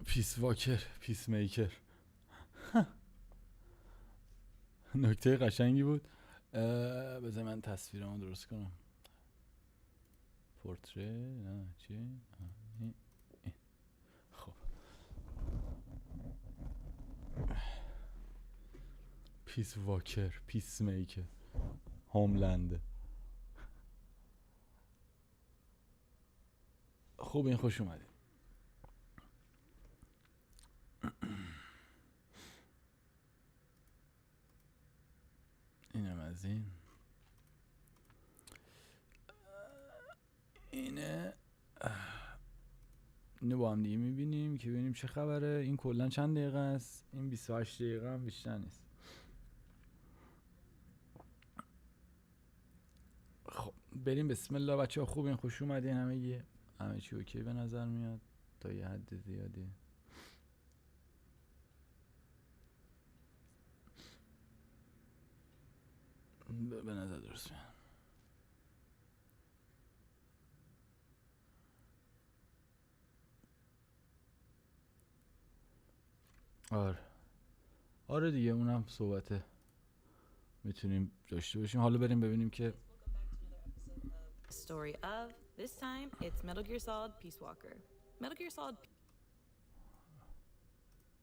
پیس واکر، پیس میکر. نکته قشنگی بود. بذار من تصویرمو درست کنم. پورتره نه چیه؟ خب پیس واکر، پیس میکر، هوملند. خوب این خوش اومدید. از این اینو با هم دیگه میبینیم که ببینیم چه خبره. این کلا چند دقیقه است؟ این 28 دقیقه هم بیشتر نیست. خب بریم. بسم الله بچه ها، خوبین؟ خوش اومدین همه چی اوکی به نظر میاد تا یه حد زیادی. به نظر درست میاد. آره دیگه اونم صحبته میتونیم داشته باشیم. حالا بریم ببینیم که Story of this time it's Metal Gear Solid Peace Walker. Metal Gear Solid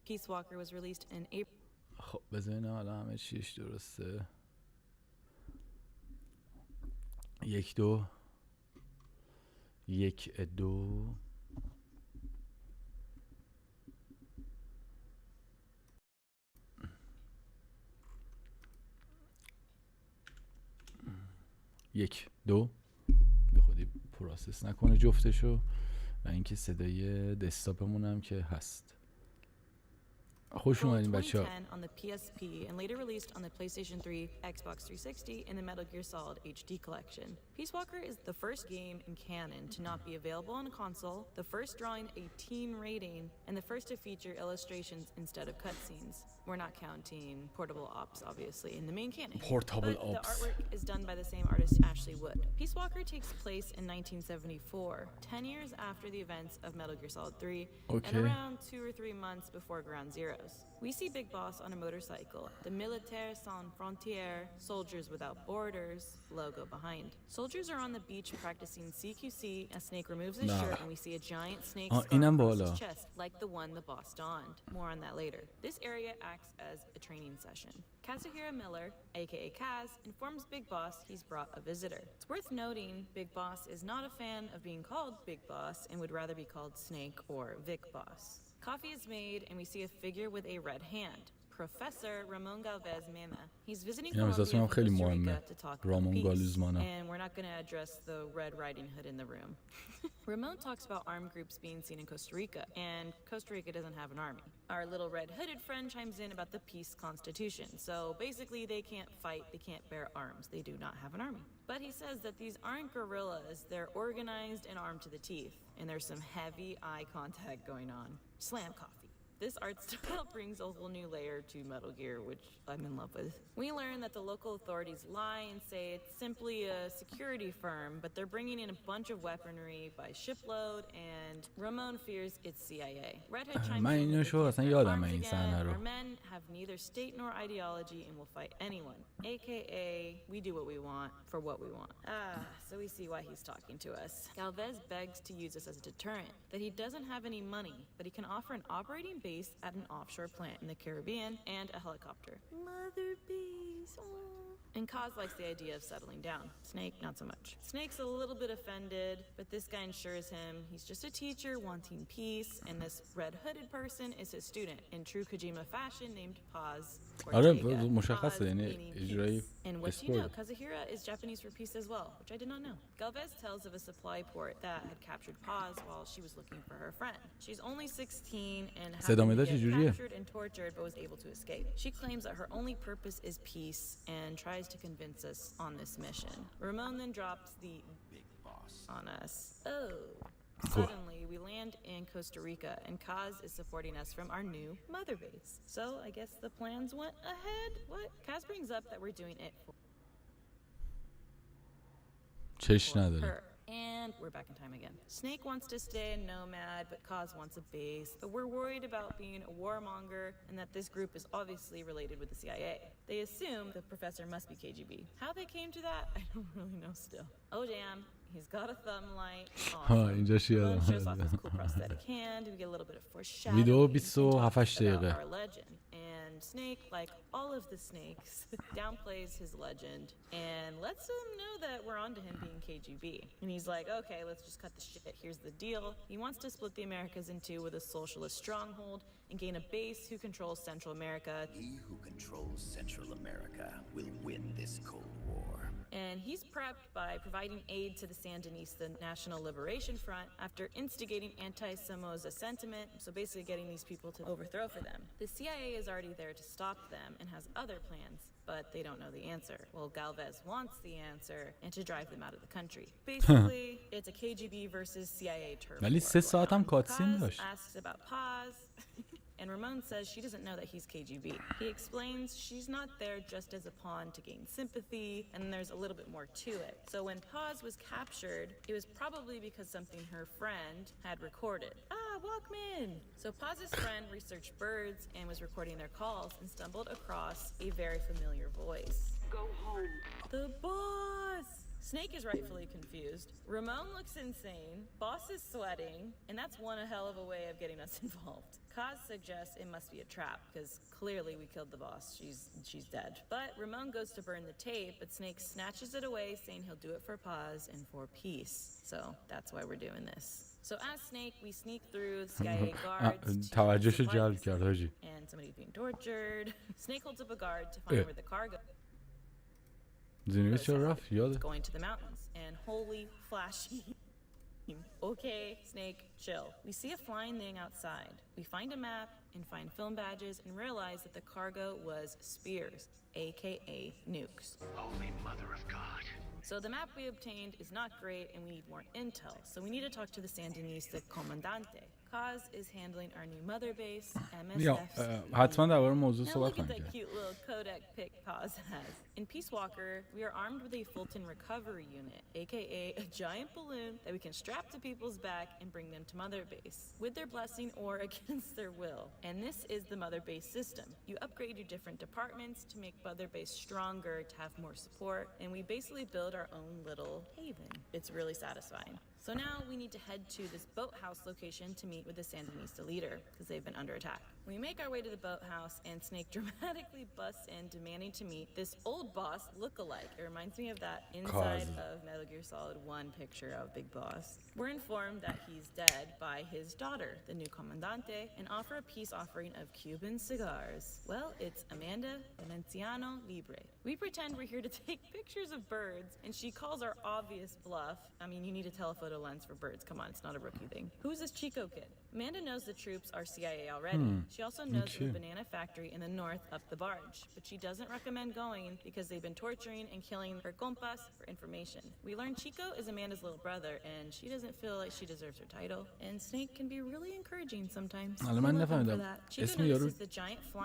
Peace Walker was released in April. خب بذارین حالا همه چیش درسته. 1 2 1 2 1 2 به خودی پروسس نکنه جفتشو. و اینکه صدای دسکتاپمون هم که هست. خوش اومدین بچه‌ها. On the PSP and later released on the PlayStation 3, Xbox 360 in the Metal Gear Solid HD collection. Peace Walker is the first game in canon to not be available on a console, the first drawing a teen rating, and the first to feature illustrations instead of cutscenes. We're not counting Portable Ops, obviously, in the main canon. Portable but Ops. The artwork is done by the same artist, Ashley Wood. Peace Walker takes place in 1974, 10 years after the events of Metal Gear Solid 3, and around 2 or 3 months before Ground Zeroes. We see Big Boss on a motorcycle, the Militaire Sans Frontières, Soldiers Without Borders logo behind. Soldiers are on the beach practicing CQC. A snake removes his shirt and we see a giant snake scar across his chest, like the one the boss donned. More on that later. This area acts as a training session. Kazuhira Miller, aka Kaz, informs Big Boss he's brought a visitor. It's worth noting Big Boss is not a fan of being called Big Boss and would rather be called Snake or Vic Boss. Coffee is made and we see a figure with a red hand. Professor Ramon Galvez Mena. He's visiting Colombia from Costa Rica to talk about peace. And we're not going to address the Red Riding Hood in the room. Ramon talks about armed groups being seen in Costa Rica, and Costa Rica doesn't have an army. Our little red-hooded friend chimes in about the peace constitution. So basically they can't fight, they can't bear arms. They do not have an army. But he says that these aren't guerrillas, they're organized and armed to the teeth. And there's some heavy eye contact going on. Slam coffee. This art style brings a whole new layer to Metal Gear, which I'm in love with. We learn that the local authorities lie and say it's simply a security firm, but they're bringing in a bunch of weaponry by shipload, and Ramon fears it's CIA. Red Hood chimes in that our men have neither state nor ideology and will fight anyone, aka we do what we want for what we want. So we see why he's talking to us. Galvez begs to use us as a deterrent, that he doesn't have any money, but he can offer an operating base at an offshore plant in the Caribbean and a helicopter. Mother base. And Kaz likes the idea of settling down. Snake, not so much. Snake's a little bit offended, but this guy assures him he's just a teacher wanting peace, and this red-hooded person is his student in true Kojima fashion named Paz. And what do you know? Kazuhira is Japanese for peace as well, which I did not know. Galvez tells of a supply port that had captured Paz while she was looking for her friend. She's only 16 and had been captured and tortured but was able to escape. She claims that her only purpose is peace and tries to convince us on this mission. Ramon then drops the Big Boss on us. Suddenly, we land in Costa Rica, and Kaz is supporting us from our new mother base. So, I guess the plans went ahead? What? Kaz brings up that we're doing it for her. And we're back in time again. Snake wants to stay a nomad, but Kaz wants a base. But we're worried about being a warmonger, and that this group is obviously related with the CIA. They assume the professor must be KGB. How they came to that, I don't really know still. Oh damn, He's got a thumb light. اینجا Ramon shows off his cool prosthetic hand. We get a little bit of foreshadowing. ویدیو and 27 talks about دقیقه. our legend. And Snake, like all of the snakes, downplays his legend and lets him know that we're onto him being KGB. And he's like, okay, let's just cut the shit. Here's the deal. He wants to split the Americas in two with a socialist stronghold and gain a base who controls Central America. He who controls Central America will win this Cold War. And he's prepped by providing aid to the Sandinista National Liberation Front after instigating anti-Somoza sentiment, so basically getting these people to overthrow for them. The CIA is already there to stop them and has other plans, but they don't know the answer. Well, Galvez wants the answer and to drive them out of the country. Basically, it's a KGB versus CIA turf ولی war 3 ساعت هم going on. کاتسین Paz داشت. asks about Paz. And Ramon says she doesn't know that he's KGB. He explains she's not there just as a pawn to gain sympathy, and there's a little bit more to it. So when Paz was captured, it was probably because something her friend had recorded. Walkman! So Paz's friend researched birds and was recording their calls and stumbled across a very familiar voice. Go home. The boss! Snake is rightfully confused. Ramon looks insane. Boss is sweating. And that's one hell of a way of getting us involved. Kaz suggests it must be a trap, because clearly we killed the boss. She's dead. But Ramon goes to burn the tape, but Snake snatches it away, saying he'll do it for Paz and for peace. So that's why we're doing this. So as Snake, we sneak through the CIA guards توجهشو جلب کرد حاجی. and somebody's being tortured. Snake holds up a guard to find where the cargo زینویس چرا رفت یاد going to the mountains. And holy flashy. Okay, Snake, chill. We see a flying thing outside. We find a map and find film badges and realize that the cargo was spears, aka nukes. Holy Mother of God. So the map we obtained is not great and we need more intel. So we need to talk to the Sandinista Comandante. Kaz is handling our new mother base, MSF. حتما درباره موضوع Now صحبت look at کنیم. that cute little Kodak pic Paz has. In Peace Walker, we are armed with a Fulton recovery unit, aka a giant balloon that we can strap to people's back and bring them to Mother Base, with their blessing or against their will. And this is the Mother Base system. You upgrade your different departments to make Mother Base stronger, to have more support, and we basically build our own little haven. It's really satisfying. So now we need to head to this boathouse location to meet with the Sandinista leader, because they've been under attack. We make our way to the boathouse, and Snake dramatically busts in, demanding to meet this old boss look-alike. It reminds me of that inside of Metal Gear Solid 1 picture of Big Boss. We're informed that he's dead by his daughter, the new Comandante, and offer a peace offering of Cuban cigars. Well, it's Amanda Veneziano Libre. We pretend we're here to take pictures of birds, and she calls our obvious bluff. I mean, you need a telephoto lens for birds. Come on, it's not a rookie thing. Who's this Chico kid? Amanda knows the troops are CIA already. She also knows of the banana factory in the north up the barge, but she doesn't recommend going because they've been torturing and killing her compas for information. We learn Chico is Amanda's little brother, and she doesn't feel like she deserves her title. And Snake can be really encouraging sometimes. حالا من نفهمیدم اسم یارو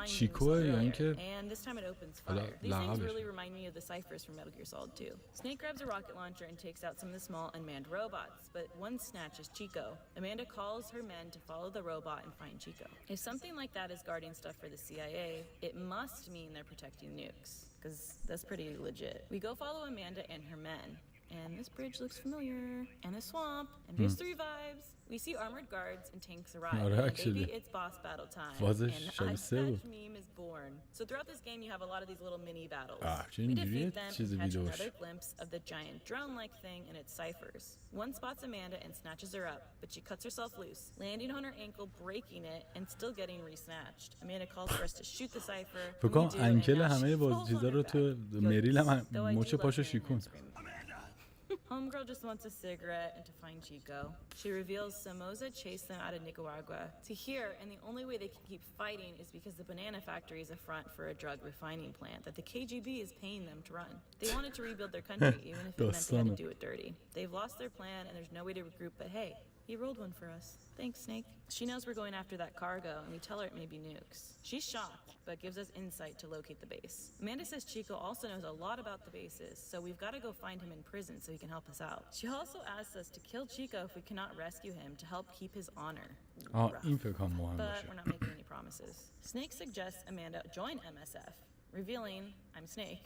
چیکوه یا اینکه And this time it opens fire. These things really remind me of the ciphers from Metal Gear Solid 2. Snake grabs a rocket launcher and takes out some of the small unmanned robots, but one snatches Chico. Amanda calls her men to follow the robot and find Chico. If something like that is guarding stuff for the CIA, it must mean they're protecting nukes, because that's pretty legit. We go follow Amanda and her men. And this bridge looks familiar. And a swamp. And there's 3 vibes. We see armored guards and tanks arrive. And maybe it's boss battle time. And that meme is born. So throughout this game, you have a lot of these little mini battles. We defeat them and catch another glimpse of the giant drone-like thing and its ciphers. One spots Amanda and snatches her up, but she cuts herself loose, landing on her ankle, breaking it, and still getting resnatched. Amanda calls for us to shoot the cipher. فکر انکل همه بازی‌ها رو تو مریل هم مچ پاشو شیکون. Homegirl just wants a cigarette and to find Chico. She reveals Somoza chased them out of Nicaragua to here, and the only way they can keep fighting is because the banana factory is a front for a drug refining plant that the KGB is paying them to run. They wanted to rebuild their country, even if it meant they had to do it dirty. They've lost their plan, and there's no way to regroup, but hey, he rolled one for us. Thanks, Snake. She knows we're going after that cargo, and we tell her it may be nukes. She's shocked, but gives us insight to locate the base. Amanda says Chico also knows a lot about the bases, so we've got to go find him in prison so he can help us out. She also asks us to kill Chico if we cannot rescue him to help keep his honor. این فکر کنم مهم But باشه. we're not making any promises. Snake suggests Amanda join MSF. revealing I'm Snake.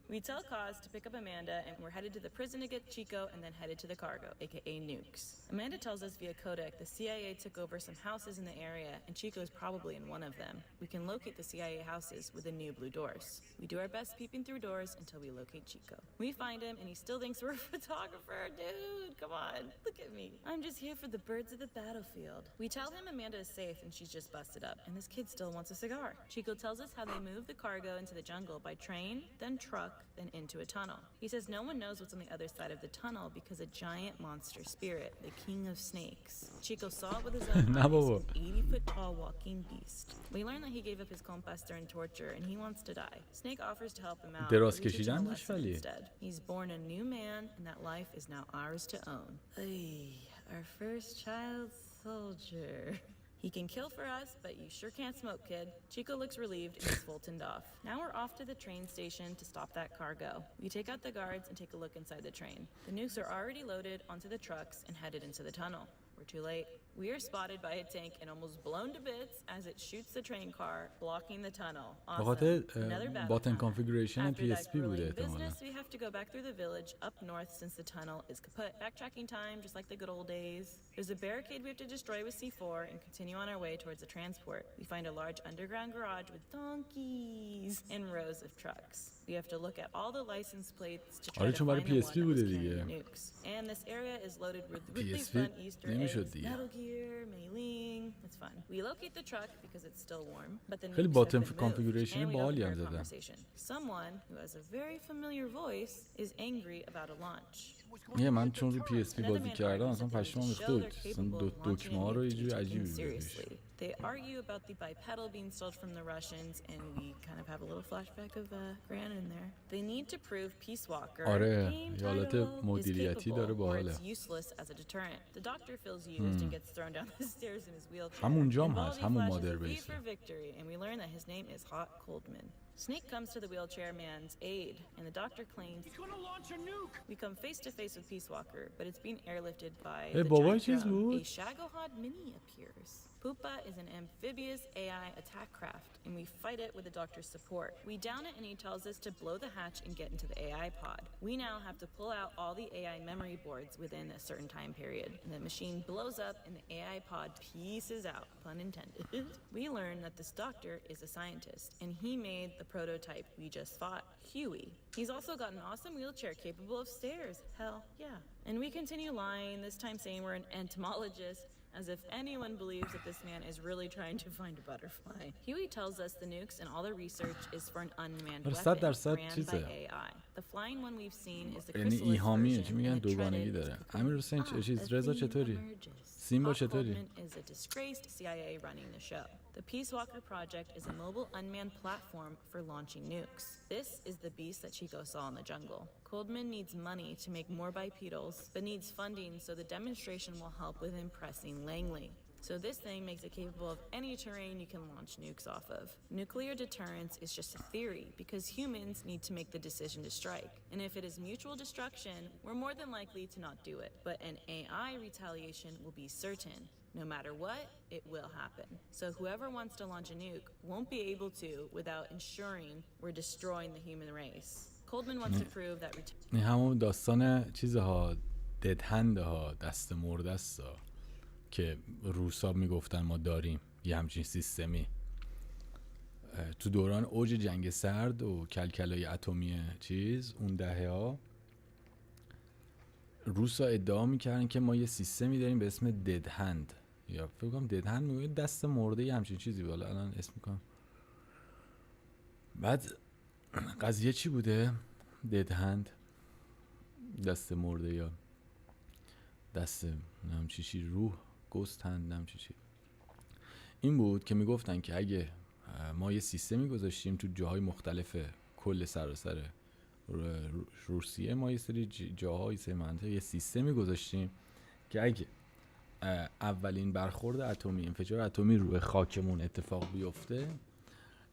We tell Khos to pick up Amanda, and we're headed to the prison to get Chico, and then headed to the cargo, aka nukes. Amanda tells us via codec the CIA took over some houses in the area, and Chico's probably in one of them. We can locate the CIA houses with the new blue doors. We do our best peeping through doors until we locate Chico. We find him, and he still thinks we're a photographer. Dude, come on, look at me. I'm just here for the birds of the battlefield. We tell him Amanda is safe, and she's just busted up, and this kid still wants a cigar. Chico tells us how they moved the cargo into the jungle by train, then truck, then into a tunnel. He says no one knows what's on the other side of the tunnel because a giant monster spirit, the king of snakes. Chico saw it with his own eyes, an 80-foot-tall walking beast. We learn that he gave up his compass during torture and he wants to die. Snake offers to help him out, but we teach him a lesson instead. He's born a new man and that life is now ours to own. Ay, our first child soldier. He can kill for us, but you sure can't smoke, kid. Chico looks relieved and is Fultoned off. Now we're off to the train station to stop that cargo. We take out the guards and take a look inside the train. The nukes are already loaded onto the trucks and headed into the tunnel. We're too late. We are spotted by a tank and almost blown to bits as it shoots the train car, blocking the tunnel. Awesome. Another battle. Button configuration After that PSP grueling بوده business, احتمالاً. we have to go back through the village up north since the tunnel is kaput. Backtracking time, just like the good old days. There's a barricade we have to destroy with C4 and continue on our way towards the transport. We find a large underground garage with donkeys and rows of trucks. We have to look at all the license plates to try to چون find برای the one PSP that was بوده carrying دیگه. the nukes. And this area is loaded with really PSP fun Easter eggs, نمیشد دیگه. Metal Gear, Mailing. It's fun. We locate the truck because it's still warm, but the خیلی nukes button have been moved, configuration and we باحالی هم overhear a زدن. conversation. Someone who has a very familiar voice is angry about a launch. یه من چون رو PSP Another بازی man کردم argues اصلا that they need پشمام to ریخته show بود. they're اصلا capable of دکمه ها launching رو a یه nuke جوری to be عجیبی taken بود بهش. seriously. They argue about the bipedal being stolen from the Russians, and we kind of have a little flashback of Gran in there. They need to prove Peace Walker, آره، game یه حالت title, is مدیریتی داره capable, or باحاله. it's useless as a deterrent. The doctor feels used and gets thrown down the stairs in his wheelchair. همونجا هم And هست، Baldy همون flashes مادر a V بیسه. for victory, and we learn that his name is Hot Coldman. Snake comes to the wheelchair man's aid, and the doctor claims He's gonna launch a nuke! we come face to face with Peace Walker, but it's being airlifted by Hey, the بابای giant چیز drone. بود. A Shagohod Mini appears. Pupa is an amphibious AI attack craft, and we fight it with the doctor's support. We down it, and he tells us to blow the hatch and get into the AI pod. We now have to pull out all the AI memory boards within a certain time period. And the machine blows up, and the AI pod pieces out, pun intended. We learn that this doctor is a scientist, and he made the prototype we just fought, Huey. He's also got an awesome wheelchair capable of stairs. Hell yeah. And we continue lying, this time saying we're an entomologist, as if anyone believes that this man is really trying to find a butterfly. Huey tells us the nukes and all the research is for an unmanned weapon ran by AI. The flying one we've seen is the یعنی chrysalis ایهامیه، چی version, میگن and the دوگانگی treaded داره. is امیر حسین چیز رضا چطوری؟ emerges. سیمبا Hot چطوری؟ Coldman is a disgraced CIA running the show. The Peace Walker project is a mobile unmanned platform for launching nukes. This is the beast that Chico saw in the jungle. Coldman needs money to make more bipedals, but needs funding so the demonstration will help with impressing Langley. So this thing makes it capable of any terrain you can launch nukes off of. Nuclear deterrence is just a theory because humans need to make the decision to strike. And if it is mutual destruction, we're more than likely to not do it. But an AI retaliation will be certain. No matter what, it will happen. So whoever wants to launch a nuke won't be able to without ensuring we're destroying the human race. Coldman wants to prove that این همون داستان چیزها ددهنده ها، دست مرده است ها، که روسا میگفتن ما داریم یه همچین سیستمی. تو دوران اوج جنگ سرد و کلکلای اتمی چیز اون دهه ها روسا ادعا میکردن که ما یه سیستمی داریم به اسم ددهند، یا فکر کنم ددهند میگه دست مرده یه همچین چیزی، بالا الان اسم میکنم. بعد قضیه چی بوده؟ ددهند، دست مرده یا دست نمچی چی، روح گست هند نمچی چی، این بود که میگفتن که اگه ما یه سیستمی گذاشتیم تو جاهای مختلف کل سراسر روسیه، ما یه سری جاهای سری منطقه یه سیستمی گذاشتیم که اگه اولین برخورد اتمی، انفجار اتمی روی خاکمون اتفاق بیفته،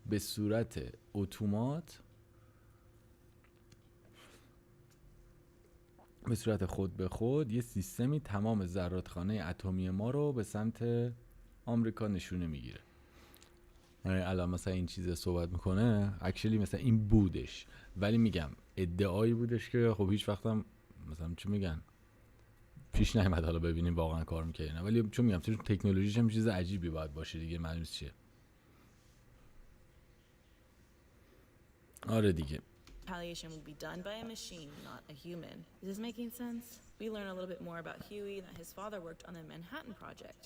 به صورت اتومات، به صورت خود به خود یه سیستمی تمام ذراتخانه اتمی ما رو به سمت آمریکا نشونه میگیره. الان مثلا این چیزه صحبت میکنه اکچولی مثلا این بودش، ولی میگم ادعایی بودش که خب هیچ وقتم مثلا چی میگن پیش نیامد حالا ببینیم واقعا کار میکنه نه، ولی چون میگم تکنولوژیش هم چیز عجیبی باید باشه دیگه، معلوم چیه. آره دیگه. Retaliation will be done by a machine, not a human. Is this making sense? We learn a little bit more about Huey, that his father worked on the Manhattan Project.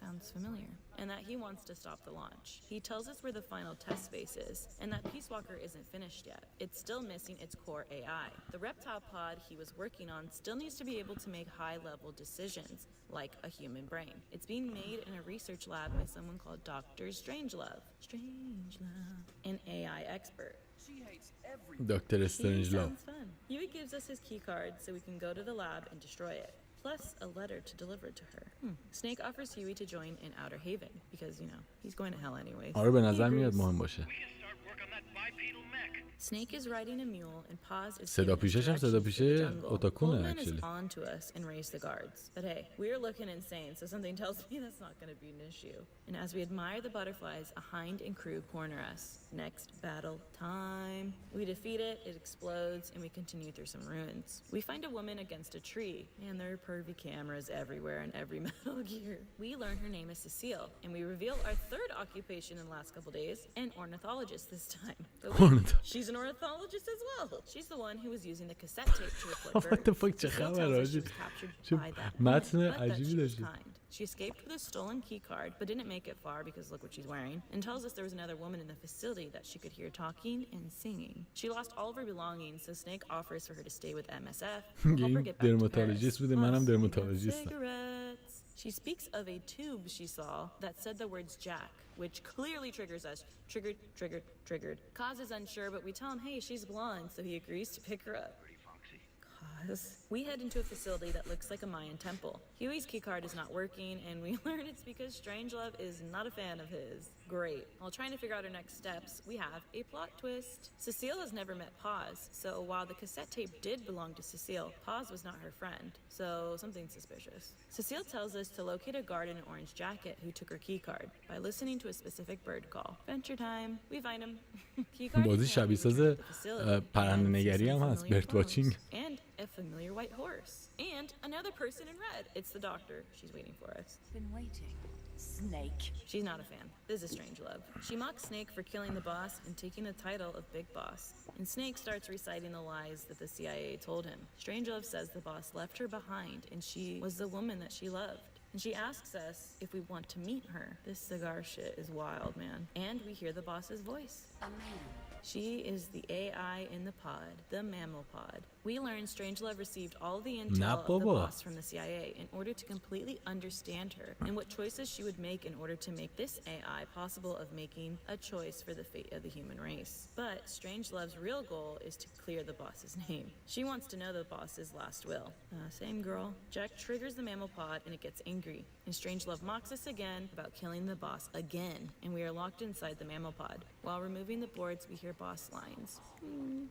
Sounds familiar. And that he wants to stop the launch. He tells us where the final test space is, and that Peace Walker isn't finished yet. It's still missing its core AI. The reptile pod he was working on still needs to be able to make high-level decisions, like a human brain. It's being made in a research lab by someone called Dr. Strangelove. Strangelove. An AI expert. Dr. Strangelove. Sounds fun. Huey gives us his key card so we can go to the lab and destroy it. Plus a letter to deliver to her. Snake offers Huey to join in Outer Haven because, you know, he's going to hell anyways. آره به نظر میاد مهم باشه. Snake is riding a mule and Paz is صدا پیشش هم صدا پیشه اوتاکونه اکچولی. on to us and raise the guards. But hey, we're looking insane, so something tells me that's not going to be an issue. And as we admire the butterflies, a hind and crew corner us. Next battle time. We defeat it, it explodes, and we continue through some ruins. We find a woman against a tree, and there are pervy cameras everywhere in every Metal Gear. We learn her name is Cecile, and we reveal our third occupation in the last couple days, an ornithologist this time. But wait, she's an ornithologist as well. She's the one who was using the cassette tape to record birds. What the fuck چه Cecile خبر tells us she آجی؟ was captured چه by that متن woman, but that عجیبی she was داشتی. kind. She escaped with a stolen key card, but didn't make it far because look what she's wearing, and tells us there was another woman in the facility that she could hear talking and singing. She lost all of her belongings, so Snake offers for her to stay with MSF and help her get back to Paris. بوده منم Plus, درماتولوژیستم. cigarettes. She speaks of a tube she saw that said the words Jack, which clearly triggers us. Triggered. Kaz is unsure, but we tell him, hey, she's blonde, so he agrees to pick her up. We head into a facility that looks like a Mayan temple. Huey's keycard is not working, and we learn it's because Strangelove is not a fan of his. Great. While trying to figure out our next steps, we have a plot twist. Cecile has never met Paz, so while the cassette tape did belong to Cecile, Paz was not her friend, so something's suspicious. Cecile tells us to locate a guard in an orange jacket who took her keycard by listening to a specific bird call. Adventure time. We find him. بازی شبیه ساز پرنده‌نگری هم هست، برد واچینگ. And a familiar white horse. And another person in red. It's the doctor. She's waiting for us. Been waiting. Snake. She's not a fan. This is Strangelove. She mocks Snake for killing the boss and taking the title of Big Boss. And Snake starts reciting the lies that the CIA told him. Strangelove says the boss left her behind and she was the woman that she loved. And she asks us if we want to meet her. This cigar shit is wild, man. And we hear the boss's voice. She is the AI in the pod, the mammal pod. We learn Strangelove received all the intel of the boss from the CIA in order to completely understand her and what choices she would make in order to make this AI possible of making a choice for the fate of the human race. But Strangelove's real goal is to clear the boss's name. She wants to know the boss's last will. Same girl. Jack triggers the mammal pod and it gets angry. And Strangelove mocks us again about killing the boss again. And we are locked inside the mammal pod. While removing the boards, we hear boss lines.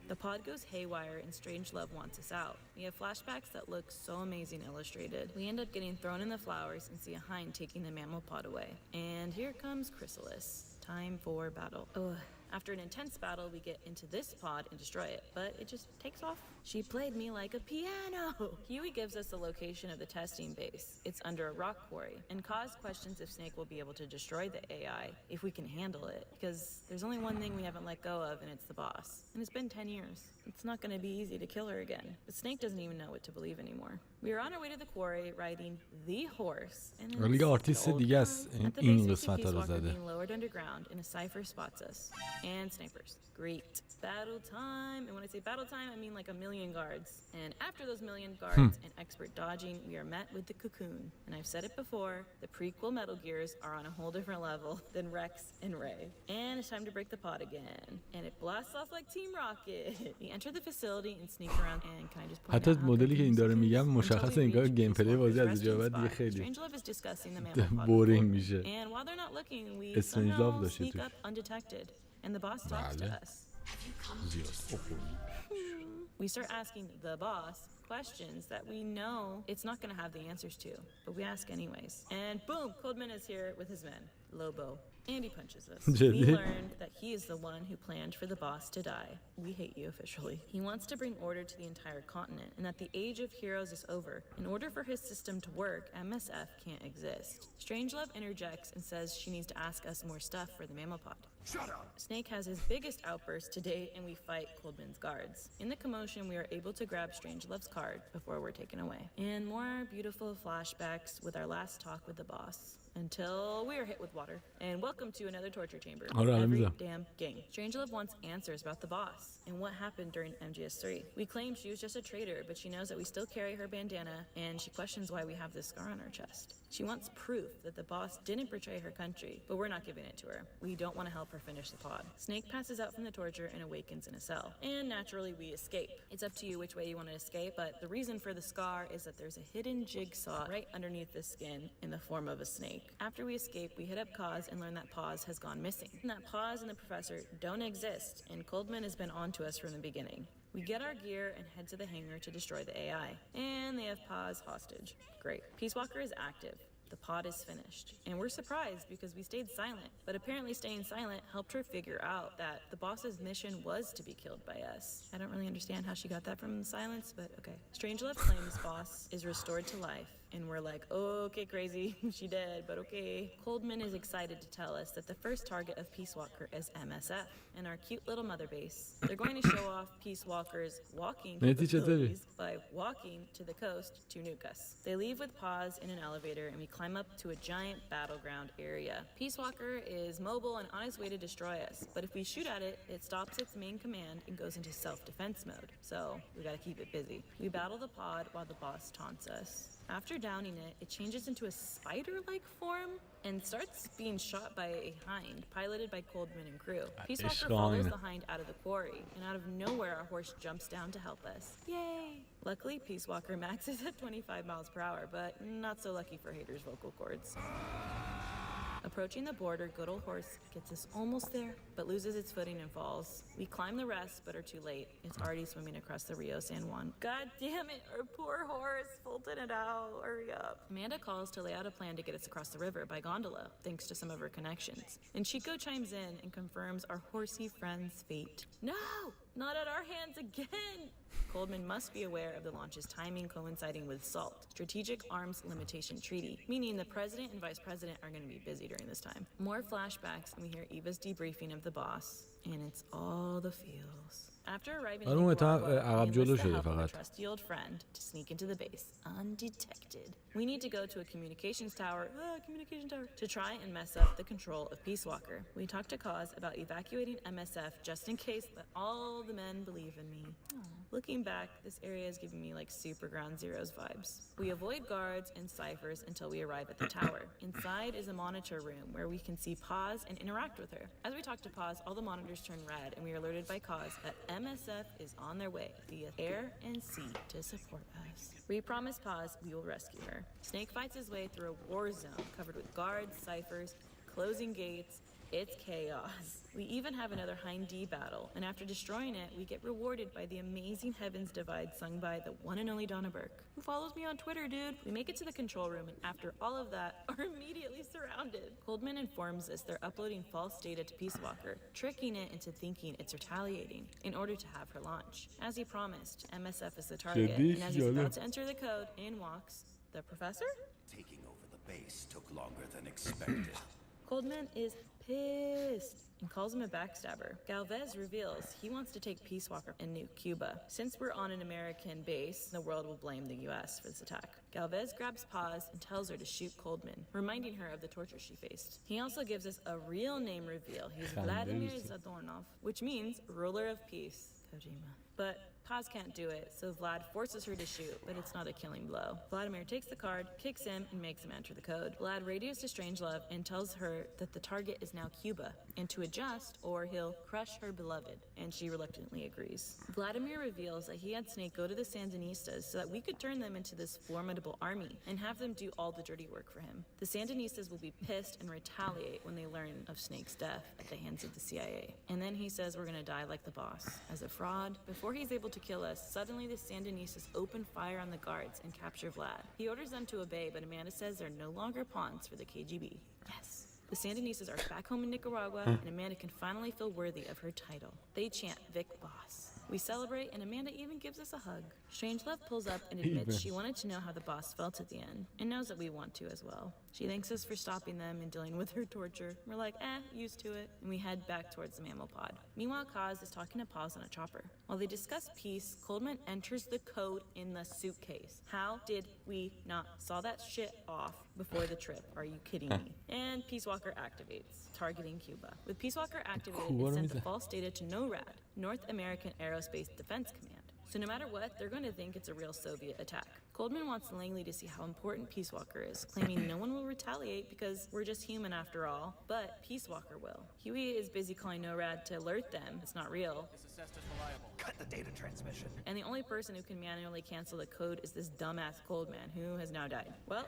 The pod goes haywire and Strangelove wants us out. We have flashbacks that look so amazing illustrated. We end up getting thrown in the flowers and see a hind taking the mammal pod away. And here comes Chrysalis. Time for battle. After an intense battle, we get into this pod and destroy it, but it just takes off. She played me like a piano. Huey gives us the location of the testing base. It's under a rock quarry, and Kaz questions if Snake will be able to destroy the AI, if we can handle it, because there's only one thing we haven't let go of, and it's the boss. And it's been 10 years. It's not going to be easy to kill her again, but Snake doesn't even know what to believe anymore. We are on our way to the quarry, riding the horse, and لیگ آرتیست دیگه است این قسمت رو زده. Lowered underground, and a cipher spots us. And snipers. Great. Battle time. And when I say battle time, I mean like a million guards. And after those million guards and expert dodging, we are met with the cocoon. And I've said it before, the prequel Metal Gears are on a whole different level than Rex and Ray. And it's time to break the pod again. And it blasts off like Team Rocket. We enter the facility and sneak around. And can I just point حتی out مدلی که این داره میگم مشخصه انگار گیم پلی بازی از اینجا بعد دیگه خیلی بورینگ میشه. And while they're not looking, we استریم somehow داشته sneak توش. up undetected. And the boss talks to us. We start asking the boss questions that we know it's not going to have the answers to, but we ask anyways. And boom, Coldman is here with his men, Lobo. And he punches us. We learned that he is the one who planned for the boss to die. We hate you officially. He wants to bring order to the entire continent, and that the age of heroes is over. In order for his system to work, MSF can't exist. Strangelove interjects and says she needs to ask us more stuff for the mammopod. Shut up! Snake has his biggest outburst to date, and we fight Coldman's guards. In the commotion, we are able to grab Strangelove's card before we're taken away. And more beautiful flashbacks with our last talk with the boss. Until we are hit with water. And welcome to another torture chamber. Every damn game. Strangelove wants answers about the boss and what happened during MGS3. We claim she was just a traitor, but she knows that we still carry her bandana, and she questions why we have this scar on our chest. She wants proof that the boss didn't betray her country, but we're not giving it to her. We don't want to help her finish the pod. Snake passes out from the torture and awakens in a cell. And naturally, we escape. It's up to you which way you want to escape, but the reason for the scar is that there's a hidden jigsaw right underneath the skin in the form of a snake. After we escape, we hit up Khos and learn that Paz has gone missing. And that Paz and the professor don't exist, and Coldman has been on to us from the beginning. We get our gear and head to the hangar to destroy the AI. And they have Paz hostage. Great. Peace Walker is active. The pod is finished. And we're surprised because we stayed silent. But apparently staying silent helped her figure out that the boss's mission was to be killed by us. I don't really understand how she got that from the silence, but okay. Strangelove claims boss is restored to life. And we're like, oh, okay, crazy, she dead, but okay. Coldman is excited to tell us that the first target of Peace Walker is MSF and our cute little mother base. They're going to show off Peace Walker's walking capabilities by walking to the coast to nuke us. They leave with Paz in an elevator, and we climb up to a giant battleground area. Peace Walker is mobile and on its way to destroy us, but if we shoot at it, it stops its main command and goes into self-defense mode. So we gotta keep it busy. We battle the pod while the boss taunts us. After downing it, it changes into a spider-like form and starts being shot by a hind, piloted by Coldman and crew. Peace Walker follows the hind out of the quarry, and out of nowhere our horse jumps down to help us. Yay! Luckily, Peace Walker maxes at 25 miles per hour, but not so lucky for haters' vocal cords. Approaching the border, good old horse gets us almost there, but loses its footing and falls. We climb the rest, but are too late. It's already swimming across the Rio San Juan. God damn it, our poor horse, Fulton it out, hurry up. Amanda calls to lay out a plan to get us across the river by gondola, thanks to some of her connections. And Chico chimes in and confirms our horsey friend's fate. No, not at our hands again. Coldman must be aware of the launch's timing coinciding with SALT, Strategic Arms Limitation Treaty, meaning the president and vice president are going to be busy during this time. More flashbacks, and we hear Eva's debriefing of the boss, and it's all the feels. After arriving at the help of a trusty old friend to sneak into the base undetected. We need to go to a communications tower, to try and mess up the control of Peace Walker. We talk to Khos about evacuating MSF just in case, but all the men believe in me. Aww. Looking back, this area is giving me like Super Ground Zeroes vibes. We avoid guards and ciphers until we arrive at the tower. Inside is a monitor room where we can see Paz and interact with her. As we talk to Paz, all the monitors turn red, and we are alerted by Khos that MSF is on their way via air and sea to support us. We promise Paz we will rescue her. Snake fights his way through a war zone covered with guards, ciphers, closing gates. It's chaos. We even have another Hind D battle, and after destroying it, we get rewarded by the amazing Heavens Divide sung by the one and only Donna Burke, who follows me on Twitter, dude. We make it to the control room, and after all of that, are immediately surrounded. Coldman informs us they're uploading false data to Peace Walker, tricking it into thinking it's retaliating in order to have her launch. As he promised, MSF is the target, and as he's about to enter the code, in walks the professor? Taking over the base took longer than expected. Coldman is pissed and calls him a backstabber. Galvez reveals he wants to take Peace Walker and nuke Cuba. Since we're on an American base, the world will blame the US for this attack. Galvez grabs Paz and tells her to shoot Coldman, reminding her of the torture she faced. He also gives us a real name reveal. He's Vladimir Zadornov, which means ruler of peace. Kojima. But Paz can't do it, so Vlad forces her to shoot, but it's not a killing blow. Vladimir takes the card, kicks him, and makes him enter the code. Vlad radios to Strangelove and tells her that the target is now Cuba, and to adjust or he'll crush her beloved, and she reluctantly agrees. Vladimir reveals that he had Snake go to the Sandinistas so that we could turn them into this formidable army and have them do all the dirty work for him. The Sandinistas will be pissed and retaliate when they learn of Snake's death at the hands of the CIA. And then he says we're gonna die like the boss, as a fraud, before he's able careful to kill us, suddenly the Sandinistas open fire on the guards and capture Vlad. He orders them to obey, but Amanda says they're no longer pawns for the KGB. Yes. The Sandinistas are back home in Nicaragua, and Amanda can finally feel worthy of her title. They chant Vic Boss. We celebrate, and Amanda even gives us a hug. Strangelove pulls up and admits she wanted to know how the boss felt at the end, and knows that we want to as well. She thanks us for stopping them and dealing with her torture. We're like, used to it, and we head back towards the mammal pod. Meanwhile, Kaz is talking to Paz on a chopper. While they discuss peace, Coldman enters the code in the suitcase. How did we not saw that shit off before the trip? Are you kidding me? And Peace Walker activates, targeting Cuba. With Peace Walker activated, it sends the false data to NORAD, North American Aerospace Defense Command. So no matter what, they're going to think it's a real Soviet attack. Coldman wants Langley to see how important Peace Walker is, claiming no one will retaliate because we're just human after all, but Peace Walker will. Huey is busy calling NORAD to alert them it's not real. Cut the data transmission. And the only person who can manually cancel the code is this dumbass Coldman, who has now died. Well,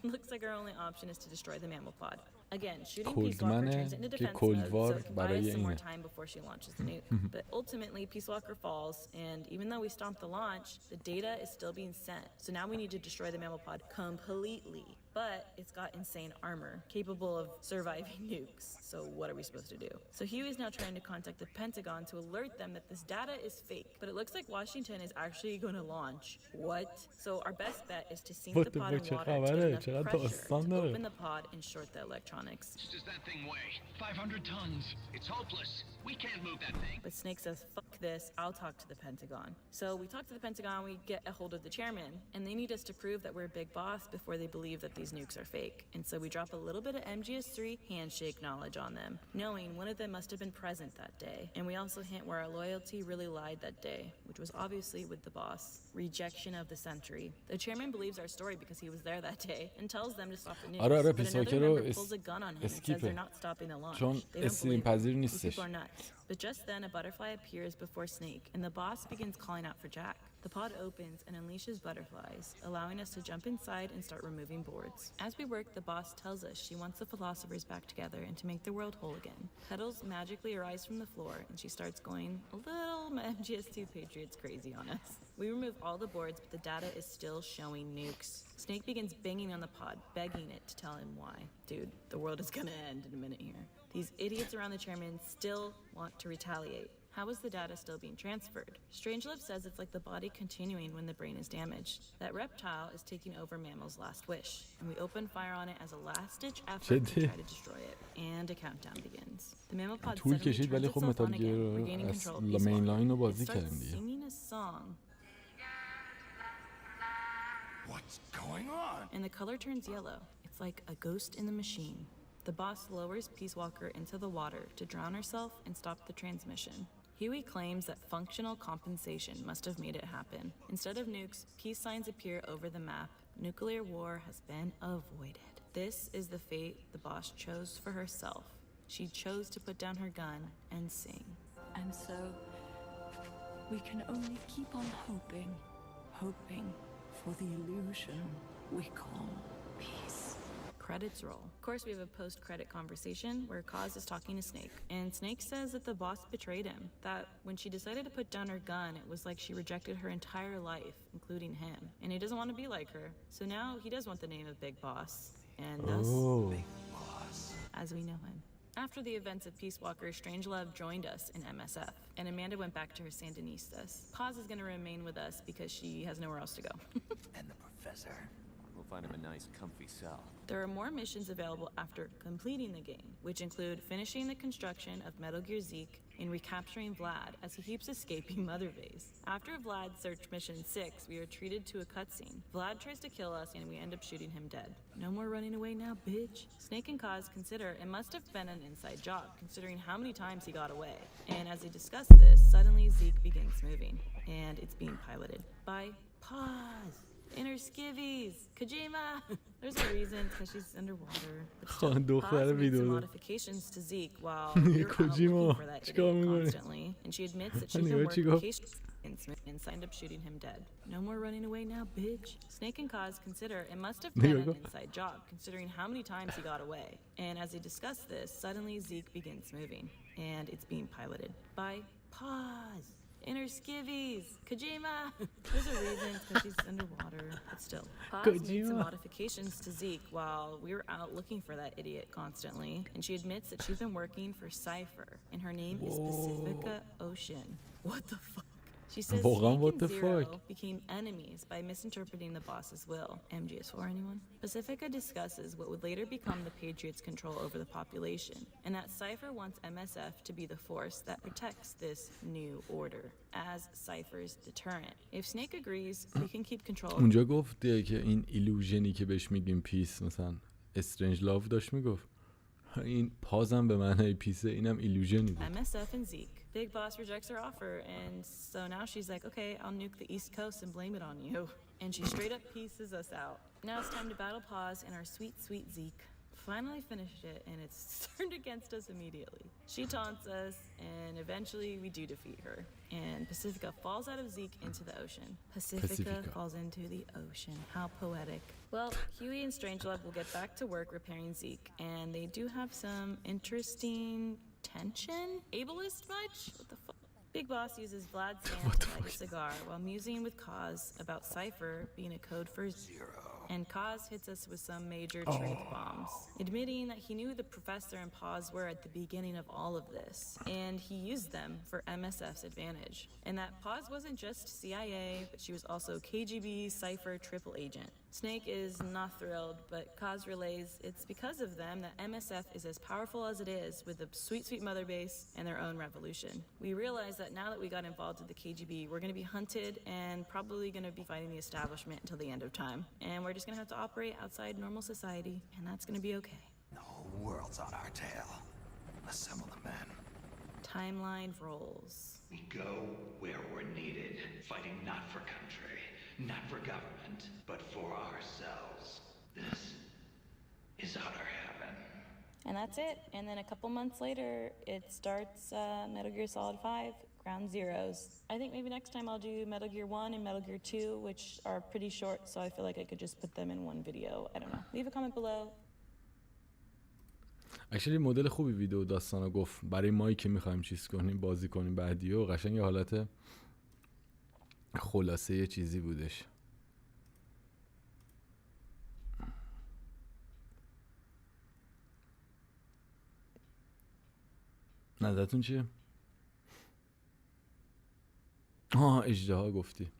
looks like our only option is to destroy the mammal pod. Again, shooting Peace Walker turns into defense mode, so it can buy us some more time before she launches the nuke. But ultimately, Peace Walker falls, and even though we stomped the launch, the data is still being sent. So now we need to destroy the mammal pod completely. But it's got insane armor, capable of surviving nukes. So what are we supposed to do? So Huey's now trying to contact the Pentagon to alert them that this data is fake. But it looks like Washington is actually going to launch. What? So our best bet is to sink the pod in water to get enough pressure to open the pod and short the electronics. How much does that thing weigh? 500 tons. It's hopeless. We can't move that thing. But Snake says, fuck this, I'll talk to the Pentagon. So we talk to the Pentagon, we get a hold of the chairman, and they need us to prove that we're big boss before they believe that these nukes are fake. And so we drop a little bit of MGS3 handshake knowledge on them, knowing one of them must have been present that day. And we also hint where our loyalty really lied that day, which was obviously with the boss. Rejection of the century. The chairman believes our story because he was there that day and tells them to stop the nukes. But another member pulls a gun on him and says they're not stopping the launch. They don't believe it. These people are nuts. But just then, a butterfly appears before Snake, and the boss begins calling out for Jack. The pod opens and unleashes butterflies, allowing us to jump inside and start removing boards. As we work, the boss tells us she wants the philosophers back together and to make the world whole again. Petals magically arise from the floor, and she starts going a little MGS2 Patriots crazy on us. We remove all the boards, but the data is still showing nukes. Snake begins banging on the pod, begging it to tell him why. Dude, the world is gonna end in a minute here. These idiots around the chairman still want to retaliate. How is the data still being transferred? Strangelove says it's like the body continuing when the brain is damaged. That reptile is taking over Mammal's last wish, and we open fire on it as a last-ditch effort to try to destroy it. And a countdown begins. The mammal pod suddenly turns itself on again, regaining control of Peace Walker. It starts singing a song. What's going on? And the color turns yellow. It's like a ghost in the machine. The boss lowers Peace Walker into the water to drown herself and stop the transmission. Huey claims that functional compensation must have made it happen. Instead of nukes, peace signs appear over the map. Nuclear war has been avoided. This is the fate the boss chose for herself. She chose to put down her gun and sing. And so, we can only keep on hoping for the illusion we call peace. Credits roll. Of course, we have a post-credit conversation where Kaz is talking to Snake, and Snake says that the boss betrayed him, that when she decided to put down her gun, it was like she rejected her entire life, including him, and he doesn't want to be like her. So now he does want the name of Big Boss, and thus, Big Boss, as we know him. After the events of Peace Walker, Strangelove joined us in MSF, and Amanda went back to her Sandinistas. Paz is going to remain with us because she has nowhere else to go. And the professor. We'll find him a nice, comfy cell. There are more missions available after completing the game, which include finishing the construction of Metal Gear Zeke and recapturing Vlad as he keeps escaping Mother Base. After Vlad's search mission 6, we are treated to a cutscene. Vlad tries to kill us and we end up shooting him dead. No more running away now, bitch. Snake and Kaz consider it must have been an inside job, considering how many times he got away. And as they discuss this, suddenly Zeke begins moving, and it's being piloted by Paz. Inner skivvies, Kojima. There's a reason, because she's underwater. But still, Paz made some modifications to Zeke while we were out looking for that idiot constantly. And she admits that she can work occasionally and signed up shooting him dead. No more running away now, bitch. Snake and Kaz consider it must have been an inside job, considering how many times he got away. And as they discuss this, suddenly Zeke begins moving, and it's being piloted by Paz. In her skivvies. Kojima! There's a reason, because she's underwater, but still. Paz made some modifications to Zeke while we were out looking for that idiot constantly, and she admits that she's been working for Cypher, and her name is Pacifica Ocean. What the fuck? She says Zeke and Zero became enemies by misinterpreting the boss's will. MGS4 anyone? Pacifica discusses what would later become the Patriots' control over the population, and that Cypher wants MSF to be the force that protects this new order as Cypher's deterrent. If Snake agrees, we can keep control. اونجا گفته که این ایلوژنی که بهش میگیم پیس، مثلا استرنج لاو داشت میگفت این پازم به معنی پیسه، اینم ایلوژنی بود. MSF and Zeke. Big Boss rejects her offer, and so now she's like, okay, I'll nuke the East Coast and blame it on you. And she straight up pieces us out. Now it's time to battle Paz and our sweet, sweet Zeke. Finally finished it, and it's turned against us immediately. She taunts us, and eventually we do defeat her. And Pacifica falls out of Zeke into the ocean. Pacifica falls into the ocean. How poetic. Well, Huey and Strangelove will get back to work repairing Zeke, and they do have some interesting tension? Ableist much? What the fuck? Big Boss uses Vlad's hand to light a cigar while musing with Kaz about Cypher being a code for Zero. And Kaz hits us with some major truth bombs, admitting that he knew the professor and Paz were at the beginning of all of this, and he used them for MSF's advantage. And that Paz wasn't just CIA, but she was also KGB Cypher triple agent. Snake is not thrilled, but Kaz relays it's because of them that MSF is as powerful as it is with the sweet, sweet mother base and their own revolution. We realize that now that we got involved with the KGB, we're going to be hunted and probably going to be fighting the establishment until the end of time. And we're just going to have to operate outside normal society, and that's going to be okay. The whole world's on our tail. Assemble the men. Timeline rolls. We go where we're needed, fighting not for country, not for government, but for ourselves. This is outer heaven. And that's it. And then a couple months later, it starts Metal Gear Solid 5, Ground Zeroes. I think maybe next time I'll do Metal Gear 1 and Metal Gear 2, which are pretty short, so I feel like I could just put them in one video. I don't know. Leave a comment below. اکچولی مدل خوبی ویدیو داستانو گفت برای مایی که میخوایم چیز کنیم، بازی کنیم بعدیو، قشنگ یه حالت خلاصه یه چیزی بودش. نظرتون چیه؟ اژدها گفتی.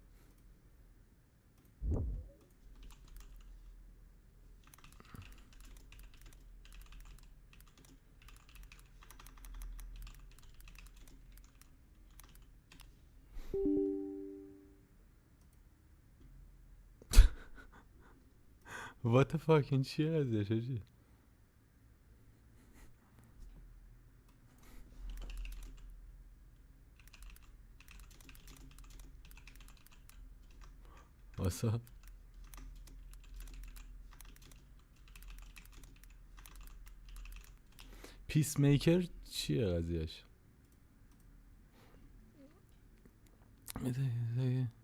What the fuck این چیه ازش آجی؟ واسه پیس میکر چیه قضیهش؟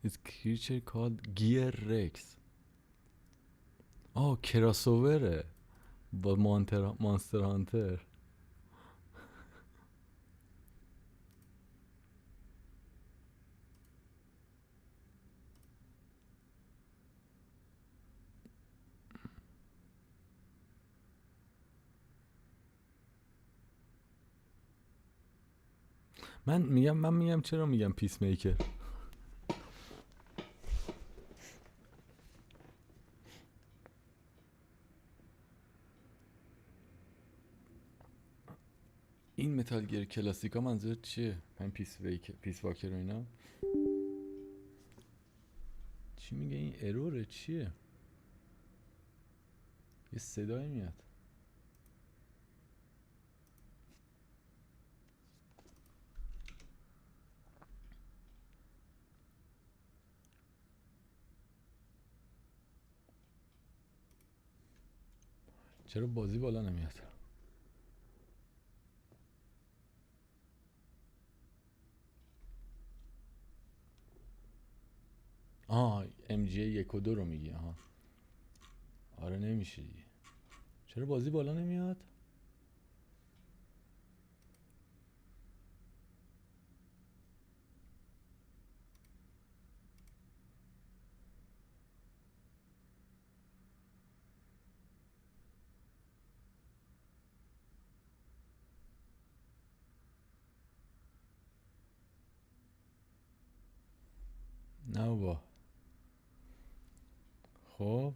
It's creature called Gear Rex. کراسووره با مانستر هانتر. من میگم چرا میگم پیس میکر. این متال گیر کلاسیکا منظور چیه؟ همین پیس واکر و اینا چی میگه؟ این اروره چیه؟ یه صدایی میاد. چرا بازی بالا نمیاد؟ MG 1 و 2 رو میگی؟ آره نمیشه دیگه. چرا بازی بالا نمیاد؟ نه بابا. خب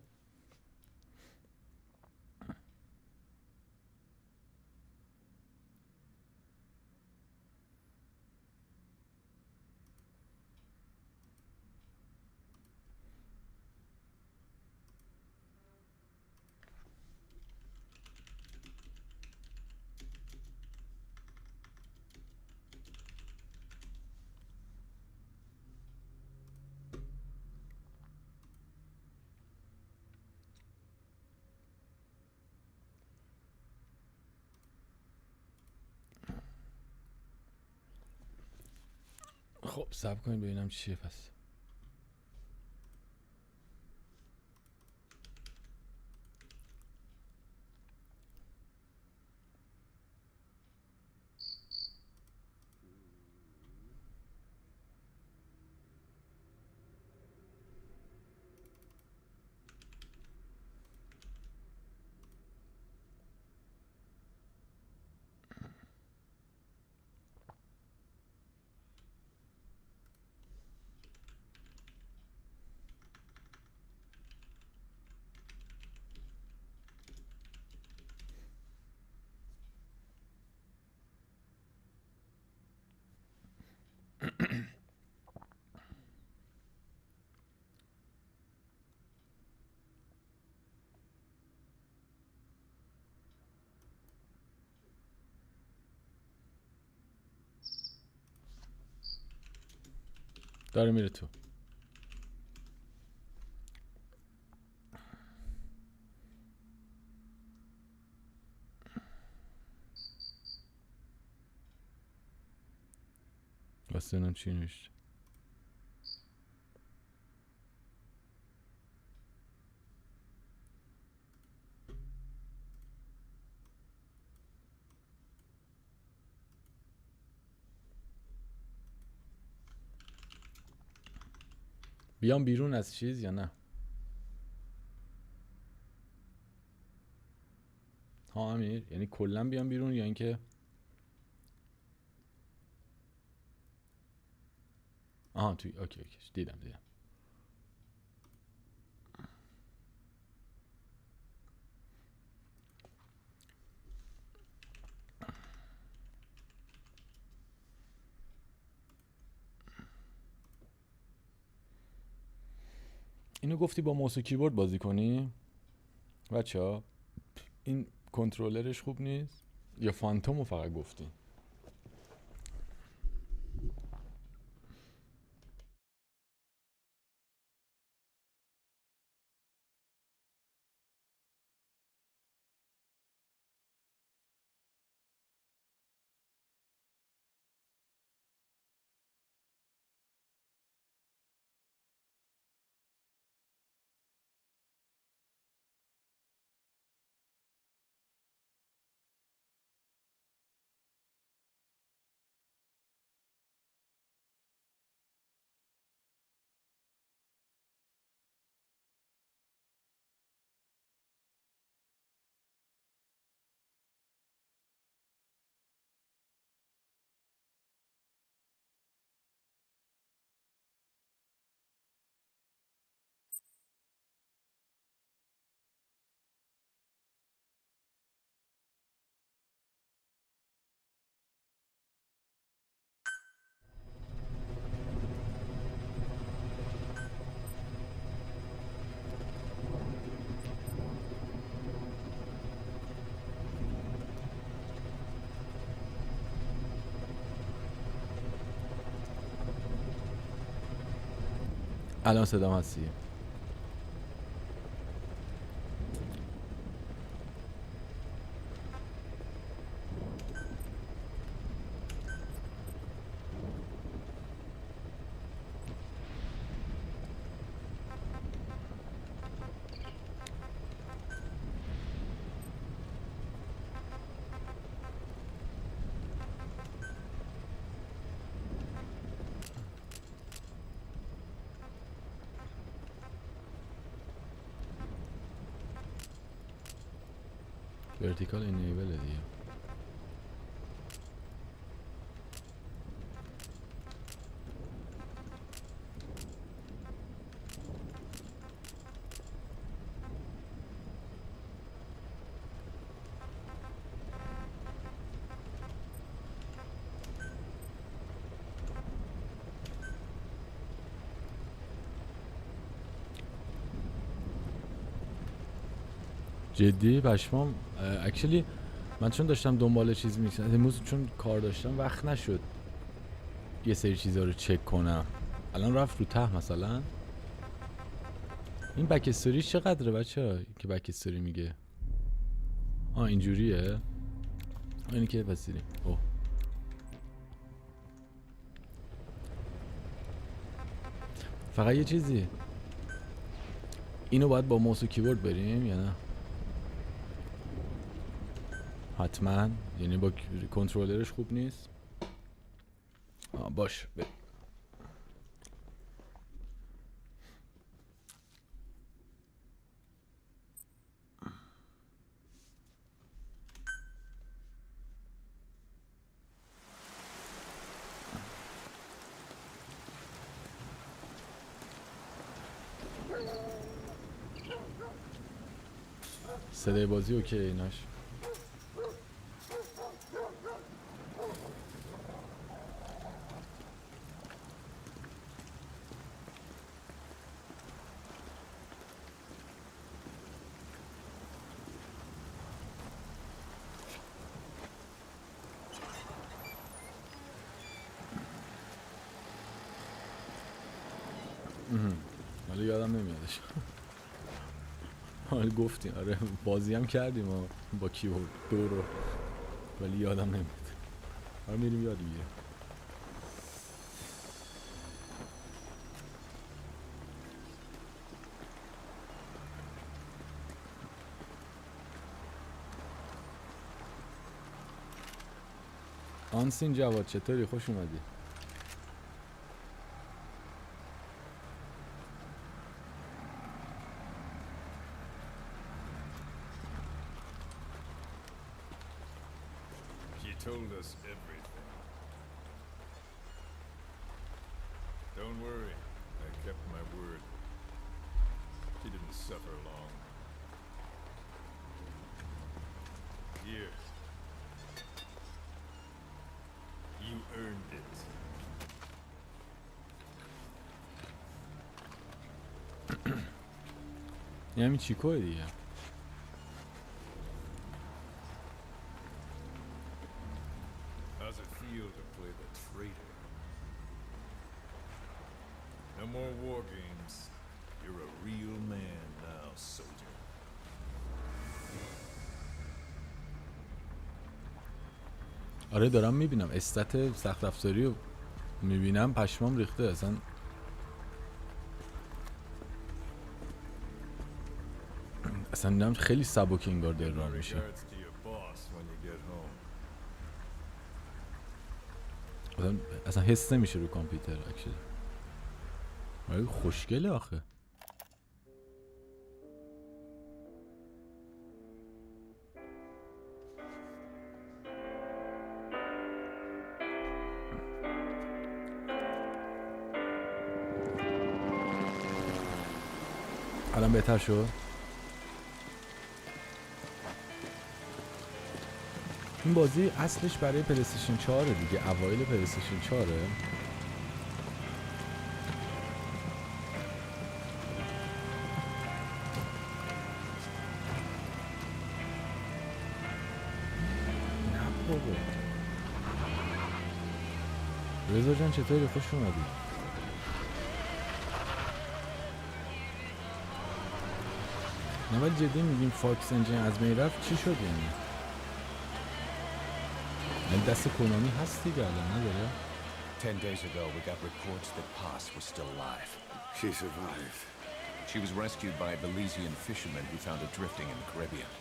صبر کنیم ببینم چیه پس. داره میره تو. واسه اینم چی نوشته؟ بیام بیرون از چیز یا نه؟ ها امیر، یعنی کلا بیام بیرون یا اینکه آها توی اوکی دیدم. اینو گفتی با موس و کیبورد بازی کنی؟ بچه‌ها این کنترلرش خوب نیست یا فانتومو فقط گفتی؟ الان صدام هستی؟ ورتیکال انیبل دیگه. جدی پشمام. اکچولی من چون داشتم دنبال چیز می‌کردم امروز، چون کار داشتم وقت نشد یه سری چیزا رو چک کنم. الان رفت رو ته مثلا. این بک استوری چقدره بچه‌ها که بک استوری میگه؟ اینجوریه. اینی که بسیریم. اوه فقط یه چیزی، اینو باید با موس و کیبورد بریم یا نه؟ حتما، یعنی با کنترلرش خوب نیست. باش بریم. صدای بازی اوکی ایناش. ولی یادم نمیادش. حالا گفتیم آره بازی هم کردیم با کیبورد دو رو، ولی یادم نمیاد. حالا میریم یاد میگیریم. آنسین جواد چطوری؟ خوش اومدی. Told us everything. Don't worry, I kept my word. She didn't suffer long. Here. You earned it. یعنی چیکوه دیگه. How's it feel to play the traitor? No more war games. You're a real man now, soldier. آره دارم میبینم استات سخت افزاری رو میبینم، پشمام ریخته اصلا. اصلا نمیدونم خیلی سبک انگار داره راه میشه. اصلا حس نمیشه رو کامپیوتر اکچولی. آره خوشگله آخه. الان بهتر شد. این بازی اصلش برای پلی‌استیشن 4 دیگه، اوایل پلی‌استیشن 4. نه بابا. رضا جان چطوری؟ خوش اومدی. نه ولی جدی میگیم فاکس انجین از بین رفت چی شد یعنی؟ دست کنانی هست دیگه الان نداره؟ 10 days ago we got reports that Paz was still alive. She survived. She was rescued by a Belizean fisherman who found her drifting in the Caribbean.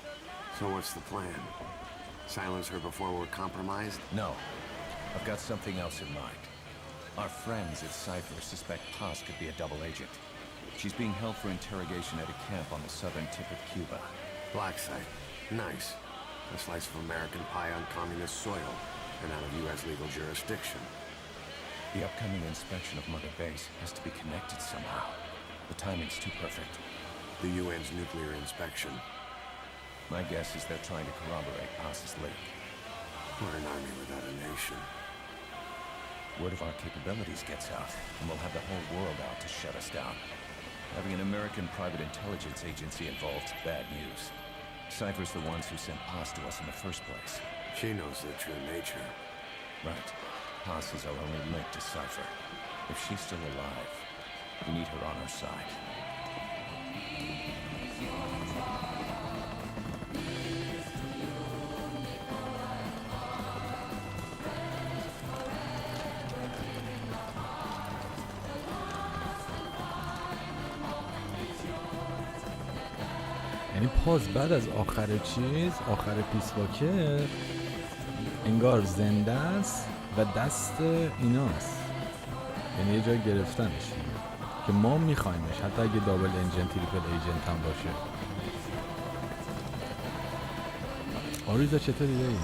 So what's the plan? Silence her before we're compromised? No, I've got something else in mind. Our friends at Cypher suspect Paz could be a double agent. She's being held for interrogation at a camp on the southern tip of Cuba. Black site. Nice. A slice of American pie on communist soil and out of U.S. legal jurisdiction. The upcoming inspection of Mother Base has to be connected somehow. The timing's too perfect. The UN's nuclear inspection. My guess is they're trying to corroborate Paz's leak. We're an army without a nation. Word of our capabilities gets out, and we'll have the whole world out to shut us down. Having an American private intelligence agency involved, bad news. Cypher's the ones who sent Paz to us in the first place. She knows their true nature. Right. Paz is our only link to Cypher. If she's still alive, we need her on our side. یعنی پاز بعد از آخر آخر پیس واکر انگار زنده است و دست ایناست، یعنی یه جای گرفتنش که ما میخوایمش، حتی اگه دابل انجن تریپل ایجنت هم باشه. آریزا چطوری دایی؟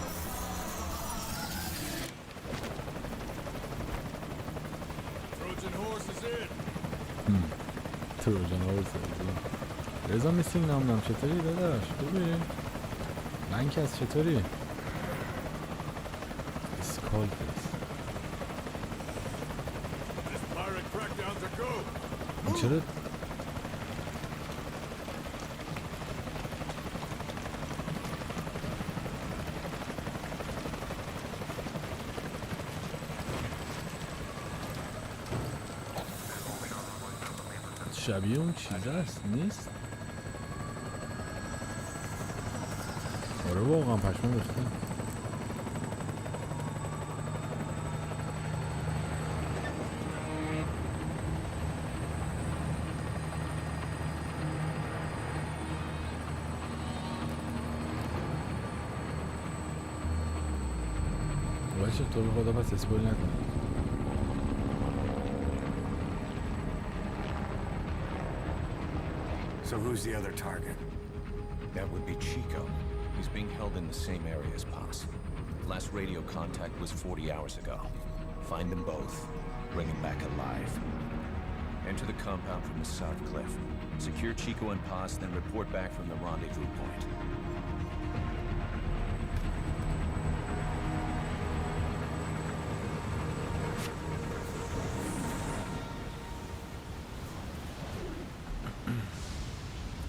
تروجن هورس رضا میسینگ نام چطوری داداش؟ خوبی؟ لنکس چطوری؟ اسکالپس این چرا؟ شبیه اون چیز هست نیست؟ آره واقعا پشمان ریخته. بچه تو رو خدا پس اسپویل نکن. So who's the other target? That would be Chico. He's being held in the same area as Paz. Last radio contact was 40 hours ago. Find them both. Bring him back alive. Enter the compound from the south cliff. Secure Chico and Paz, then report back from the rendezvous point.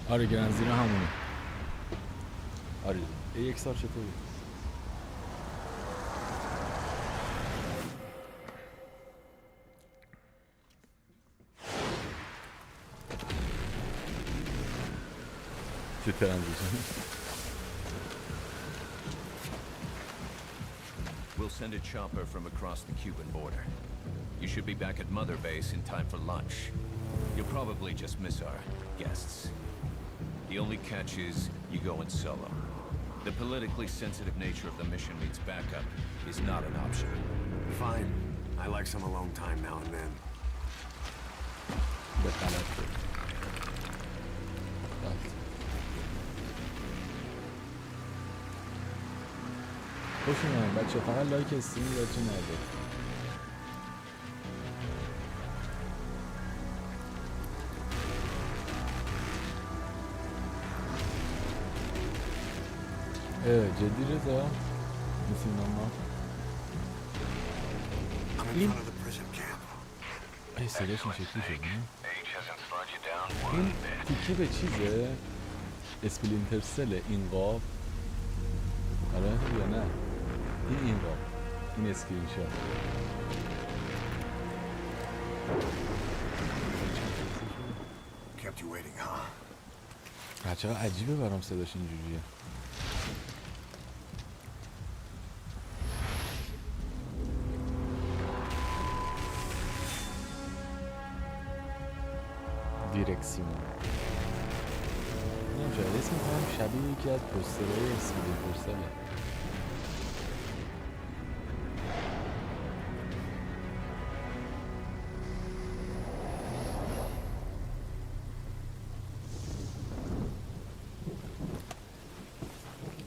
آره گرنزیرا همونه. آره یک سال چطوری؟ چه ترانزیشن؟ We'll send a chopper from across the Cuban border. You should be back at Mother Base in time for lunch. You'll probably just miss our guests. The only catch is you go in solo. The politically sensitive nature of the mission means backup is not an option. Fine. I like some alone time now and then. خوش اومدین بچه، فقط لایک استریم یادتون نره. جدی رضا؟ مثل ما این ای صداش این شکلی شد نه؟ این تیکه به چیزه؟ اسپلینترسل این قاب؟ آره یا نه؟ این قاب، این اسکرین شات. بچه ها عجیبه برام صداش اینجوریه. دیرکسیون نمیشه اسم هم شبیه یکی از پوسترهای اسپلینترسله.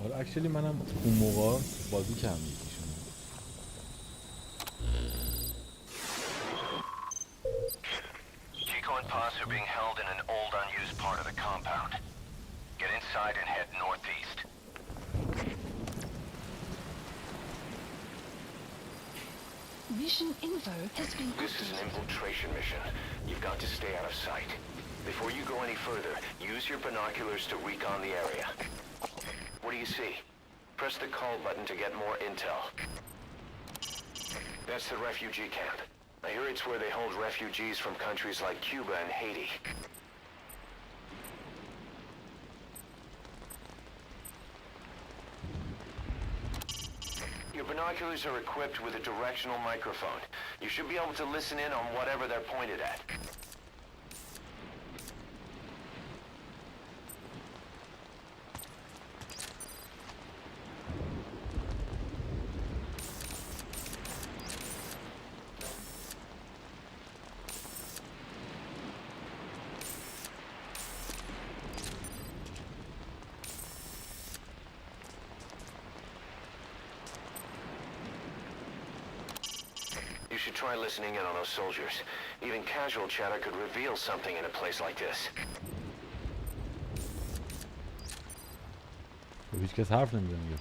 حالا اکچولی منم اون موقع بازی کردم یکیشون. Chico and Paz are being held in an old unused part of the compound. Get inside and head northeast. Mission info has been This is an infiltration mission. You've got to stay out of sight. Before you go any further, use your binoculars to recon the area. What do you see? Press the call button to get more intel. That's the refugee camp. I hear it's where they hold refugees from countries like Cuba and Haiti. Your binoculars are equipped with a directional microphone. You should be able to listen in on whatever they're pointed at. You should try listening in on those soldiers. Even casual chatter could reveal something in a place like this. هیچ کس حرف نمیزنه.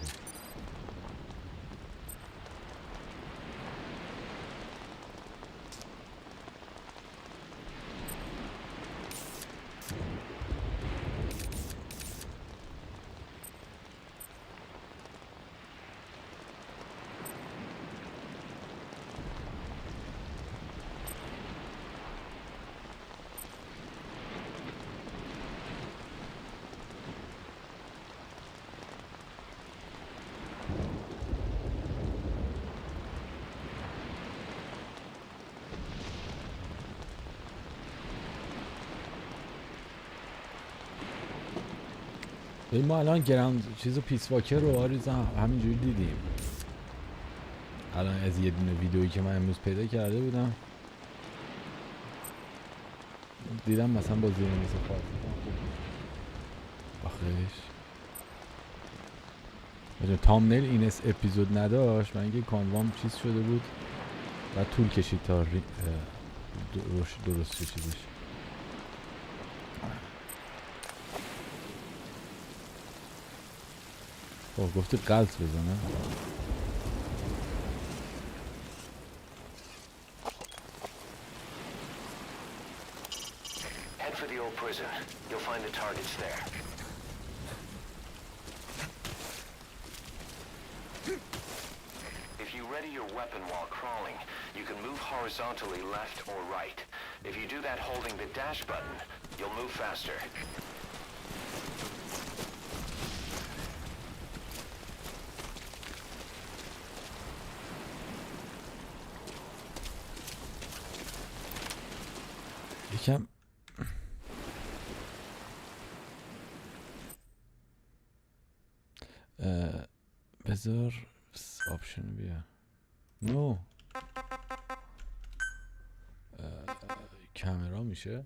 ما الان گراند چیزو پیس واکر رو آریزم همینجوری دیدیم. الان از یه دونه ویدیویی که من امروز پیدا کرده بودم دیدم مثلا با زیرنویس فارسی آخرش تامنیل این اپیزود نداشت و اینکه کانوام چیز شده بود و طول کشید تا درست چیزش. گفتی قلط بزنه. Head for the old prison. You'll find the targets there. If you ready your weapon while crawling, you can move horizontally left or right. If you do that holding the dash button, you'll move faster. یکم بذار آپشن بیا نو کامرا میشه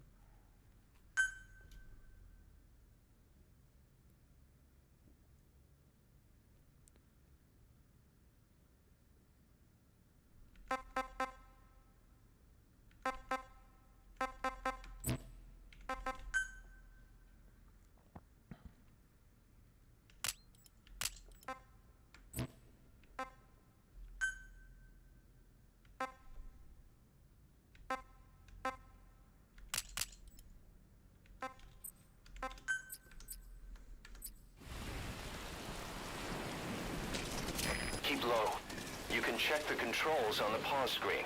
Keep low. You can check the controls on the pause screen.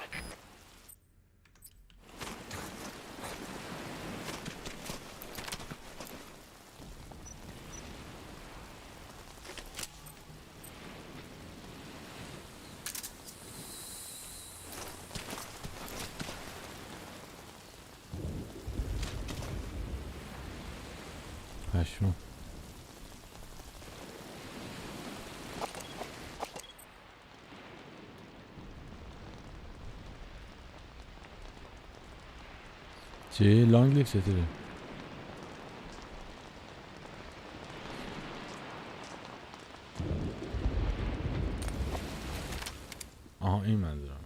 پشمام. چه لانگ لیف چطوره؟ آها این منظورم.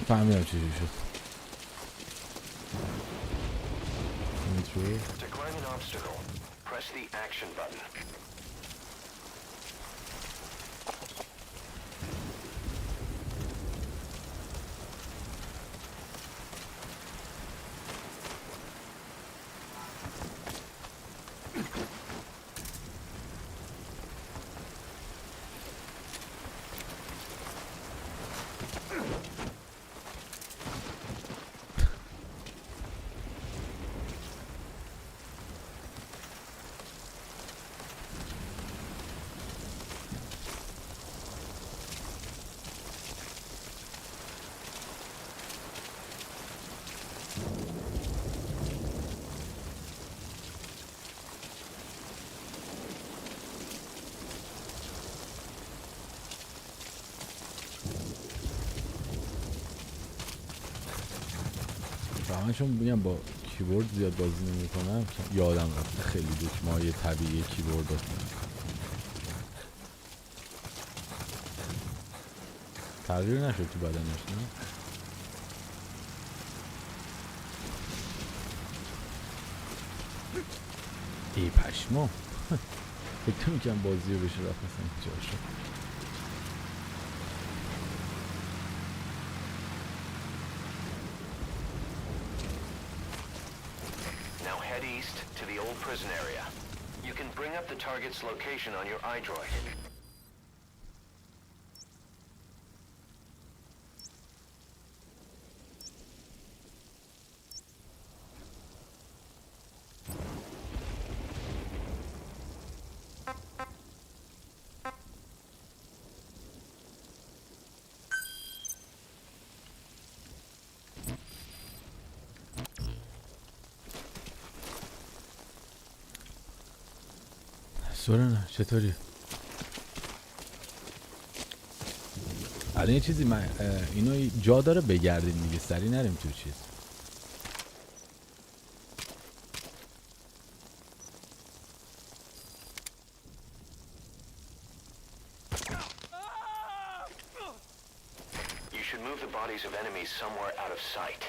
فهمیدم چجوری شد. شد. To climb an obstacle, press the action button. من چون میگم با کیبورد زیاد بازی نمی‌کنم یادم رفته خیلی دکمه‌های طبیعی کیبورد تغییر نشد تو بدنش نه؟ ای پشمام فکر میکنم بازی رو بشه رفت مثلا جا شد. To the old prison area. You can bring up the target's location on your iDroid. سورنا چطوری؟ الان یه چیزی من اینو جا داره بگردیم دیگه سری نریم تو چیز. You should move the bodies of enemies somewhere out of sight.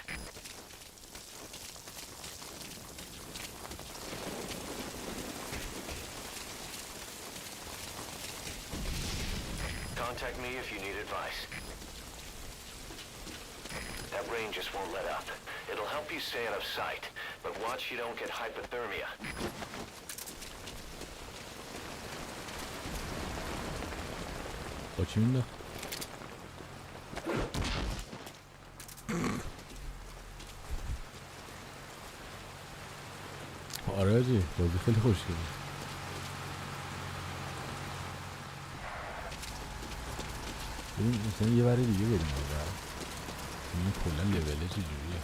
Contact me if you need advice. That rain just won't let up. It'll help you stay out of sight, but watch you don't get hypothermia. با چی مینداخت؟ آره جی بازی خیلی خوشگله. ببین مثلا یه بره دیگه بریم آره این کلا لوله چجوریه.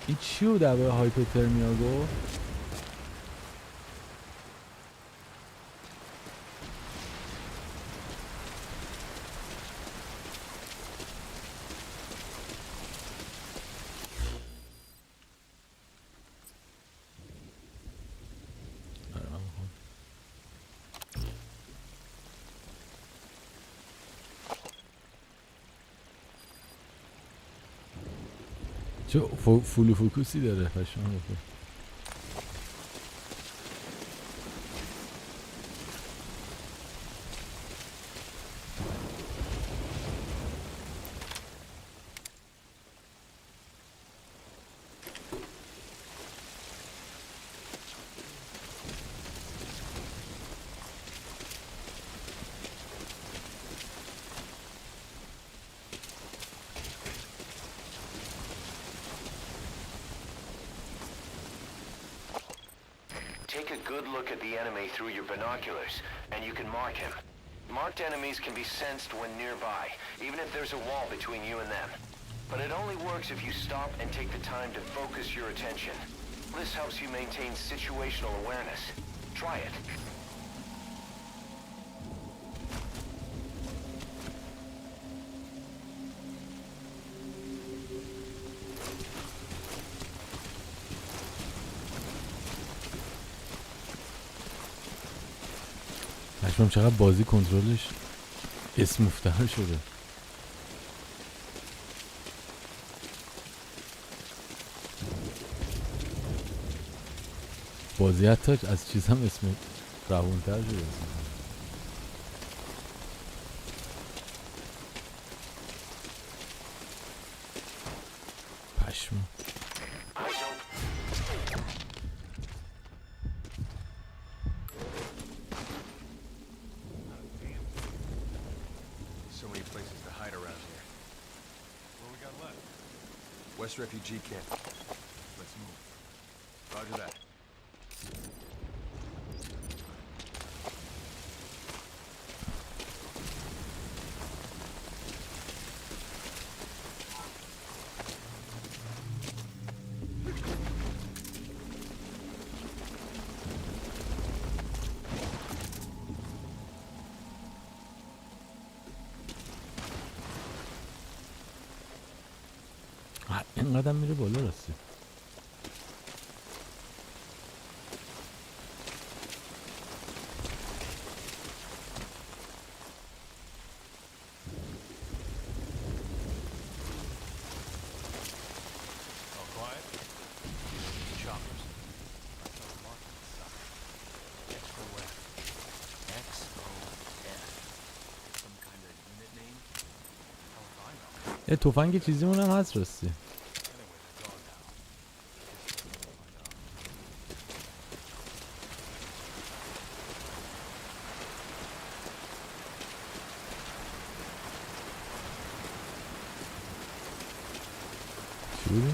این چی رو در برای هایپوترمیا گفت؟ چه فول فوکوسی داره پشمان بخور. Take a good look at the enemy through your binoculars, and you can mark him. Marked enemies can be sensed when nearby, even if there's a wall between you and them. But it only works if you stop and take the time to focus your attention. This helps you maintain situational awareness. Try it. پشمام چقدر بازی کنترلش اسموفتر شده. بازی حتی از چیز هم اسم روونتر شده. پشمو. West refugee camp. Let's move. Roger that. اینقدر میره بالا راستی. یه تفنگ چیزیمون هم هست راستی. چی بودی؟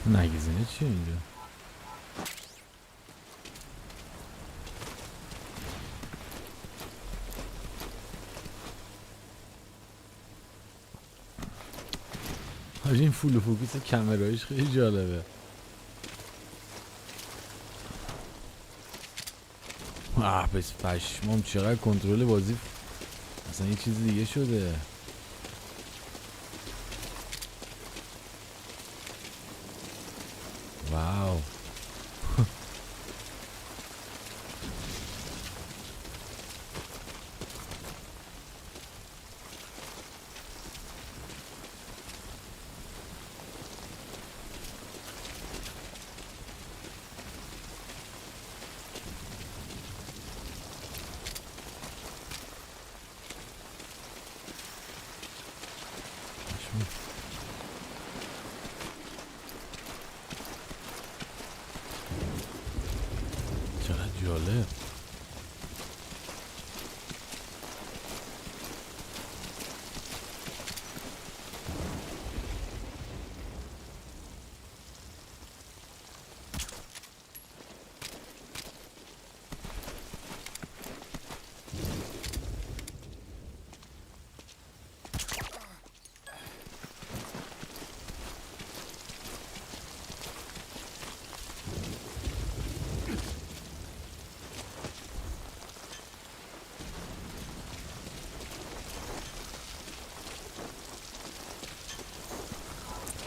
نگیزینه چیه اینجا؟ حاجی این فول و فوکوس کمرایش خیلی جالبه. بس پشمام چقدر کنترل بازی اصلا یه چیز دیگه شده. واو. چقدر جالب.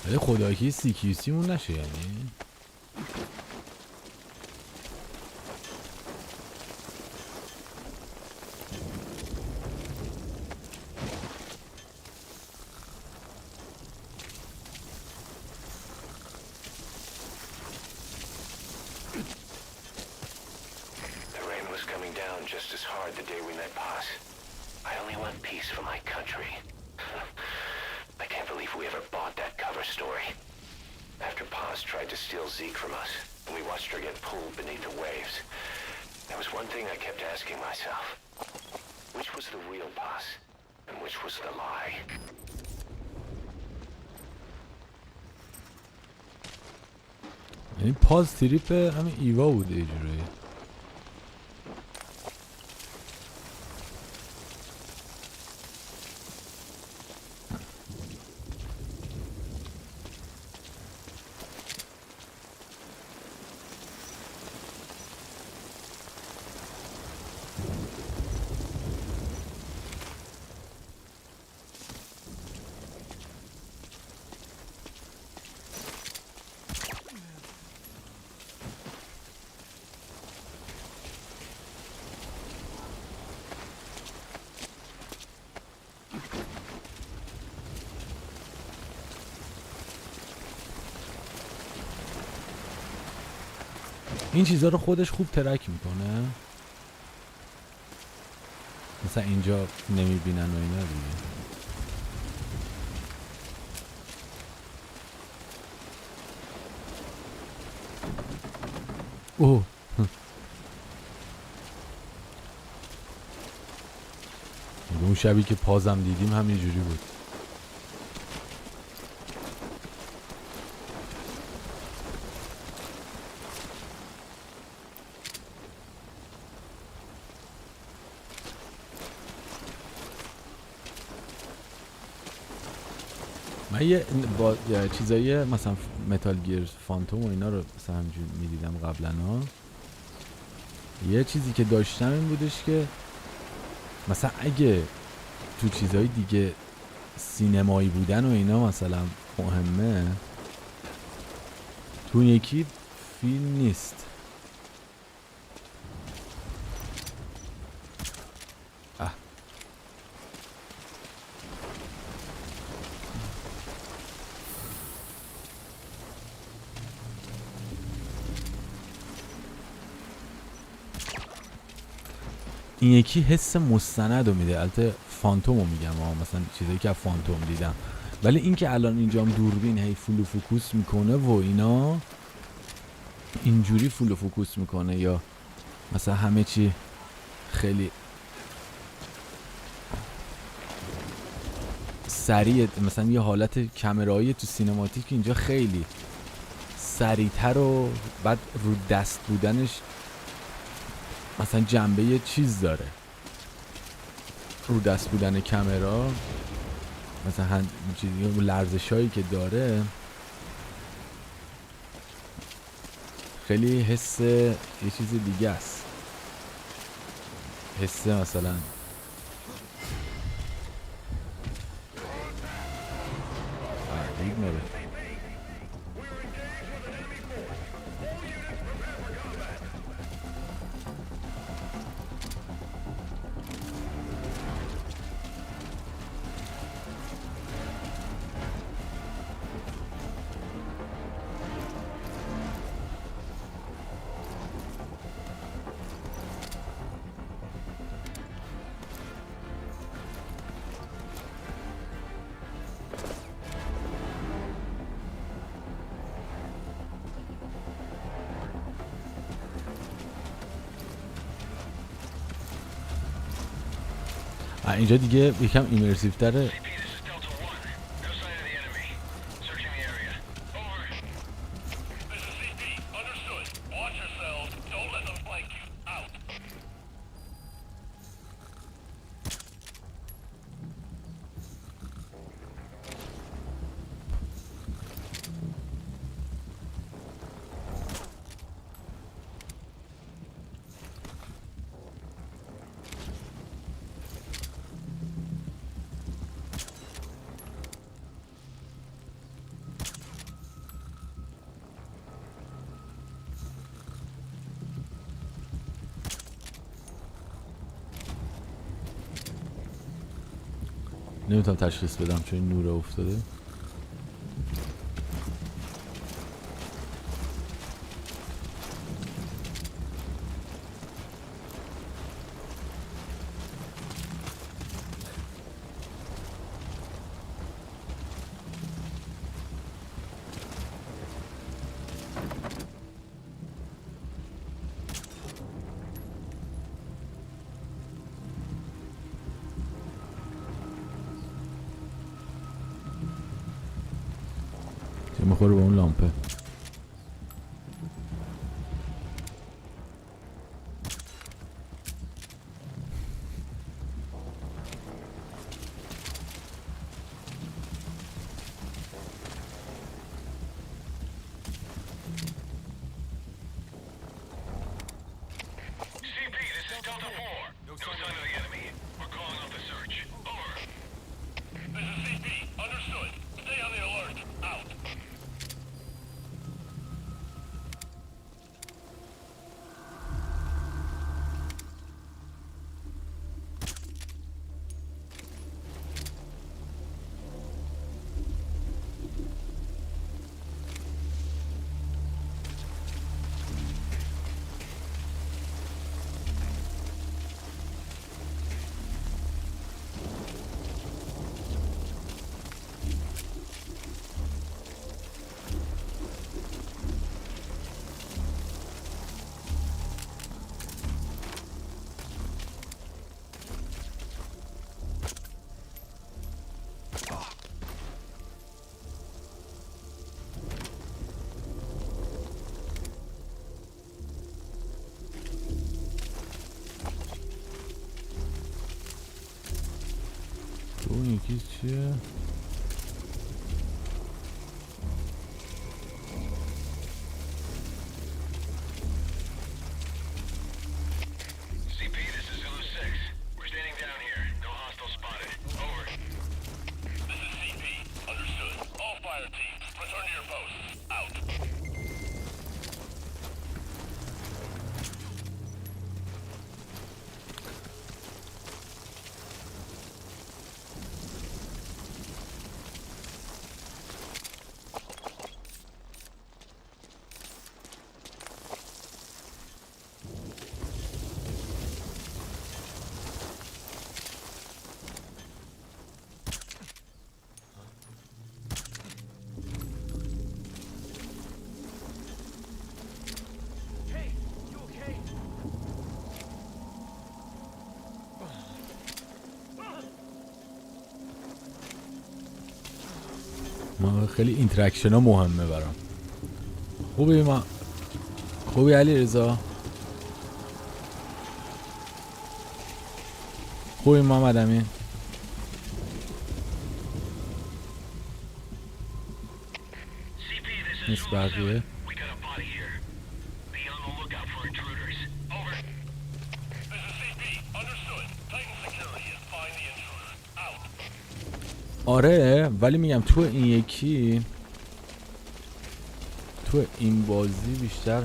ولی خدایی که CQC مون نشه یعنی. The rain was coming down just as hard the day we met Paz. I only want peace for my country. I can't believe we ever bought that cover story. After Paz tried to steal Zeke from us, and we watched her get pulled beneath the waves, there was one thing I kept asking myself. Which was the real Paz, and which was the lie? یعنی پاز تریپ همین ایوا بوده یه جورایی. این چیزها رو خودش خوب ترک میکنه. مثلا اینجا نمیبینن و اینا دیگه. اوه اون شبی که پازم دیدیم همینجوری بود. من یه با چیزایی مثلا متال گیر فانتوم و اینا رو مثلا همینجوری میدیدم قبلا ها. یه چیزی که داشتم این بودش که مثلا اگه تو چیزهای دیگه سینمایی بودن و اینا مثلا مهمه، تو یکی فیلم نیست. این یکی حس مستند رو میده. البته فانتوم رو میگم مثلا چیزایی که فانتوم دیدم، ولی این که الان اینجام دوربین هی فول و فوکوس میکنه و اینا اینجوری فول و فوکوس میکنه، یا مثلا همه چی خیلی سریع، مثلا یه حالت کامرایی تو سینماتیک اینجا خیلی سریعتر و بعد رو دست بودنش مثلا جنبه یه چیز داره، رو دست بودن کامرا مثلا لرزش هایی که داره خیلی حس یه چیز دیگه است. حس مثلا اینجا دیگه یکم ایمرسیو تره. نمیتونم تشخیص بدم چون این نور افتاده. میخوره به اون لامپه. چیه؟ خیلی اینتراکشن ها مهمه برام. خوبی علی رضا؟ خوبی محمد امین؟ نیست بقیه؟ آره ولی میگم تو این یکی، تو این بازی بیشتر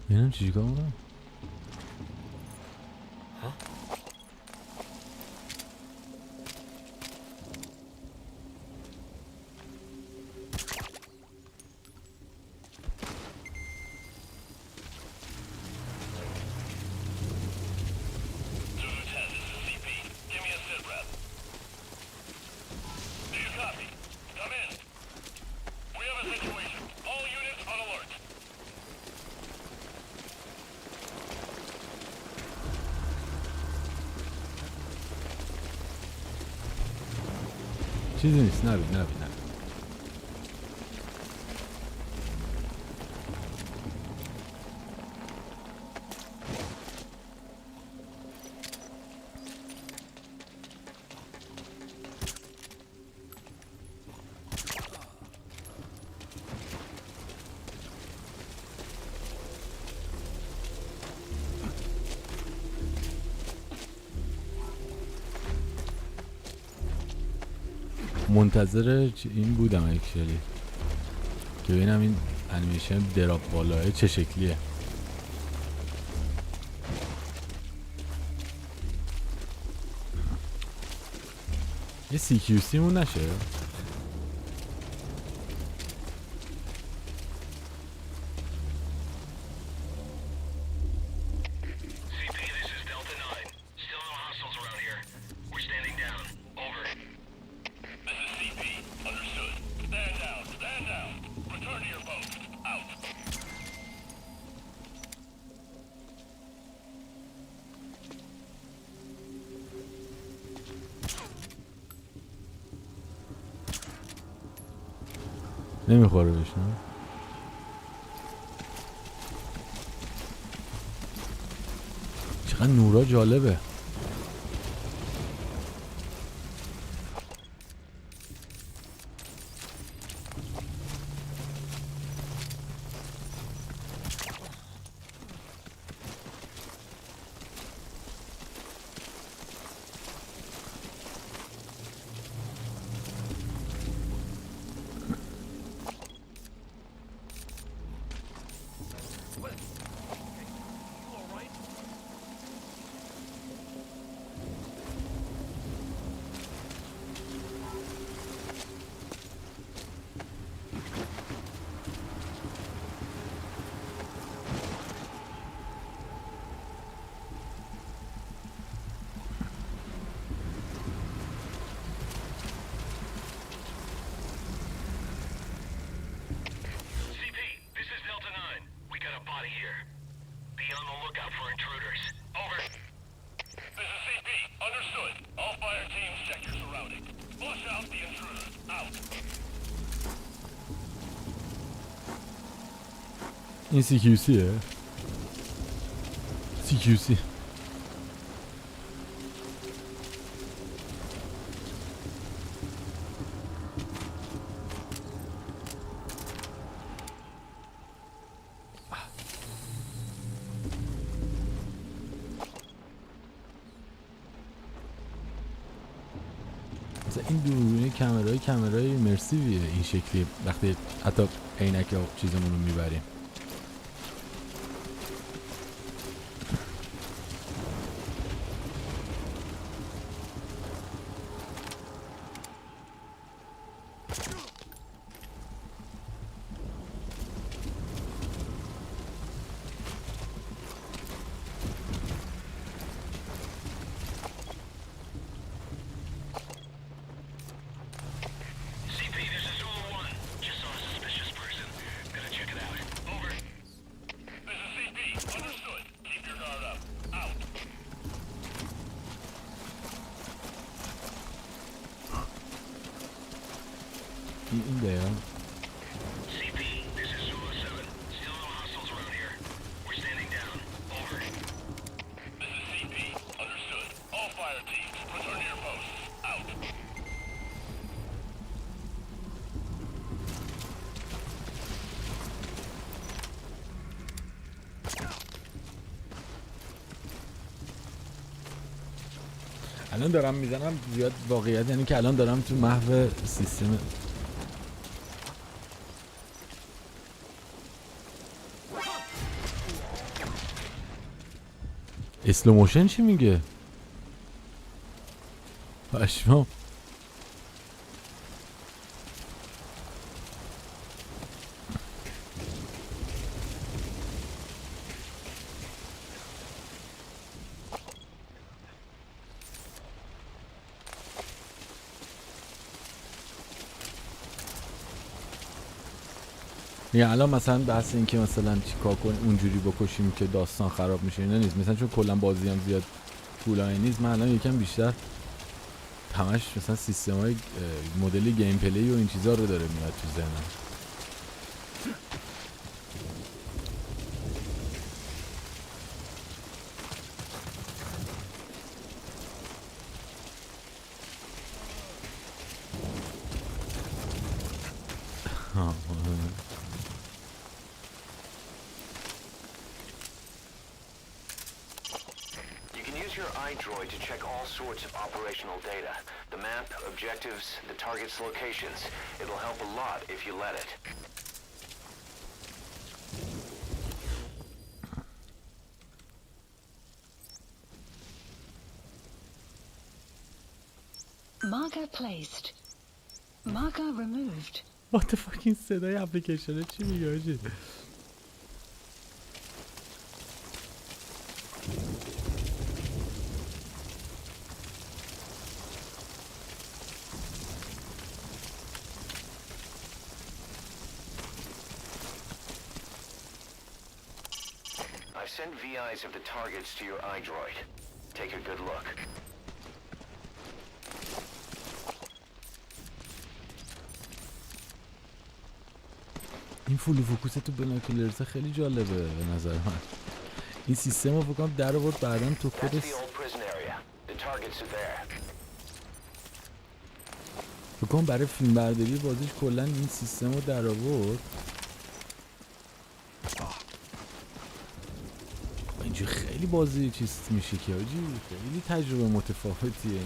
ببینم چی کار کنم. چیزی نیست، نبید. منتظر این بودم اکچولی که ببینم این انیمیشن دراب بالاه چه شکلیه. یه CQC مون نشه؟ نمیخوره بشنم. چقدر نورا جالبه. این CQCه؟ CQC این دوربین کامرای ایمرسیویه این شکلی وقتی حتی عینک یا چیزمون رو میبریم. این دقیقا الان دارم میزنم زیاد واقعیت، یعنی که الان دارم تو محو سیستم. اسلو موشن چی میگه؟ پشمام. یا الان مثلا بحث این که مثلا چیکار کنیم اونجوری بکشیم که داستان خراب میشه اینا نیست. مثلا چون کلا بازی هم زیاد طولانی نیست، من الان یکم بیشتر همش مثلا سیستمای مدل گیم پلی و این چیزا رو داره میاد تو ذهنم. iDroid to check all sorts of operational data. The map, objectives, the target's locations. It'll help a lot if you let it. Marker placed. Marker removed. What the fuck این صدای اپلیکیشنه چی میگه آجی؟ Send VIs of the targets to your iDroid. Take a good look. این فول فوکوس تو بیناکولرز خیلی جالبه به نظر من. این سیستم رو فکرم در آورد بعداً تو خودش فکرم برای فیلم برداری بازیش کلا این سیستم رو در آورد. اینجوری خیلی بازی چیز میشه که آجی خیلی تجربه متفاوتیه.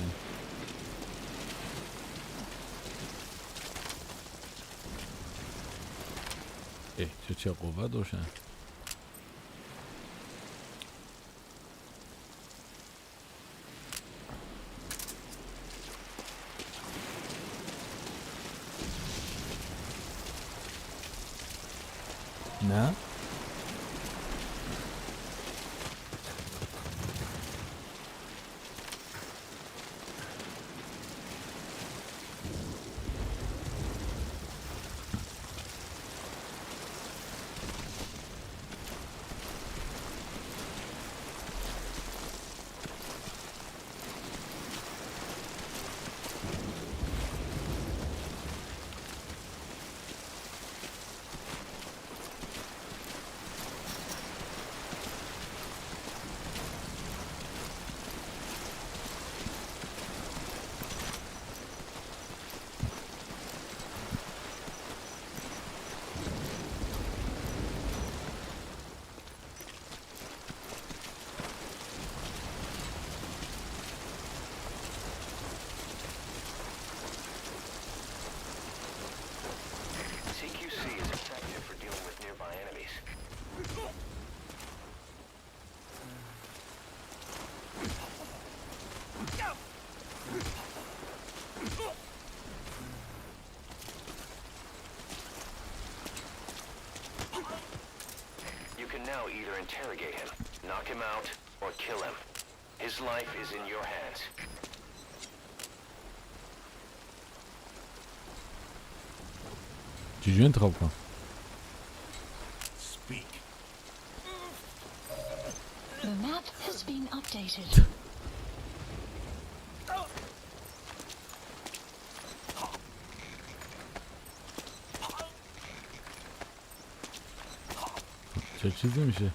چه قوت روشن. نه You can now either interrogate him, knock him out, or kill him. His life is in your hands. چجوری انتخاب کنم؟ Speak. The map has been updated. چه چیزی میشه؟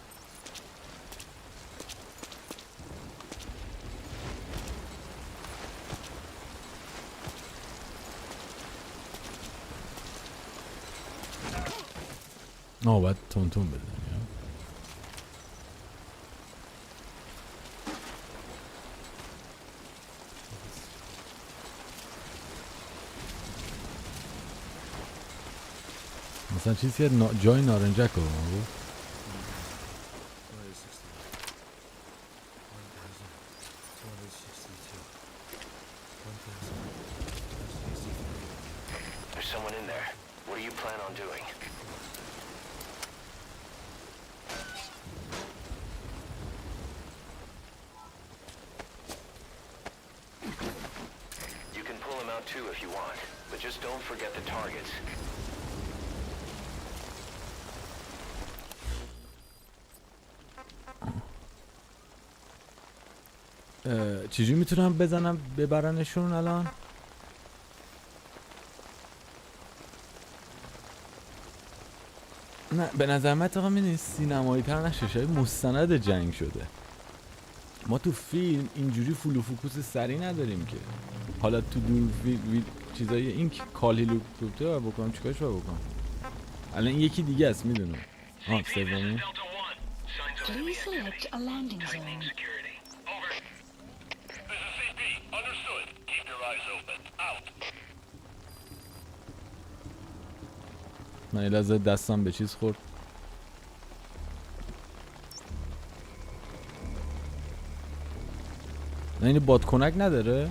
باید تون تون بزنی. مثلا چیزی که جای نارنجک رو گفت. There's someone in there. What do you plan on doing? You can pull him out too if you want, but just don't forget the targets. چجوری میتونم بزنم ببرنشون الان؟ نه به نظر من اتفاقا می‌بینی سینمایی تر نشه، شاید مستند جنگ شده. ما تو فیلم اینجوری فول و فوکوس سری نداریم که. حالا تو دور چیزای این کال هلیکوپتر بکنم چیکارش بکنم؟ الان این یکی دیگه است میدونم. سومی. Please select a landing zone. من یه لحظه دستم به چیز خورد. نه این بادکنک نداره؟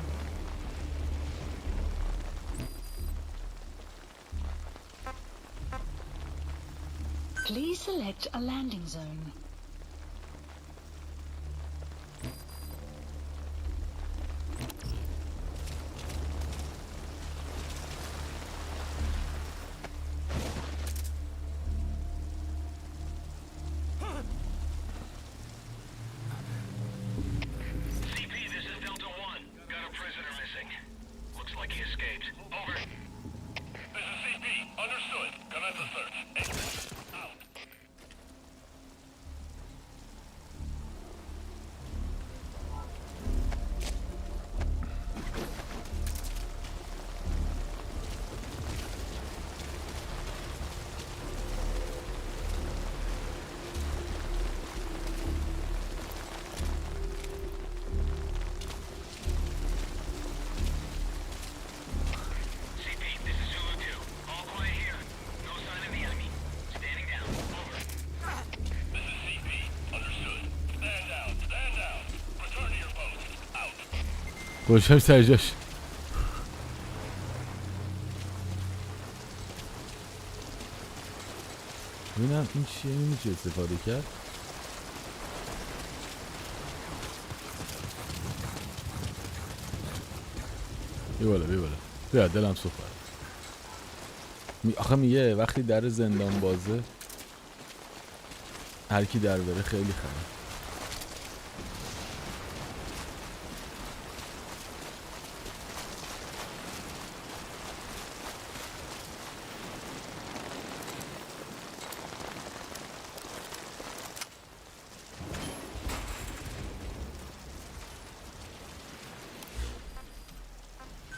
Please select a landing zone. گوشم سر جاش. ببینم این چیه، این میشه استفاده کرد. بیا بالا بیا بالا بیا، دلم سوخت. آخه میگه وقتی در زندان بازه هر کی در بره خیلی خره.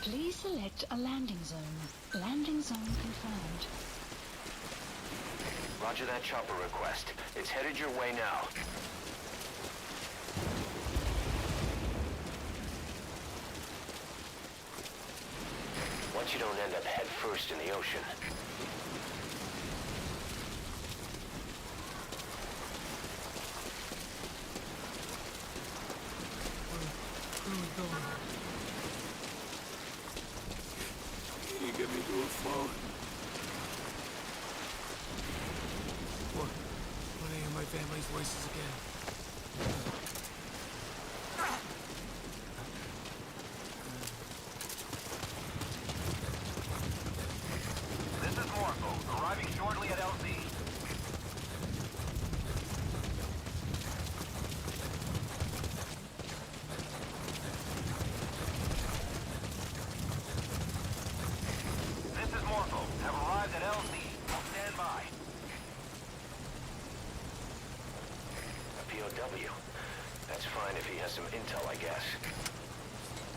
Please select a landing zone. Landing zone confirmed. Roger that chopper request. It's headed your way now. Once you don't end up head first in the ocean.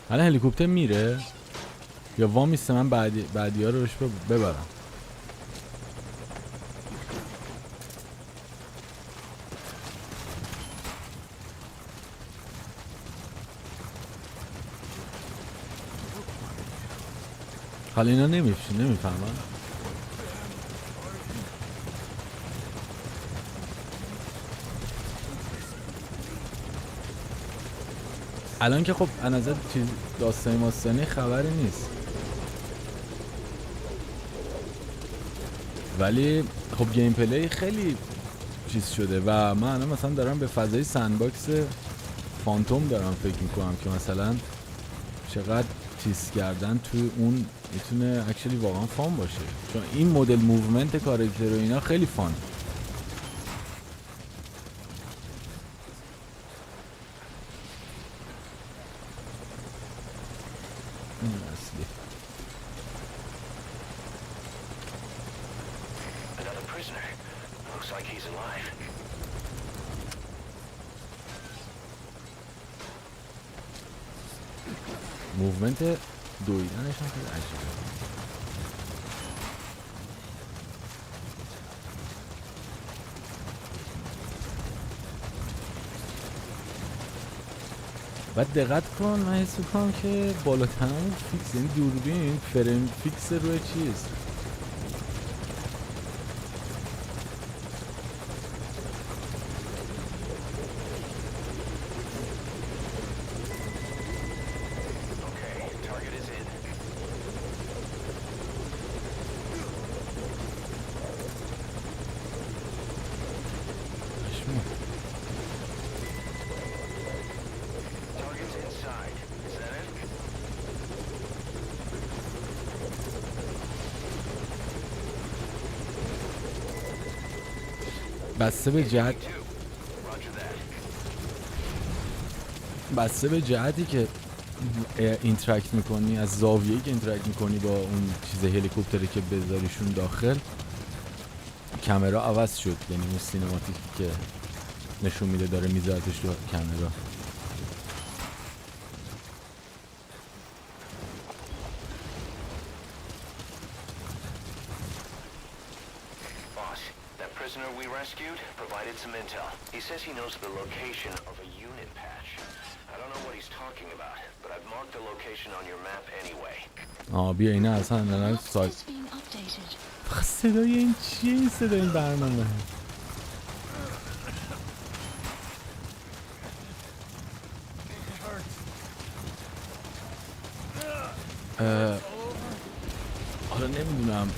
حالا هلیکوپتر میره یا وامیسته من بعدی ها رو روش ببرم. حالا اینا نمیفهمن. الان که خب از نظر چیز داستانی ماستانی خبری نیست، ولی خب گیم پلی خیلی چیز شده و من الان مثلا دارم به فضای سندباکس فانتوم دارم فکر میکنم که مثلا چقدر چیز کردن توی اون میتونه اکچولی واقعا فان باشه، چون این مدل موومنت کاراکتر و اینا خیلی فان. موومنت دویدنش هم خیلی عجیبه. بعد دقت کن، من حس می‌کنم که بالاتنم فیکس، یعنی دوربین فریم فیکس روی چیز. بسته به جهتی که اینتراکت میکنی، از زاویه‌ای که اینتراکت میکنی با اون چیز هلیکوپتری که بذاریشون داخل، کامرا عوض شد. یعنی اون سینماتیکی که نشون میده داره میذارتش تو کامرا. Some intel. He says he knows the location of a unit patch. I don't know what he's talking about, but I've marked the location on your map anyway. بیا اینا اصلا الان سایت. صدای این چیه؟ این صدای این برنامه. حالا نمیدونم.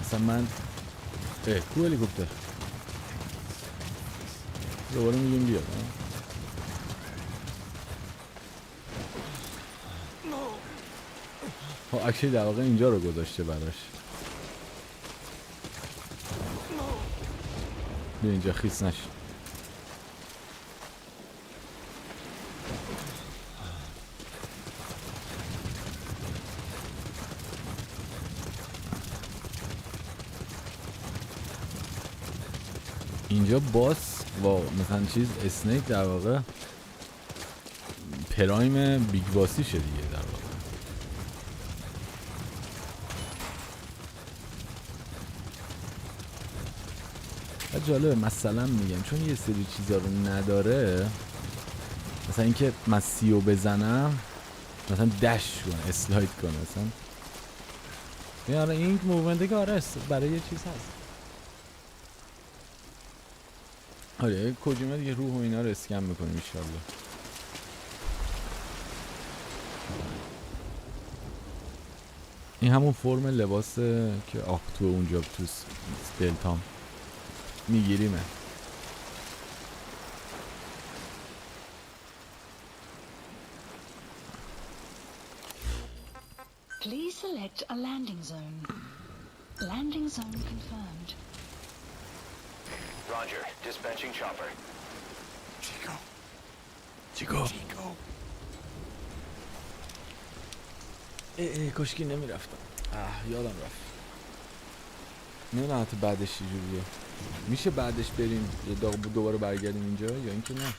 مثلا من کو هلیکوپتر دوباره میگیم بیاد. اکچولی در واقع اینجا رو گذاشته براش. بیا اینجا خیس نشه. اینجا باس با مثلا چیز اسنیک در واقع پرایم بیگ باسی شه دیگه در واقع. جالبه مثلا میگم چون یه سری چیزا رو نداره، مثلا اینکه من سیو بزنم مثلا دش کنه اسلاید کنه مثلا. یعنی این موومنت که آره برای یه چیز هست. آره کجیما دیگه روح و اینا رو اسکن میکنیم انشالله. این همون فرم لباس که آخ تو اونجا تو دلتام میگیریمه. Please select a landing zone. Landing zone confirmed. Roger. Dispatching chopper. چیکو کشکی نمیرفتم. یادم رفت. نه حتی بعدش چجوریه. میشه بعدش بریم دوباره برگردیم اینجا یا اینکه نه؟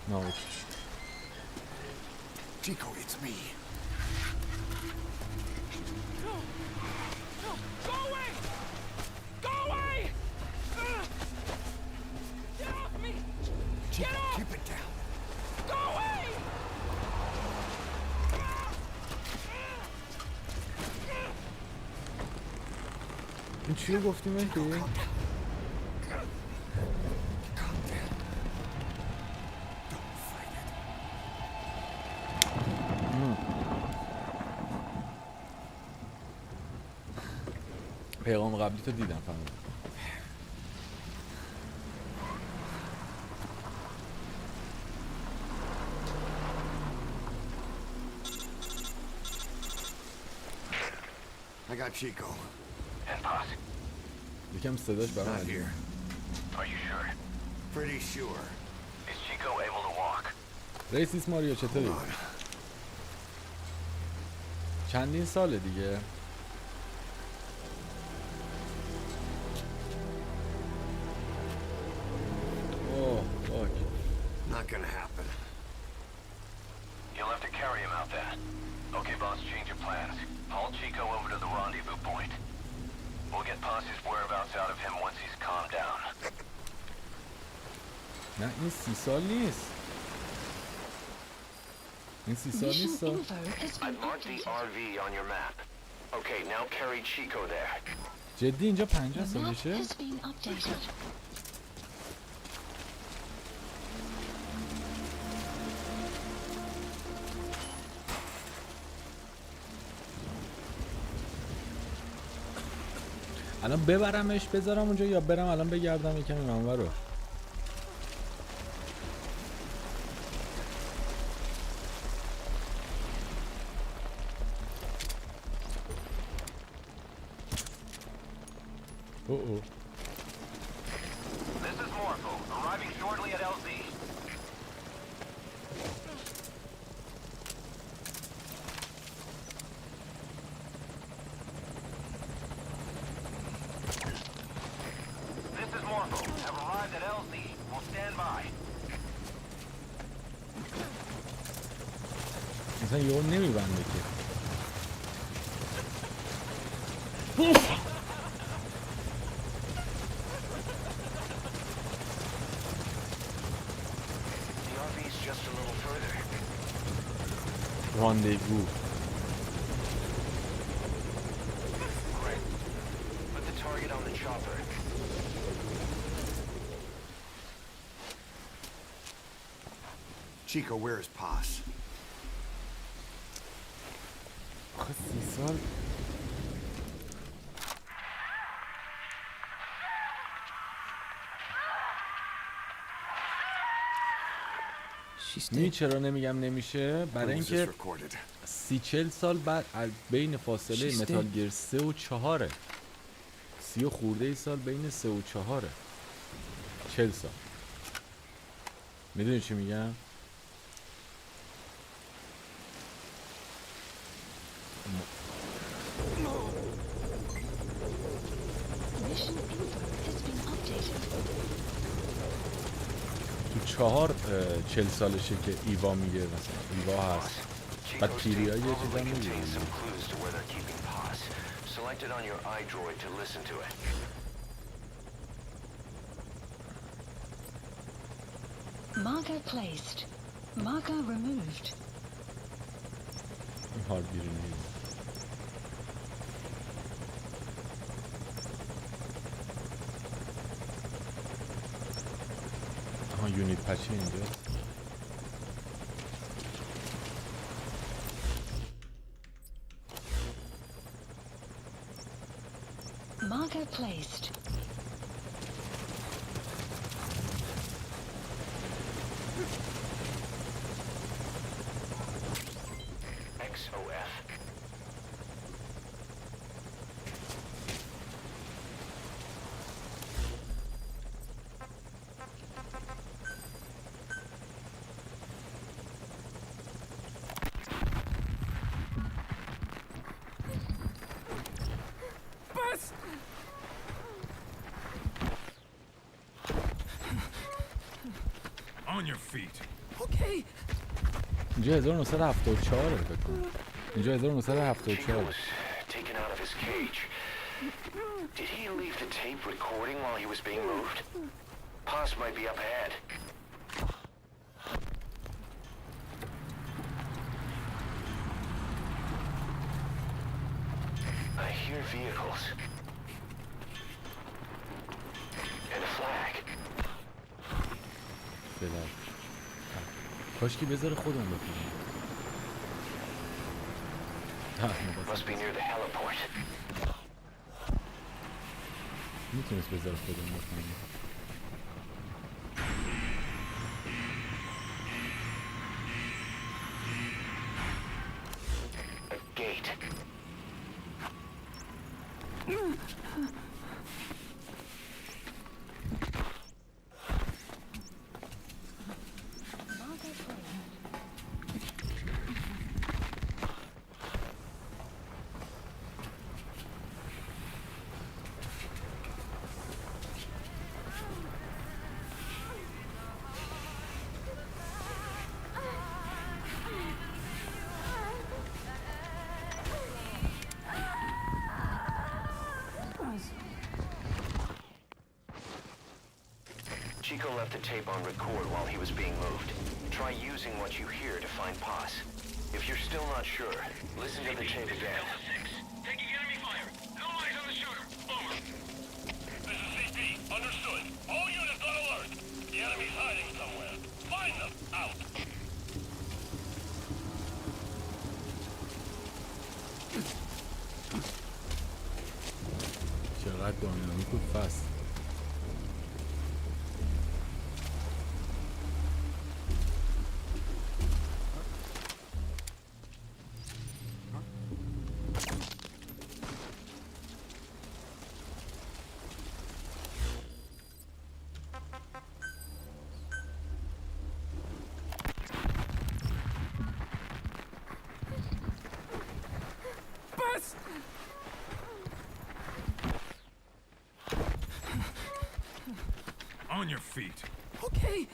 نه. Chico, it's me. No! Go away! Go away! Get off me! Get off! Keep it down. Go away! این چی رو گفتی مهدی؟ پیغام قبلی تو دیدم فهمیدم. I got Chico. And Paz. یکم صداش برام Not عجیبه. here. Are you sure? Pretty sure. Is Chico able to walk? ریسیس ماریو چطوری؟ Hold on. چندین ساله دیگه. اوه واک. Not gonna happen. You'll have to carry him out there. Okay, boss, change your plans. Haul Chico over to the rendezvous point. We'll get Ponce's whereabouts out of him once he's calmed down. نه این 30 سال نیست. این 30 سال Mission نیست. info has been I've marked the updated. RV on your map. Okay, now carry Chico there. جدی اینجا 50 The map سالشه؟ has been updated. الان ببرمش بذارم اونجا یا برم الان بگردم یکم این منور رو؟ اوه This is Morpho, arriving shortly at LZ. This is Morpho, have arrived at LZ. We'll stand by. مثلا یهو نمیبنده که. The RV's just a little further. راندوو. Great. Put the target on the chopper. Chico, where is Paz? آخه 30 سال. می چرا نمیگم نمیشه؟ برای When was this اینکه recorded? 30-40 سال بعد بین فاصله متال گیر 3 و 4 30 و خورده ای سال بین 3 و 4 40 سال. میدونی چی میگم؟ Mission info has been updated. تو 4 40 سالشه که ایوا میگه مثلا ایوا هست. بعد پیریا یه چیزا Probably میگه. contains some clues to where they're keeping Paz. Select it on your iDroid to listen to it. Marker placed. Marker removed. این هارگیری نیست. آها یونیت پچه اینجا. placed. XOF. On your feet. Okay. اینجا 1974 فکر کنم. اینجا 1974. was taken out of his cage. Did he leave the tape recording while he was being moved? Paz might be up ahead. I hear vehicles. And a flag. کاش که بذاره خودمون بکنیم. Must be near the heliport. میتونست بذاره خودمون بکنیم. A gate. Chico left the tape on record while he was being moved. Try using what you hear to find Paz. If you're still not sure, listen to the tape again. Taking enemy fire. No eyes on the shooter. Over. This is CP. Understood. All units on alert. The enemy's hiding somewhere. Find them. Out. چقدر داینامیک و فست. On your feet. Okay.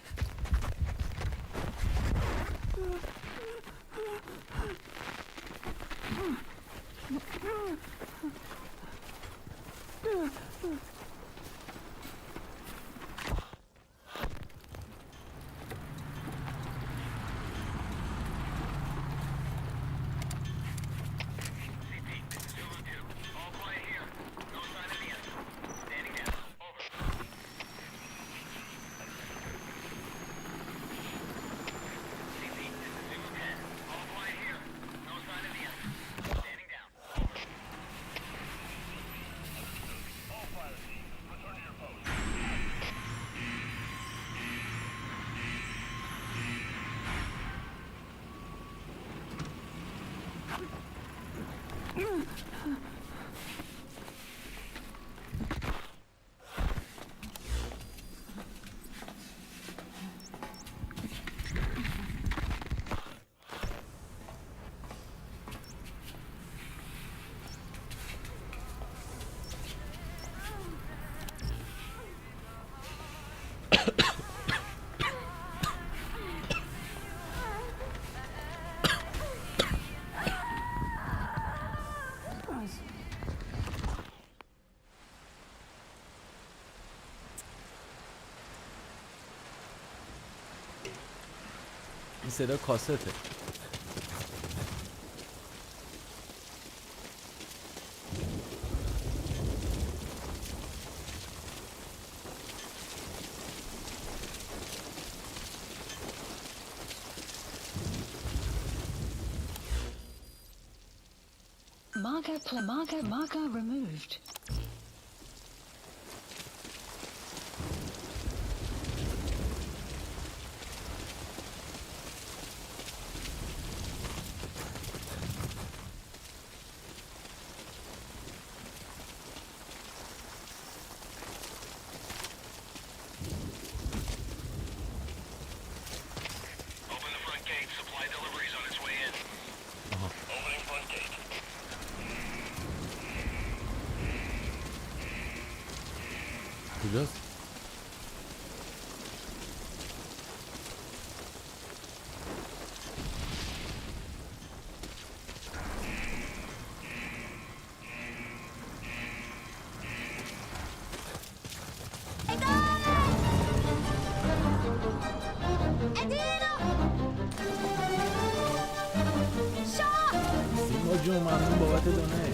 این صدا کاسته. Marker removed. کجاست؟ سیما جون ممنون بابت دونه.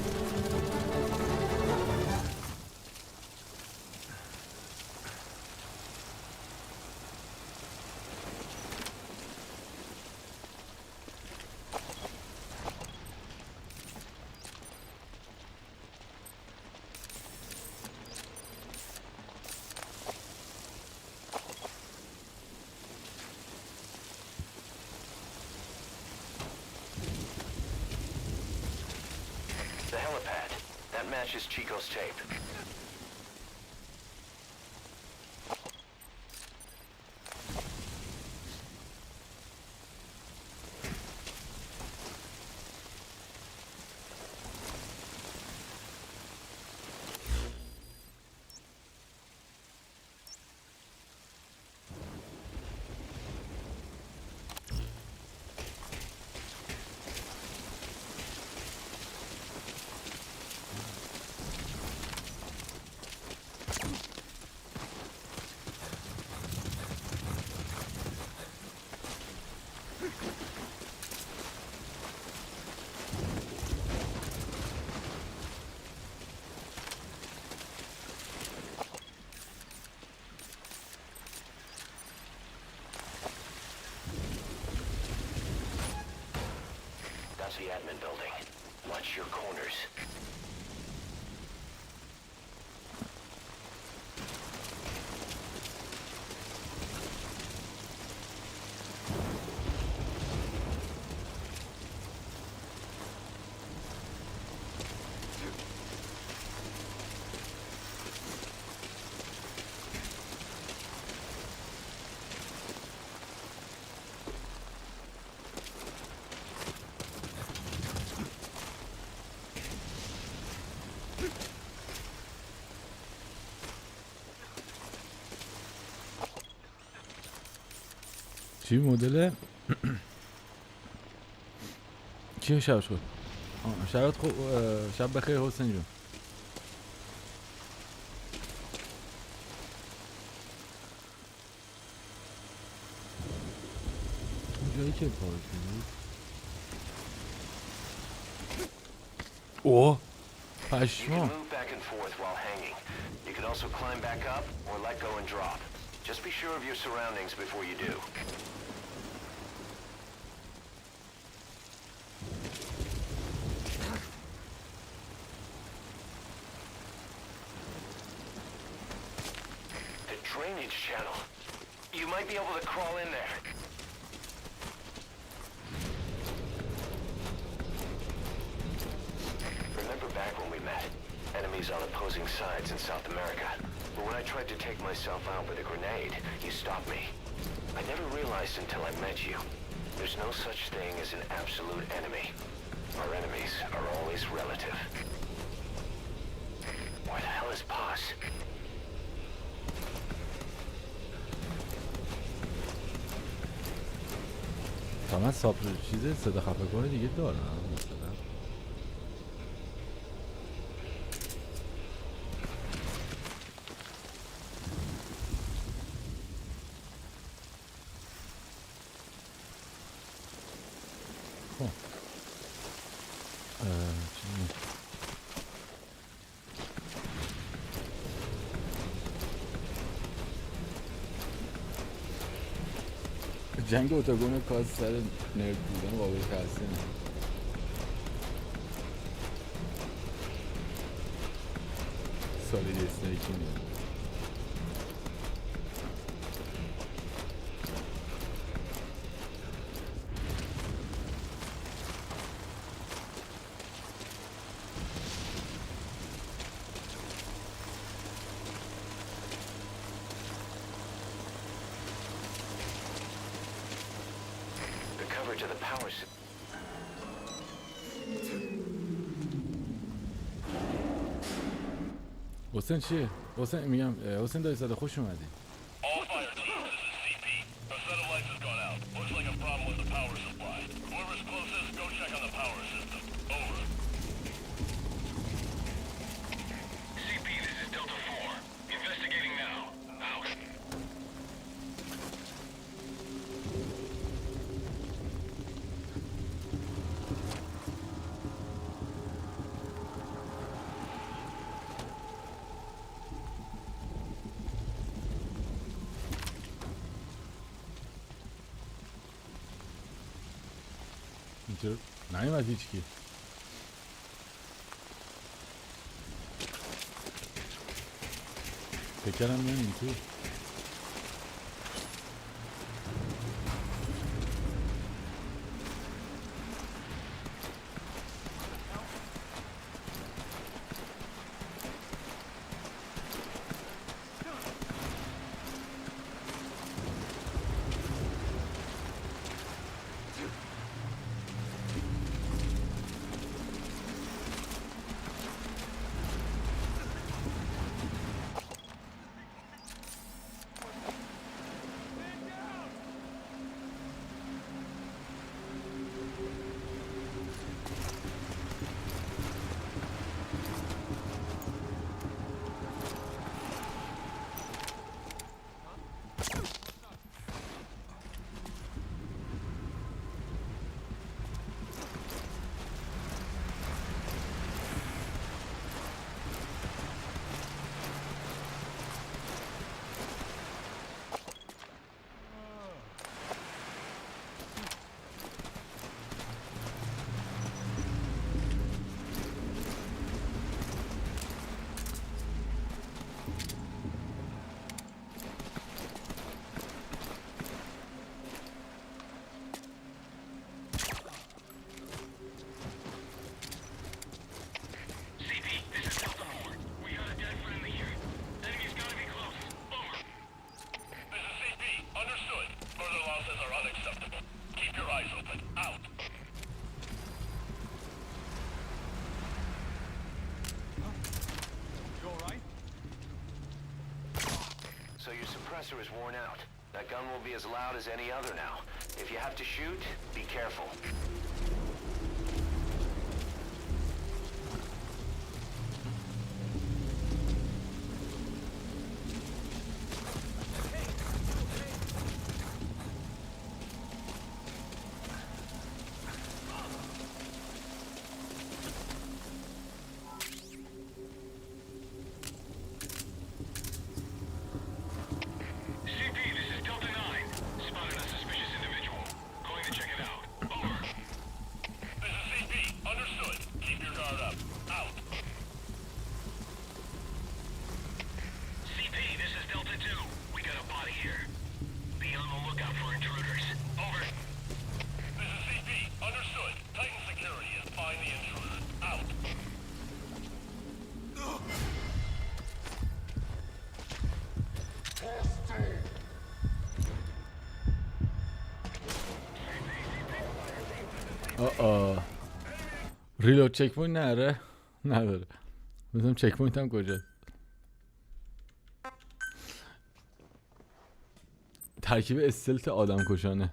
The helipad. That matches Chico's tape. That's the admin building. Watch your corners. چی مدل چیه شبش خود؟ شبت خوب، شب بخیر حسین جون. جایی که پارک بود اوه پشما. You can also climb back up or let go and drop. Just be sure of your surroundings before you do. The drainage channel. You might be able to crawl in there. Remember back when we met? Enemies on opposing sides in South America. But when I tried to take myself out with a grenade, you stopped me. I never realized until I met you. There's no such thing as an absolute enemy. Our enemies are always relative. Where the hell is Paz? تا من چیز صدا خفگان دیگه دارم مثلا. جنگ اتاگون کاز سر نرد بودن قابل تحسینه. سالید اسنیکی میاد. To the power system. حسین چیه؟ حسین میگم حسین دایزاده خوش اومدی. All fire teams, this is CP. Our satellite has gone out. Looks like a problem with the power supply. Whoever's closest, go check on the power system. Over. CP, this is Delta 4. Investigating now. Out. اینطور نیومد هیچکی. فکر کردم میان اینطور. So your suppressor is worn out. That gun will be as loud as any other now. If you have to shoot, be careful. ریلود چک پوینت نره نداره. مثلا چک پوینت هم کجاست؟ ترکیب استلت آدم کشانه.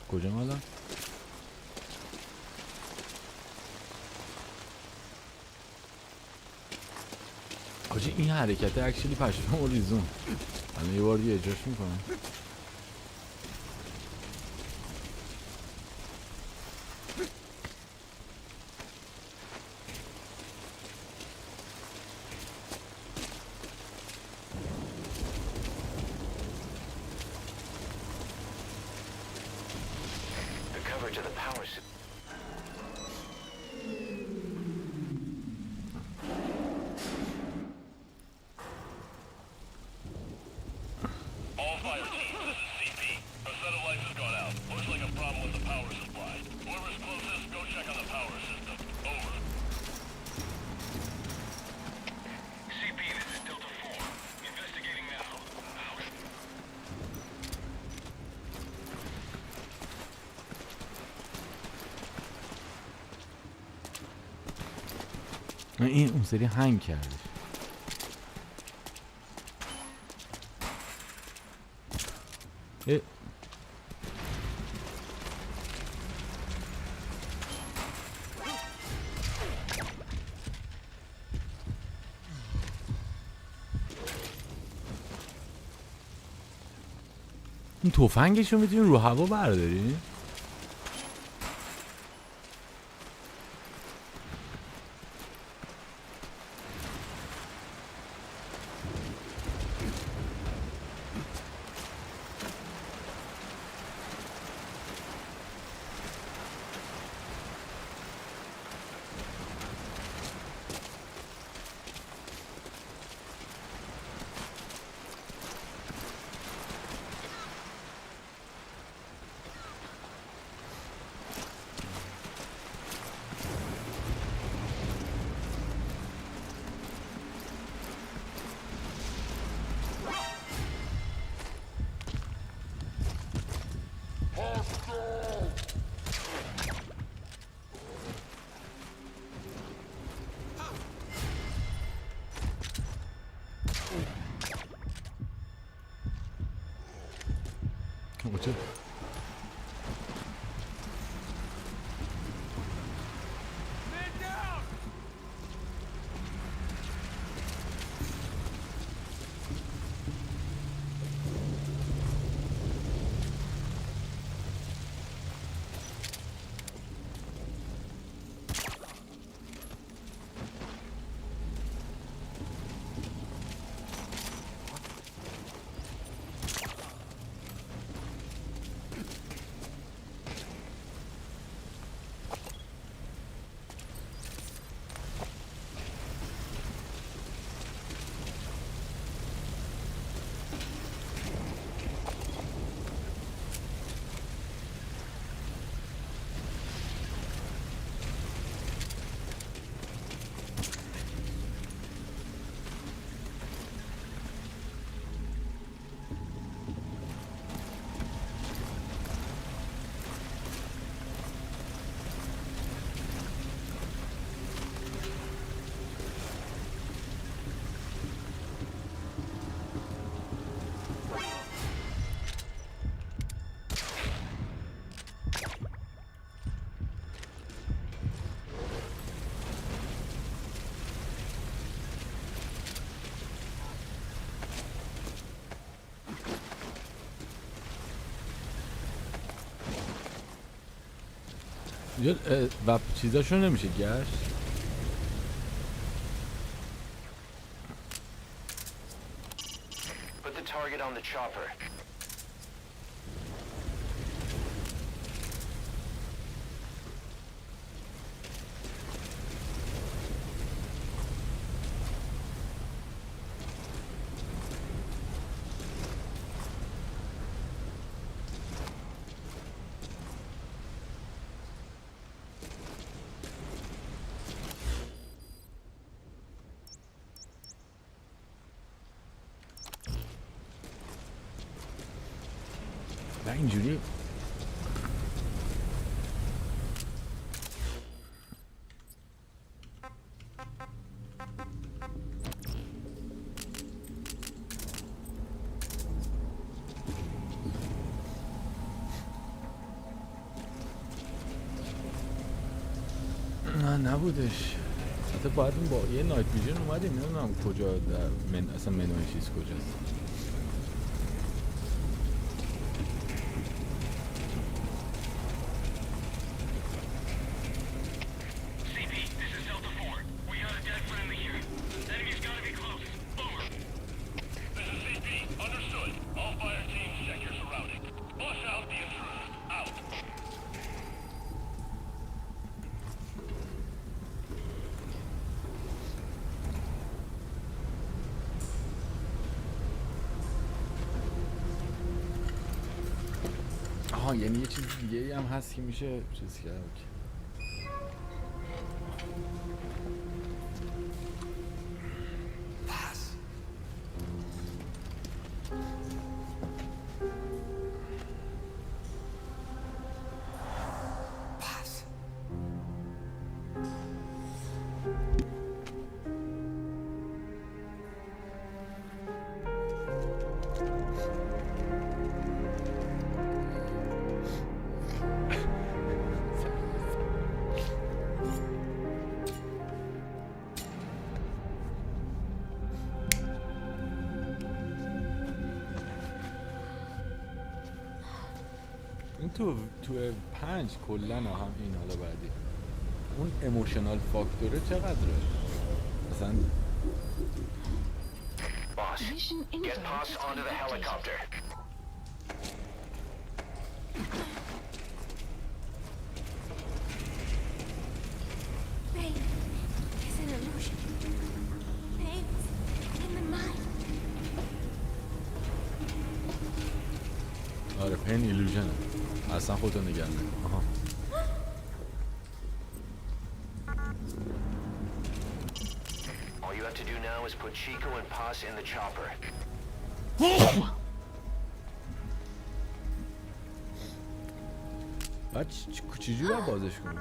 کجا مالا؟ آجی این حرکت اکچولی پشمام و ریزون. الان یه بار دیگه اجراش میکنم. All fire teams, این اون سری هنگ کردش. این تفنگشو میتونی رو هوا برداری؟ کجا؟ و چیزاشون نمیشه گشت. Put the target on the chopper. و اینجوری نه نبودش. حتی باید با یه نایت ویژن اومدیم نمیدونم کجا اصلا منوی چیز کجاست. یعنی یه چیز دیگه هم هست که میشه چیز کرد. تو 5 کلا هم این حالا بعدی اون ایموشنال فاکتوره چقدره مثلا Boss, get Poss onto the helicopter. Pain is an illusion. Pain in the mind. آره پین ایلوژنه اصلا خودتو نگرد نکن. آها All you have to do now is put Chico and Poss in the chopper. بعد چجوری باید بازش کنیم؟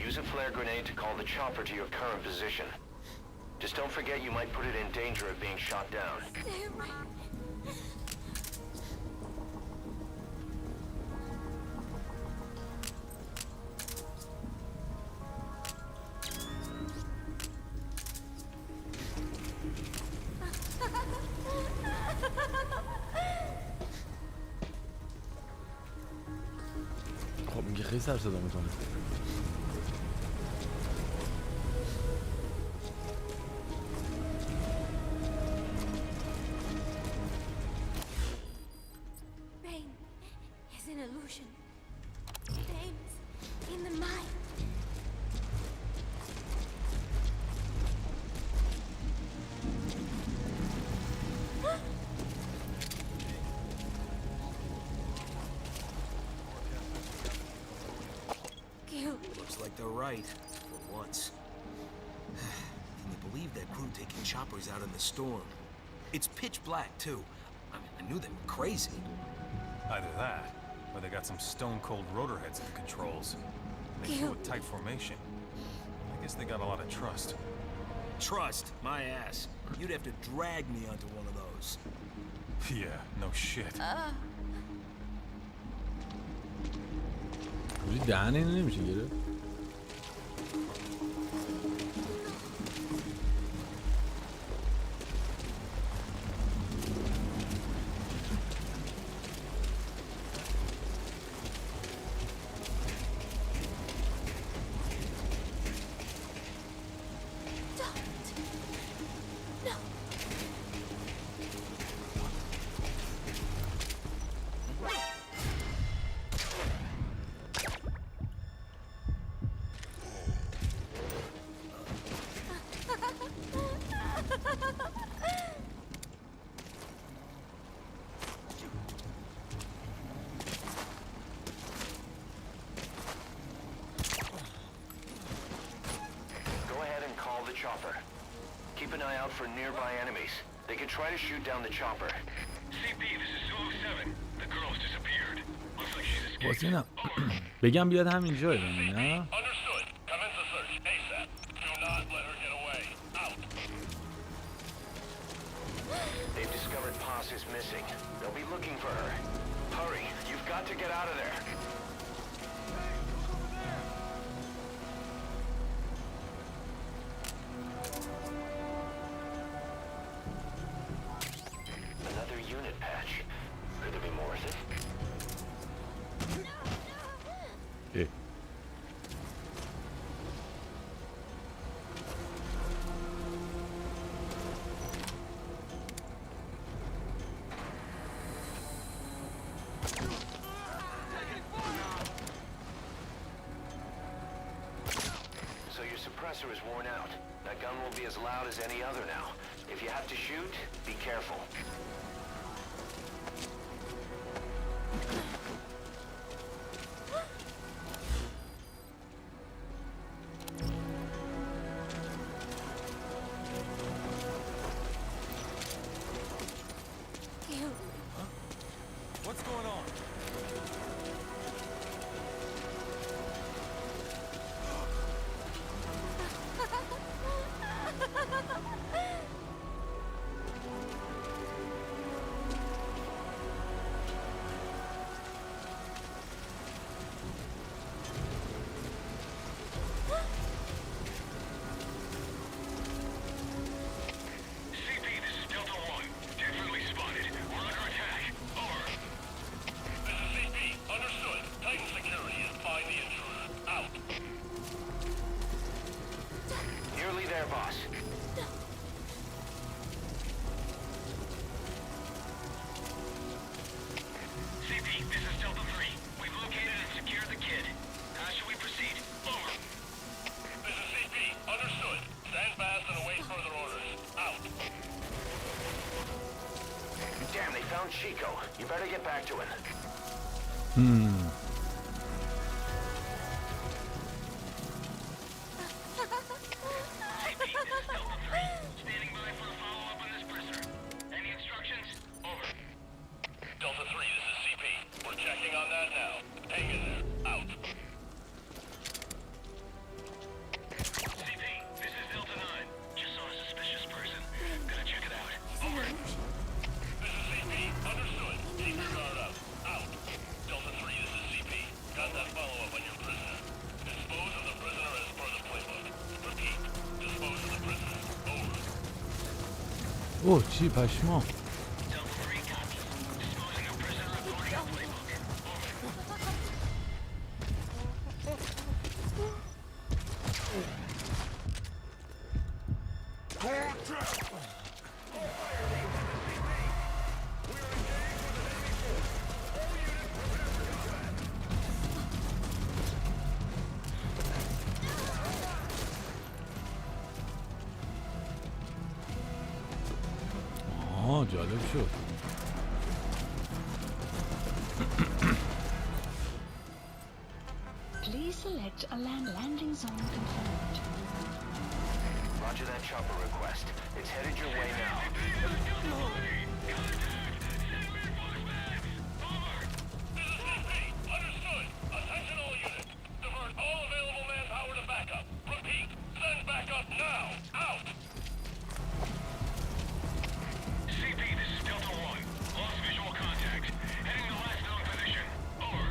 Use a flare grenade to call the chopper to your current position. Just don't forget you might put it in danger of being shot down. خب میگه خیلی سر صدا میکنه Pain is an illusion. Pain in the mind. Looks like they're right, for once. Can you believe that crew taking choppers out in the storm? It's pitch black, too. I mean, I knew they were crazy. Either that, or they got some stone-cold rotor heads at the controls. They flew a tight formation. I guess they got a lot of trust. Trust? My ass. You'd have to drag me onto one of those. Yeah, no shit. کجی دهن اینو نمیشه گره chopper. Keep an eye out for nearby enemies. They could try to shoot down the chopper. CP, this is Zulu 7. The girl's disappeared. Looks like she's escaped. واسه اینا بگم بیاد همینجا نه Understood. Commence the search ASAP. Do not let her get away. Out. They've discovered Poss is missing. They'll be looking for her. Hurry, you've got to get out of there. Another unit patch. Could there be more of it? اه. So your suppressor is worn out. That gun will be as loud as any other now. If you have to shoot, be careful. What's going on? boss. CP, this is Delta 3. We've located and secured the kid. How should we proceed? Over. This is CP. Understood. Stand fast and await further orders. Out. Damn, they found Chico. You better get back to him. CP, this is Delta 3. Standing by for a follow-up on this prisoner. Any instructions? Over. Delta 3, this is CP. We're checking on that now. Hang in there. Out. CP, this is Delta 9. Just saw a suspicious person. Gonna check it out. Over. This is CP. Understood. Keep your guard up. Out. Delta 3, this is CP. Got that follow-up on your prisoner. Dispose of the prisoner as per the playbook. Repeat. Dispose of the prisoner. Over. اوه چی پشما. Delta 3 copy. Disposing of prisoner according to playbook. Over. آها جالب شد. Please select a landing zone confirmed. Roger that chopper request. It's headed your way now. Understood. Attention all units. Divert all available manpower to backup. Repeat. Send backup now. Out. CP, this is Delta 1. Lost visual contact. Heading the last known position. Over.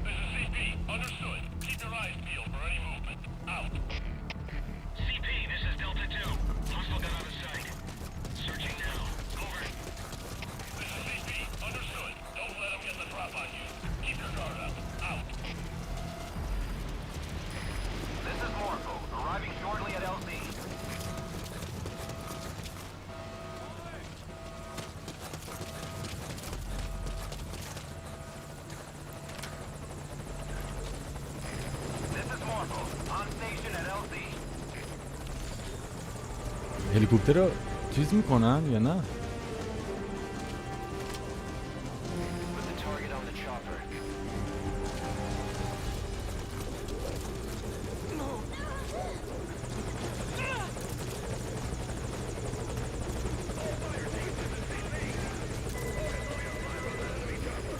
This is CP. Understood. Keep your eyes peeled for any movement. Out. CP, this is Delta 2. Hostile gun out of sight. Searching now. Over. This is CP. Understood. Don't let them get the drop on you. Keep your guard up. Out. This is Morpho, arriving shortly at LZ. This is Morpho, on station at LZ. هلیکوپتر رو چیز میکنن یا نه؟ Put the target on the chopper.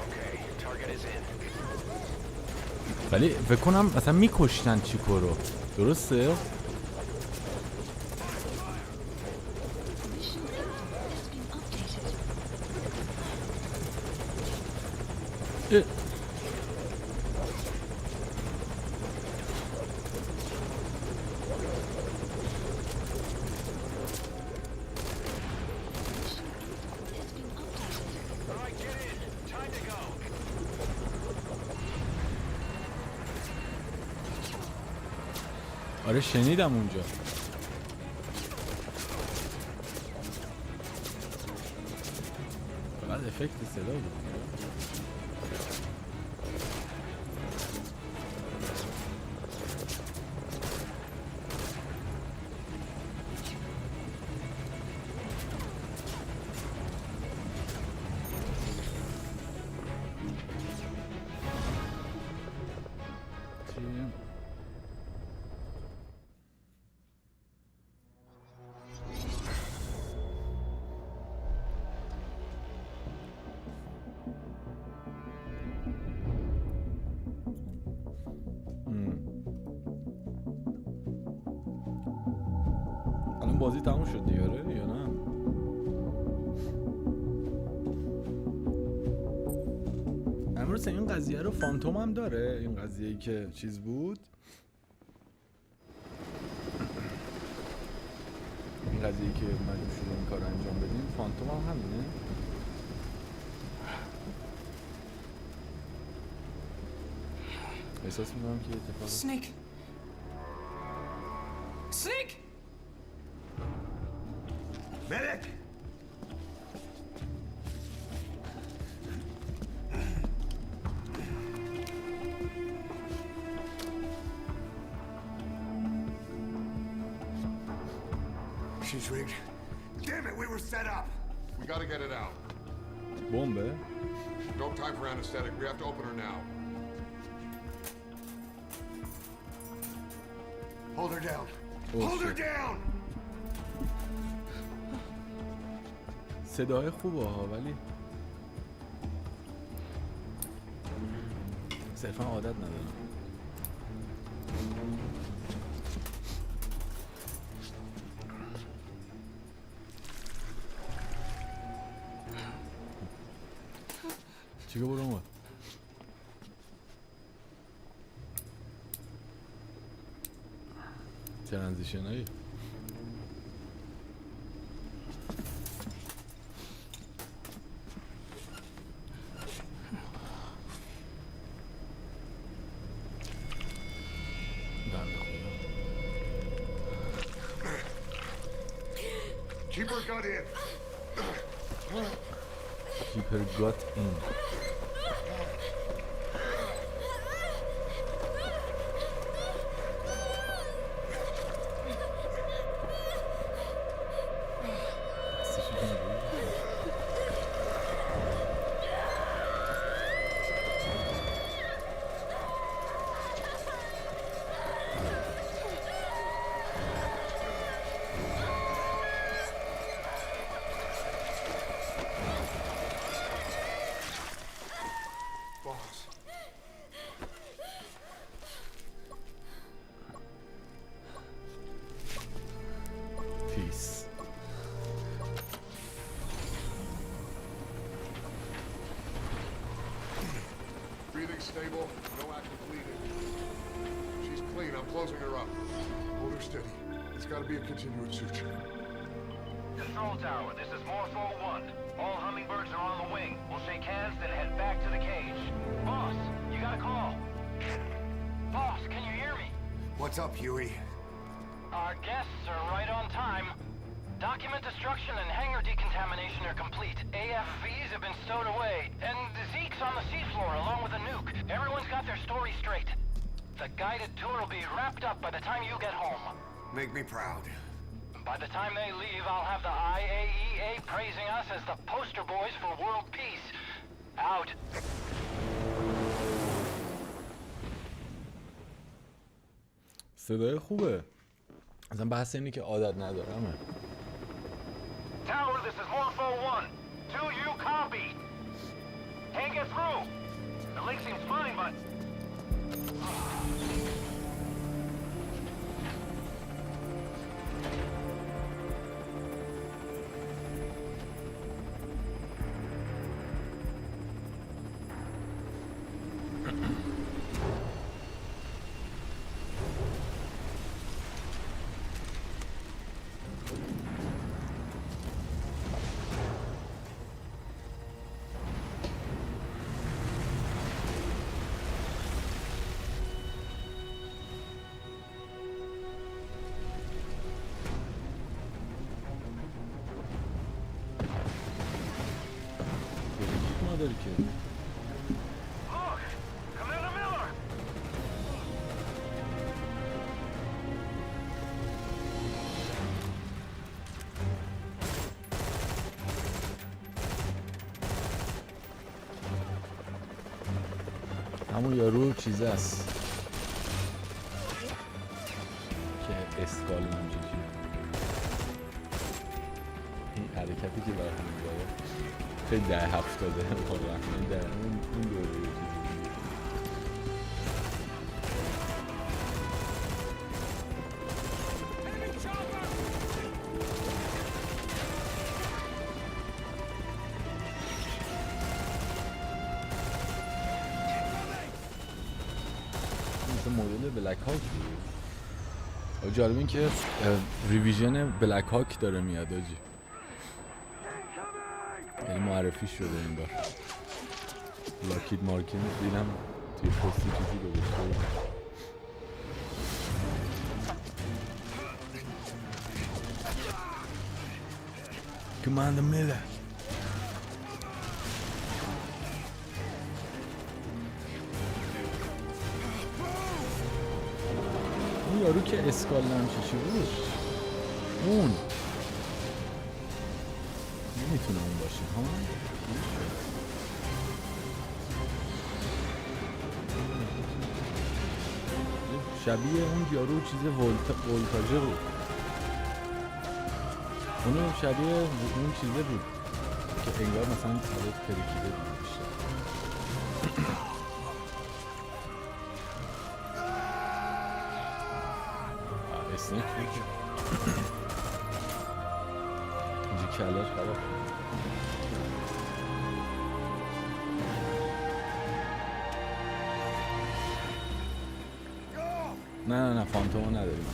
Okay, target is in. ولی فکر کنم اصلا میکشتن چیکو رو. درسته؟ Mission data has been updated. اه. Has been updated. All right, get in. Time to go. آره شنیدم اونجا. فقط افکت صدا بود. الان بازی تموم شد دیگه یا نه؟ امروز این قضیه رو فانتوم هم داره، این قضیه‌ای که چیز بود، این قضیه‌ای که مجبور شدیم این کار رو انجام بدیم، فانتوم هم همینه. احساس می‌کنم که اتفاق Snake! Snake! Medic! She's rigged. Damn it, we were set up! We gotta get it out. Bombe. No time for anesthetic. We have to open her now. Hold her down. Oh, Hold her shit. down! صدای خوبه ها ولی صرفا عادت ندارم. چیکار برو اون ترانزیشن هایی Keep her gut in. Keep her gut in. Stable, no active bleeding. She's clean, I'm closing her up. Hold her steady. It's gotta be a continuous suture. Control tower, this is Morpho 1. All hummingbirds are on the wing. We'll shake hands, then head back to the cage. Boss, you got a call. Boss, can you hear me? What's up, Huey? Our guests are right on time. Document destruction and hangar decontamination are complete. AFVs have been stowed away, and Zeke's on the seafloor along with a nuke. Everyone's got their story straight. The guided tour will be wrapped up by the time you get home. Make me proud. By the time they leave, I'll have the IAEA praising us as the poster boys for world peace. Out. صدای خوبه. اصلا بحث اینه که عادت ندارم. Tower, this is Morpho 1. Do you copy? Can't get through. The link seems fine, but... نداری که همون یارو چیزه است که اسکال نمیشه این حرکتی که برای همون داره خیلی 10-70 واقعا در اون دوره چیزی مثل مدل بلک هاک بود. جالب این که ریویژن بلک هاک داره میاد آجی، یعنی معرفی شده این بار. لاکید مارکین دیدم توی پستی چیزی گذاشته. کماند میلر. اون یارو که اسکال نمیشه چی بود؟ اون نمیتونه اون باشه ها. شبیه اون یارو چیز ولتاژه بود. اونو شبیه اون چیزه بود که انگار مثلا سالید ترکیده بود بیشتر. استریم اینجا کلاش خراب. نه فانتومو نداریم.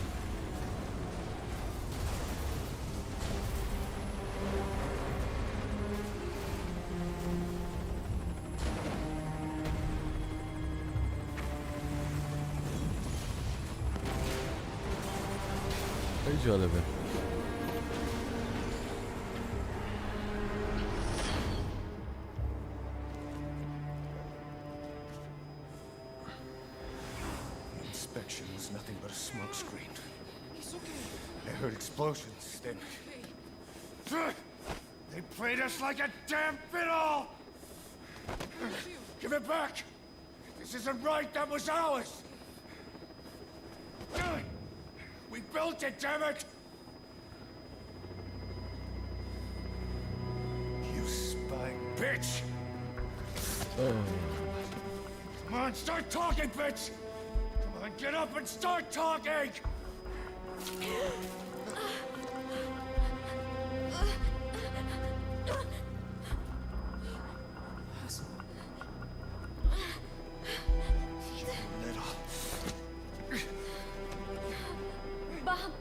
خیلی جالبه. Inspection was nothing but a smoke screen. He's okay. I heard explosions, then... They played us like a damn fiddle! Give it back! This isn't right, that was ours! We built it, damn it! You spying bitch! Come on, start talking, bitch! Come on, get up and start talking! Bob,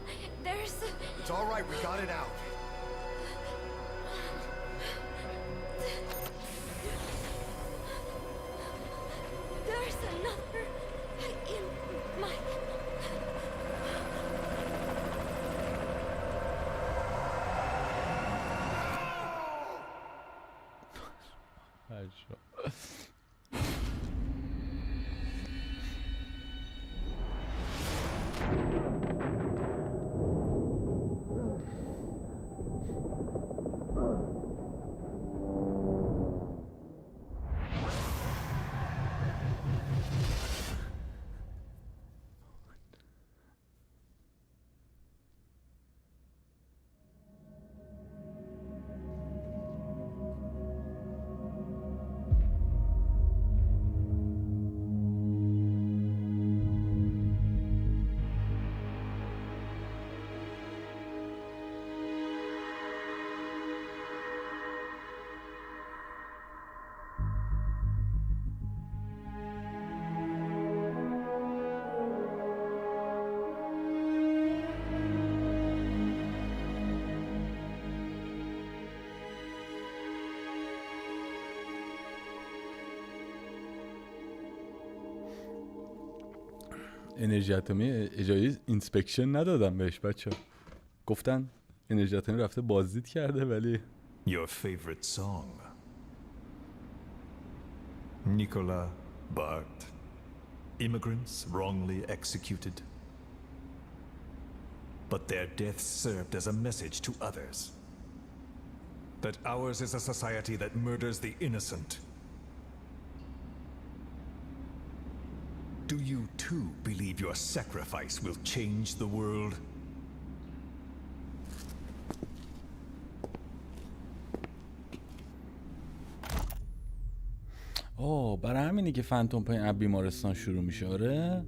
there's... It's all right, we got it out. There's another in my... انرژی اتمی اجازه اینسپکشن ندادم بهش بچه. گفتن انرژی اتمی رفته بازدید کرده ولی Your favorite song. Nicola Bart. Immigrants wrongly executed. But their deaths served as a message to others. That ours is a society that murders the innocent. Do you too believe your sacrifice will change the world? برای همینی که فانتوم پین از بیمارستان شروع میشه. آره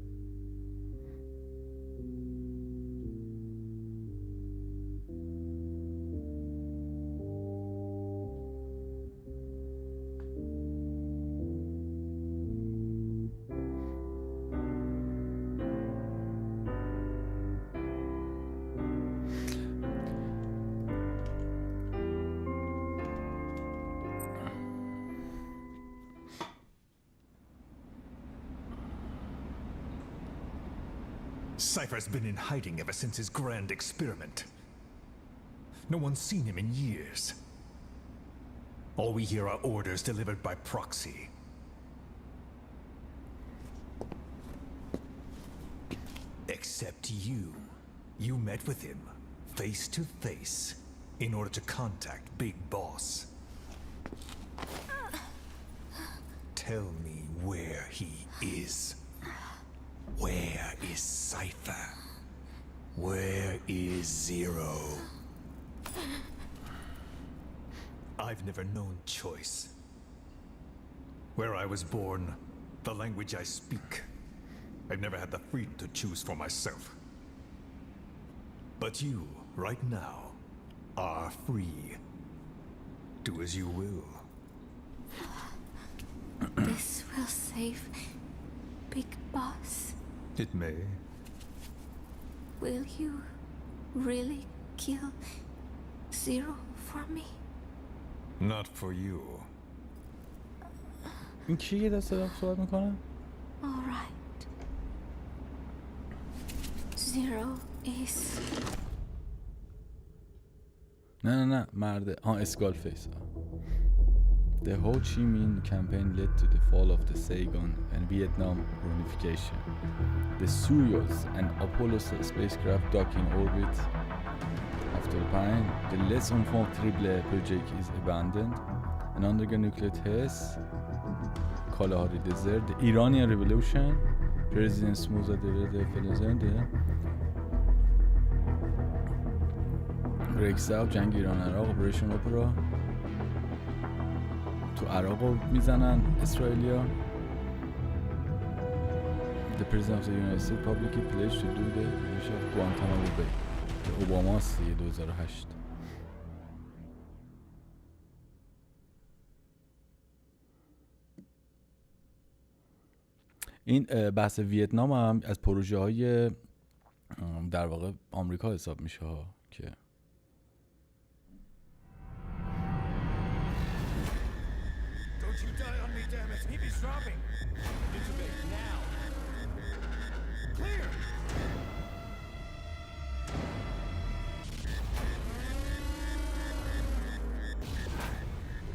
Cypher's been in hiding ever since his grand experiment. No one's seen him in years. All we hear are orders delivered by proxy. Except you. You met with him, face to face, in order to contact Big Boss. Tell me where he is. Where is Cypher? Where is Zero? I've never known choice. Where I was born, the language I speak, I've never had the freedom to choose for myself. But you, right now, are free. Do as you will. This will save Big Boss. It may. Will you really kill Zero for me? Not for you. این کیه دست دارم صحبت میکنه؟ All right. Zero is... نه مرده. اسکال فیس. The Ho Chi Minh campaign led to the fall of the Saigon and Vietnam reunification. The Soyuz and Apollo spacecraft dock in orbit. After the less unfortunate project is abandoned and undergo nuclear tests. Kalahari Desert, the Iranian Revolution, President Smooza the breaks out, جنگ ایران عراق، Operation Opera. تو عراقو میزنن اسرائیلیا. The President of the United States publicly pledged to do the mission of Guantanamo Bay. اوباماست دیگه 2008. این بحث ویتنام هم از پروژه های در واقع آمریکا حساب میشه ها که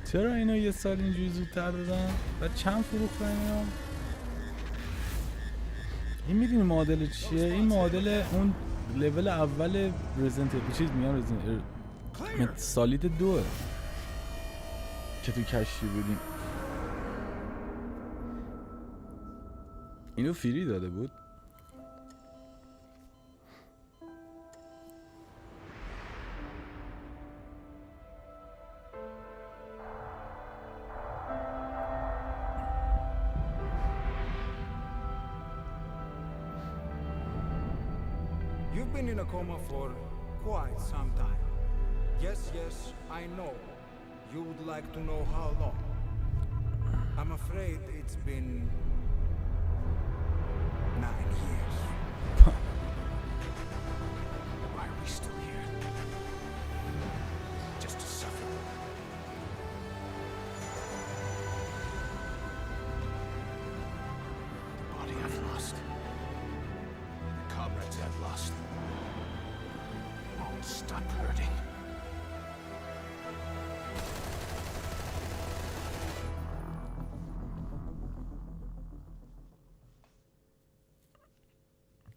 چرا اینو یه سال اینجوری زودتر دادن؟ و چند فروختن اینا؟ این میدونی معادل چیه؟ این معادل اون لول اول رزنت چیز میگم رزنت سالید 2 که تو کشتی بودیم. اینو فری داده بود. You've been in a coma for quite some time. Yes, I know. You would like to know how long. I'm afraid it's been 9 years. Why are we still here? Just to suffer. The body I've lost. The comrades I've lost. Won't stop hurting.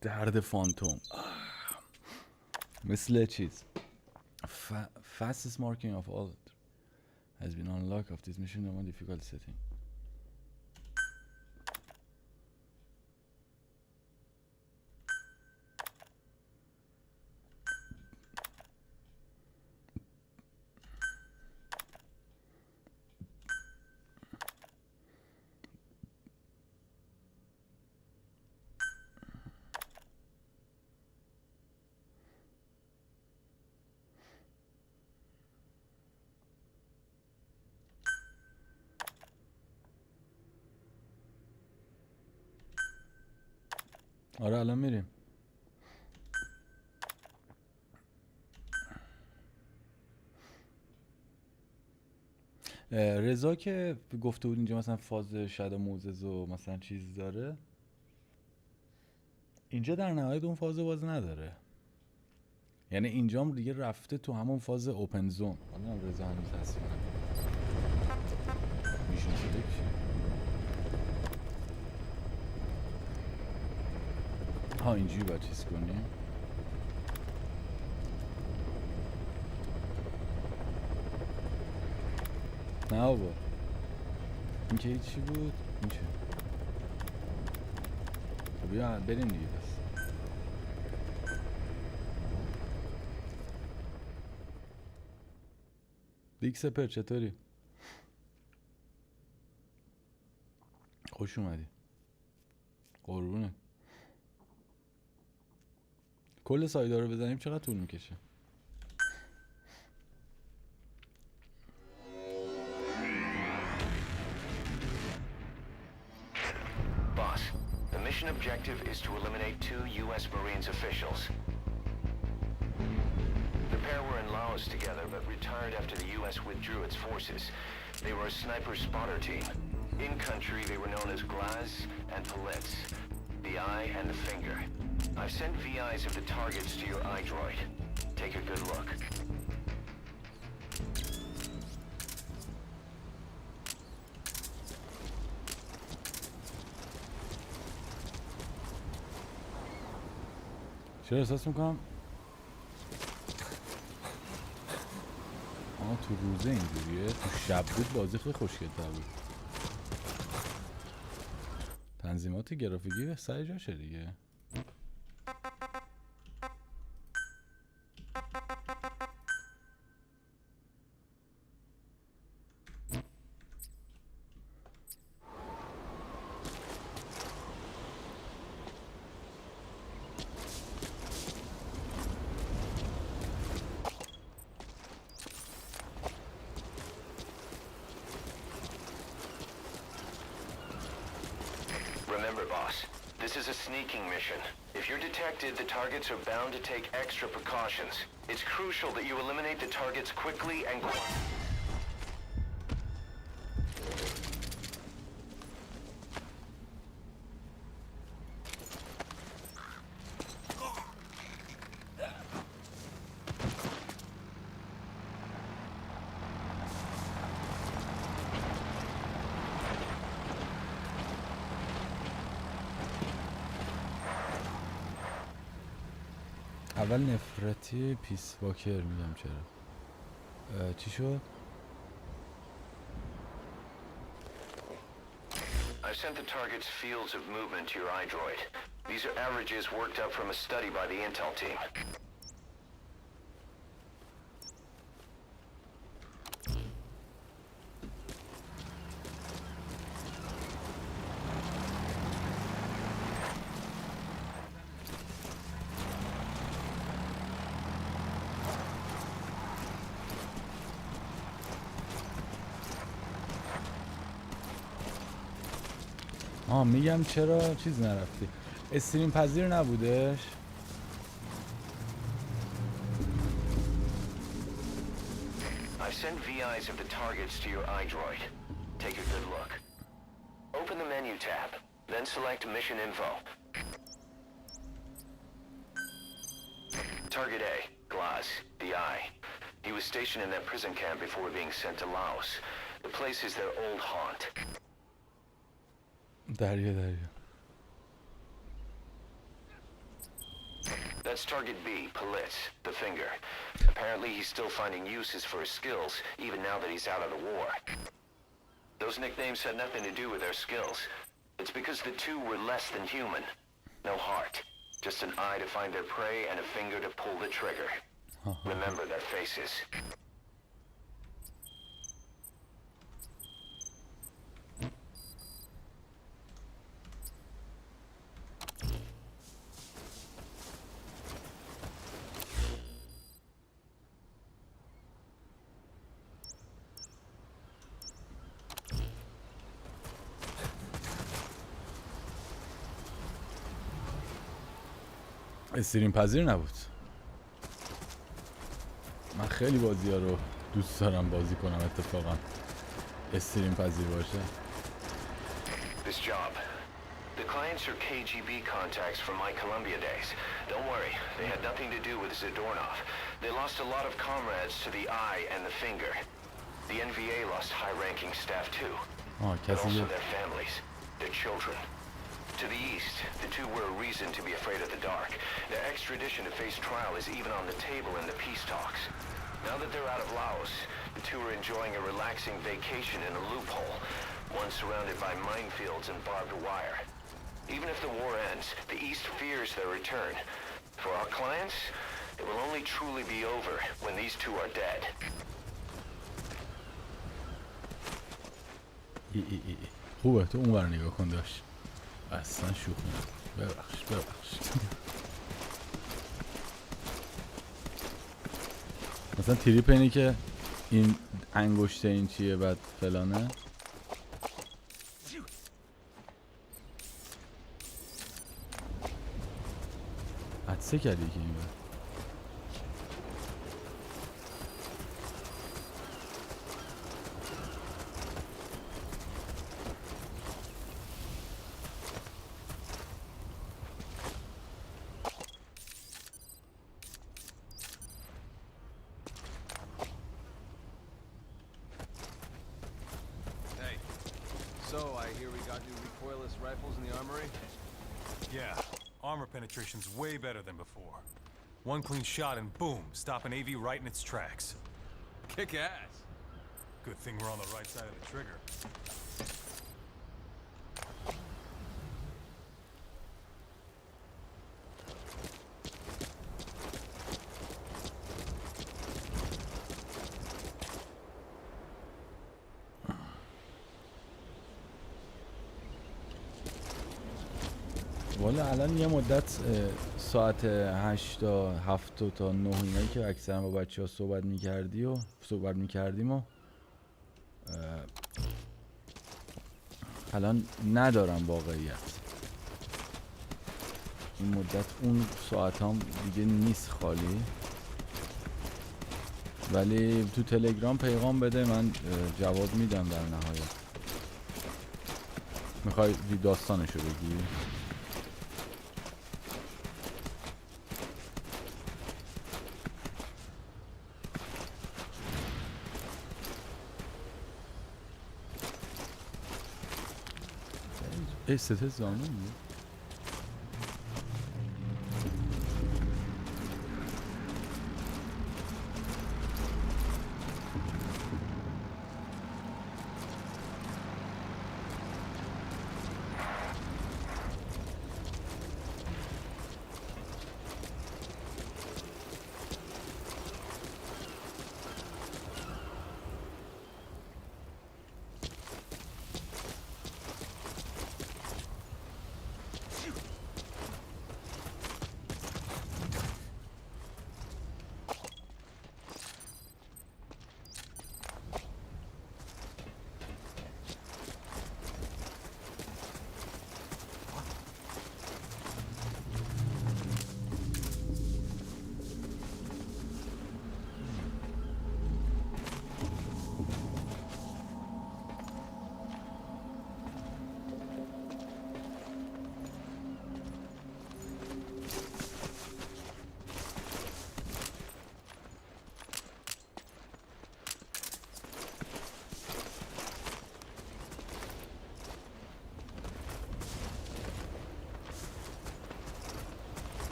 درد فانتوم مثل چیز fastest marking of all has been unlocked of this mission on difficult setting. آره الان میریم. رضا که گفته بود اینجا مثلا فاز شادو موزز و مثلا چیز داره، اینجا در نهایت اون فاز باز نداره. یعنی اینجام دیگه رفته تو همون فاز اوپن زون. حالا رضا هنوز هستی میشون شده کشی. ها اینجوری باید چیز کنیم. نه بابا این که هیچی بود. این چه؟ خب بیا بریم دیگه. بس دیک سپر چطوری؟ خوش اومدی. قربونه. کل سایدا رو بزنیم چقدر طول میکشه؟ Boss, the mission objective is to eliminate 2 U.S. Marines officials. The pair were in Laos together, but retired after the U.S. withdrew its forces. They were a sniper spotter team. In country, they were known as Glaz and Politz, the eye and the finger. I've sent VIs of the targets to your iDroid. Take a good look. چرا احساس میکنم تو روزه اینجوریه، تو شب بود بازی خیلی خوشگل‌تر بود. تنظیمات گرافیکی سر جاشه دیگه. Remember, boss, this is a sneaking mission. If you're detected, the targets are bound to take extra precautions. It's crucial that you eliminate the targets quickly and اول نفرتی پیس واکر میگم چرا چی شد؟ I've sent the target's fields of movement to your iDroid. These are averages worked up from a study by the intel team. میگم چرا چیز نرفتی؟ استریم پذیر نبودش؟ I've sent VIs of the targets to your iDroid. Take a good look. Open the menu tab, then select Mission Info. Target A, Glaz, the Eye. He was stationed in that prison camp before being sent to Laos. The place is their old haunt. دریا That's target B, Politz, the finger. Apparently he's still finding uses for his skills, even now that he's out of the war. Those nicknames had nothing to do with their skills. It's because the two were less than human. No heart. Just an eye to find their prey and a finger to pull the trigger. Remember their faces. استریم پذیر نبود. من خیلی بازی ها رو دوست دارم بازی کنم اتفاقا استریم پذیر باشه. This job, The clients are KGB contacts from my Columbia days. Don't worry, they had nothing to do with Zadornov. They lost a lot of comrades to the eye and the finger. The NVA lost high-ranking staff too, but also their families, their children. To the east, the two were a reason to be afraid of the dark. Their extradition to face trial is even on the table in the peace talks. Now that they're out of Laos, the two are enjoying a relaxing vacation in a loophole, one surrounded by minefields and barbed wire. Even if the war ends, the East fears their return. For our clients, it will only truly be over when these two are dead. خوبه تو اون ور نگاه کن داشت اصلا شوخ نه ببخش مثلا تریپ اینی که این انگشته این چیه بعد فلانه حدسه کردی که این بر Penetration's way better than before. One clean shot and boom, stop an AV right in its tracks. Kick ass. Good thing we're on the right side of the trigger. والا الان یه مدت ساعت 8 تا 7 تا 9 اینایی که اکثرا با بچه ها صحبت میکردیم و الان ندارم واقعیت این مدت اون ساعت هم دیگه نیست خالی ولی تو تلگرام پیغام بده من جواب میدم در نهایت میخوای داستانشو بگی؟ C'était زانو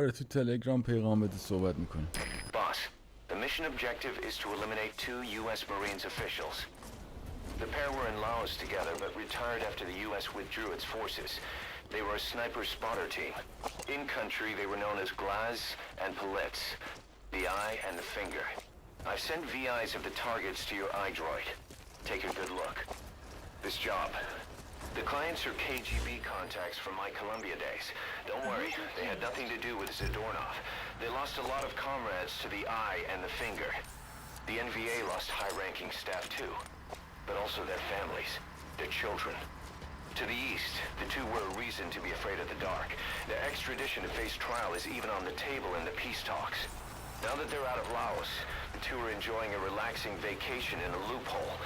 آره تو تلگرام پیغام بده صحبت میکنیم. Boss, the mission objective is to eliminate 2 U.S. Marines officials. The pair were in Laos together, but retired after the U.S. withdrew its forces. They were a sniper spotter team. In country, they were known as Glaz and Politz, the eye and the finger. I've sent VIs of the targets to your iDroid. Take a good look. This job, The clients are KGB contacts from my Columbia days. Don't worry, they had nothing to do with Zadornov. They lost a lot of comrades to the eye and the finger. The NVA lost high-ranking staff too, but also their families, their children. To the east, the two were a reason to be afraid of the dark. Their extradition to face trial is even on the table in the peace talks. Now that they're out of Laos, the two are enjoying a relaxing vacation in a loophole,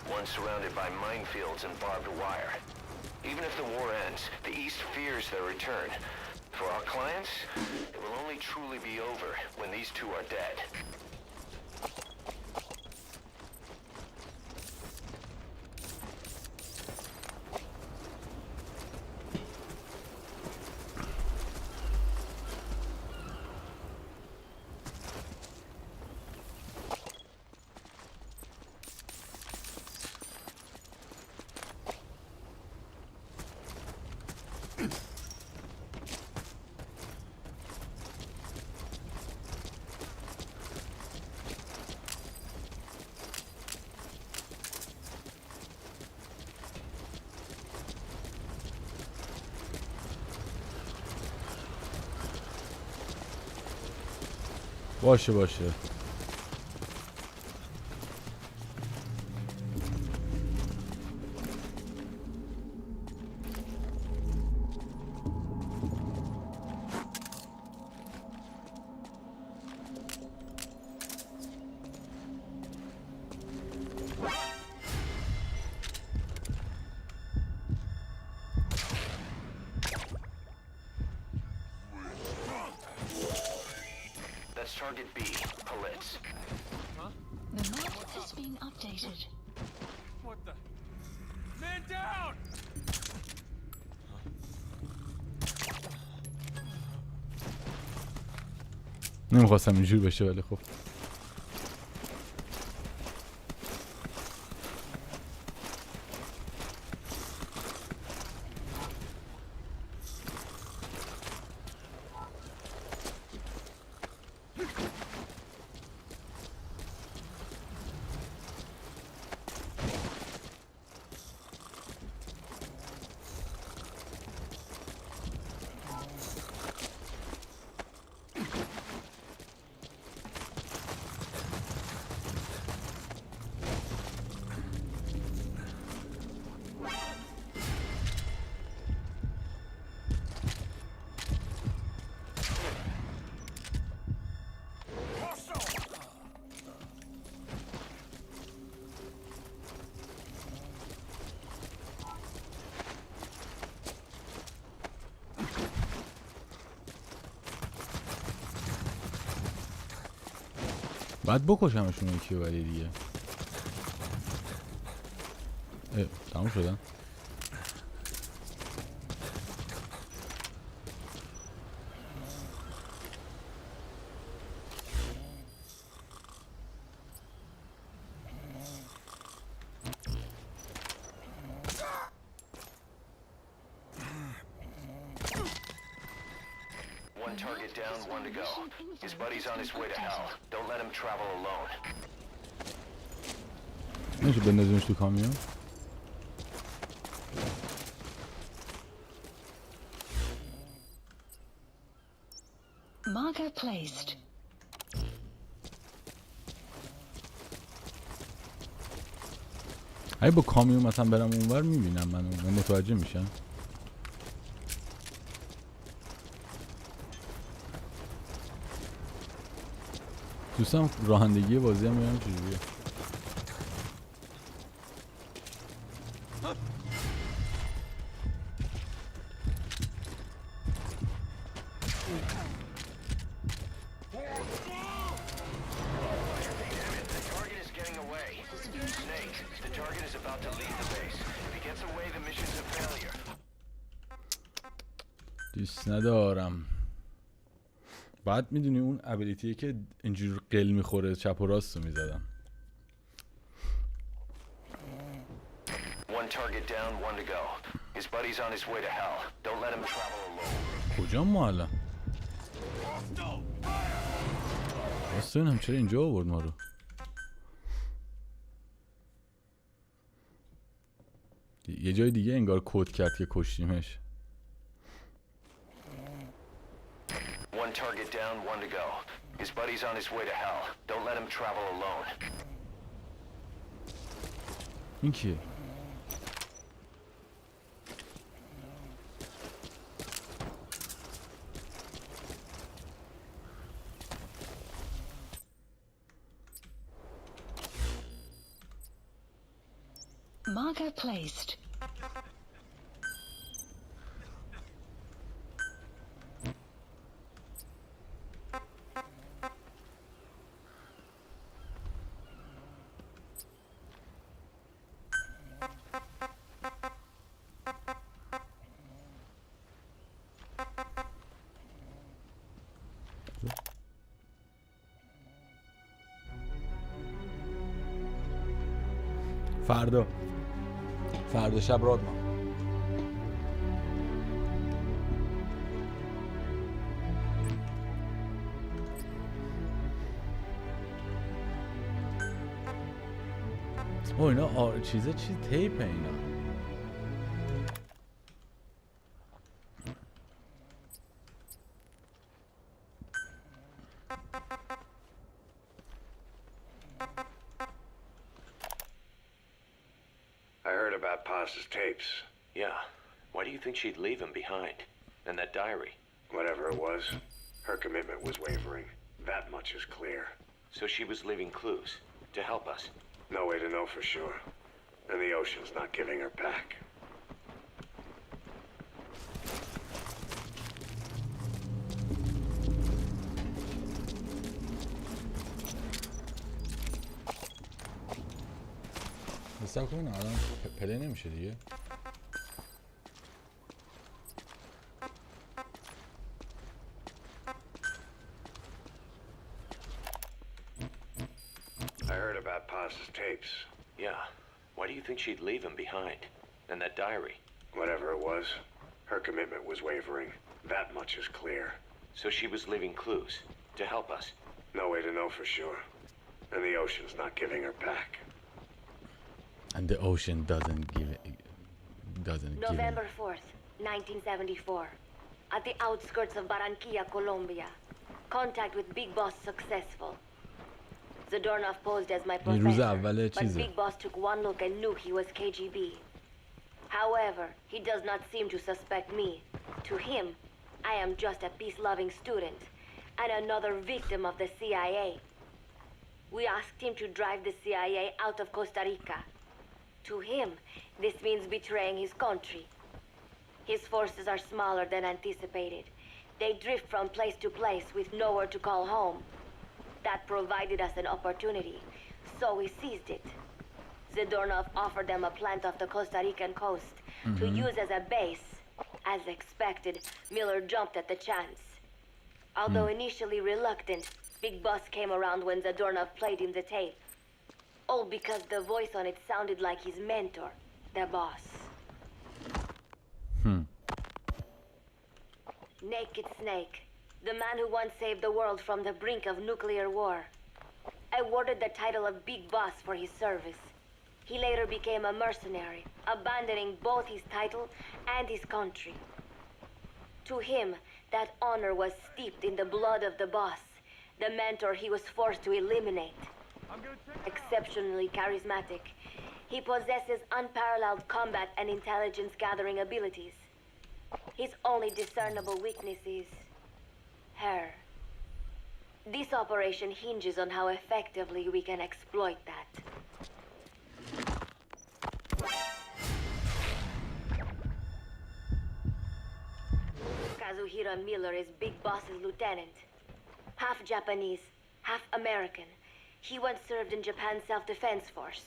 one surrounded by minefields and barbed wire. Even if the war ends, the East fears their return. For our clients, it will only truly be over when these two are dead. باشه That's target B, Palitz. Huh? The map is being updated. What the? Man down! نمیخواستم اینجور بشه ولی خب بعد بکشمشون یکی ولی دیگه تموم شدن. One target down, one to go. His buddy's on his way to hell. Don't let him travel alone. میشه بندازیمش تو کامیون؟ Marker placed. اگه با کامیون مثلا برم اونور میبینم من متوجه میشم. دوستان رانندگی بازی هم میرم چجوریه. دوست ندارم. بعد میدونی اون ابیلیتیه که اینجور قل میخوره چپ و راست رو میزدم. کجا ما الان؟ راستون هم چرا اینجا آورد ما رو؟ یه جای دیگه انگار کد کرد که کشتیمش. One target down, one to go. His buddy's on his way to hell. Don't let him travel alone. این کیه؟ Marker placed. فردا شب رادمان. اینا چیز تیپه اینا. Tapes. Yeah. Why do you think she'd leave him behind? And that diary? Whatever it was, her commitment was wavering. That much is clear. So she was leaving clues to help us? No way to know for sure. And the ocean's not giving her back. حساب کنین الان پلی نمیشه دیگه. I heard about Paz's tapes. Yeah. Why do you think she'd leave him behind? And that diary? Whatever it was, her commitment was wavering. That much is clear. So she was leaving clues to help us? No way to know for sure. And the ocean's not giving her back. And the ocean doesn't give it. November 4th, 1974. At the outskirts of Barranquilla, Colombia. Contact with Big Boss successful. Zadornov posed as my professor, but Big Boss took one look and knew he was KGB. However, he does not seem to suspect me. To him, I am just a peace-loving student and another victim of the CIA. We asked him to drive the CIA out of Costa Rica. To him, this means betraying his country. His forces are smaller than anticipated. They drift from place to place with nowhere to call home. That provided us an opportunity, so we seized it. Zadornov offered them a plant off the Costa Rican coast to use as a base. As expected, Miller jumped at the chance. Although initially reluctant, Big Boss came around when Zadornov played him the tape. All because the voice on it sounded like his mentor, the boss. Naked Snake, the man who once saved the world from the brink of nuclear war. Awarded the title of Big Boss for his service. He later became a mercenary, abandoning both his title and his country. To him, that honor was steeped in the blood of the boss, the mentor he was forced to eliminate. Exceptionally charismatic, he possesses unparalleled combat and intelligence gathering abilities. His only discernible weakness is her. This operation hinges on how effectively we can exploit that. Kazuhira Miller is Big Boss's lieutenant. Half Japanese, half American. He once served in Japan's self-defense force.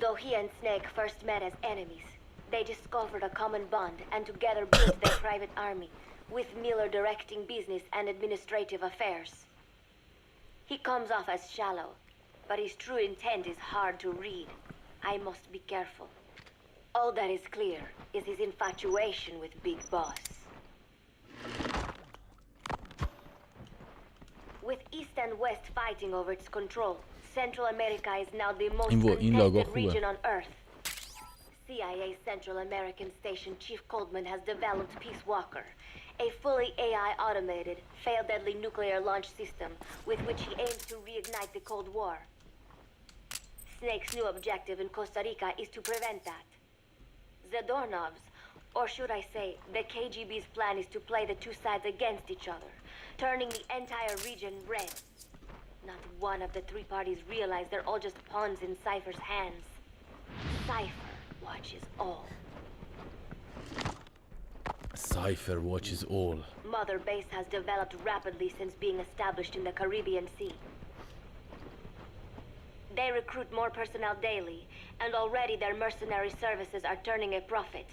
Though he and Snake first met as enemies, they discovered a common bond and together built their private army, with Miller directing business and administrative affairs. He comes off as shallow, but his true intent is hard to read. I must be careful. All that is clear is his infatuation with Big Boss. With East and West fighting over its control, Central America is now the most contested region on Earth. CIA Central American Station Chief Coldman has developed Peace Walker, a fully AI automated, fail-deadly nuclear launch system with which he aims to reignite the Cold War. Snake's new objective in Costa Rica is to prevent that. Zadornov's, or should I say, the KGB's plan is to play the two sides against each other, turning the entire region red. Not one of the three parties realize they're all just pawns in Cypher's hands. Cypher watches all. Cypher watches all. Mother Base has developed rapidly since being established in the Caribbean Sea. They recruit more personnel daily, and already their mercenary services are turning a profit.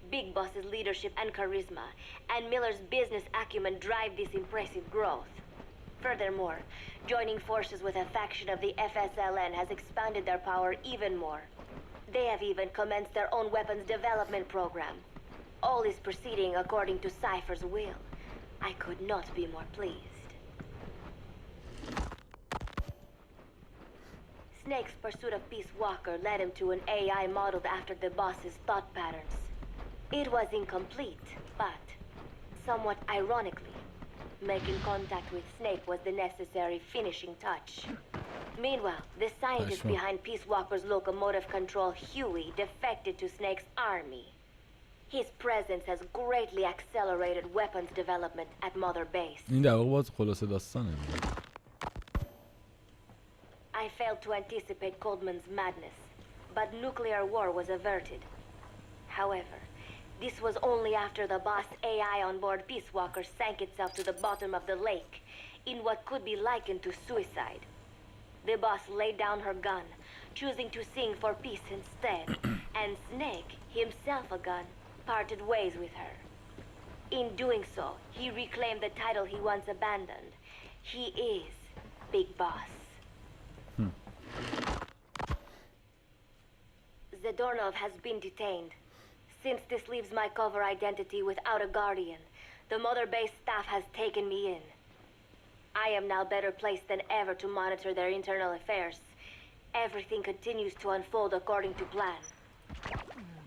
Big Boss's leadership and charisma, and Miller's business acumen drive this impressive growth. Furthermore, joining forces with a faction of the FSLN has expanded their power even more. They have even commenced their own weapons development program. All is proceeding according to Cypher's will. I could not be more pleased. Snake's pursuit of Peace Walker led him to an AI modeled after the boss's thought patterns. It was incomplete, but, somewhat ironically, making contact with Snake was the necessary finishing touch. Meanwhile, the scientist behind Peace Walker's locomotive control, Huey, defected to Snake's army. His presence has greatly accelerated weapons development at Mother Base. این در واقع باز خلاصه داستانه. I failed to anticipate Coldman's madness, but nuclear war was averted. However, this was only after the boss AI on board Peace Walker sank itself to the bottom of the lake in what could be likened to suicide. The boss laid down her gun, choosing to sing for peace instead, and Snake, himself a gun, parted ways with her. In doing so, he reclaimed the title he once abandoned. He is Big Boss. Zadornov has been detained. Since this leaves my cover identity without a guardian, the Mother Base staff has taken me in. I am now better placed than ever to monitor their internal affairs. Everything continues to unfold according to plan.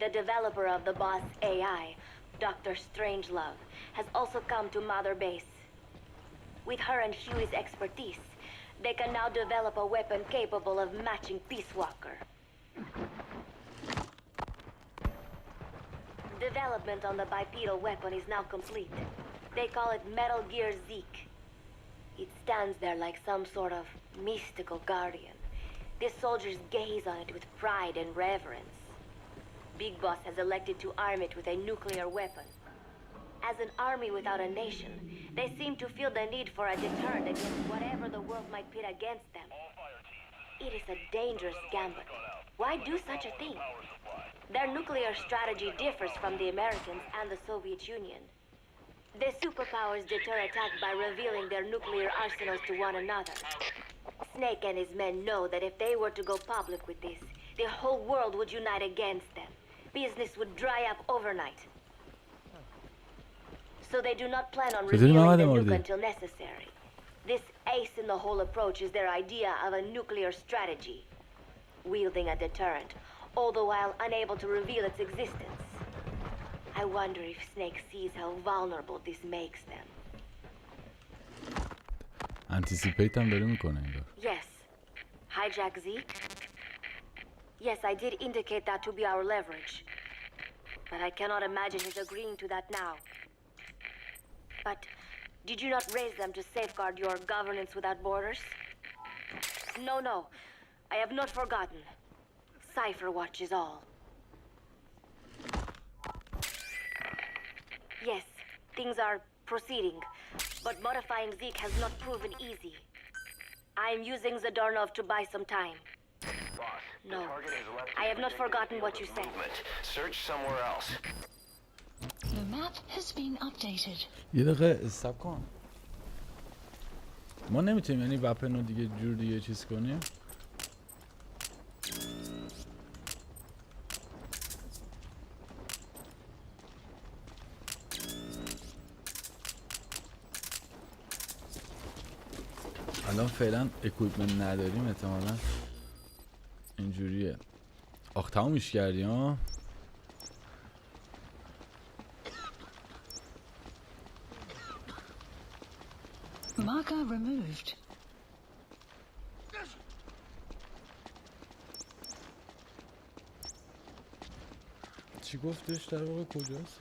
The developer of the boss AI, Dr. Strangelove, has also come to Mother Base. With her and Huey's expertise, they can now develop a weapon capable of matching Peace Walker. Development on the bipedal weapon is now complete. They call it Metal Gear Zeke. It stands there like some sort of mystical guardian. The soldiers gaze on it with pride and reverence. Big Boss has elected to arm it with a nuclear weapon. As an army without a nation, they seem to feel the need for a deterrent against whatever the world might pit against them. It is a dangerous gambit. Why do such a thing? Their nuclear strategy differs from the Americans and the Soviet Union. The superpowers deter attack by revealing their nuclear arsenals to one another. Snake and his men know that if they were to go public with this, the whole world would unite against them. Business would dry up overnight. So they do not plan on revealing the nuke until necessary. This ace-in-the-hole approach is their idea of a nuclear strategy. Wielding a deterrent, all the while unable to reveal its existence. I wonder if Snake sees how vulnerable this makes them. Anticipate هم داره میکنه انگار. Yes. Hijack Zeke? Yes, I did indicate that to be our leverage. But I cannot imagine his agreeing to that now. But did you not raise them to safeguard your governance without borders? No. I have not forgotten. Cypher watches all. Yes, things are proceeding, but modifying Zeke has not proven easy. I am using Zadornov to buy some time. Boss, no, I have not forgotten what you said. Search somewhere else. The map has been updated. یه دقیقه صبر کن. ما نمیتونیم یعنی وپن رو دیگه جور دیگه چیز کنیم؟ الان فعلا اکویپمنت نداریم، احتمالا اینجوریه. آخ تمومش کردی ها؟ Marker removed. چی گفتش در واقع کجاست؟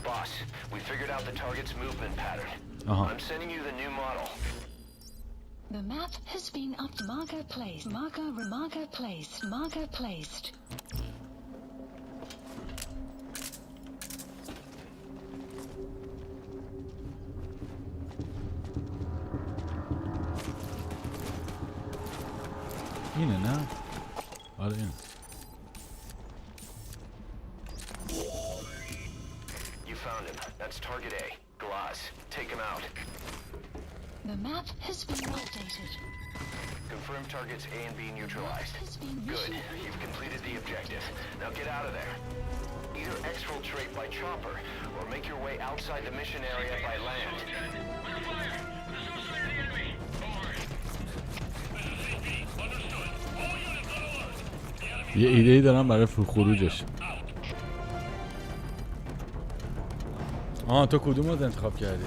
Boss, we figured out the target's movement pattern. I'm sending you the new model. The map has been up. Marker placed. Marker placed. Marker placed. اینه نه؟ آره اینه. Found him. That's target A. Glass. Take him out. The map has been updated. Confirm targets A and B neutralized. Good. You've completed the objective. Now get out of there. Either exfiltrate by chopper or make your way outside the mission area by land. یه ایده‌ای دارم برای خروجش. تو کدوم رو انتخاب کردی؟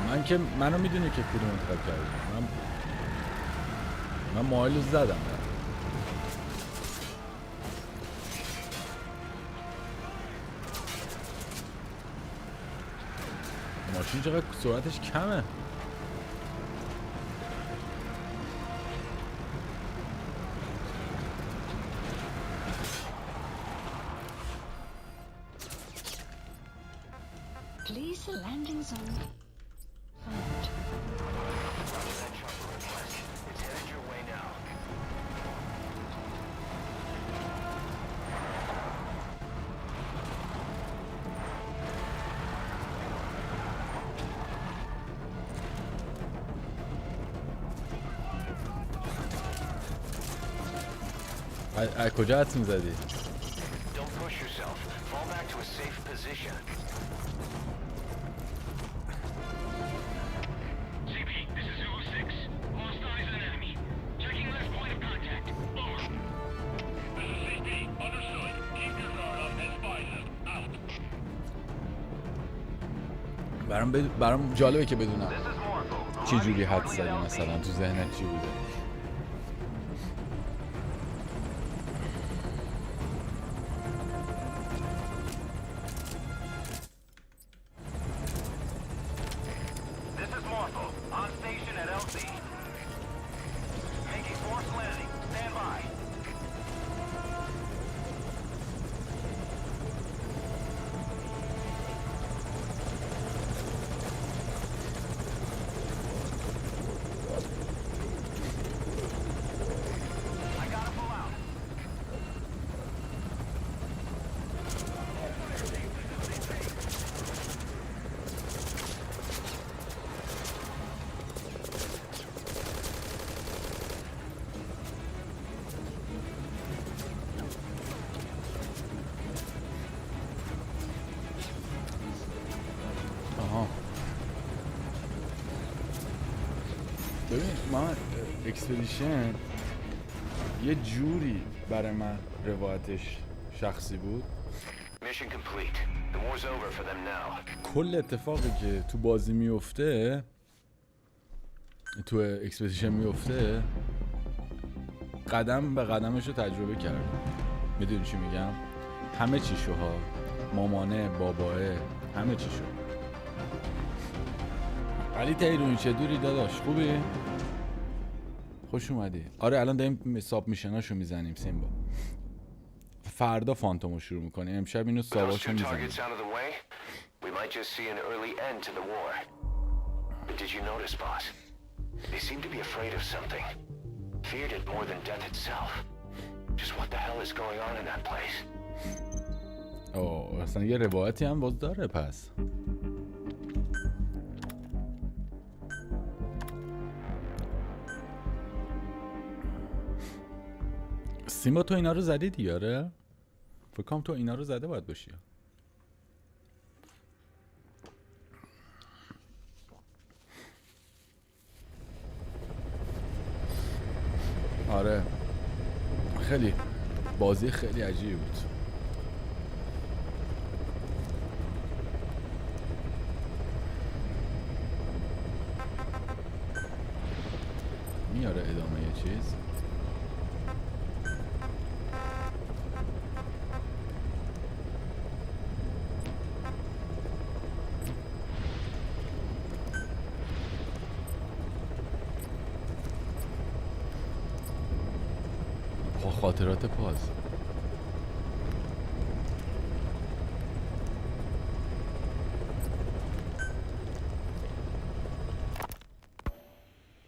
من که منو میدونی که کدوم انتخاب کردی. من مایل رو زدم. ماشین چقدر سرعتش کمه. Please the landing zone. از کجا حدس میزدی؟ برام جالبه که بدونم چی جوری حدس زدی، مثلا تو ذهنت چی بوده. ببین من اکسپدیشن یه جوری برای من روایتش شخصی بود. Mission complete. The war's over for them now. کل اتفاقی که تو بازی میفته، تو اکسپدیشن میفته، قدم به قدمش رو تجربه کردم. میدونی چی میگم؟ همه چیشو ها، مامانه، باباه، همه چیشو. علی تیرونی چه دوری داداش؟ خوبی؟ خوش اومدی. آره الان داریم ساب میشناشو میزنیم سیمبا. فردا فانتومو شروع میکنیم. امشب اینو ساباشو میزنیم. We might just see an early end to the war. But did you notice, boss? They seem to be afraid of something. Feared it more than death itself. Just what the hell is going on in that place? اصلا یه روایتی هم باز داره پس. سیما تو اینا رو زدی دیاره؟ فکر کنم تو اینا رو زده باید باشی. آره خیلی بازی خیلی عجیبی بود. میاره ادامه یه چیز. خاطرات پاز.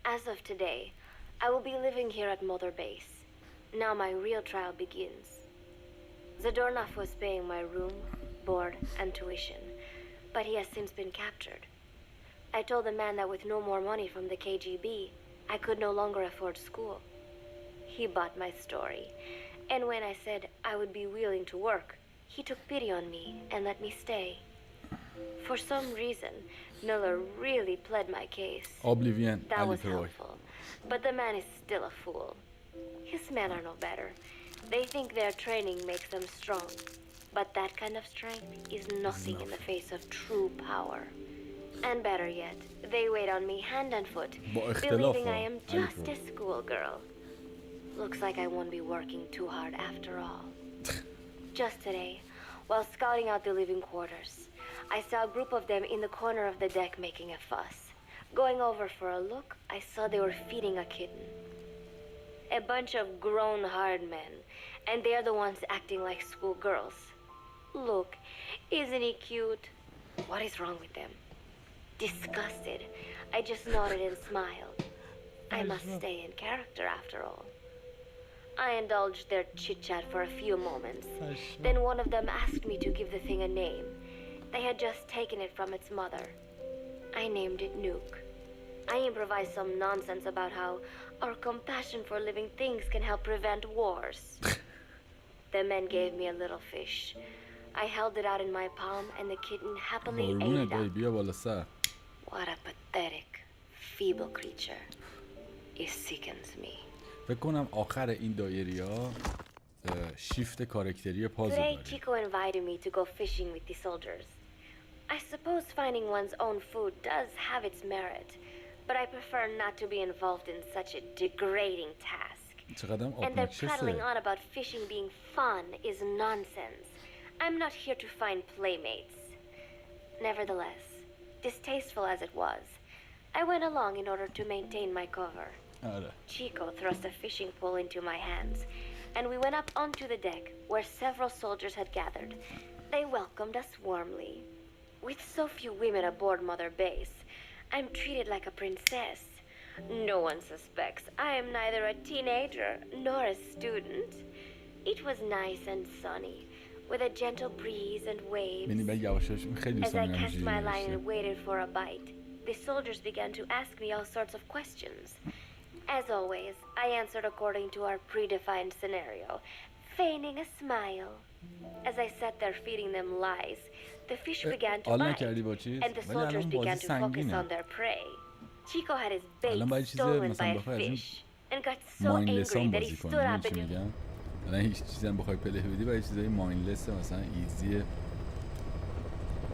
As of today, I will be living here at Mother Base. Now my real trial begins. Zadornov was paying my room, board, and tuition, but he has since been captured. I told the man that with no more money from the KGB, I could no longer afford school. He bought my story, and when I said I would be willing to work, he took pity on me and let me stay. For some reason, Miller really pled my case. Oblivion. That was helpful, but the man is still a fool. His men are no better. They think their training makes them strong, but that kind of strength is nothing in the face of true power. And better yet, they wait on me hand and foot, believing I am just a schoolgirl. Looks like I won't be working too hard after all. Just today, while scouting out the living quarters, I saw a group of them in the corner of the deck making a fuss. Going over for a look, I saw they were feeding a kitten. A bunch of grown hard men, and they're the ones acting like schoolgirls. Look, isn't he cute? What is wrong with them? Disgusted, I just nodded and smiled. I must stay in character after all. I indulged their chit-chat for a few moments. Then one of them asked me to give the thing a name. They had just taken it from its mother. I named it Nuke. I improvised some nonsense about how our compassion for living things can help prevent wars. The men gave me a little fish. I held it out in my palm and the kitten happily ate it up. What a pathetic, feeble creature. It sickens me. فکر کنم آخر این دایریا شیفت کاراکتری پاز Today داریم. Chico invited me to go fishing with the soldiers. I suppose finding one's own food does have its merit, but I prefer not to be involved in such a degrading task. And their prattling on about fishing being fun is nonsense. I'm not here to find playmates. Nevertheless, distasteful as it was, I went along in order to maintain my cover. Chico thrust a fishing pole into my hands, and we went up onto the deck where several soldiers had gathered. They welcomed us warmly. With so few women aboard Mother Base, I'm treated like a princess. No one suspects I am neither a teenager nor a student. It was nice and sunny, with a gentle breeze and waves. As I cast my line and waited for a bite, the soldiers began to ask me all sorts of questions. As always, I answered according to our predefined scenario, feigning a smile. As I sat there feeding them lies, the fish began to bite, and the soldiers began to focus on their prey. Chico had his الان bait باید چیز stolen by مثلا a بخوای از این fish and got so ماینلس angry هم that he بازی stood کنی. up چی and میگم؟ الان هیچ چیزی هم بخوای پله بدی باید چیزای ماینلس مثلا ایزی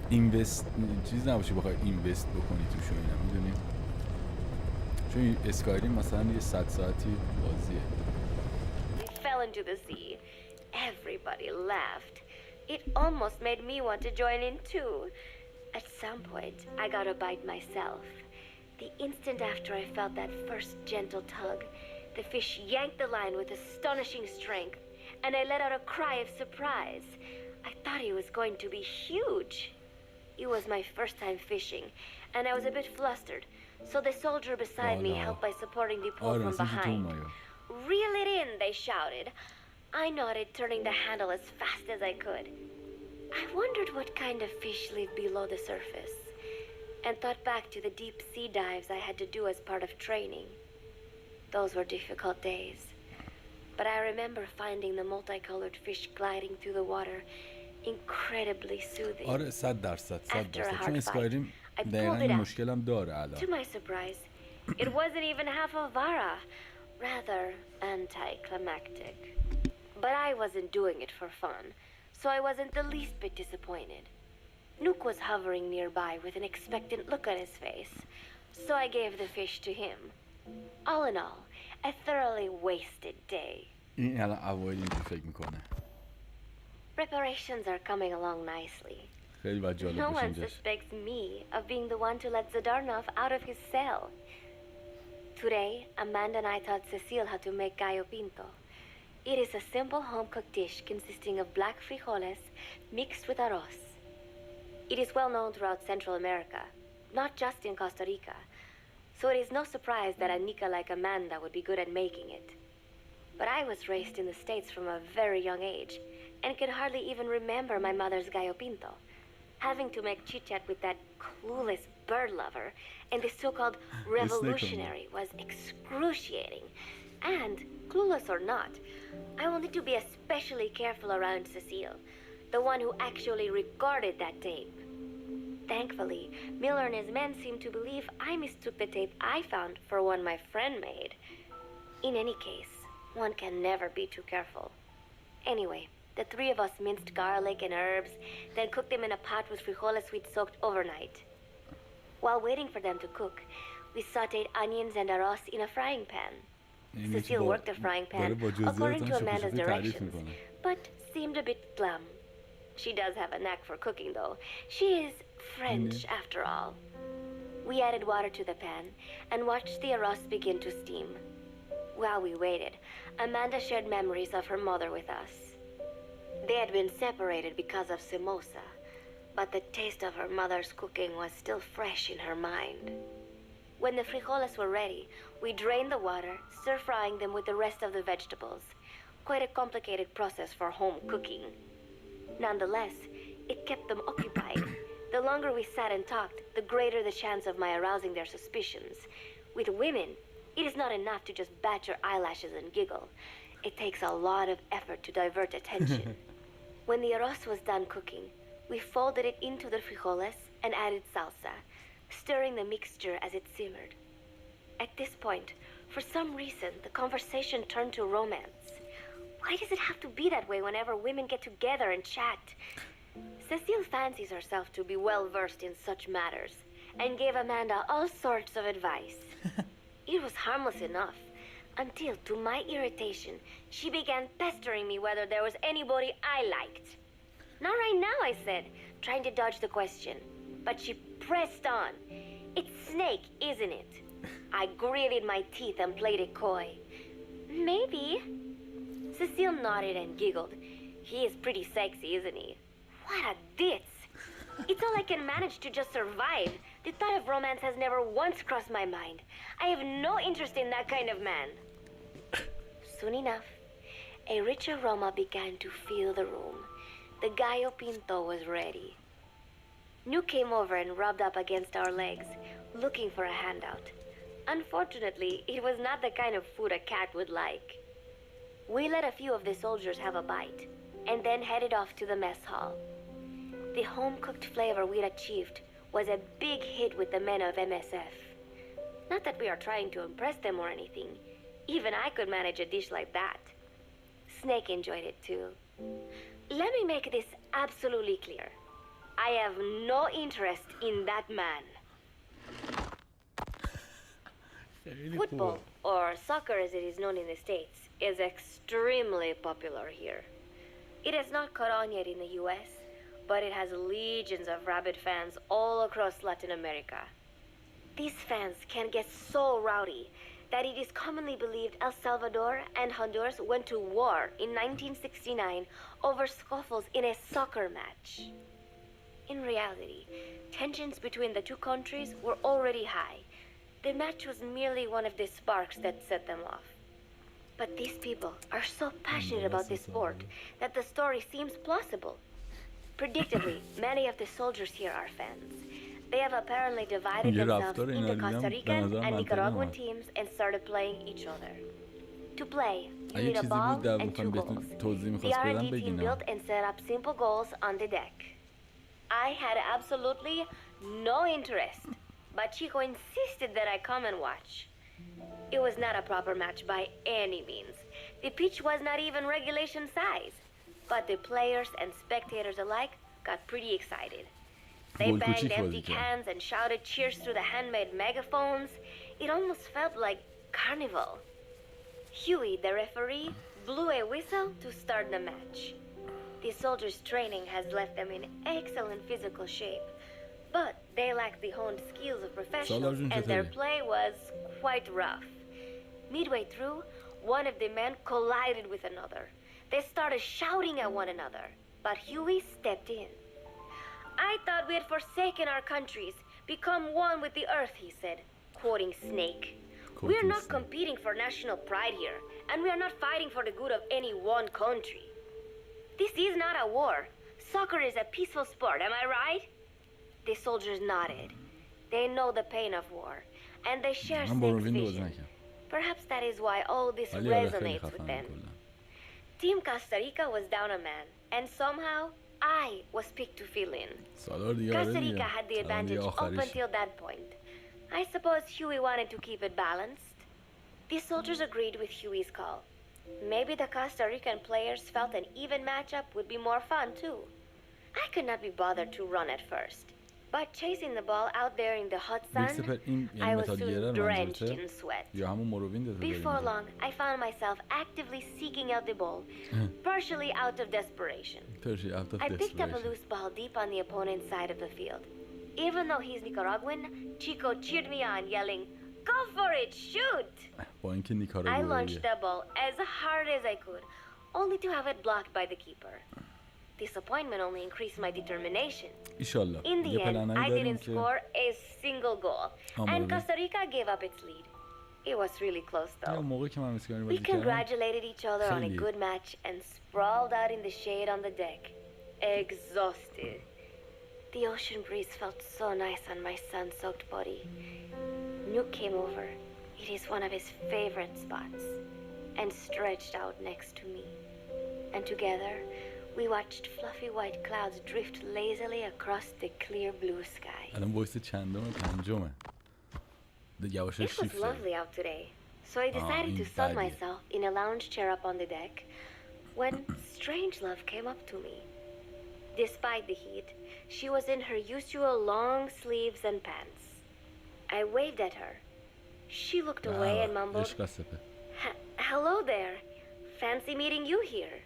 اینوست چیز نباشه بخوای اینوست بکنی توش و اینا، میدونی؟ چون اسکایریم مثلا یه 100 ساعتی بازیه. we fell into the sea. Everybody laughed. It almost made me want to join in too. At some point, I got a bite myself. The instant after I felt that first gentle tug, the fish yanked the line with astonishing strength, and I let out a cry of surprise. I thought he was going to be huge. It was my first time fishing, and I was a bit flustered, so the soldier beside me helped by supporting the pole from behind. Reel it in, they shouted. I nodded, turning the handle as fast as I could. I wondered what kind of fish live below the surface, and thought back to the deep sea dives I had to do as part of training. Those were difficult days, but I remember finding the multicolored fish gliding through the water incredibly soothing. آره 100% چون اسکایریم I دقیقاً pulled it این out. مشکلم داره الان. To my surprise, it wasn't even half a vara, rather anticlimactic. But I wasn't doing it for fun, so I wasn't the least bit disappointed. Nook was hovering nearby with an expectant look on his face, so I gave the fish to him. All in all, a thoroughly wasted day. این الان اوایل اینجوری فکر میکنه. Preparations are coming along nicely. خیلی باید جالب No باشه one اینجاش. suspects me of being the one to let Zadarnov out of his cell. Today, Amanda and I taught Cecile how to make gallo pinto. It is a simple home-cooked dish consisting of black frijoles mixed with arroz. It is well known throughout Central America, not just in Costa Rica, so it is no surprise that Anika like Amanda would be good at making it. But I was raised in the States from a very young age, and could hardly even remember my mother's gallo pinto. Having to make chit-chat with that clueless bird lover and the so-called revolutionary was excruciating. And, clueless or not, I will need to be especially careful around Cecile, the one who actually recorded that tape. Thankfully, Miller and his men seemed to believe I mistook the tape I found for one my friend made. In any case, one can never be too careful. Anyway, the three of us minced garlic and herbs, then cooked them in a pot with frijoles we'd soaked overnight. While waiting for them to cook, we sautéed onions and arroz in a frying pan. Cecile worked the frying pan according to Amanda's directions, but seemed a bit glum. She does have a knack for cooking, though. She is French, after all. We added water to the pan and watched the arroz begin to steam. While we waited, Amanda shared memories of her mother with us. They had been separated because of Simosa, but the taste of her mother's cooking was still fresh in her mind. When the frijoles were ready, we drained the water, stir-frying them with the rest of the vegetables. Quite a complicated process for home cooking. Nonetheless, it kept them occupied. The longer we sat and talked, the greater the chance of my arousing their suspicions. With women, it is not enough to just bat your eyelashes and giggle. It takes a lot of effort to divert attention. When the arroz was done cooking, we folded it into the frijoles and added salsa, stirring the mixture as it simmered. At this point, for some reason, the conversation turned to romance. Why does it have to be that way whenever women get together and chat? Cecile fancies herself to be well-versed in such matters, and gave Amanda all sorts of advice. It was harmless enough, until, to my irritation, she began pestering me whether there was anybody I liked. Not right now, I said, trying to dodge the question. But she pressed on. It's Snake, isn't it? I gritted my teeth and played it coy. Maybe. Cecile nodded and giggled. He is pretty sexy, isn't he? What a ditz. It's all I can manage to just survive. The thought of romance has never once crossed my mind. I have no interest in that kind of man. Soon enough, a rich aroma began to fill the room. The gallo pinto was ready. Nuke came over and rubbed up against our legs, looking for a handout. Unfortunately, it was not the kind of food a cat would like. We let a few of the soldiers have a bite, and then headed off to the mess hall. The home-cooked flavor we'd achieved was a big hit with the men of MSF. Not that we are trying to impress them or anything. Even I could manage a dish like that. Snake enjoyed it too. Let me make this absolutely clear. I have no interest in that man. Football, or soccer as it is known in the States, is extremely popular here. It has not caught on yet in the US, but it has legions of rabid fans all across Latin America. These fans can get so rowdy that it is commonly believed El Salvador and Honduras went to war in 1969 over scuffles in a soccer match. In reality, tensions between the two countries were already high. The match was merely one of the sparks that set them off. But these people are so passionate about this sport that the story seems plausible. Predictably, many of the soldiers here are fans. They have apparently divided themselves into Costa Rican and Nicaraguan teams and started playing each other. To play, you need a ball and 2 goals. The R&D team built and set up simple goals on the deck. I had absolutely no interest, but Chico insisted that I come and watch. It was not a proper match by any means. The pitch was not even regulation size, but the players and spectators alike got pretty excited. They banged empty cans and shouted cheers through the handmade megaphones. It almost felt like carnival. Huey, the referee, blew a whistle to start the match. The soldiers' training has left them in excellent physical shape, but they lack the honed skills of professionals, and their play was quite rough. Midway through, one of the men collided with another. They started shouting at one another, but Huey stepped in. I thought we had forsaken our countries, become one with the earth, he said, quoting Snake. We are not competing for national pride here, and we are not fighting for the good of any one country. This is not a war. Soccer is a peaceful sport, am I right? The soldiers nodded. They know the pain of war, and they share Snake's vision. Perhaps that is why all this resonates with them. Team Costa Rica was down a man, and somehow I was picked to fill in. Costa Rica had the advantage up until that point. I suppose Huey wanted to keep it balanced. The soldiers agreed with Huey's call. Maybe the Costa Rican players felt an even matchup would be more fun too. I could not be bothered to run at first, but chasing the ball out there in the hot sun, I was soon drenched in sweat. Before long, I found myself actively seeking out the ball, partially out of desperation. I picked up a loose ball deep on the opponent's side of the field. Even though he's Nicaraguan, Chico cheered me on, yelling, "Go for it, shoot!" I launched the ball as hard as I could, only to have it blocked by the keeper. Disappointment only increased my determination. In the end, I didn't score a single goal, and Costa Rica gave up its lead. It was really close though. We congratulated each other on a good match and sprawled out in the shade on the deck, exhausted. The ocean breeze felt so nice on my sun-soaked body. Nuke came over. It is one of his favorite spots, and stretched out next to me. And together, we watched fluffy white clouds drift lazily across the clear blue sky. It was lovely out today, so I decided to sun myself in a lounge chair up on the deck when Strangelove came up to me. Despite the heat, she was in her usual long sleeves and pants. I waved at her. She looked away and mumbled, "Hello there. Fancy meeting you here."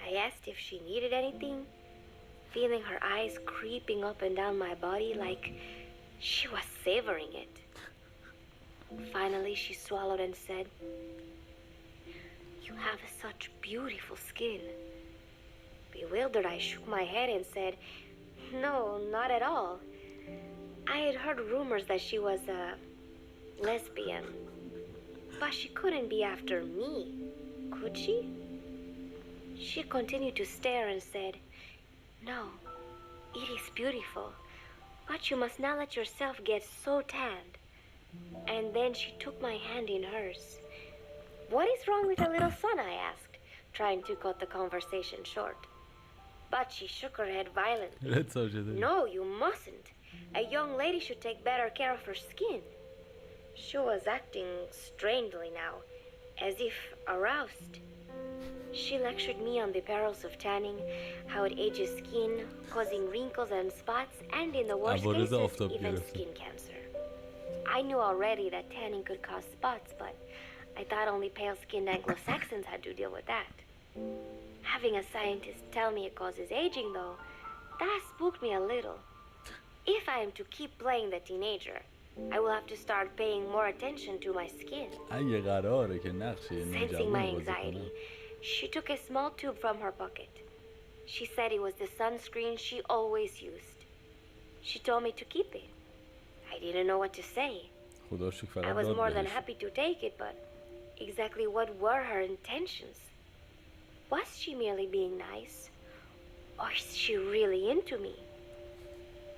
I asked if she needed anything, feeling her eyes creeping up and down my body like she was savoring it. Finally, she swallowed and said, "You have such beautiful skin." Bewildered, I shook my head and said, "No, not at all. I had heard rumors that she was a lesbian, but she couldn't be after me, could she?" She continued to stare and said, "No, it is beautiful, but you must not let yourself get so tanned." And then she took my hand in hers. "What is wrong with a little sun?" I asked, trying to cut the conversation short. But she shook her head violently. "No, you mustn't. A young lady should take better care of her skin." She was acting strangely now, as if aroused. She lectured me on the perils of tanning, how it ages skin, causing wrinkles and spots, and in the worst cases, even skin cancer. I knew already that tanning could cause spots, but I thought only pale-skinned Anglo-Saxons had to deal with that. Having a scientist tell me it causes aging, though, that spooked me a little. If I am to keep playing the teenager, I will have to start paying more attention to my skin. Sensing my anxiety, she took a small tube from her pocket. She said it was the sunscreen she always used. She told me to keep it. I didn't know what to say. I was more than happy to take it, but exactly what were her intentions? Was she merely being nice? Or is she really into me?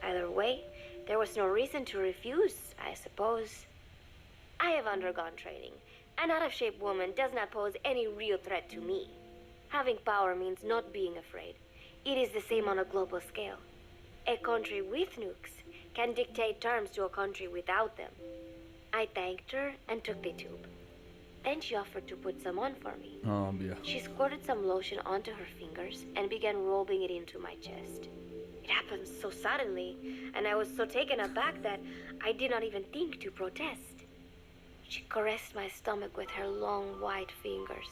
Either way, there was no reason to refuse, I suppose. I have undergone training. An out-of-shape woman does not pose any real threat to me. Having power means not being afraid. It is the same on a global scale. A country with nukes can dictate terms to a country without them. I thanked her and took the tube. Then she offered to put some on for me. She squirted some lotion onto her fingers and began rolling it into my chest. It happened so suddenly, and I was so taken aback that I did not even think to protest. She caressed my stomach with her long white fingers,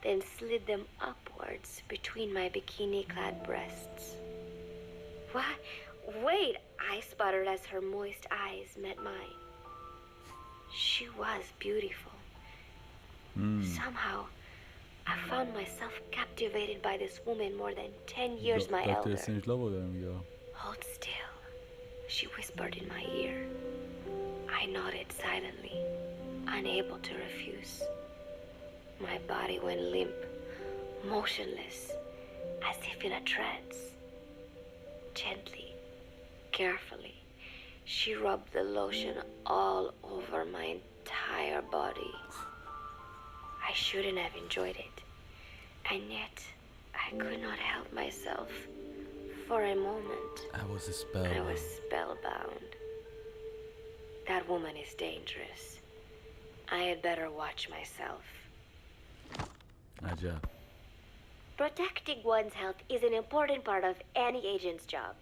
then slid them upwards between my bikini-clad breasts. What? Wait, I sputtered as her moist eyes met mine. She was beautiful. Somehow, I found myself captivated by this woman more than 10 years my elder. Hold still, she whispered in my ear. I nodded silently, unable to refuse. My body went limp, motionless, as if in a trance. Gently, carefully, she rubbed the lotion all over my entire body. I shouldn't have enjoyed it, and yet I could not help myself. For a moment, I was spellbound. That woman is dangerous. I had better watch myself. Protecting one's health is an important part of any agent's job.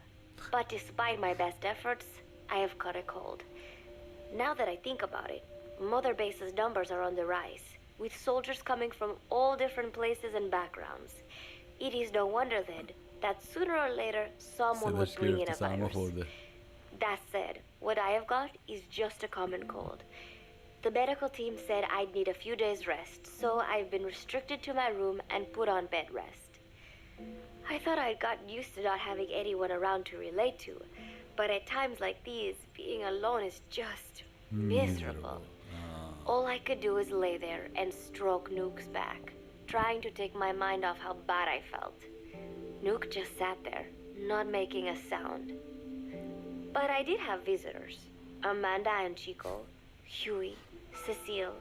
But despite my best efforts, I have caught a cold. Now that I think about it, Mother Base's numbers are on the rise, with soldiers coming from all different places and backgrounds. It is no wonder then that sooner or later someone would bring in a virus. That said, what I have got is just a common cold. The medical team said I'd need a few days rest, so I've been restricted to my room and put on bed rest. I thought I'd gotten used to not having anyone around to relate to, but at times like these, being alone is just miserable. All I could do is lay there and stroke Nuke's back, trying to take my mind off how bad I felt. Nuke just sat there, not making a sound. But I did have visitors. Amanda and Chico, Huey, Cecile,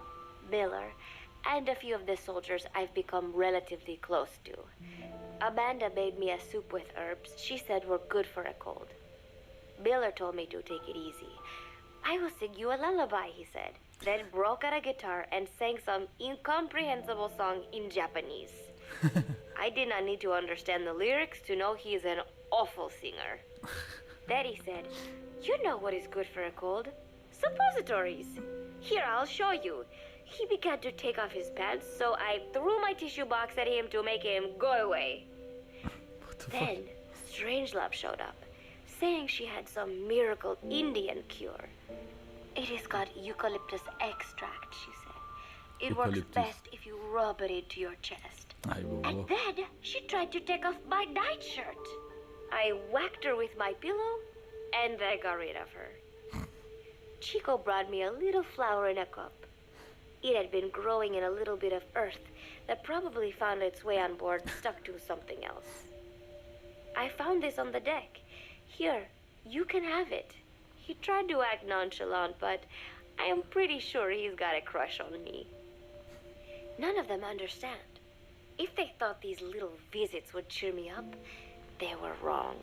Miller, and a few of the soldiers I've become relatively close to. Amanda made me a soup with herbs she said were good for a cold. Miller told me to take it easy. I will sing you a lullaby, he said, then broke out a guitar and sang some incomprehensible song in Japanese. I did not need to understand the lyrics to know he is an awful singer. Then he said, "You know what is good for a cold? Suppositories. Here, I'll show you." He began to take off his pants, so I threw my tissue box at him to make him go away. Then Strangelove showed up, saying she had some miracle Indian cure. It has got eucalyptus extract, she said. It works best if you rub it into your chest. And then she tried to take off my nightshirt. I whacked her with my pillow, and I got rid of her. Chico brought me a little flower in a cup. It had been growing in a little bit of earth that probably found its way on board, stuck to something else. I found this on the deck. Here, you can have it. He tried to act nonchalant, but I am pretty sure he's got a crush on me. None of them understand. If they thought these little visits would cheer me up, they were wrong.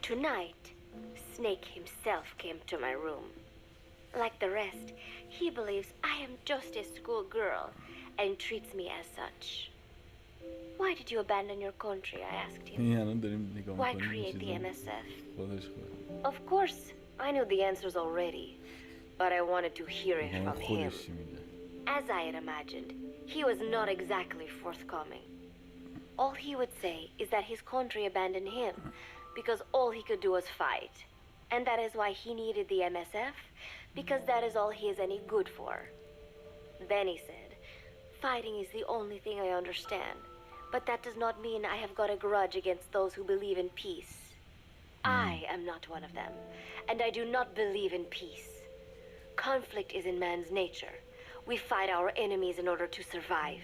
Tonight, Snake himself came to my room. Like the rest, he believes I am just a schoolgirl and treats me as such. Why did you abandon your country? I asked him. Why create the MSF? Of course, I knew the answers already, but I wanted to hear it from him. As I had imagined, he was not exactly forthcoming. All he would say is that his country abandoned him because all he could do was fight. And that is why he needed the MSF, because that is all he is any good for. Then he said, fighting is the only thing I understand, but that does not mean I have got a grudge against those who believe in peace. I am not one of them, and I do not believe in peace. Conflict is in man's nature. We fight our enemies in order to survive.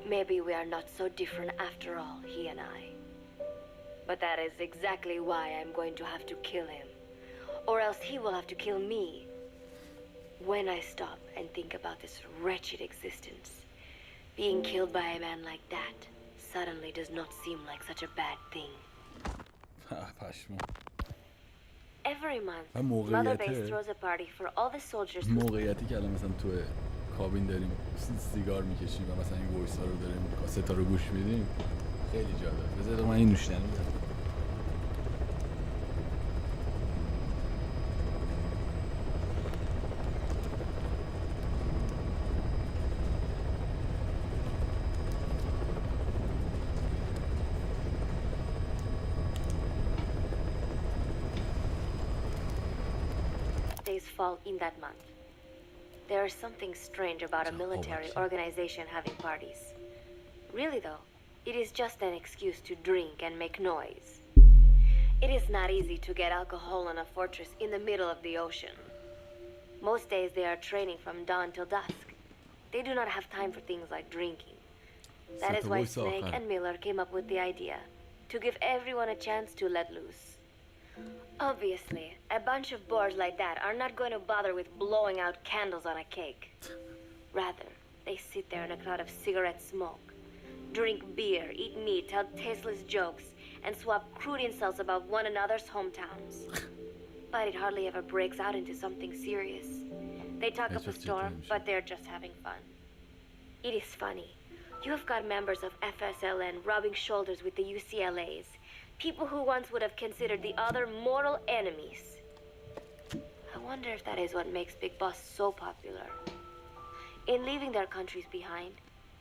Maybe we are not so different after all, he and I. But that is exactly why I'm going to have to kill him. Or else he will have to kill me. When I stop and think about this wretched existence, being killed by a man like that suddenly does not seem like such a bad thing. Every month, Mother Base throws a party for all the soldiers. موقعیتی که الان مثلا تو کابین داریم سیگار میکشیم و مثلا این وایس ها رو داریم کاست ها رو گوش میدیم خیلی جالب. بذار من این نوشیدنی میذارم. Fall in that month. There is something strange about a military organization having parties. Really though, it is just an excuse to drink and make noise. It is not easy to get alcohol in a fortress in the middle of the ocean. Most days they are training from dawn till dusk. They do not have time for things like drinking. That is why Snake and Miller came up with the idea to give everyone a chance to let loose. Obviously, a bunch of boors like that are not going to bother with blowing out candles on a cake. Rather, they sit there in a cloud of cigarette smoke, drink beer, eat meat, tell tasteless jokes, and swap crude insults about one another's hometowns. But it hardly ever breaks out into something serious. They talk up a storm, but they're just having fun. It is funny. You have got members of FSLN rubbing shoulders with the UCLAs, people who once would have considered the other mortal enemies. I wonder if that is what makes Big Boss so popular. In leaving their countries behind,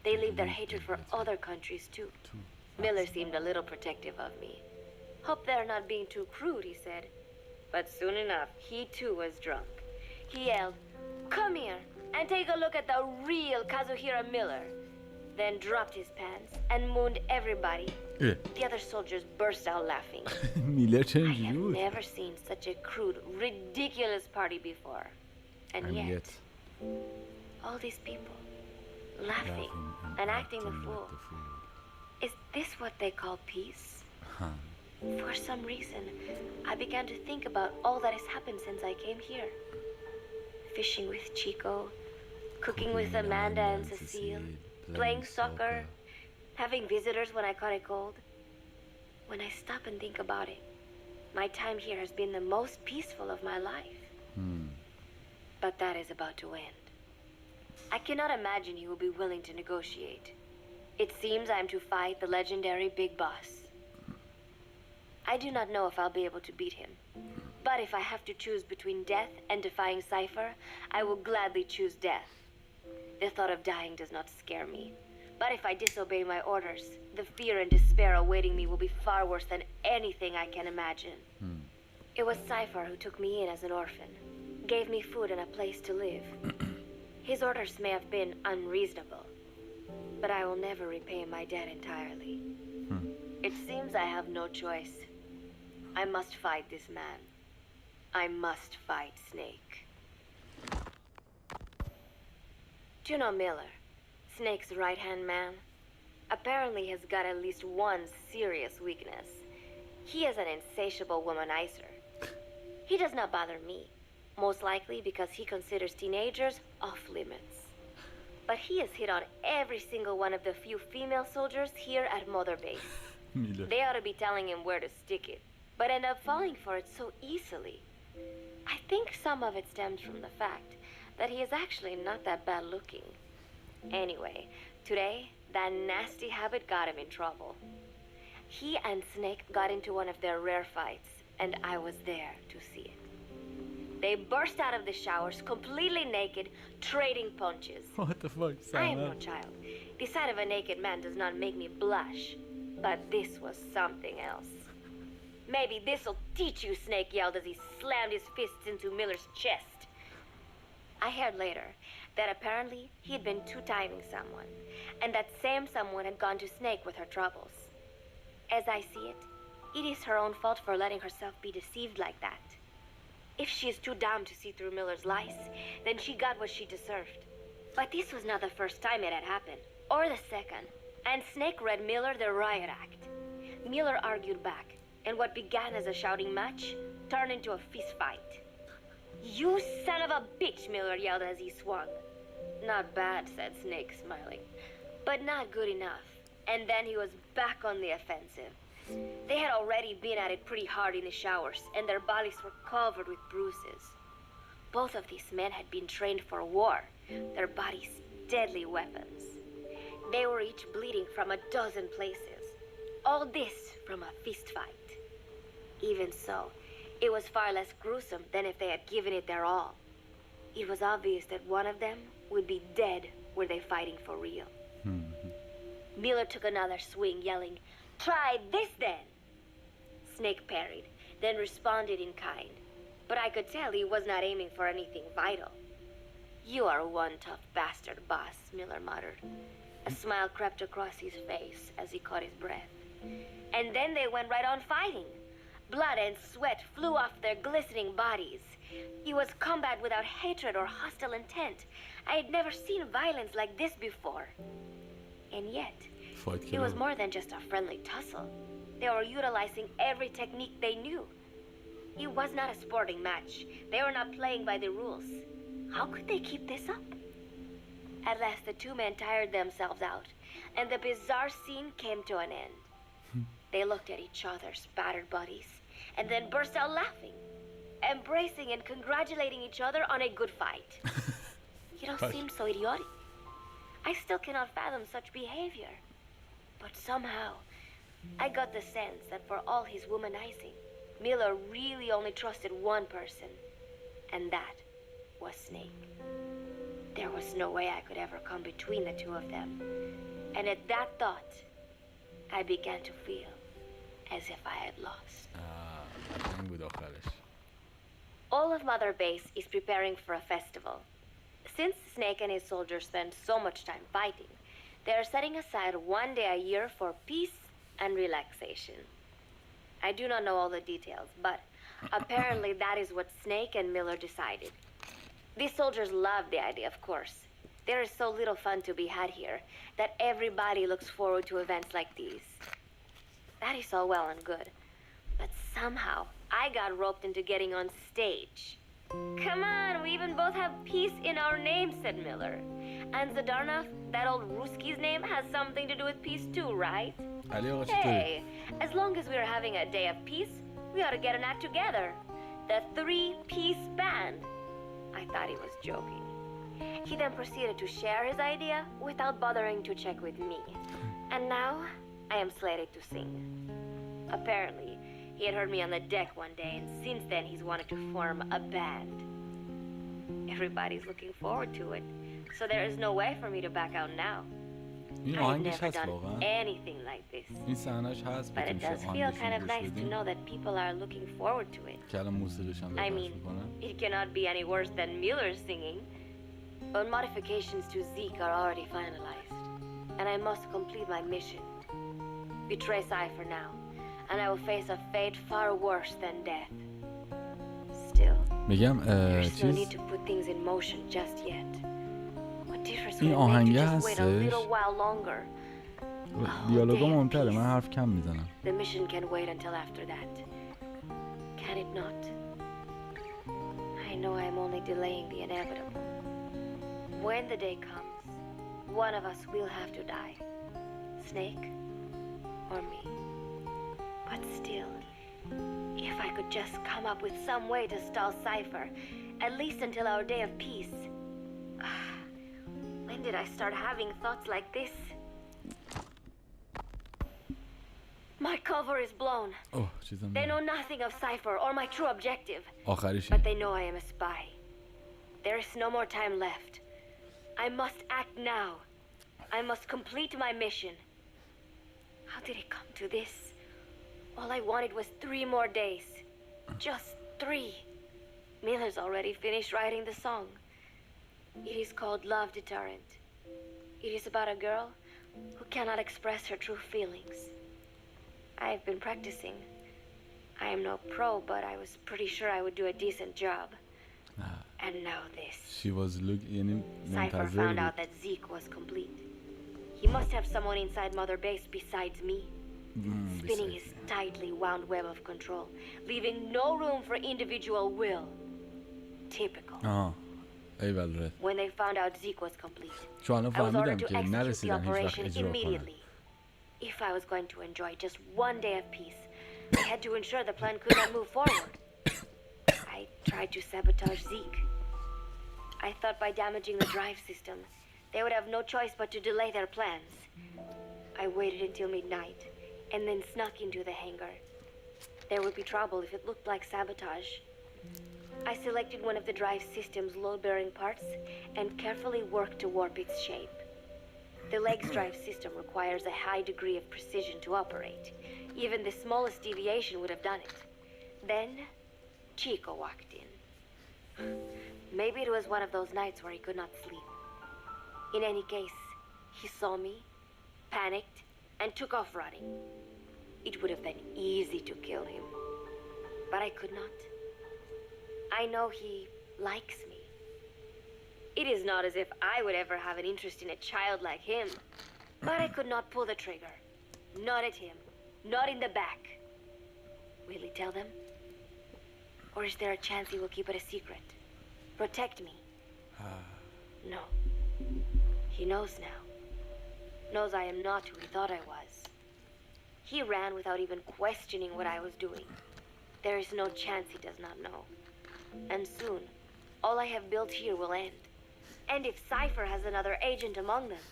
they leave their hatred for other countries too. Miller seemed a little protective of me. Hope they're not being too crude, he said. But soon enough, he too was drunk. He yelled, "Come here and take a look at the real Kazuhira Miller." Then dropped his pants and mooned everybody. The other soldiers burst out laughing. I have never seen such a crude, ridiculous party before. And yet, all these people, laughing and acting the fool. Is this what they call peace? For some reason, I began to think about all that has happened since I came here. Fishing with Chico, cooking with Amanda and Cecile, playing soccer, having visitors when I caught a cold. When I stop and think about it, my time here has been the most peaceful of my life. But that is about to end. I cannot imagine he will be willing to negotiate. It seems I am to fight the legendary Big Boss. I do not know if I'll be able to beat him. But if I have to choose between death and defying Cypher, I will gladly choose death. The thought of dying does not scare me. But if I disobey my orders, the fear and despair awaiting me will be far worse than anything I can imagine. It was Cypher who took me in as an orphan, gave me food and a place to live. His orders may have been unreasonable, but I will never repay my debt entirely. It seems I have no choice. I must fight this man. I must fight Snake. Do you know Miller? Snake's right-hand man, apparently has got at least one serious weakness. He is an insatiable womanizer. He does not bother me, most likely because he considers teenagers off-limits. But he has hit on every single one of the few female soldiers here at Mother Base. They ought to be telling him where to stick it, but end up falling for it so easily. I think some of it stems from the fact that he is actually not that bad looking. Anyway, today, that nasty habit got him in trouble. He and Snake got into one of their rare fights, and I was there to see it. They burst out of the showers, completely naked, trading punches. What the fuck, I am no child. The sight of a naked man does not make me blush. But this was something else. Maybe this'll teach you, Snake yelled as he slammed his fists into Miller's chest. I heard later that apparently he had been two-timing someone, and that same someone had gone to Snake with her troubles. As I see it, it is her own fault for letting herself be deceived like that. If she is too dumb to see through Miller's lies, then she got what she deserved. But this was not the first time it had happened, or the second, and Snake read Miller the riot act. Miller argued back, and what began as a shouting match turned into a fist fight. You son of a bitch, Miller yelled as he swung. Not bad, said Snake, smiling, but not good enough. And then he was back on the offensive. They had already been at it pretty hard in the showers, and their bodies were covered with bruises. Both of these men had been trained for war, their bodies deadly weapons. They were each bleeding from a dozen places. All this from a fist fight. Even so, it was far less gruesome than if they had given it their all. It was obvious that one of them would be dead were they fighting for real. Miller took another swing, yelling, "Try this then!" Snake parried, then responded in kind. But I could tell he was not aiming for anything vital. You are one tough bastard, boss, Miller muttered. A smile crept across his face as he caught his breath. And then they went right on fighting. Blood and sweat flew off their glistening bodies. It was combat without hatred or hostile intent. I had never seen violence like this before. And yet, it was more than just a friendly tussle. They were utilizing every technique they knew. It was not a sporting match. They were not playing by the rules. How could they keep this up? At last, the two men tired themselves out, and the bizarre scene came to an end. They looked at each other's battered bodies, and then burst out laughing, embracing and congratulating each other on a good fight. It all seemed so idiotic. I still cannot fathom such behavior. But somehow, I got the sense that for all his womanizing, Miller really only trusted one person, and that was Snake. There was no way I could ever come between the two of them. And at that thought, I began to feel as if I had lost. All of Mother Base is preparing for a festival. Since Snake and his soldiers spend so much time fighting, they are setting aside one day a year for peace and relaxation. I do not know all the details, but apparently that is what Snake and Miller decided. These soldiers love the idea, of course. There is so little fun to be had here that everybody looks forward to events like these. That is all well and good, but somehow I got roped into getting on stage. Come on, we even both have peace in our name, said Miller. And Zadarnov, that old Ruski's name, has something to do with peace too, right? Hey, as long as we're having a day of peace, we ought to get an act together. The 3-piece band. I thought he was joking. He then proceeded to share his idea without bothering to check with me. And now, I am slated to sing. Apparently, he had heard me on the deck one day, and since then he's wanted to form a band. Everybody's looking forward to it, so there is no way for me to back out now. I've never done anything like this. But it does feel kind of nice to know that people are looking forward to it. I mean, it cannot be any worse than Miller's singing. But modifications to Zeke are already finalized, and I must complete my mission. Betray Sai for now, and I will face a fate far worse than death. Still, there's no need to put things in motion just yet. What difference would it make to just wait a little while longer? دیالوگا مهمتره من حرف کم میزنم. The mission can wait until after that. Can it not? I know I'm only delaying the inevitable. When the day comes, one of us will have to die. Snake or me. But still, If I could just come up with some way to stall Cypher, at least until our day of peace. When did I start having thoughts like this? My cover is blown. Oh, they know nothing of Cypher or my true objective. آخریش. But they know I am a spy. There is no more time left. I must act now. I must complete my mission. How did it come to this? All I wanted was 3 more days. Just 3. Miller's already finished writing the song. It is called Love Deterrent. It is about a girl who cannot express her true feelings. I have been practicing. I am no pro, but I was pretty sure I would do a decent job. And now this. She was looking. Cypher found out that Zeke was complete. He must have someone inside Mother Base besides me. Spinning his tightly wound web of control, leaving no room for individual will. Typical. When they found out Zeke was complete, I was ordered to execute the operation immediately. If I was going to enjoy just 1 day of peace, I had to ensure the plan could not move forward. I tried to sabotage Zeke. I thought by damaging the drive system, they would have no choice but to delay their plans. I waited until midnight, and then snuck into the hangar. There would be trouble if it looked like sabotage. I selected one of the drive system's load-bearing parts and carefully worked to warp its shape. The leg's drive system requires a high degree of precision to operate. Even the smallest deviation would have done it. Then, Chico walked in. Maybe it was one of those nights where he could not sleep. In any case, he saw me, panicked, and took off running. It would have been easy to kill him, but I could not. I know he likes me. It is not as if I would ever have an interest in a child like him, but I could not pull the trigger. Not at him, not in the back. Will he tell them? Or is there a chance he will keep it a secret? Protect me? No. He knows now. Knows I am not who he thought I was. He ran without even questioning what I was doing. There is no chance he does not know. And soon, all I have built here will end. And if Cypher has another agent among them,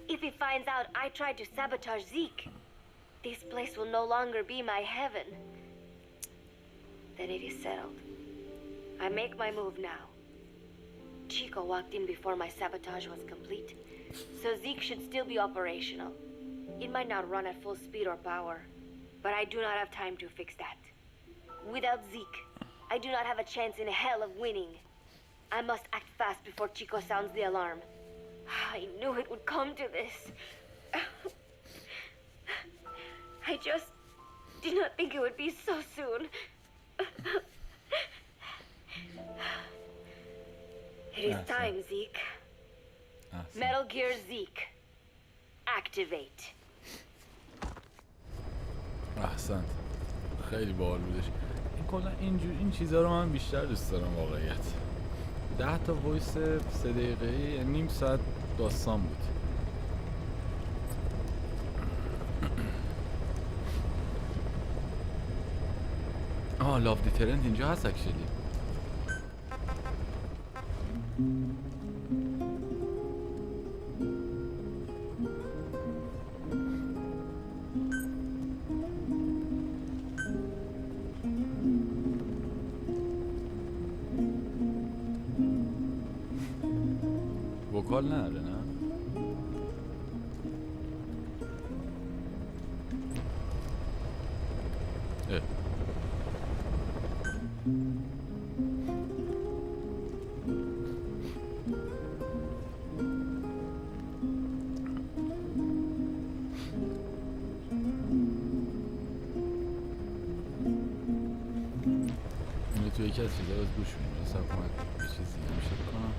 if he finds out I tried to sabotage Zeke, this place will no longer be my heaven. Then it is settled. I make my move now. Chico walked in before my sabotage was complete, so Zeke should still be operational. It might not run at full speed or power, but I do not have time to fix that. Without Zeke, I do not have a chance in hell of winning. I must act fast before Chico sounds the alarm. I knew it would come to this. I just did not think it would be so soon. It is time, Zeke. Metal Gear Zeke. Activate. احسنت. خیلی باحال بودش. این کلا این چیزا رو من بیشتر دوست دارم واقعیت. 10 تا وایس 3 دقیقه‌ای نیم ساعت داستان بود. لاف دیترنت اینجا هست اکچولی. وکال نداره نه؟ اینو توی یکی از چیزها باز گوش میدیم حساب کنم یه چیزی نمیشه بکنم.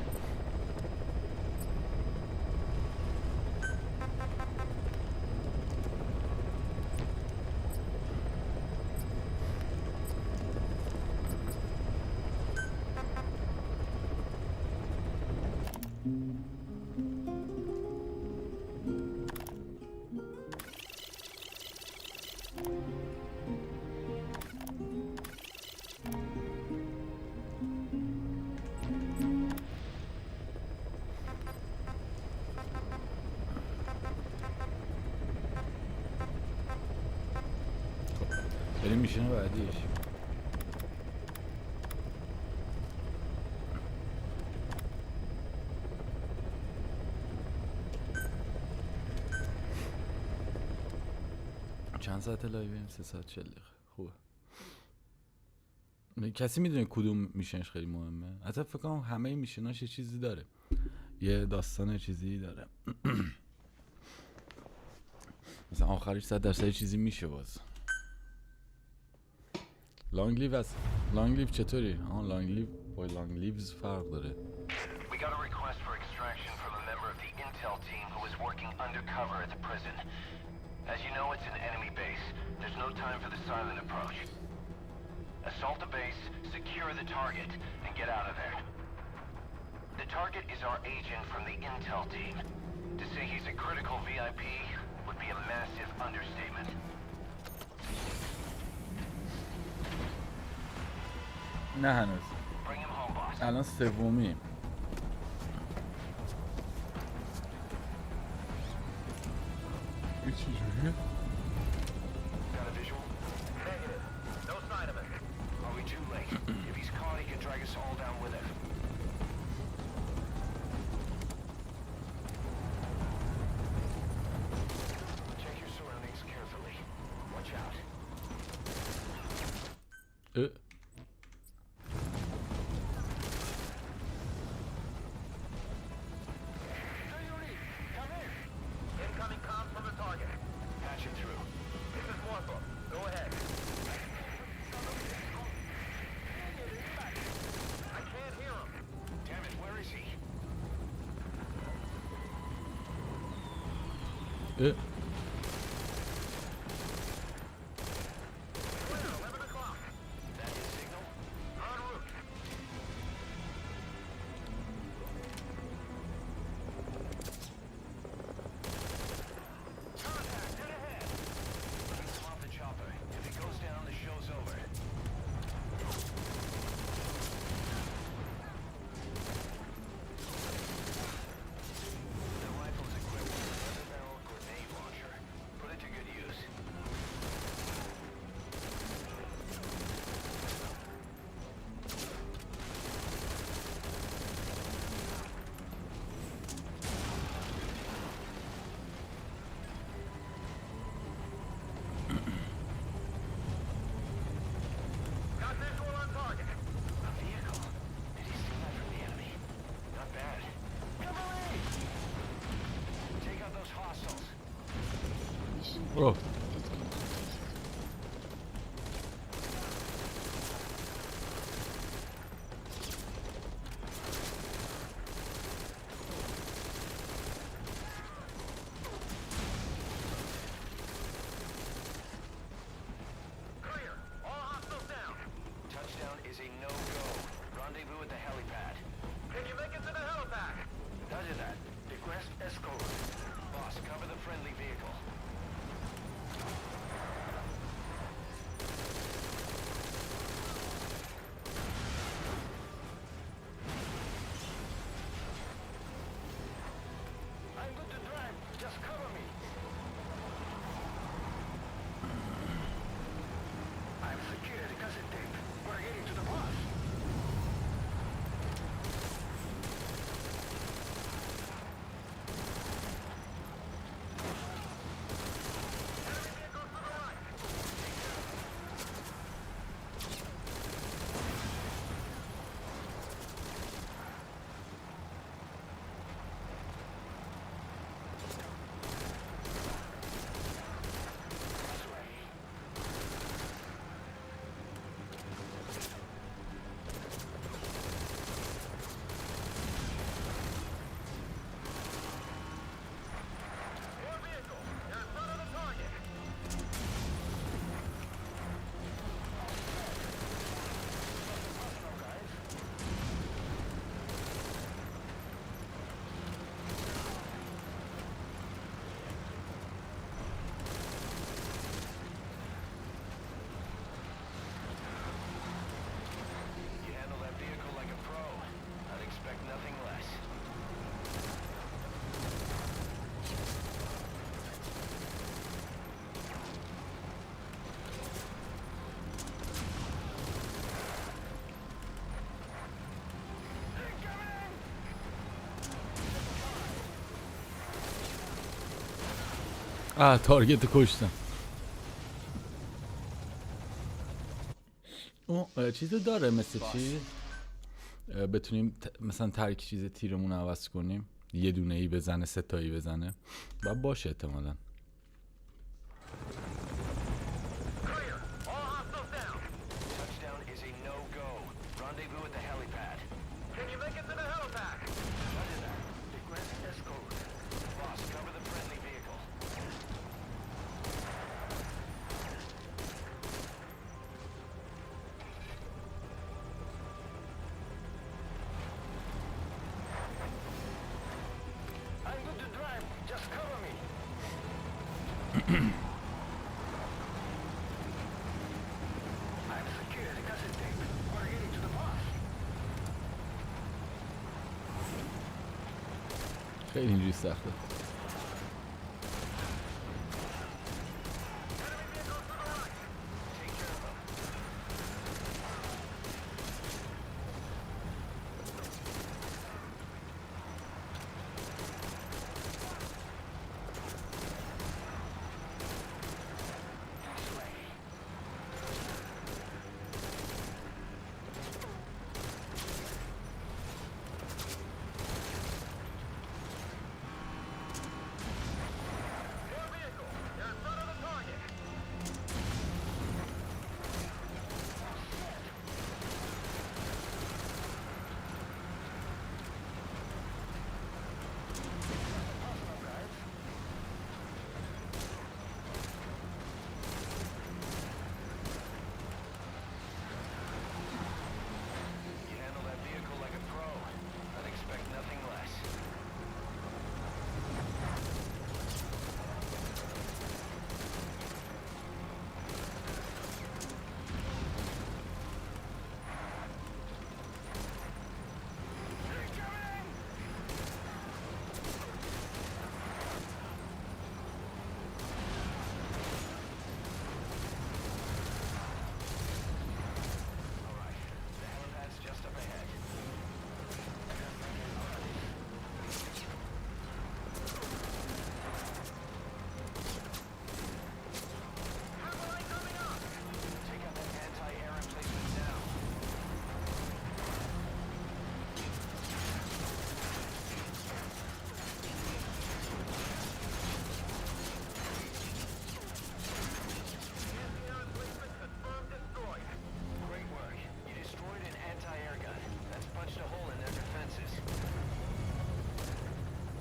میشن بعدیش. چند ساعت لایویم؟ 3 ساعت 40 دقیقه. خوبه. کسی میدونه کدوم میشنش خیلی مهمه؟ حتی فکر کنم همه میشناش یه چیزی داره، یه داستان چیزی داره. مثلا آخرش 100% چیزی میشه باز. لانگ لیو از لانگ لیو چطوری؟ لانگ لیو با لانگ لیوز فرق داره. We got a request for extraction from a member of the intel team who is working undercover at the prison. As you know, it's an enemy base. There's no time for the silent approach. Assault the base, secure the target, and get out of there. The target is our agent from the intel team. To say he's a critical VIP would be a massive understatement. نه هنوز. الان سومی. چی جوریه؟ Got a visual? Negative. No sign of it. Are we too late? If he's caught, he can drag us all down with him. Check your surroundings carefully. Watch out. Incoming comms from the target. Patch him through. This is Warthog. Go ahead. I can't hear him. Damn it, where is he? Clear, 11 o'clock. That his signal? En route. Contact, dead ahead. Keep him off the chopper. If he goes down, the show's over. The rifle's equipped with a 11-barrel grenade launcher. Put it to good use. Got visual on target. A vehicle. Did he steal that from the enemy? Not bad. Cavalry! Take out those hostiles. Oh. Clear. All hostiles down. Touchdown is a no-go. Rendezvous at the helipad. Can you make it to the helipad? Roger that. Request escort. Boss, cover the friendly vehicle. I'm good to drive. Just cover me. I'm security cassette tape. We're getting to the boss. تارگت کشتم. اون چیزو داره مثل چی؟ بتونیم مثلا ترک چیز تیرمون عوض کنیم، یه دونه ای بزنه 3 تایی بزنه و باشه احتمالاً. خیلی اینجوری سخته.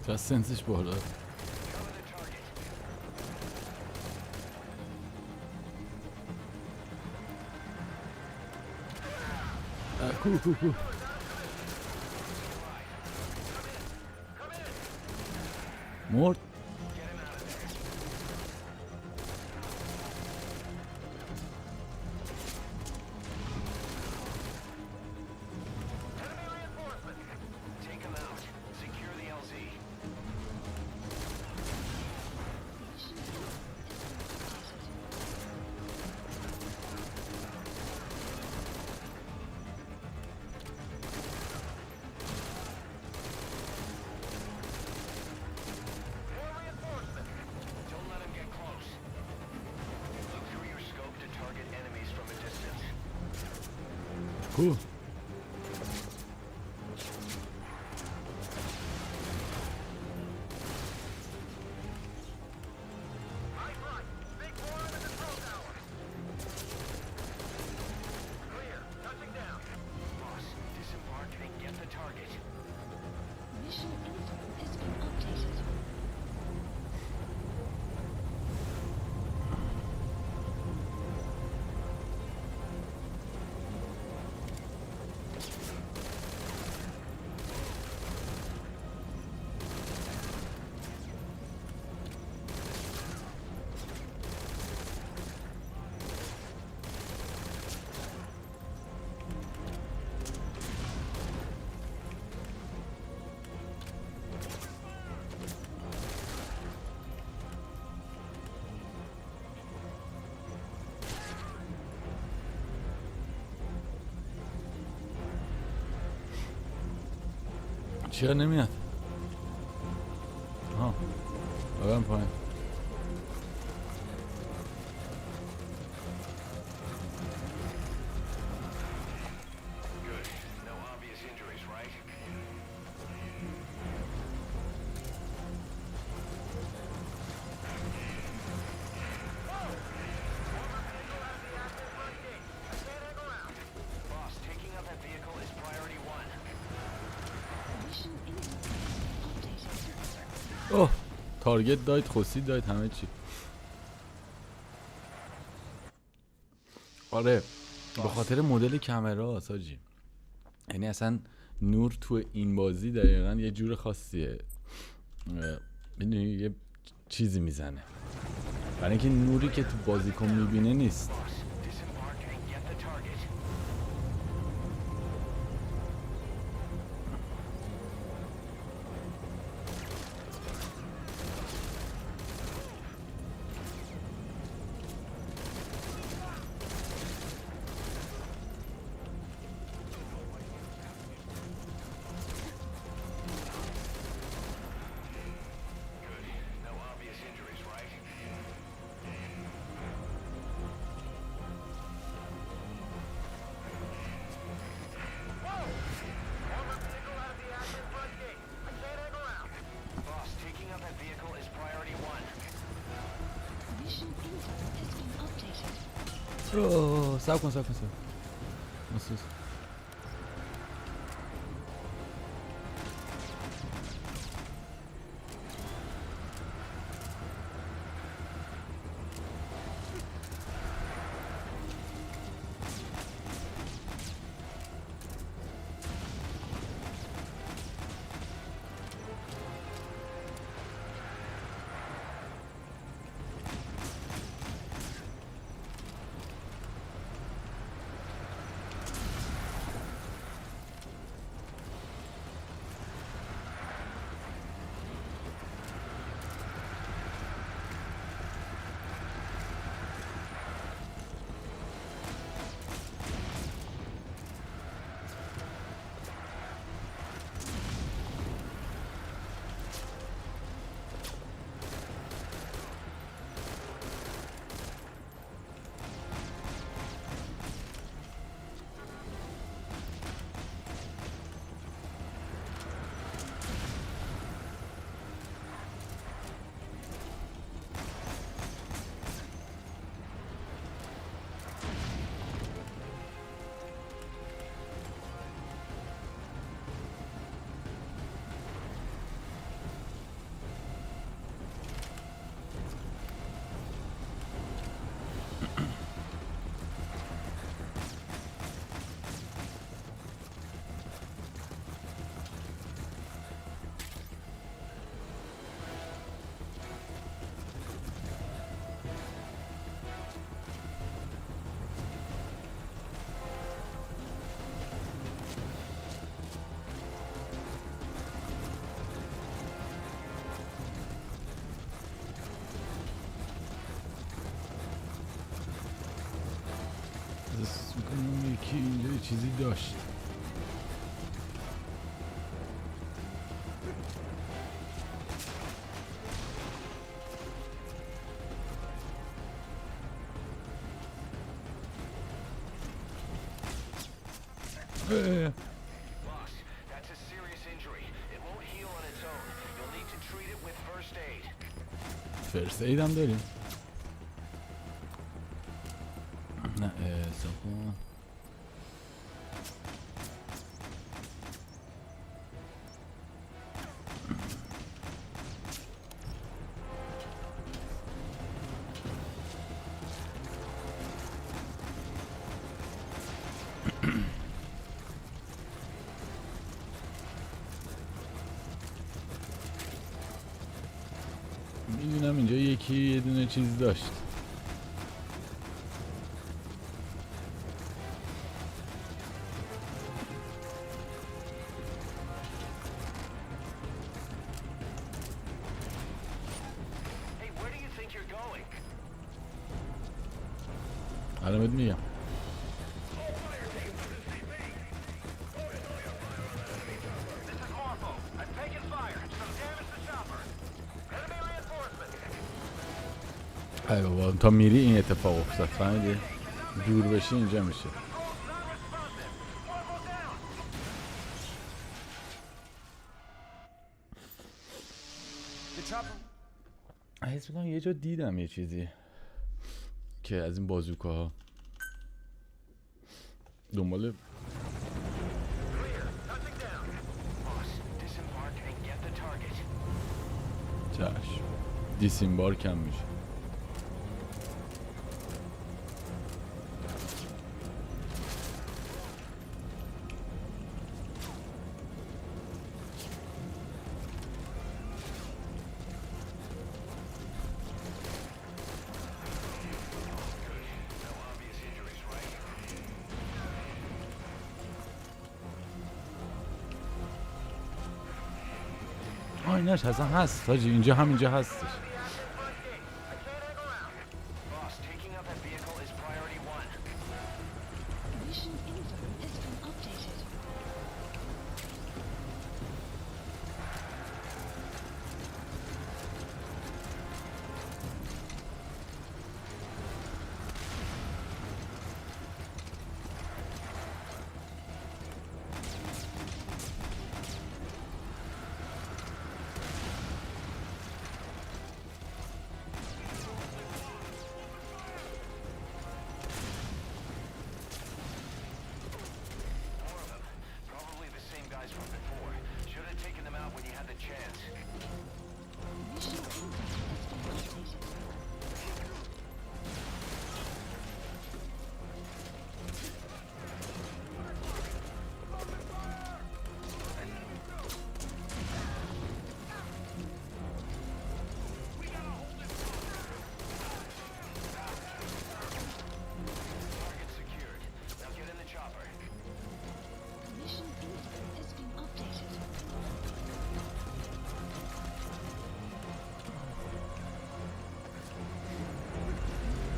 چرا سنسش بالا؟ کو مورد. Cool. چرا نمیاد؟ ها ببین پایین. اوه تارگت داید، خوسی داید، همه چی. آره به خاطر مدل کامرا ساجی، یعنی اصلا نور تو این بازی دقیقا یه جور خاصیه، میدونی یه چیزی میزنه، برای اینکه نوری که تو بازیکن میبینه نیست. سب کن یکی اینجا یه چیزی داشت. فرست اید هم داریم. نه ساکن میدونم اینجا یکی یه دونه چیز داشت. الان بهت میگم. ای بابا تا میری این اتفاق افتاد، فهمیدی؟ دور بشی اینجا میشه. حس میکنم یه جا دیدم یه چیزی که از این بازوکاها دنبال دیسیمبار کم میشه. ایناش اصلا هست حاجی، اینجا همینجا هستش.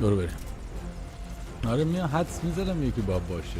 برو بریم. آره میان حدس میزدم یکی باب باشه.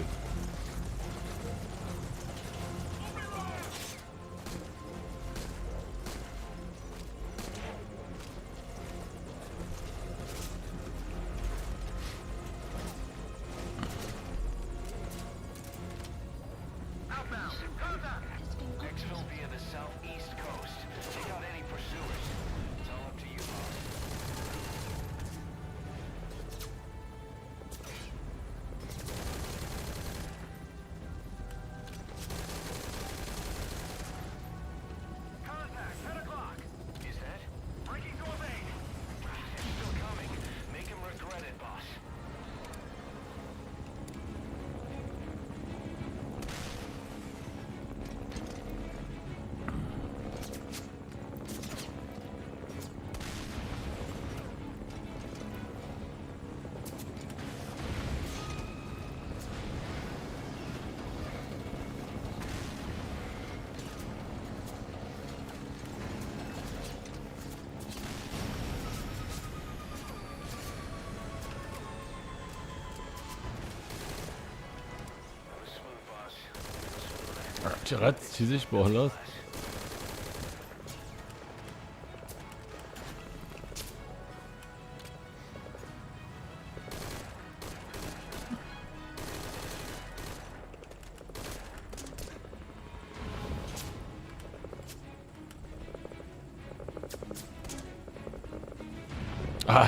چقدر چیزش بالاست.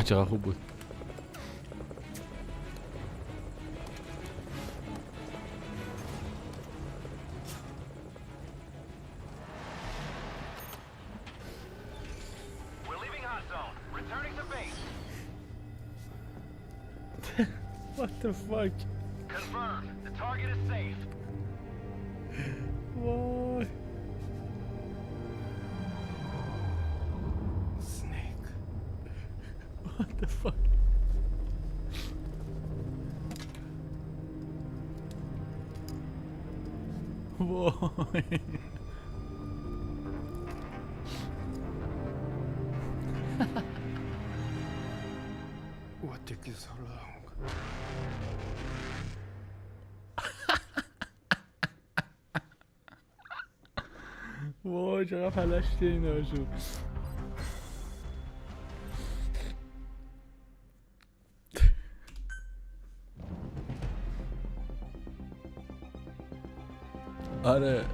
چقدر خوب بود. What the fuck? Confirmed. The target is safe. What? Snake. What the fuck? Whoa. What took you so long? وای چقدر پلشته این هاشون. آره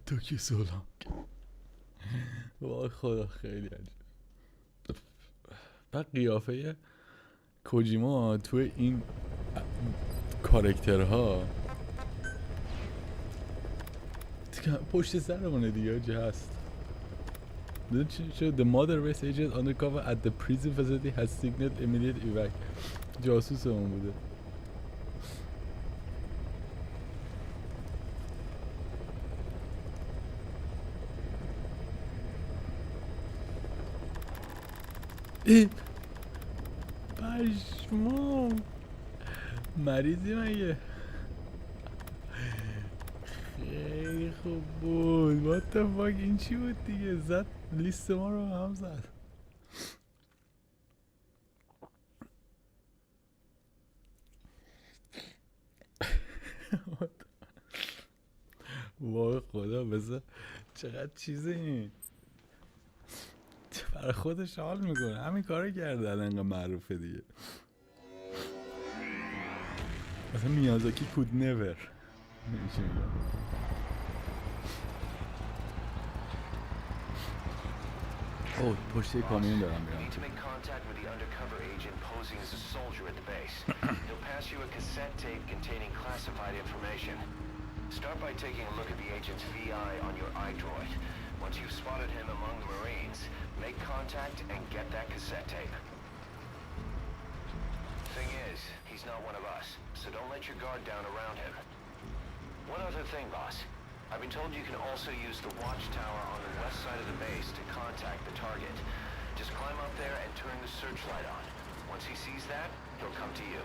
تو کی سولانگ؟ وای خدا خیلی عجیب. بعد قیافه کوجیما تو این کاراکترها پشت سرمونه دیگه چه هست. The mother race agent undercover at the prison facility has signaled immediate evac. جاسوس اون بوده. پشمام مریضی مگه؟ خیلی خوب بود. What the fuck این چی بود دیگه؟ زد لیست ما رو هم زد. وای خدا بذار چقدر چیزه این برای خودش حال میکنه. همین کارو کرده الان انقدر معروفه دیگه. مثلا میازاکی could never. اوه پشت کامیون دارم میرم. Posing as a soldier at the base. He'll pass you a cassette tape containing classified information. Start by taking a look at the agent's VI on your iDroid. Once you've spotted him among the Marines, make contact and get that cassette tape. Thing is, he's not one of us, so don't let your guard down around him. One other thing, boss. I've been told you can also use the watchtower on the west side of the base to contact the target. Just climb up there and turn the searchlight on. Once he sees that, he'll come to you.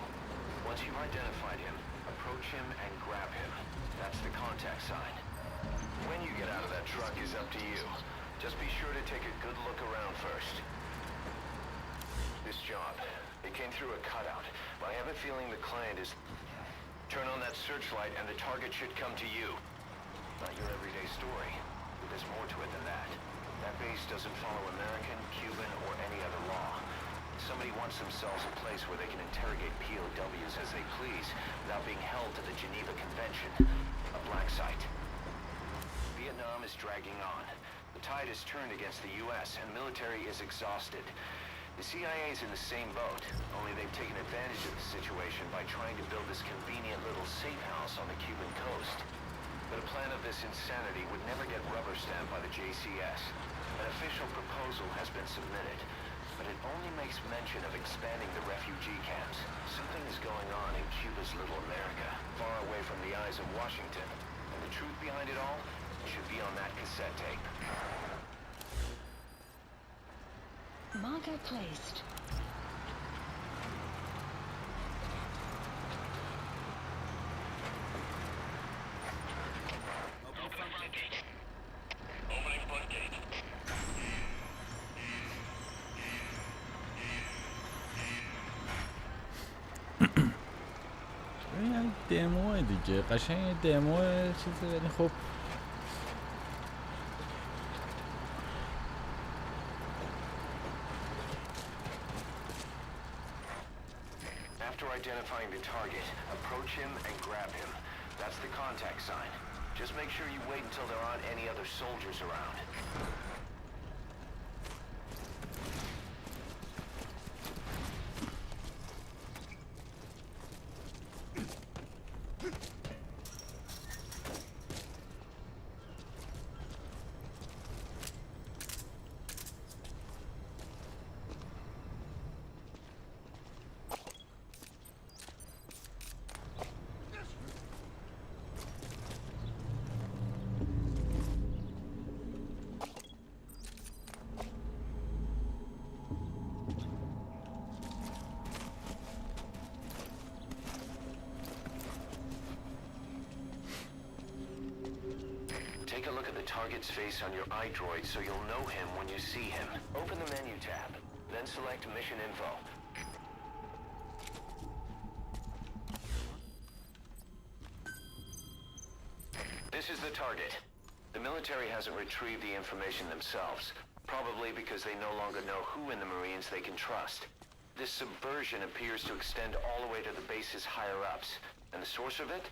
Once you've identified him, approach him and grab him. That's the contact sign. When you get out of that truck is up to you. Just be sure to take a good look around first. This job, it came through a cutout, but I have a feeling the client is... Turn on that searchlight and the target should come to you. Not your everyday story, but there's more to it than that. That base doesn't follow American, Cuban, or any other law. Somebody wants themselves a place where they can interrogate POWs as they please without being held to the Geneva Convention. A black site. Vietnam is dragging on. The tide has turned against the U.S. and military is exhausted. The CIA is in the same boat, only they've taken advantage of the situation by trying to build this convenient little safe house on the Cuban coast. But a plan of this insanity would never get rubber stamped by the JCS. An official proposal has been submitted, but it only makes mention of expanding the refugee camps. Something is going on in Cuba's little America, far away from the eyes of Washington. And the truth behind it all should be on that cassette tape. Marker placed. Opening front gate. این دموه دیگه قشنگ دموه چیزه ولی خب After identifying the target, approach him and grab him. That's the contact sign. Just make sure you wait until there aren't any other soldiers around. Take a look at the target's face on your iDroid so you'll know him when you see him. Open the menu tab, then select Mission Info. This is the target. The military hasn't retrieved the information themselves, probably because they no longer know who in the Marines they can trust. This subversion appears to extend all the way to the base's higher-ups. And the source of it?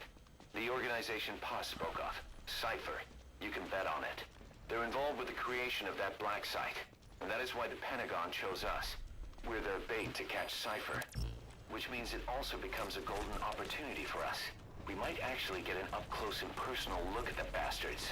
The organization Pa spoke of, Cypher. You can bet on it. They're involved with the creation of that black site, and that is why the Pentagon chose us. We're their bait to catch Cypher, which means it also becomes a golden opportunity for us. We might actually get an up-close and personal look at the bastards.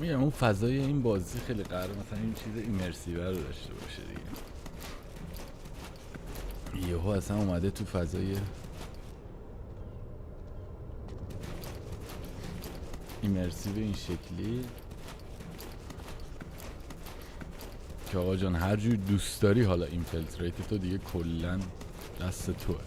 میگم اون فضای این بازی خیلی قراره مثلا این چیز ایمرسیو رو داشته باشه دیگه. یهو اصلا اومده تو فضای ایمرسیو این شکلی که آقا جان هر جور دوست داری حالا اینفلتریت تو دیگه کلا دست توه.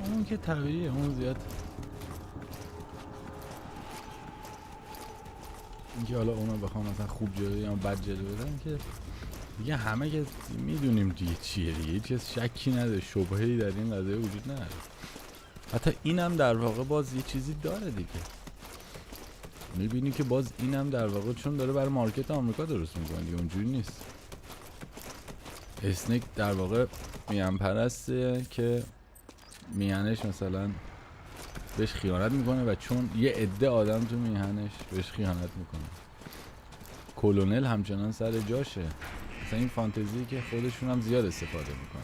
اون که طبیعیه، اون زیاد اینکه حالا اونو بخوام مثلا خوب جلوه یا بد جلوه بدن که دیگه همه که میدونیم دیگه چیه دیگه، هیچ کس شکی نداره، شبهه‌ای در این قضیه وجود نداره. حتی اینم در واقع باز یه چیزی داره دیگه، میبینی که باز اینم در واقع چون داره برای مارکت آمریکا درست میکنه دیگه، اونجوری نیست. اسنیک در واقع میهن پرسته که میهنش مثلا بهش خیانت میکنه و چون یه عده آدم تو میهنش بهش خیانت میکنه. کلونل همچنان سر جاشه، مثلا این فانتزی که خودشون هم زیاد استفاده میکنه.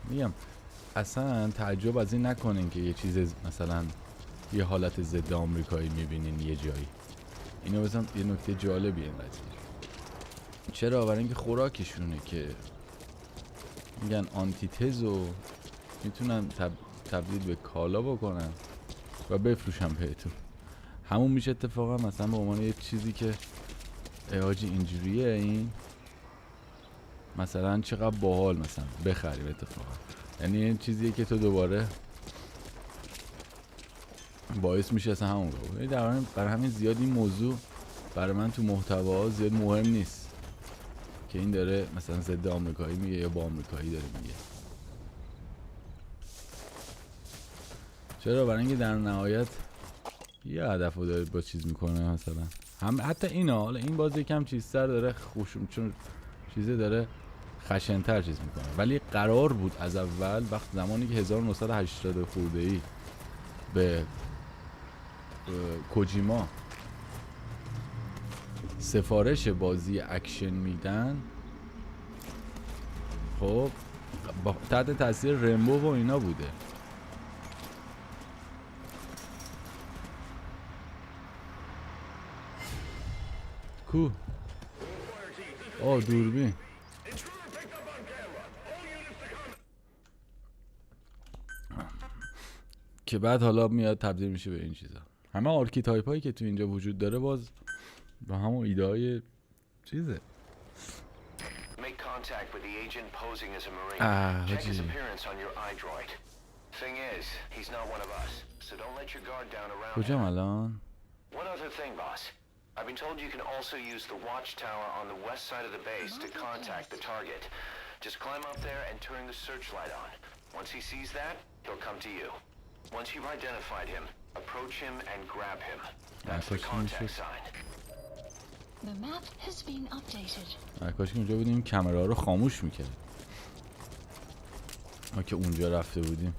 میگم اصلا تعجب از این نکنین که یه چیز مثلا یه حالت ضد آمریکایی میبینین یه جایی. اینو بزن یه نکته جالبیه این قضیه. چرا؟ برای اینکه خوراکشونه که میگن آنتیتزو میتونن تبدیل به کالا بکنن و بفروشن بهتون. همون میشه اتفاقا مثلا به عنوان یه چیزی که حاجی اینجوریه این مثلا چقدر باحال مثلا بخریم اتفاقا. یعنی این چیزیه که تو دوباره باعث میشه اصلا همون رو برای همین زیاد این موضوع برای من تو محتوا زیاد مهم نیست که این داره مثلا ضد آمریکایی میگه یا با آمریکایی داره میگه. چرا؟ برای اینکه در نهایت یه هدفو داره با چیز میکنه مثلا هم حتی اینا. حالا این باز یکم چیزتر داره خوشم چون چیزه داره خشن‌تر چیز میکنه، ولی قرار بود از اول وقت زمانی که 1980 خورده‌ای به کوجیما سفارش بازی اکشن میدن، خب تحت تاثیر رمبو و اینا بوده. کو دوربین که بعد حالا میاد تبدیل میشه به این چیزا. همه آرکیتایپ هایی که تو اینجا وجود داره باز با همون ایده های چیزه. کجام الان؟ I've been told you can also use the watchtower on the west side of the base to contact the target. Just climb up there and turn the searchlight on. Once he sees that, he'll come to you. Once you've identified him, approach him and grab him. That's the contact sign. The map has been updated. کاش که اونجا بودیم کامera رو خاموش میکرد. ما که اونجا رفته بودیم.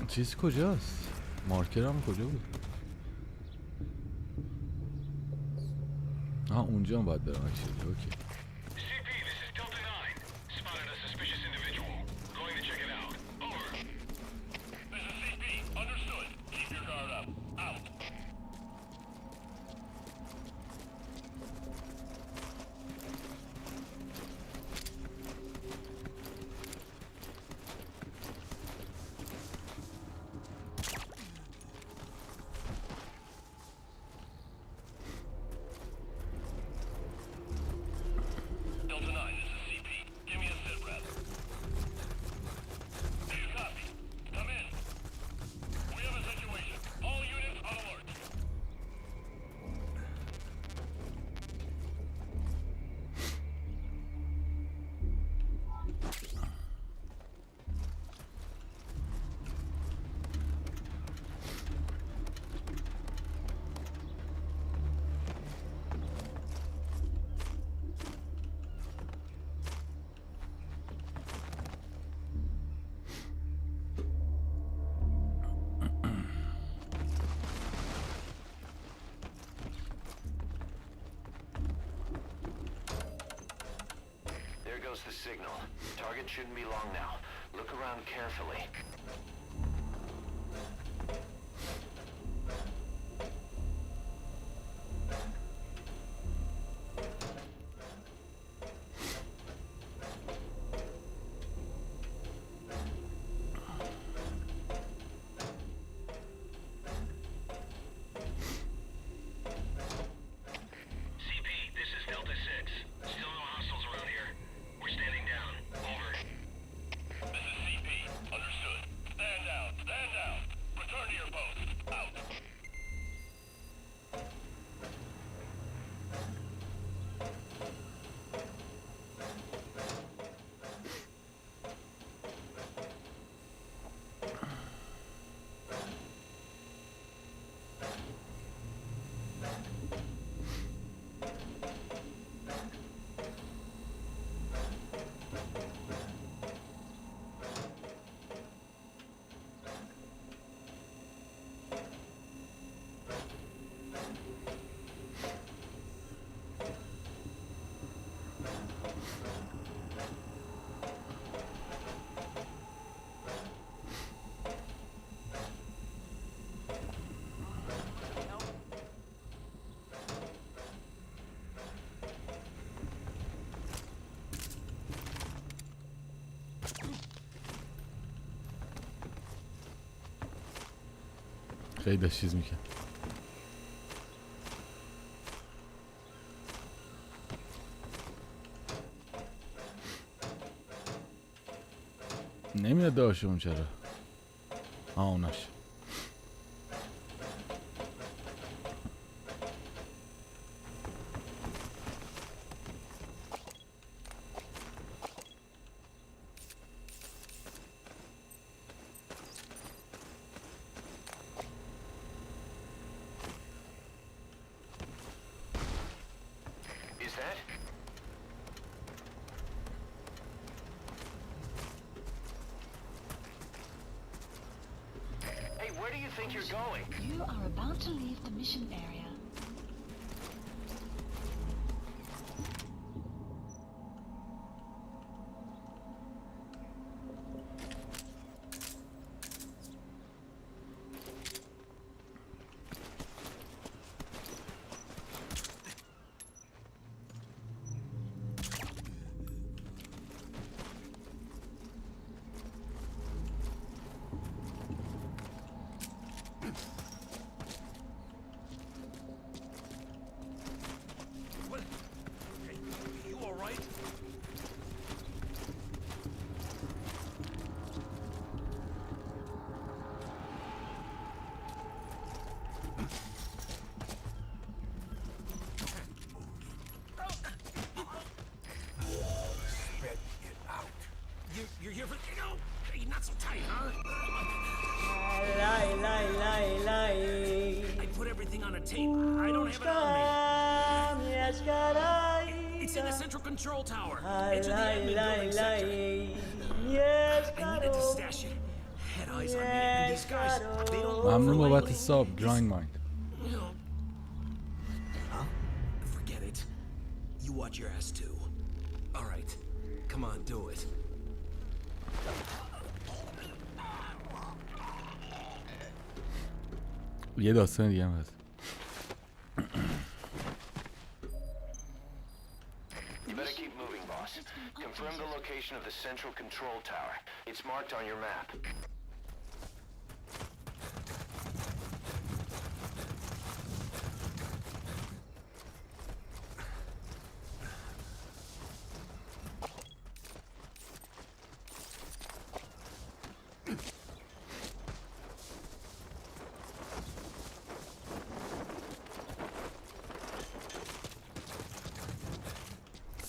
چیز کجاست؟ مارکرم کجا بود؟ اونجا هم باید برم اکچولی. اوکی. The signal. Target shouldn't be long now. Look around carefully. Understood. Stand خیلی داشت چیز میکرد. نمیاد داشون چرا؟ اوناش You are about to leave the mission area. You're here for, you know, you're not so tight, huh? I put everything on a tape. I don't have it on me. It's in the central control tower. Enter the admin building sector. I needed to stash it. Had eyes on me, and these guys, they don't look ممنون for بابت lightly. ساب گرایند مایند. Huh? Forget it. You watch your ass too. All right. Come on, do it. یه داستان دیگه هم هست. You better keep moving, boss. Confirm the location of the central control tower. It's marked on your map.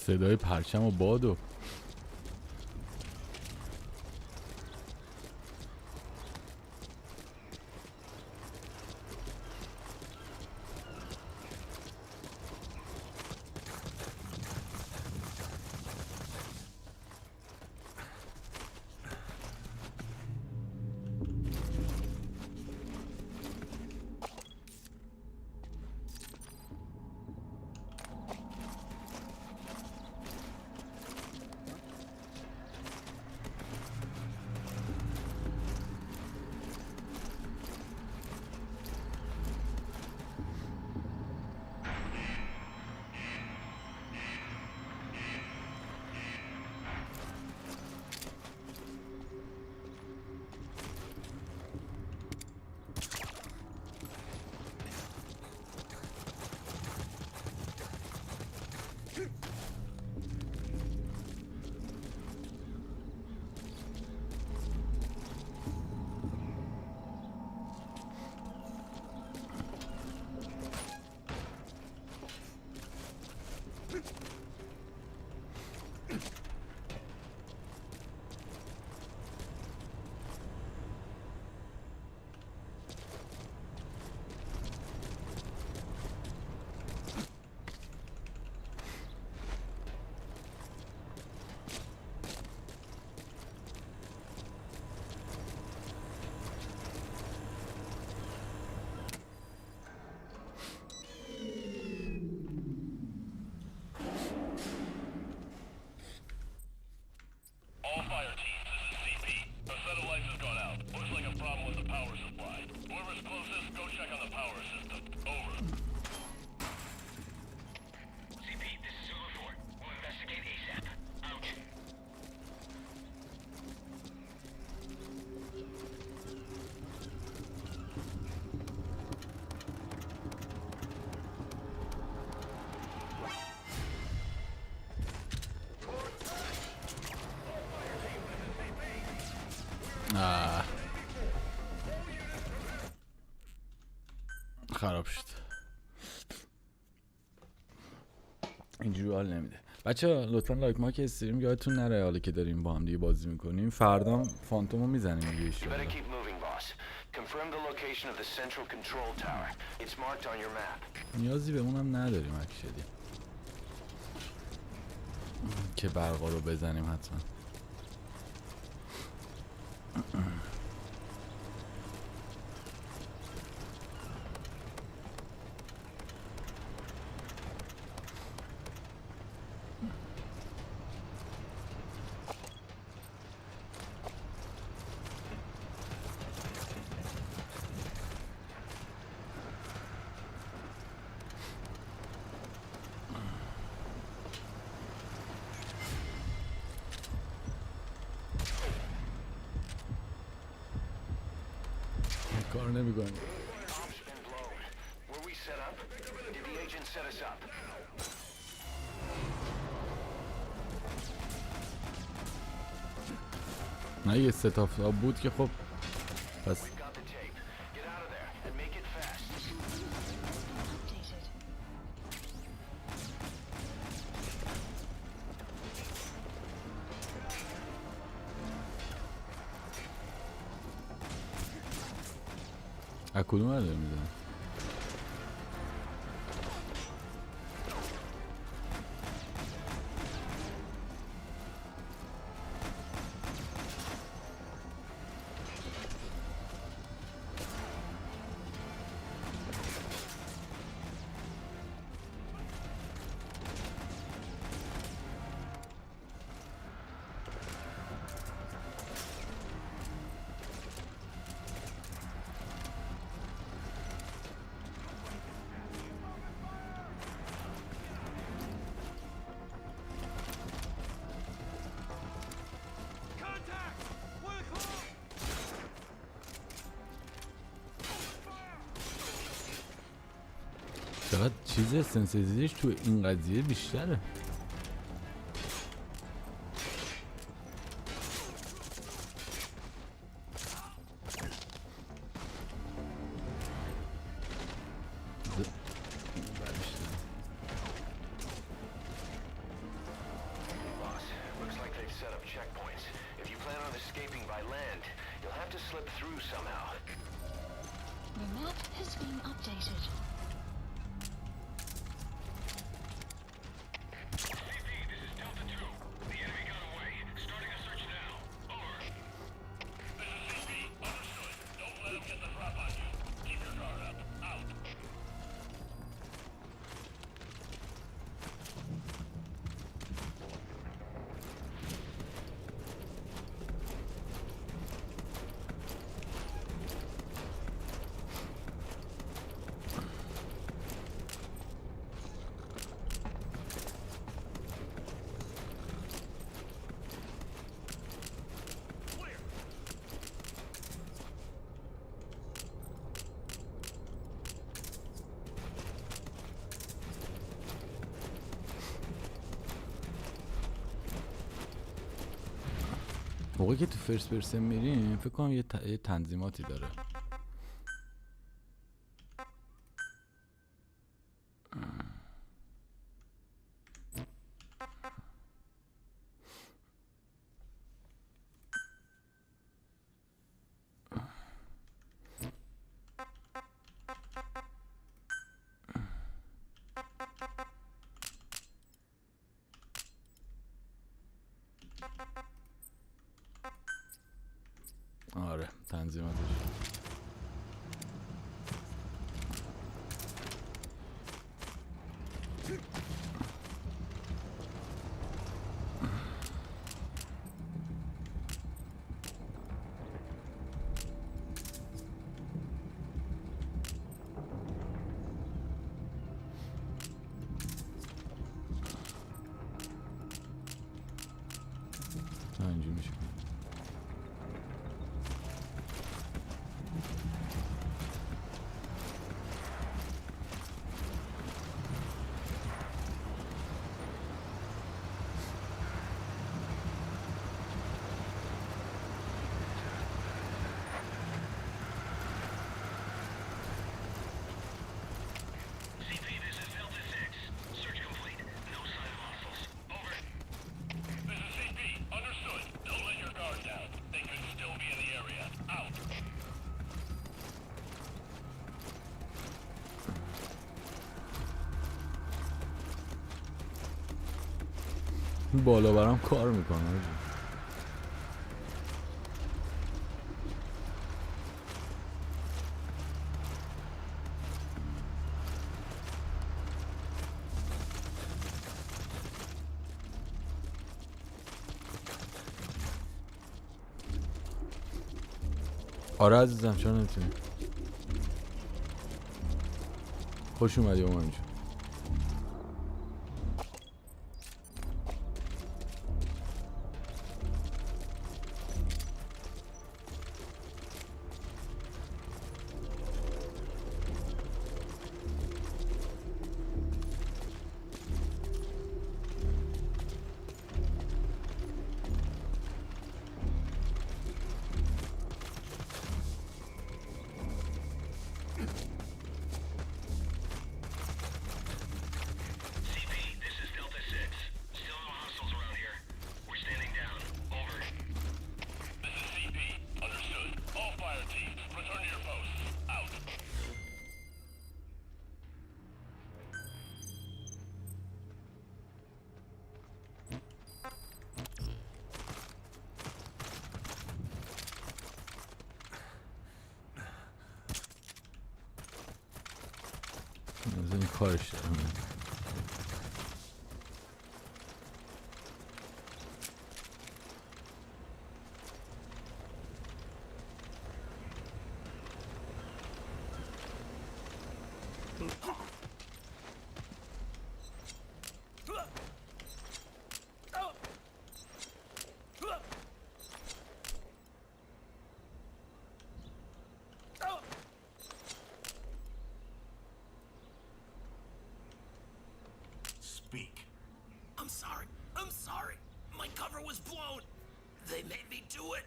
صدای پرچم و باد و خراب شد. اینجوری حال نمیده. بچه‌ها لطفاً لایک مارک استریم یادتون نره، حالا که داریم با هم دیگه بازی میکنیم. فردا فانتومو میزنیم دیگه ایشون. نیازی به اونم نداریم اکچولی که برقا رو بزنیم حتما. کار نمی‌کنه. نه یه ستاف بود که خب پس کدوم رو داره میزنه؟ چقدر چیز سنسیتیویتیش تو این قضیه بیشتره. موقعی که تو فرست پرسن میریم فکر کنم یه تنظیماتی داره. آره تنظیماتش. اینجوری میشه. بالا برام کار میکنه. آره عزیزم چرا نمیتونی؟ خوش اومدی اومد اینجا. این کارش دارم. I'm sorry. My cover was blown. They made me do it.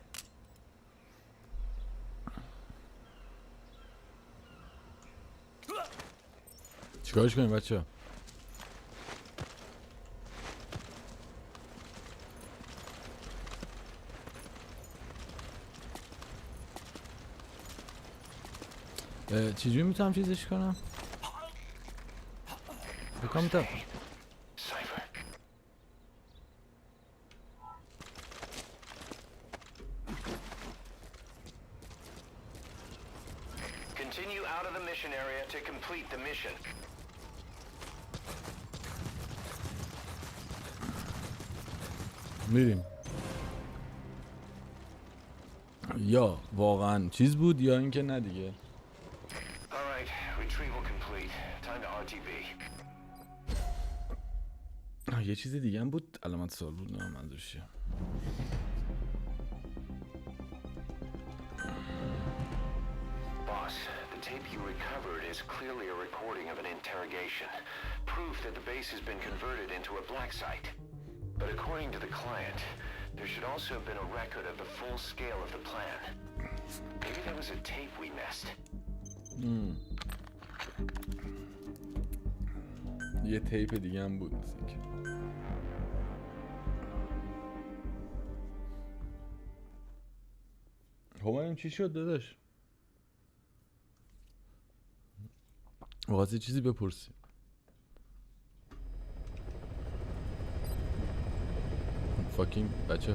چیکارش کنیم بچه؟ چجوری میتونم چیزش کنم؟ بکنم میتونم Continue out of the mission area to complete the mission. میریم. یا واقعا چیز بود یا اینکه نه دیگه. Alright, retrieval complete. Time to RTB. یه چیز دیگه هم بود علامت سوال بود نه منظورش چیه. Boss, the tape you recovered is clearly a recording of an interrogation. Proof that the base has been converted into a black site. But according to the client, there should also have been a record of the full scale of the plan. Maybe there was a tape we missed. یه تیپ دیگه هم بود مثل که. همایون چی شد داداش؟ واقعا چیزی بپرسی. فاکینگ بچه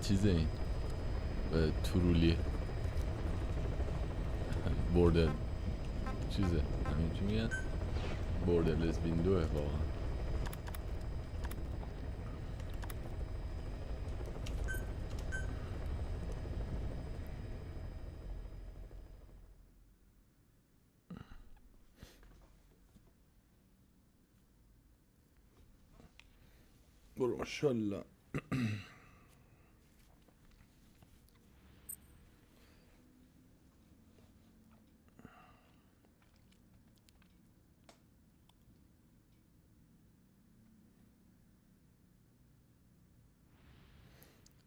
چیزه این تورولیه بورده چیزه همین چی میگن بورده لزبین دوه واقعا. برو ماشالله.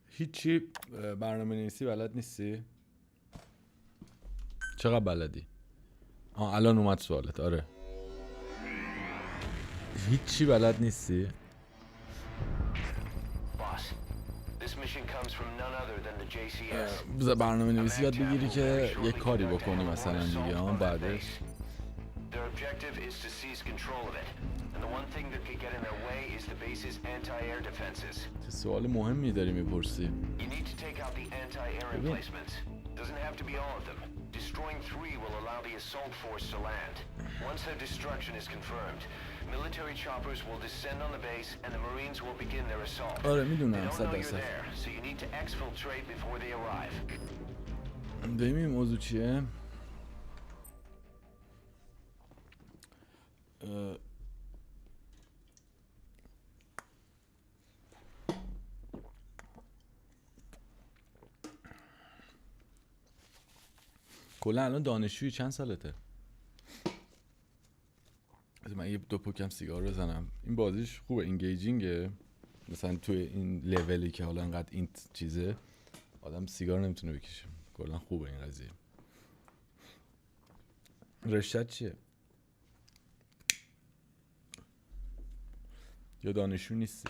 هیچی برنامه نویسی بلد نیستی؟ چقدر بلدی؟ الان اومد سوالت. آره هیچی بلد نیستی؟ برنامه نویسی یاد بگیری که یه کاری بکنی مثلا دیگه بعدش Their objective is to seize control of it. And the one thing that could get in their way is the base's anti-air defenses. چه سوال مهمی داری میپرسی. You need to take out the anti-air emplacements. Doesn't have to be all of them. Destroying 3 will allow the assault force to land. Once their destruction is confirmed, military choppers will descend on the base and the Marines will begin their assault. آره They میدونم don't 100%. know you're there, so you need to exfiltrate before they arrive. ببین موضوع چیه؟ کلا الان دانشجویی چند سالته؟ من یه 2 پوکم سیگار بزنم. این بازیش خوبه، اینگیجینگه. مثلا توی این لولی که حالا انقدر این چیزه آدم سیگار نمیتونه بکشه. کلا خوبه این قضیه. رشته‌ت چیه؟ یا دانشجو نیستی؟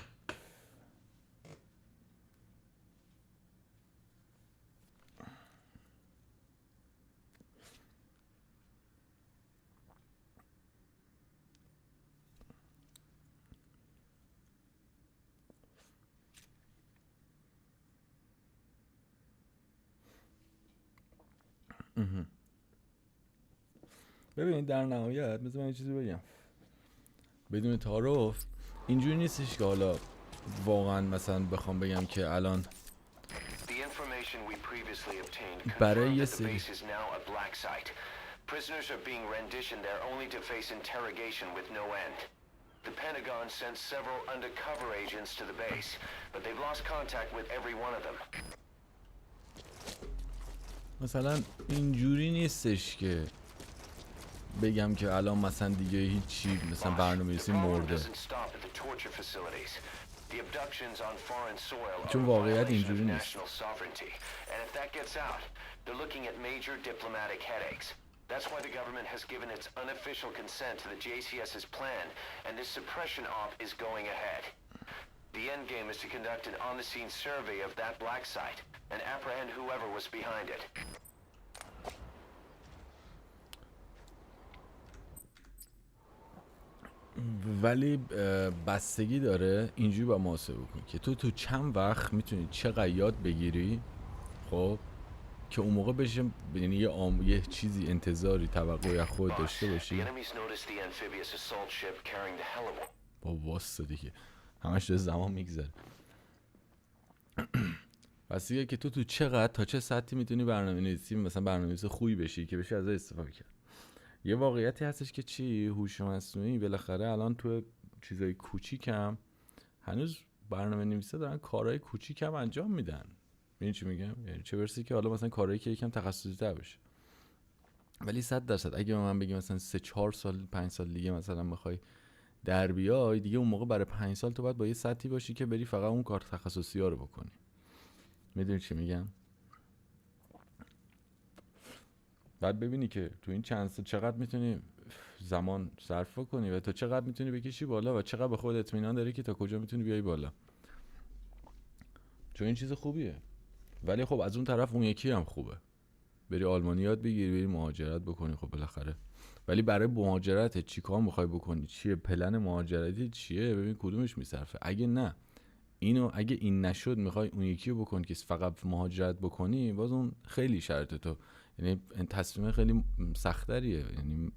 ببینید در نهایت مثلا من یه چیزی بگم بدون تعارف، اینجوری نیستش که حالا واقعا مثلا بخوام بگم که الان برای یه سری prisoners are being renditioned there only to face interrogation with no end. The Pentagon sent several undercover agents to the base, but they've lost contact with every one of them. مثلا اینجوری نیستش که بگم که الان مثلا دیگه هیچی مثلا برنامه‌ریزی مرده، چون واقعیت اینجوری نیست. That's why the government has given its unofficial consent to the JCS's plan, and this suppression op is going ahead. The end game is to conduct an on-the-scene survey of that black site and apprehend whoever was behind it. ولی بستگی داره اینجوری با محاسبه بکنی که تو چند وقت میتونی چقدر یاد بگیری، خب که اون موقع بشه، یعنی یه چیزی انتظاری توقعی از خود داشته باشی. با واسه دیگه همش داره زمان میگذره. پس دیگه که تو چقدر تا چه سطحی میتونی برنامه‌نویسی مثلا برنامه‌نویس خوبی بشی که بشه ازش استفاده کرد. یه واقعیتی هستش که چی هوش مصنوعی بالاخره الان تو چیزای کوچیکم هنوز برنامه‌نویسا دارن کارهای کوچیکم انجام میدن. ببین چی میگم؟ یعنی چه برسی که حالا مثلا کارهایی که یکم تخصصی تر بشه. ولی 100% اگه من بگم مثلا 3-4 سال 5 سال دیگه مثلا میخوای در بیای دیگه، اون موقع برای 5 سال تو باید با یه سطحی باشی که بری فقط اون کار تخصصی ها رو بکنی. میدونی چی میگم؟ بعد ببینی که تو این چند سال چقدر میتونی زمان صرف کنی و تا چقدر میتونی بکشی بالا و چقدر به خودت اطمینان داری که تا کجا میتونی بیای بالا. چون این چیز خوبیه. ولی خب از اون طرف اون یکی هم خوبه، بری آلمانی یاد بگیری، بری مهاجرت بکنی خب بالاخره. ولی برای مهاجرت چی کار میخوای بکنی، چیه پلن مهاجرتی چیه، ببین کدومش میصرفه. اگه نه اینو، اگه این نشد میخوای اون یکی رو بکنی که فقط مهاجرت بکنی، باز اون خیلی شرط تو، یعنی تصمیم خیلی سخت‌تریه. یعنی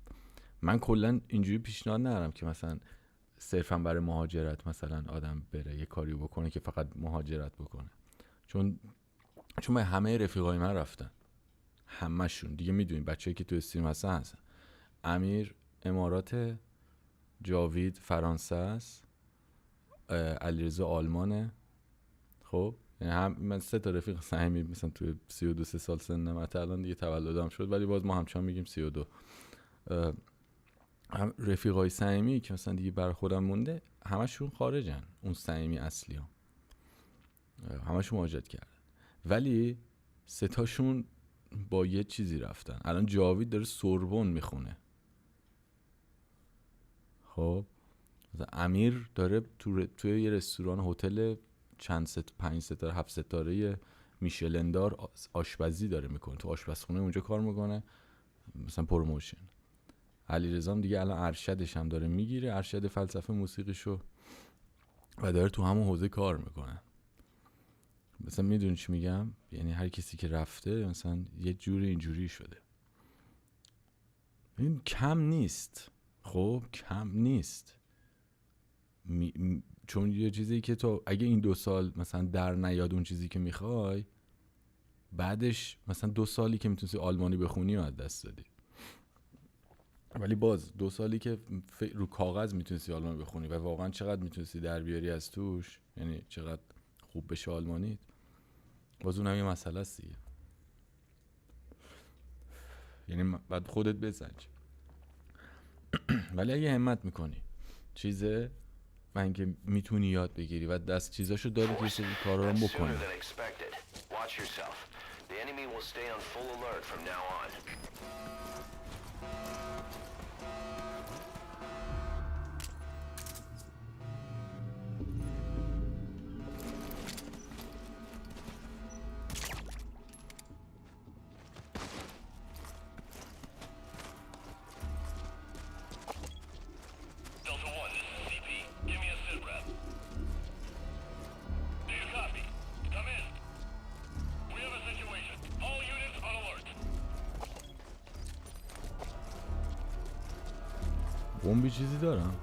من کلا اینجوری پیشنهاد ندارم که مثلا صرفا برای مهاجرت مثلا آدم بره یه کاری بکنه که فقط مهاجرت بکنه. چون من همه رفیقای من رفتن، همه‌شون دیگه میدونین، بچه‌ای که تو استریم هستن امیر امارات، جاوید فرانسه است، علیرضا آلمانه. خب یعنی هم من 3 تا رفیق صمیمی مثلا تو 32 سال سن متال الان دیگه تولدم شد، ولی باز ما همچنان میگیم 32. هم رفیقای صمیمی که مثلا دیگه برای خودم مونده همشون خارجن، اون صمیمی اصلی ها همشون مهاجرت کردن، ولی 3 تاشون با یه چیزی رفتن. الان جاوید داره سوربن میخونه، خب امیر داره توی یه رستوران هتل چند 5 ستاره 7 ستاره میشلندار آشپزی داره میکنه، تو آشپزخونه اونجا کار میکنه، مثلا پروموشن. علیرضا هم دیگه الان ارشدش هم داره میگیره، ارشد فلسفه موسیقیشو، و داره تو همون حوزه کار میکنه. مثلا میدونی چی میگم؟ یعنی هر کسی که رفته مثلا یه جوری اینجوری شده. این کم نیست، خب کم نیست. چون یه چیزی که تو اگه این 2 سال مثلا در نیاد اون چیزی که میخوای، بعدش مثلا 2 سالی که میتونستی آلمانی بخونی و از دست دادی. ولی باز 2 سالی که رو کاغذ میتونستی آلمانی بخونی و واقعا چقدر میتونستی در بیاری از توش، یعنی چقدر خوب بشه آلمانیت، باز اون هم یه مسئله است دیگه. یعنی بعد خودت بسنج. ولی اگه همت میکنی چیزه و اینکه میتونی یاد بگیری و دست چیزاشو داری که سری کارا رو بکنی. بمبی چیزی دارم؟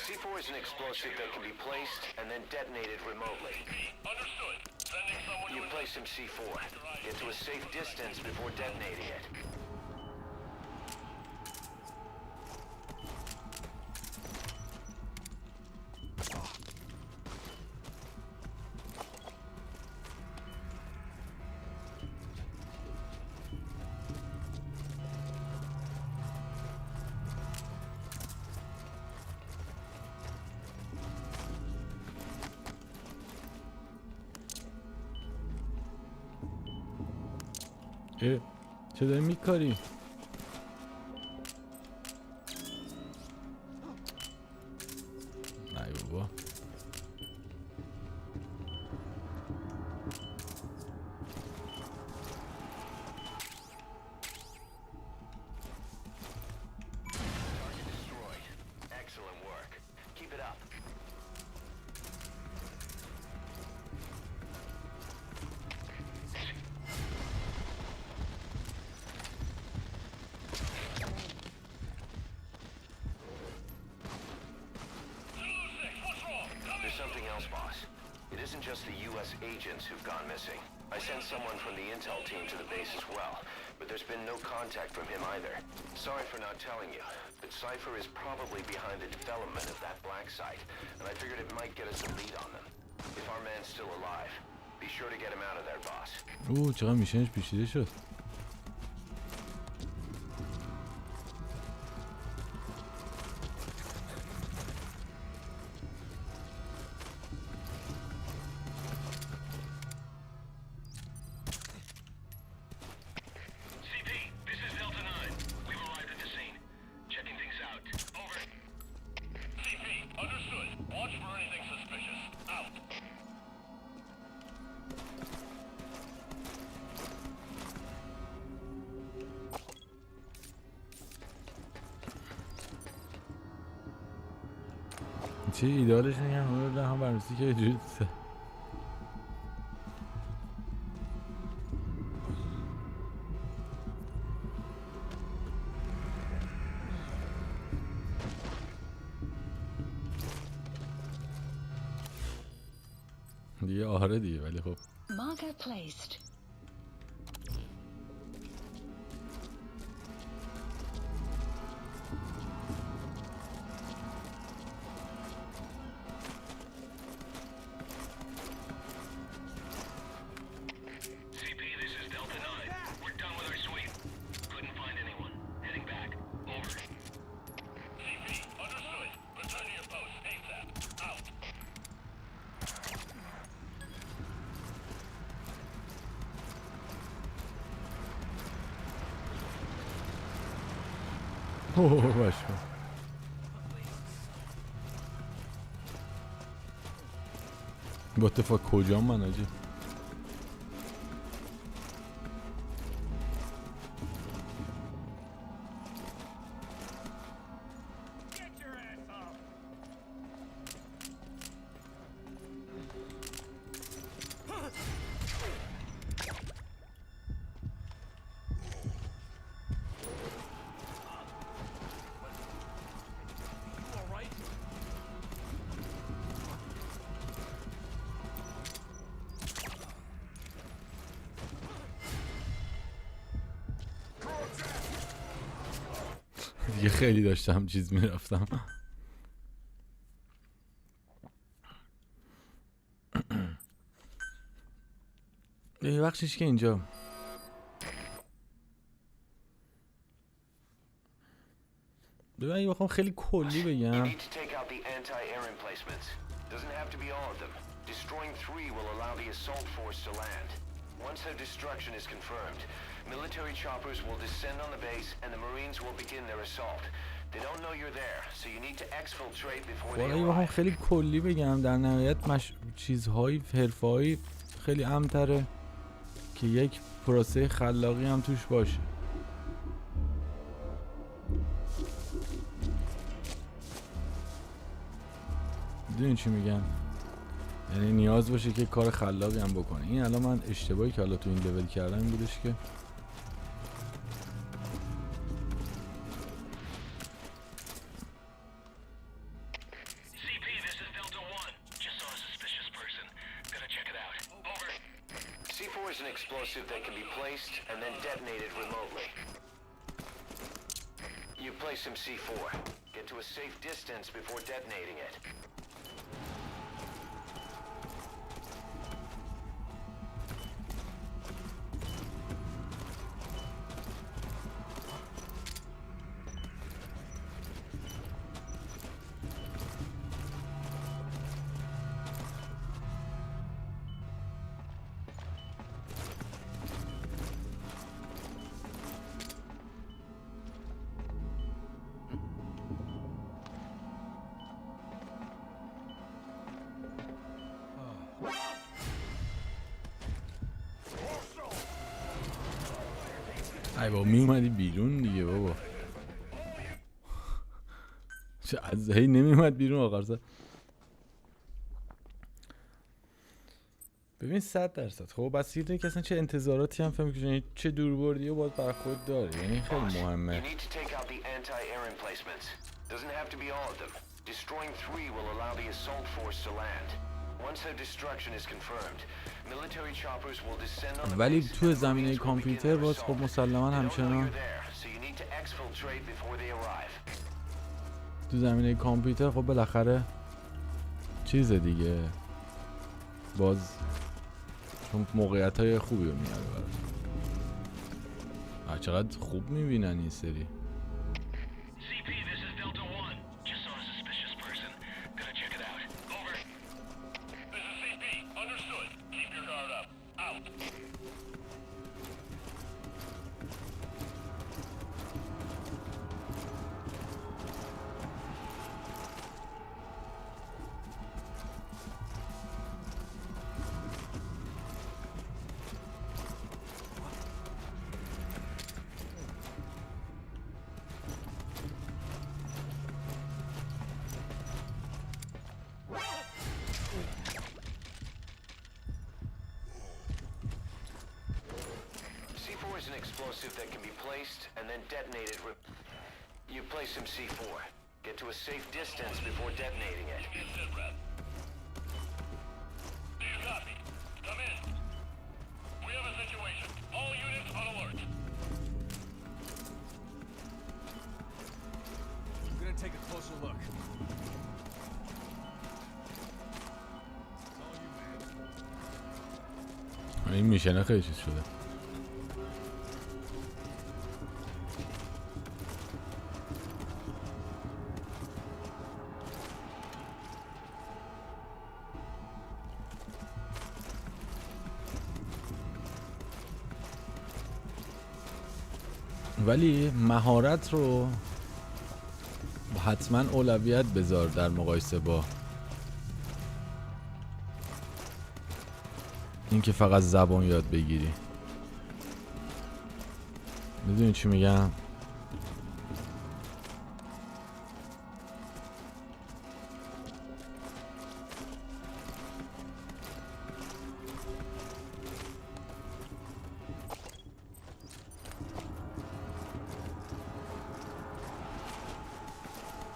C4 is an explosive that can be placed and then detonated remotely. Understood. Sending someone You place some C4. Get to a safe distance before detonating it. چه داری میکاری؟ نه بابا Just the U.S. agents who've gone missing. I sent someone from the intel team to the base as well, but there's been no contact from him either. Sorry for not telling you, but Cypher is probably behind the development of that black site, and I figured it might get us a lead on them. If our man's still alive, be sure to get him out of there, boss. چقدر میشنش پیچیده شد. چه ایدالش نگم مورد هم برمیسی که جوری دیگه آره دیگه ولی خب Marker placed. باشه. با اتفاق کجا من آجی؟ دیگه خیلی داشتم چیز میرفتم. یه بخشش که اینجا ببین بخوام خیلی کلی بگم Once their destruction is confirmed, military choppers will descend on the base and the Marines will begin their assault. They don't know you're there, so you need to exfiltrate before they arrive. بخوام خیلی کلی بگم در نهایت چیزهای حرفه‌ای خیلی امن‌تره که یک پروسه خلاقی هم توش باشه. میدونی چی میگم؟ یعنی نیاز باشه که کار خلاقی هم بکنه. این الان من اشتباهی که حالا تو این لول کردم این بودش که C4 is an explosive that can be placed and then detonated remotely. You place some C4. Get to a safe distance before detonating it. ای بابا می اومدی بیرون دیگه بابا. چه از هی نمی اومد بیرون آخر سر. ببین 100%. خب بس دیگه که اصلا چه انتظاراتی هم فهمی که چه دوربردی رو باید بر خود داری. یعنی خیلی مهمه. ولی تو زمینه کامپیوتر باز خب مسلما همچنان تو زمینه کامپیوتر خب بالاخره چیز دیگه باز چون موقعیت‌های خوبی رو میاره برای چقدر خوب میبینن این سری. An explosive that can be placed and then detonated. You place some C4. Get to a safe distance before detonating it. Do you copy? Come in. We have a situation. All units on alert. I'm gonna take a closer look. این میشنه خیلی چیز شده. ولی مهارت رو حتما اولویت بذار در مقایسه با اینکه فقط زبان یاد بگیری. میدونی چی میگم؟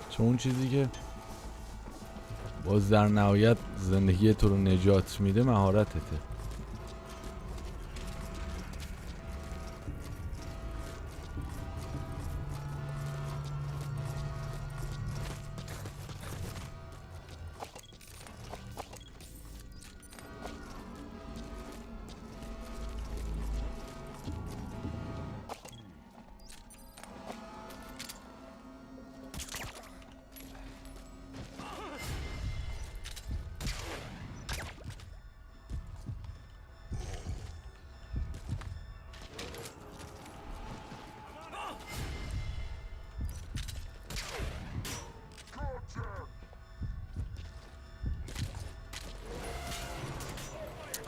چون اون چیزی که باز در نهایت زندگی تو رو نجات میده مهارتته.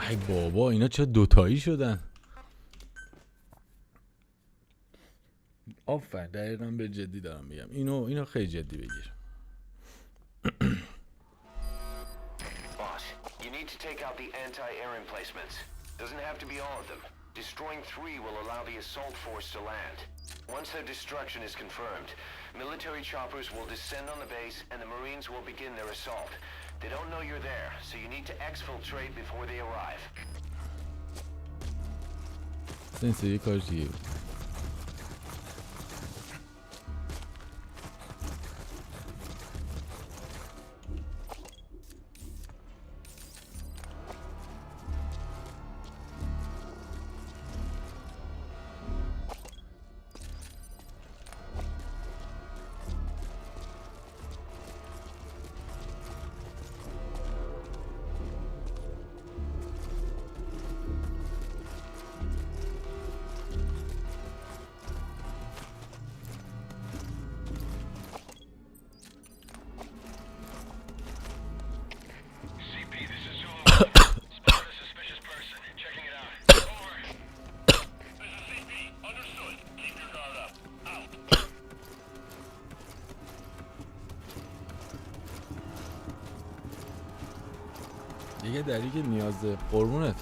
ای بابا اینا چه دوتایی شدن. آفرین، دقیقاً به جدی دارم میگم. اینو خیلی جدی بگیر. Boss, you need to take out the anti-air emplacements. Doesn't have to be all of them. Destroying 3 will allow the assault force to land. Once their destruction is confirmed, military choppers will descend on the base and the Marines will begin their assault. They don't know you're there, so you need to exfiltrate before they arrive. Sensei, کارش دیگه بود. دیگه دری که نیازه قربونت.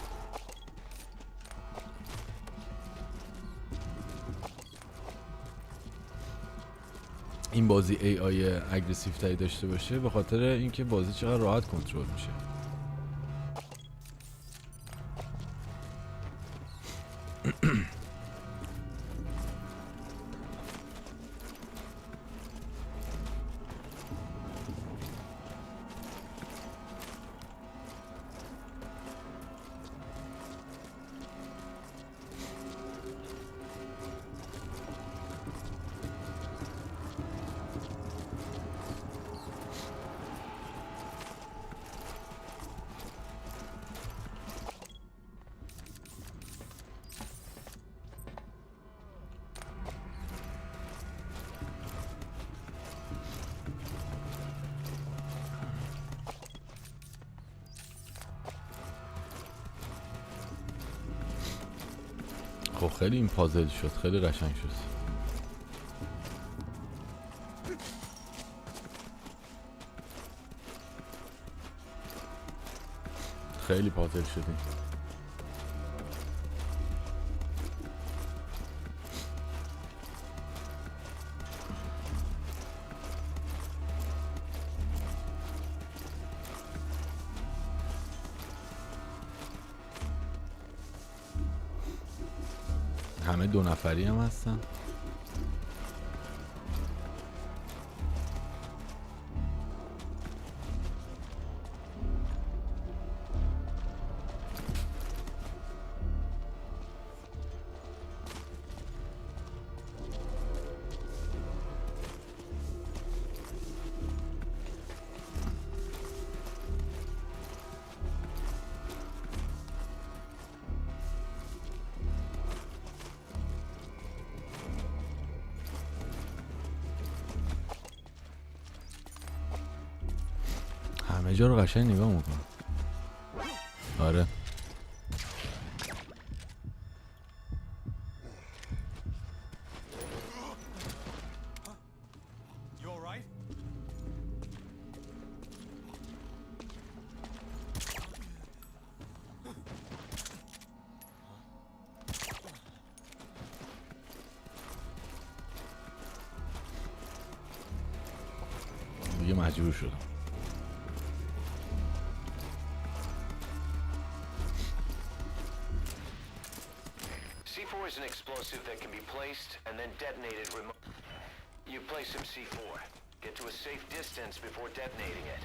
این بازی ای آی اگریسیو تری داشته باشه به خاطر اینکه بازی چقدر راحت کنترل میشه. خب خیلی این پازل شد، خیلی قشنگ شد. خیلی پازل شدیم. همه 2 نفری هم هستن. همه جا رو قشنگ نگاه میکنم. آره دیگه مجبور شدم. C4 is an explosive that can be placed and then detonated remotely. You place some C4. Get to a safe distance before detonating it.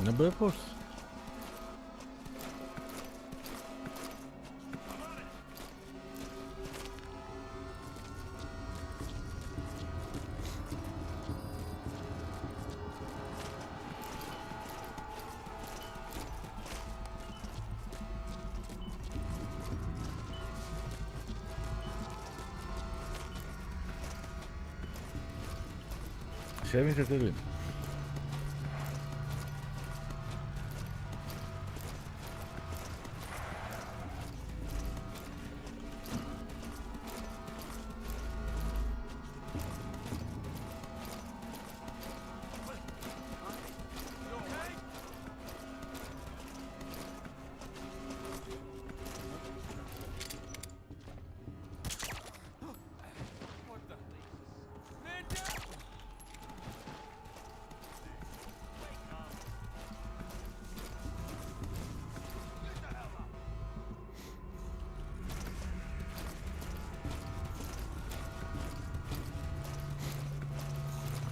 نه بپرس. شبیه چطوری؟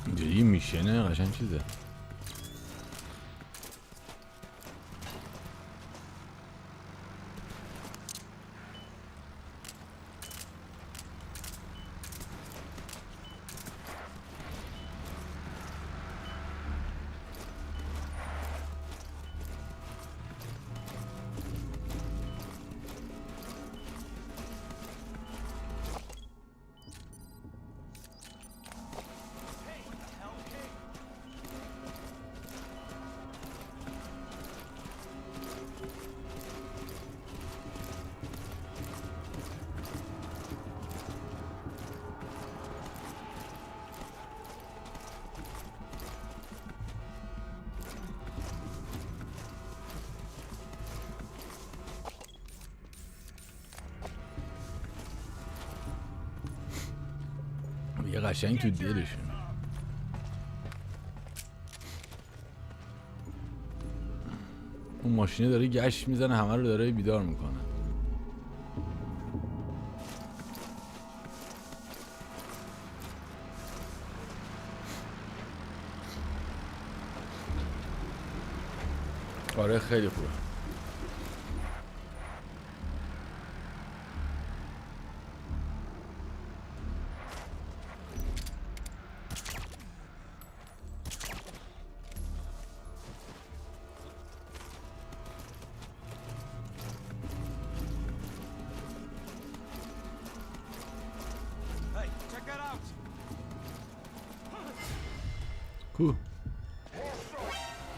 اینجوری میشنه قشنگ چیزه. یه قشنگ تو دلشون. اون ماشینه داره گشت میزنه، همه رو داره بیدار میکنه. آره خیلی خوبه.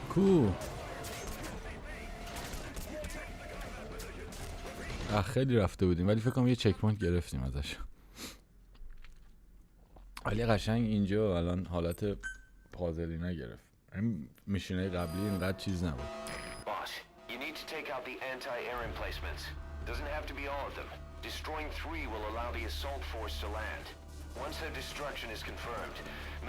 کو خیلی رفته بودیم ولی فکر کنم یه چک پوینت گرفتیم ازش. ولی قشنگ اینجا الان حالت پازلی نگرفت. این میشینه قبلی اینقدر چیز نبود. Boss, you need to take out the anti-air emplacements. Doesn't have to be all of them. Destroying 3 will allow the assault force to land. Once their destruction is confirmed,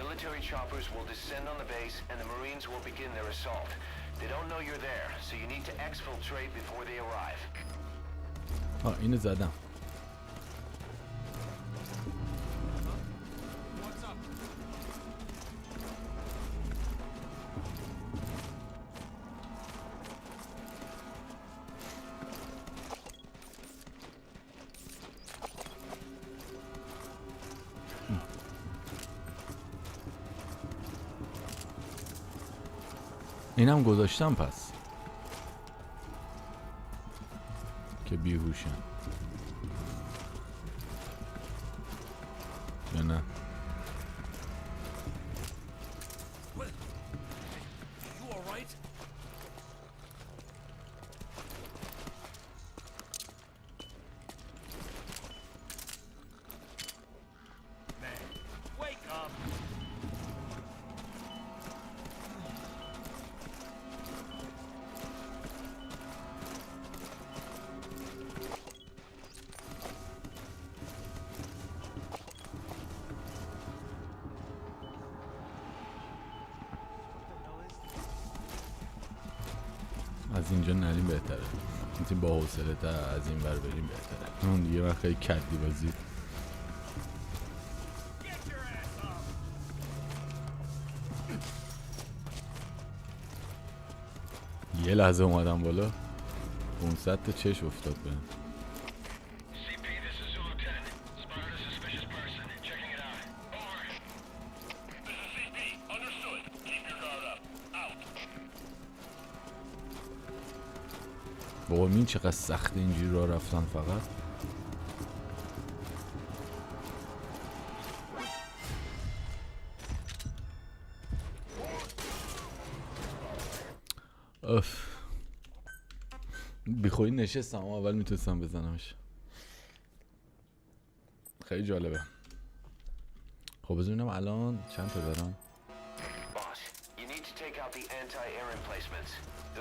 military choppers will descend on the base and the Marines will begin their assault. They don't know you're there, so you need to exfiltrate before they arrive. اینو زدم. اینم گذاشتم پس که بیهوشم یا نه؟ از اینجا نریم بهتره، میتونیم با حوصله تا از این ور بریم بهتره. اون دیگه من خیلی کردی بازی. یه لحظه اومدم بالا 500 تا چش افتاد بهم. بابا این چقدر سخته اینجوری راه رفتن فقط. اف بیخوری نشستم اما اول میتونستم بزنمش. خیلی جالبه. خب بزنیم الان چند تا دارم.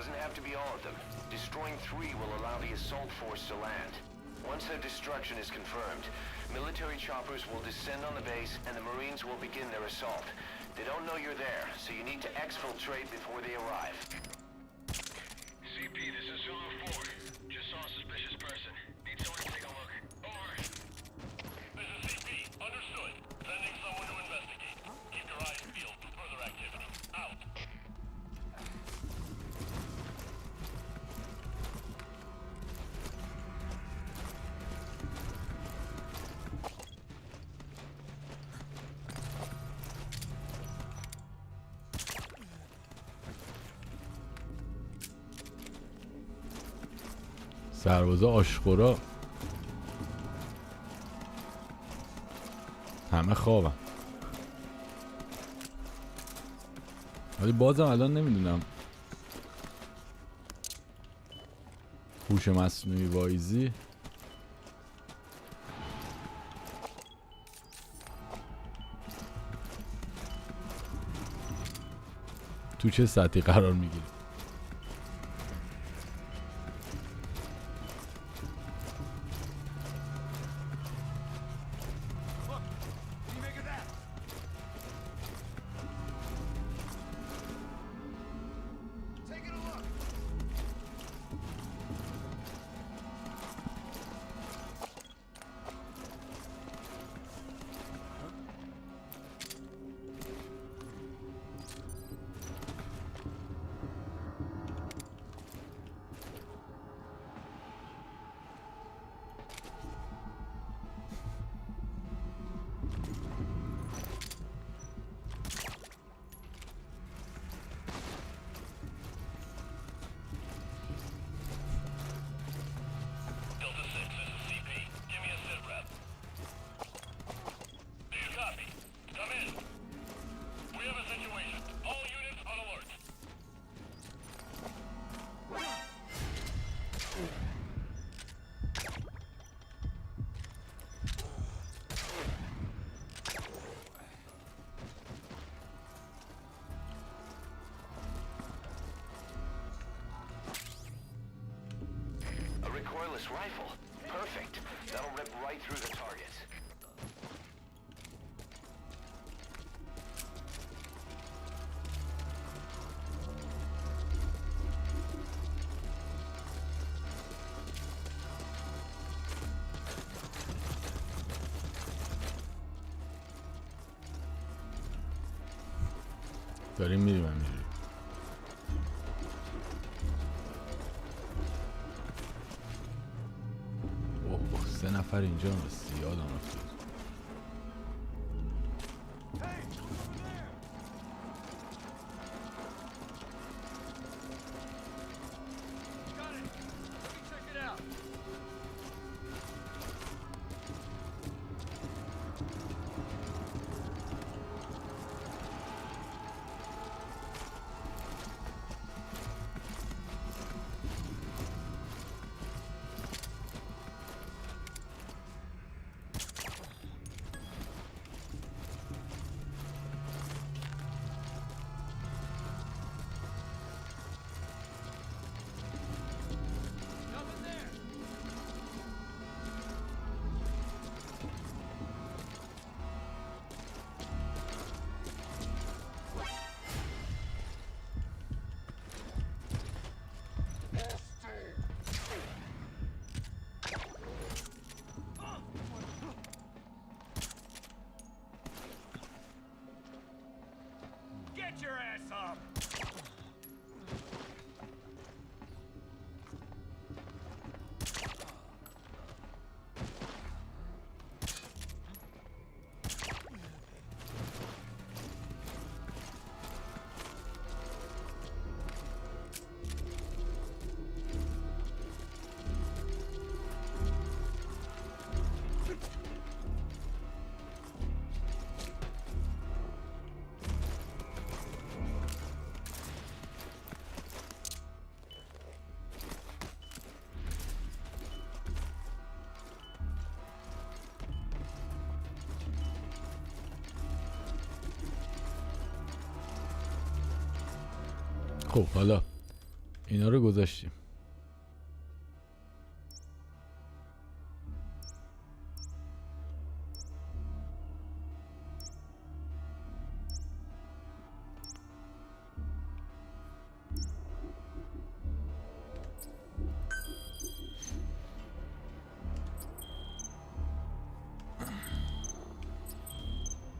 Doesn't have to be all of them. Destroying 3 will allow the assault force to land. Once their destruction is confirmed, military choppers will descend on the base and the Marines will begin their assault. They don't know you're there, so you need to exfiltrate before they arrive. CP, this is Zulu 4. Just saw a suspicious person. Need someone to take a look. Over. This is CP. Understood. Sending someone to investigate. Keep your eyes peeled for further activity. Out. سربازا آشخورا همه خوابن. ولی بازم الان نمیدونم هوش مصنوعی وایزی تو چه سطحی قرار میگیره. Rifle. Perfect. That'll rip right through the target. داریم میریم همینجوری. سه نفر اینجا هست. یادم افتاد. Get your ass up! خب حالا اینا رو گذاشتیم.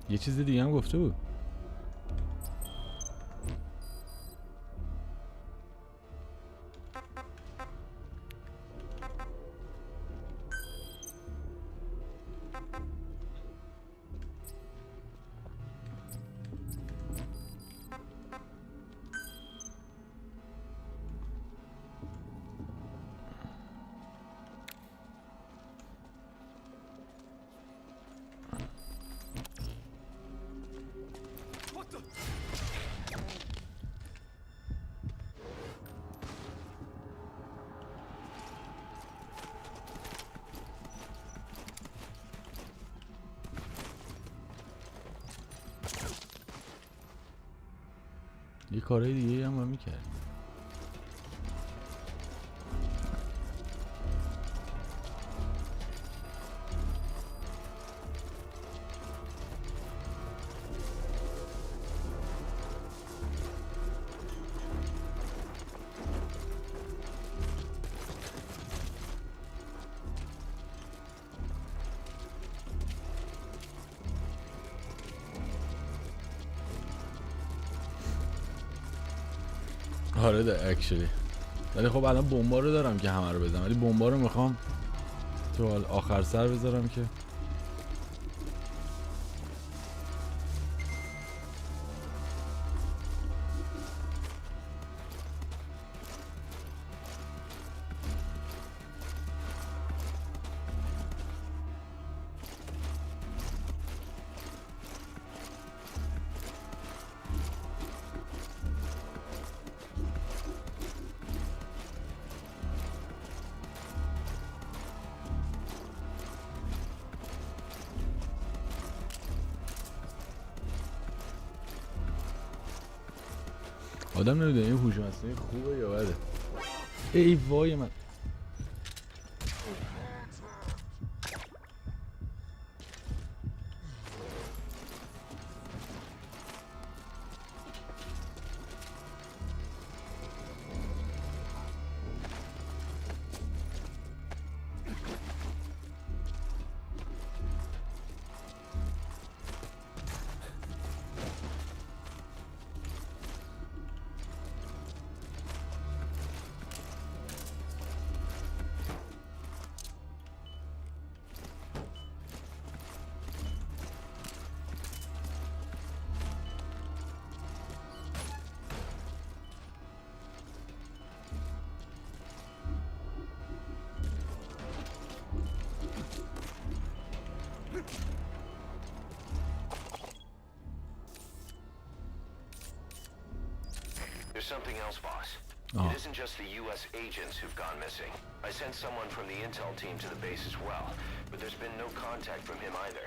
یه چیز دیگه هم گفته بود. یه کارهای دیگه هم میکرد. آره ده اکچولی. ولی خب الان بمبا رو دارم که همه رو بزنم، ولی بمبا رو میخوام تو آخر سر بذارم که آدم نمیدونه این هوش مصنوعی خوبه یا بده. ای وای من. There's something else, boss. It isn't just the U.S. agents who've gone missing. I sent someone from the intel team to the base as well, but there's been no contact from him either.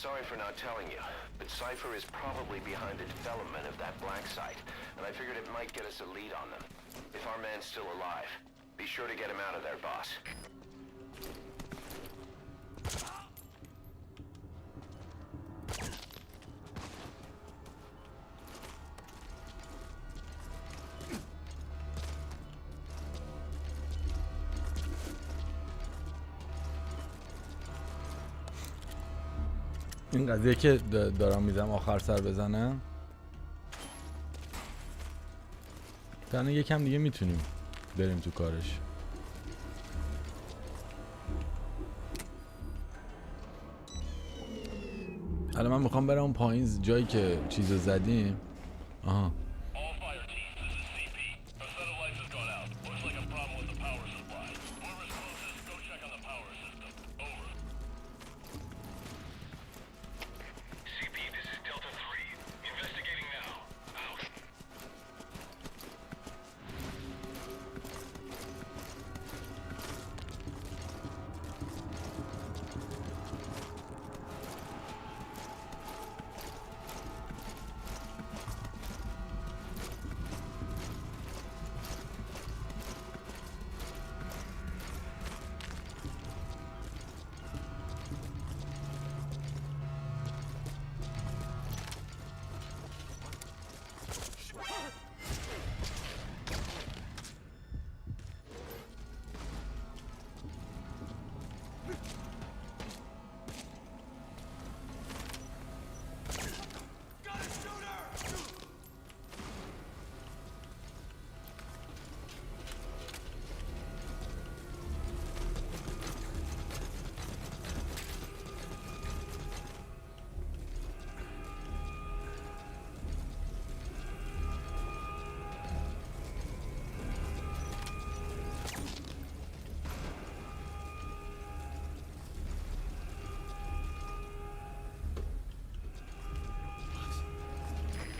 Sorry for not telling you, but Cypher is probably behind the development of that black site, and I figured it might get us a lead on them. If our man's still alive, be sure to get him out of there, boss. این قضیه که دارم میزم آخر سر بزنم الان یکم دیگه میتونیم بریم تو کارش. الان من میخوام برم اون پایین جایی که چیزو زدیم. آها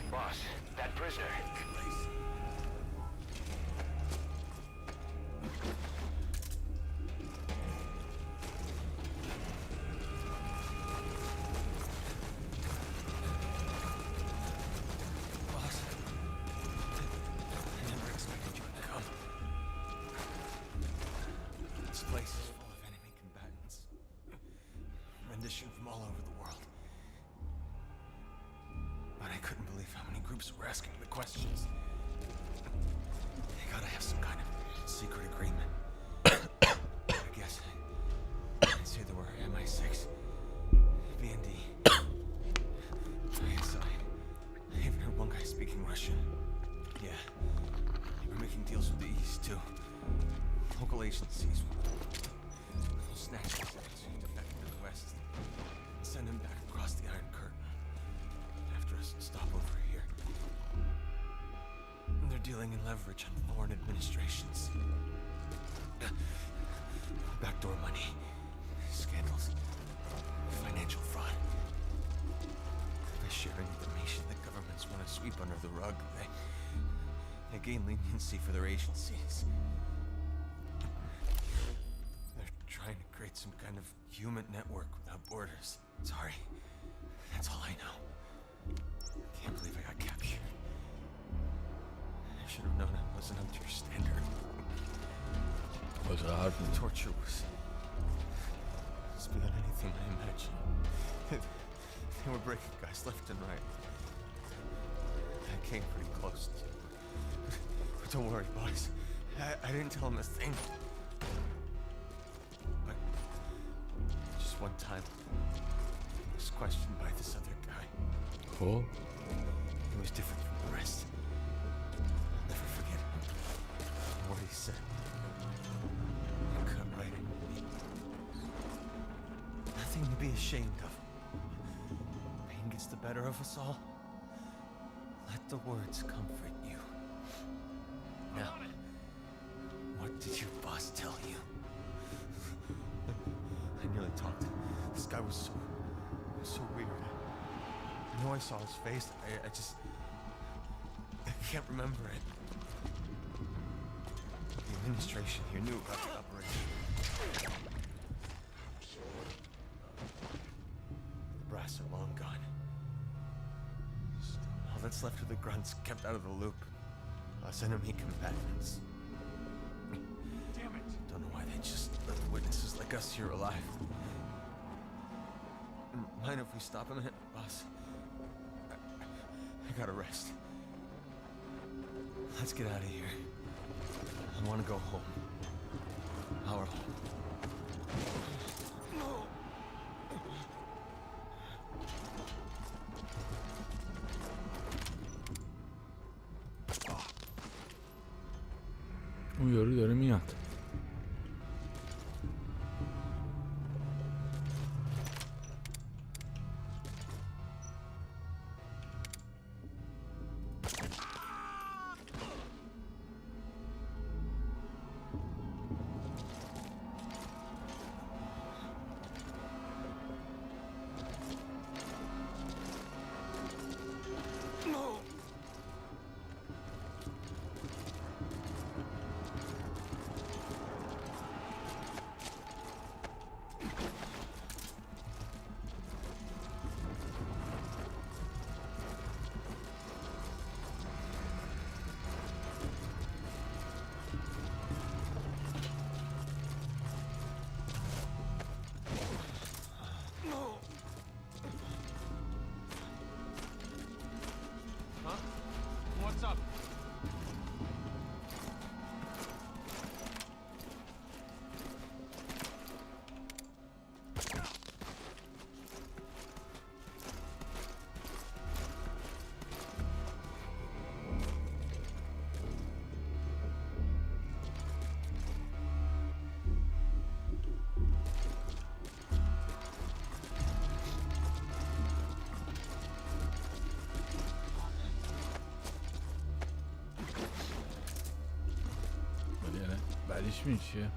Boss, that prisoner. Boss, I never expected you to come. This place is full of enemy combatants. Rendition from all over the world. But I couldn't believe how many groups were asking the questions. They gotta have some kind of secret agreement. I guess I'd say there were MI6, BND, ISI. I even heard one guy speaking Russian. Yeah, they were making deals with the East too. Local agencies will snatch these guys who defected to the West and send them back across the Iron Curtain. Stop over here. And they're dealing in leverage on foreign administrations. Backdoor money, scandals, financial fraud. By sharing information that governments want to sweep under the rug, they gain leniency for their agencies. They're trying to create some kind of human network without borders. Sorry, that's all I know. I can't believe I got captured. I should have known I wasn't up to your standard. Was it hard? The torture was beyond anything I imagined. They were breaking guys left and right. I came pretty close. But don't worry, boss. I didn't tell him a thing. But just one time, I was questioned by this other guy. Cool. He was different from the rest. I'll never forget what he said. He cut right into me. Nothing to be ashamed of. Pain gets the better of us all. Let the words comfort you. Now, what did your boss tell you? I nearly talked. This guy was so weird. I know I saw his face. I can't remember it. The administration here knew about the operation. The brass are long gone. All that's left of the grunts kept out of the loop. Us enemy combatants. Damn it. Don't know why they just let the witnesses like us here alive. Mind if we stop a minute, boss? I gotta rest. Let's get out of here. I want to go home. Our home. اون یارو داره میاد. بعدش میشه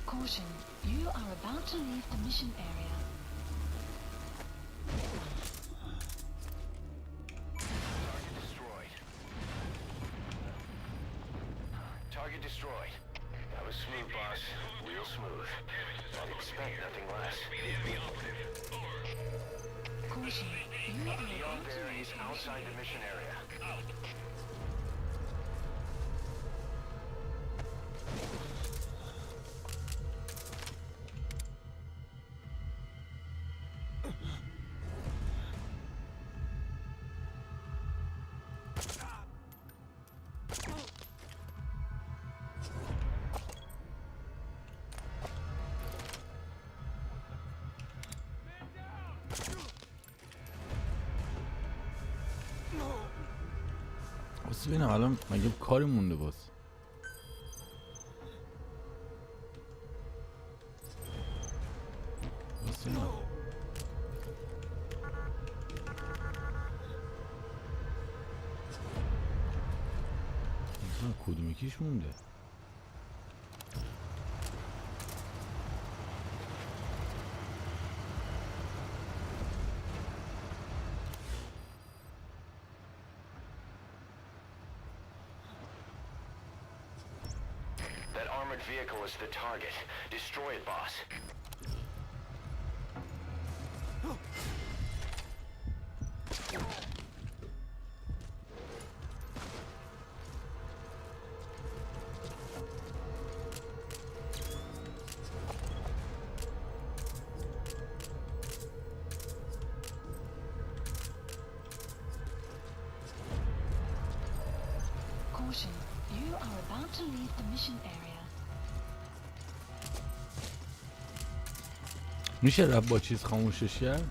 Caution, you are about to leave the mission area. Target destroyed. Target destroyed. That was smooth, boss. Real smooth. I'd expect nothing less. Caution, you are The about to there leave is the outside the mission area. بس ببینم الان مگه کاری مونده باز. بس ببینم کدوم یکیش مونده. That armored vehicle is the target. Destroy it, boss. Caution, you are about to leave the mission area. میشه رب با چیز خاموشش کرد؟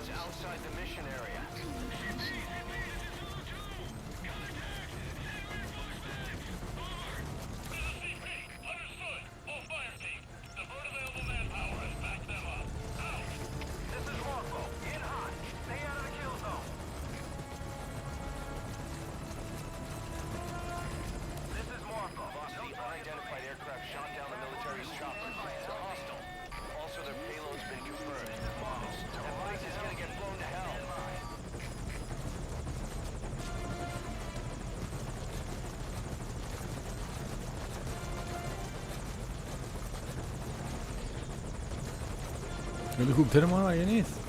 is outside the mission area. هلیکوپتر ما مگه نیست؟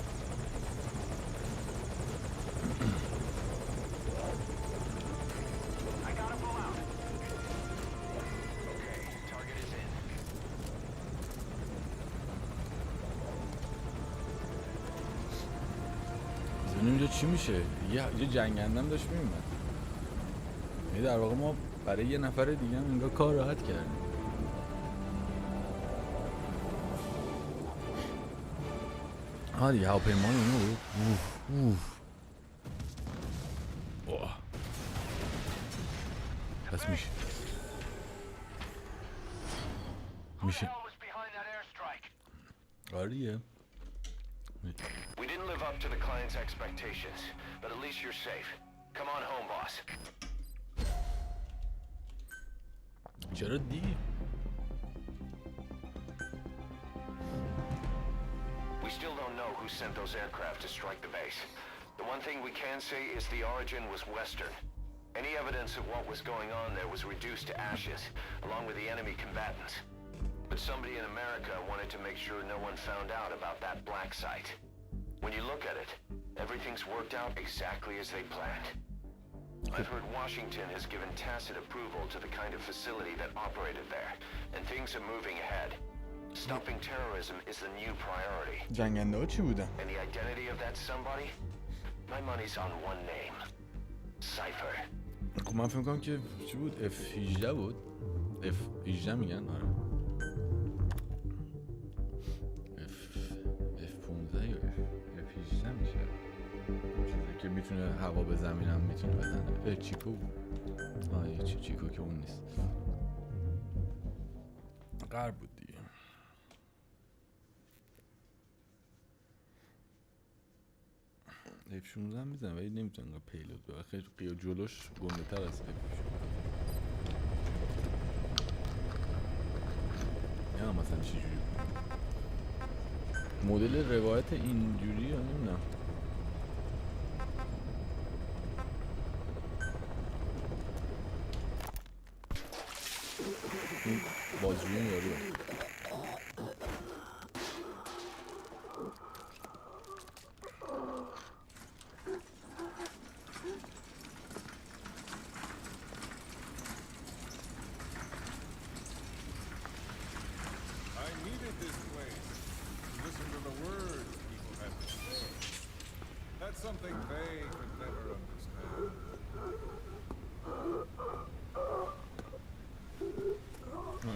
اینجا چی میشه؟ یه جنگندم داشت میومد. در واقع ما برای یه نفر دیگه هم انگار کار راحت کردیم. دیگه هواپیمای اونو بود. پس میشه آریه. We didn't live up to the client's expectations, but at least you're safe. Come on home, boss. چرا دی؟ We still don't know who sent those aircraft to strike the base. The one thing we can say is the origin was Western. Any evidence of what was going on there was reduced to ashes, along with the enemy combatants. But somebody in America wanted to make sure no one found out about that black site. When you look at it, everything's worked out exactly as they planned. I've heard Washington has given tacit approval to the kind of facility that operated there, and things are moving ahead. Stopping terrorism is the new priority. جنگنده ها چی بودن؟ And the identity of that somebody? My money's on one name. Cypher. خب من فکر کنم که چی بود؟ F18 بود؟ F18 میگن؟ آره. F15 یا F18 میشه. چیزی که میتونه هوا به زمین هم میتونه بزنه. چیکو بود. چیکو که اون نیست. غرب بود دیگه. F16 هم میزنه ولی نمیتونه انگار پیلوت بره. خیلی قیو جلوش گنده تر از F16. یا مثلا چی جوری مدل روایت اینجوری یا نمیدونم. این بازجویی یاروه. Something they could never understand.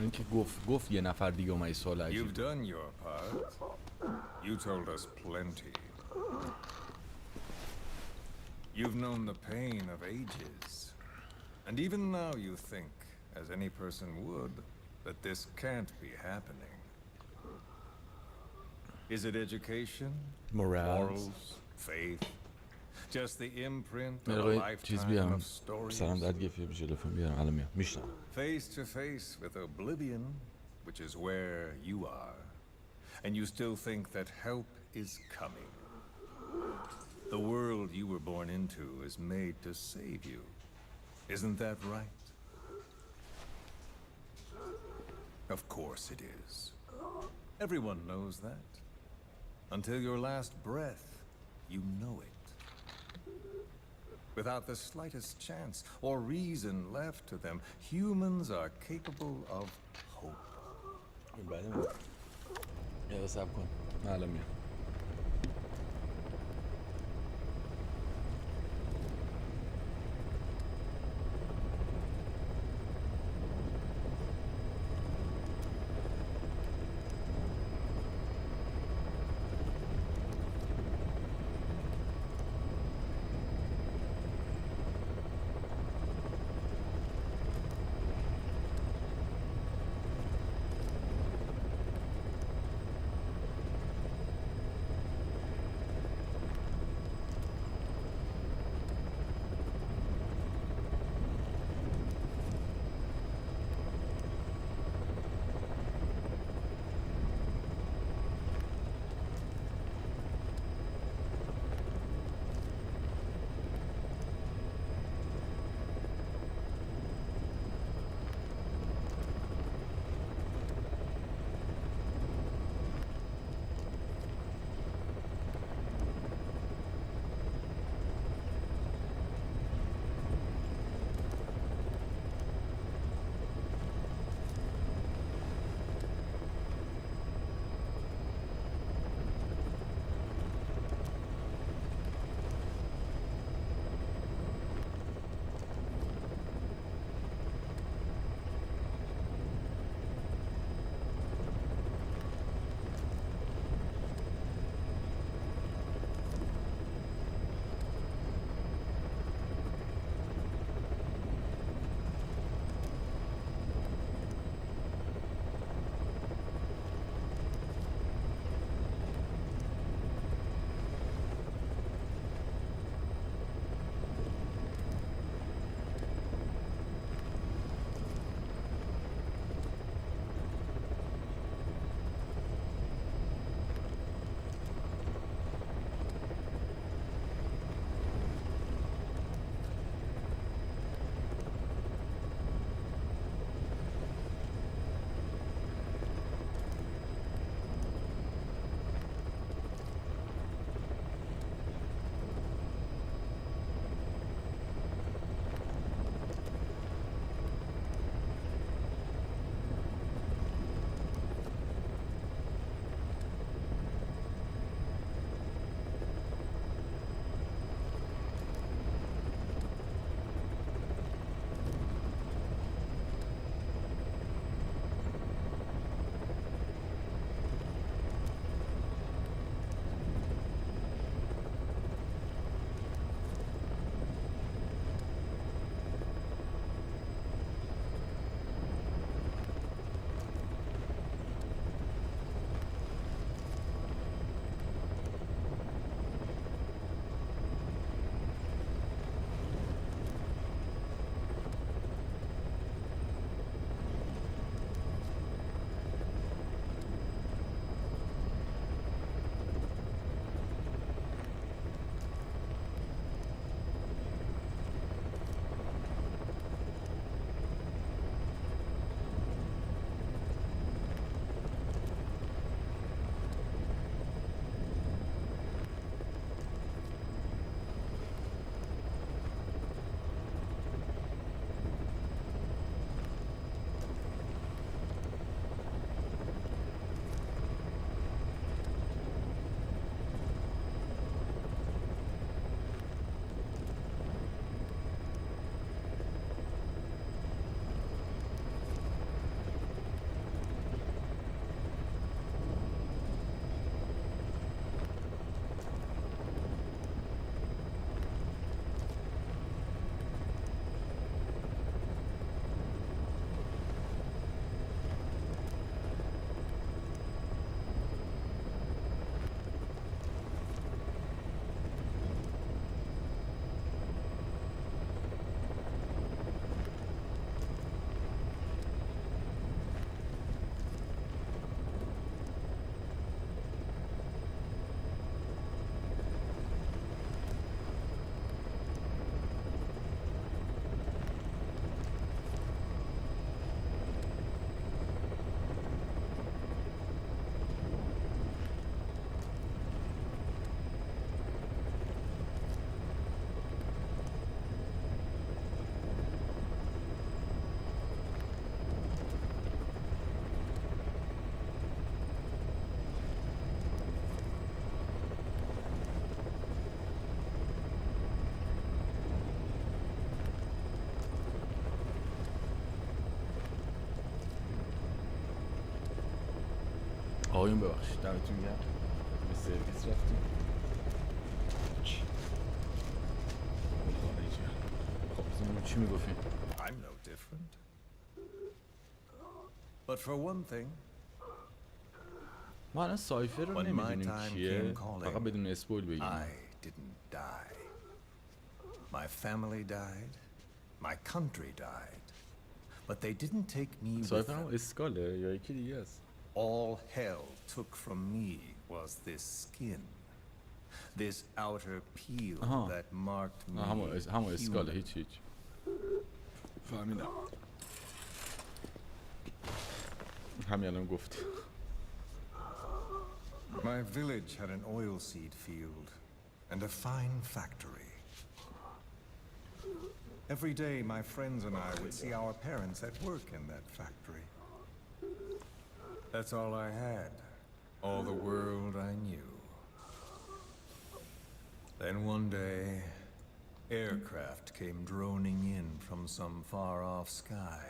اینکه گفت یه نفر دیگه اومد سوال عجیب. You've done your part. You told us plenty. You've known the pain of ages. And even now you think, as any person would, that this can't be happening. Is it education? Morals? Faith? Just the imprint of a lifetime of stories? Face to face with oblivion, which is where you are, and you still think that help is coming. The world you were born into is made to save you. Isn't that right? Of course it is. Everyone knows that. Until your last breath, you know it. Without the slightest chance or reason left to them, humans are capable of hope. آقایون ببخشید دمتون گرم به سرویس رفتیم. خب بزنیم چی میگفتیم؟ I'm no different. But for one thing, ما الان سایفر رو نمیدونیم کیه، فقط بدون اسپویل بگیم. I didn't die. My family died. My country died. But they didn't take me with سایفر them. هم اسکاله یا یکی دیگه است؟ All hell took from me was this skin. This outer peel that marked me همون اسکاله هیچ فهمیدم. همین الان گفت. My village had an oilseed field and a fine factory. Every day my friends and I would see our parents at work in that factory. That's all I had, all the world I knew. Then one day, aircraft came droning in from some far-off sky.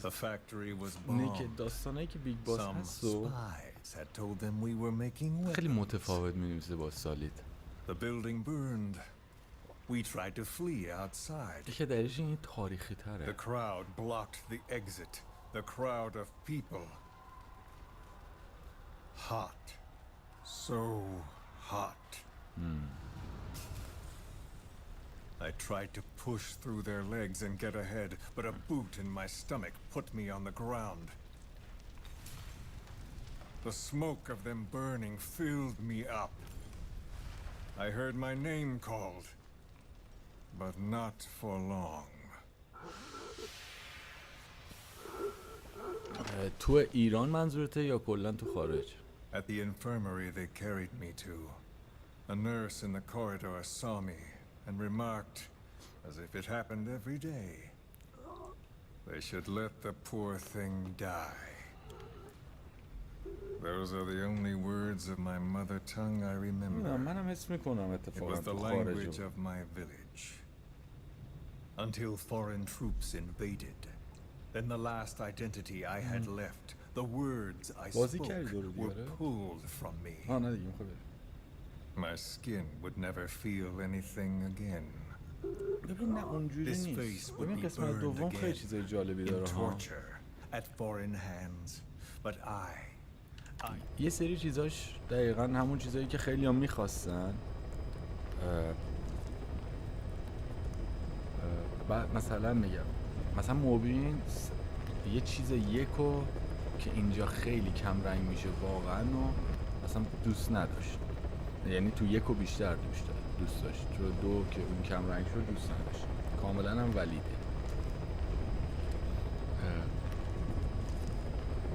The factory was اینه که bombed. داستانایی که بیگ باس Some هست و spies had told them we were making خیلی weapons. متفاوت می‌نویسه با سالید. The building burned. We tried to flee outside. که درش این تاریخی تره. The crowd blocked the exit. The crowd of people. Hot. So hot. I tried to push through their legs and get ahead, but a boot in my stomach put me on the ground. The smoke of them burning filled me up. I heard my name called, but not for long. تو ایران منظورته یا کلا تو خارج؟ At the infirmary they carried me to, a nurse in the corridor saw me and remarked, as if it happened every day, they should let the poor thing die. Those are the only words of my mother tongue I remember. منم حس میکنم It اتفاقا was the تو خارج. language of my village. Until foreign troops invaded. Then the last identity I had left, the words I بازی spoke, کردی دور were دیگه؟ pulled from me. نه دیگه میخواد. My skin would never feel anything again. ببین نه اونجوری This نیست. face would ببین be قسمت burned دوم خیلی again چیزای جالبی in داره ها. torture at foreign hands. But I یه سری چیزاش دقیقا همون چیزایی که خیلی هم میخواستن. مثلا میگم مثلا موبین یه چیز یکو که اینجا خیلی کم رنگ میشه واقعا و مثلا دوست نداشت. یعنی تو یکو بیشتر دوست داشت. تو دو که اون کم رنگ شد دوست نداشت. کاملا هم ولیده.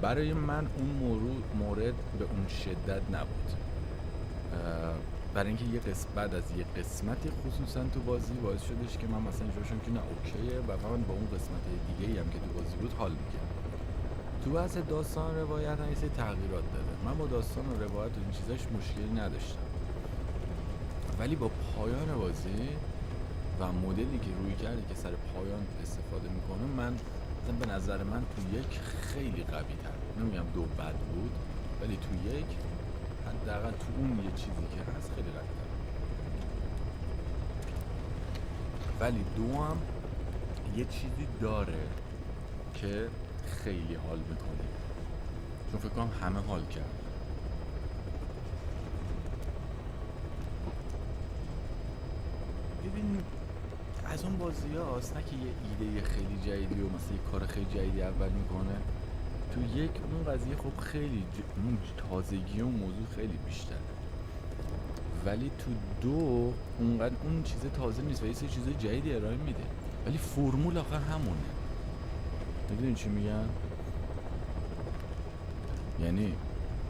برای من اون مورد به اون شدت نبود. برای اینکه بعد از یه قسمتی خصوصا تو بازی باعث شدش که من مثلا اینجاشون که نه اوکیه و من با اون قسمت دیگه‌ای هم که تو بازی بود حال می‌کردم. تو بحث داستان روایت هم یه سری تغییرات داره. من با داستان و روایت و این چیزاش مشکلی نداشتم. ولی با پایان بازی و مدلی که روی کرده که سر پایان استفاده میکنه من مثلا به نظر من تو یک خیلی قوی تر. نمیگم دو بد بود ولی تو یک حداقل تو اون یه چیزی که هست خیلی قوی تر. ولی دو هم یه چیزی داره که خیلی حال میکنه. چون فکر کنم همه حال کرد. ببین از اون بازی هاست نه که یه ایده خیلی جدیدی و مثلا یه کار خیلی جدیدی اول میکنه. تو یک اون قضیه خب خیلی اون تازگی و موضوع خیلی بیشتره. ولی تو دو اونقدر اون چیز تازه نیست و یه سری چیزای جدیدی ارائه میده. ولی فرمول آخر همونه. میدونی چی میگن؟ یعنی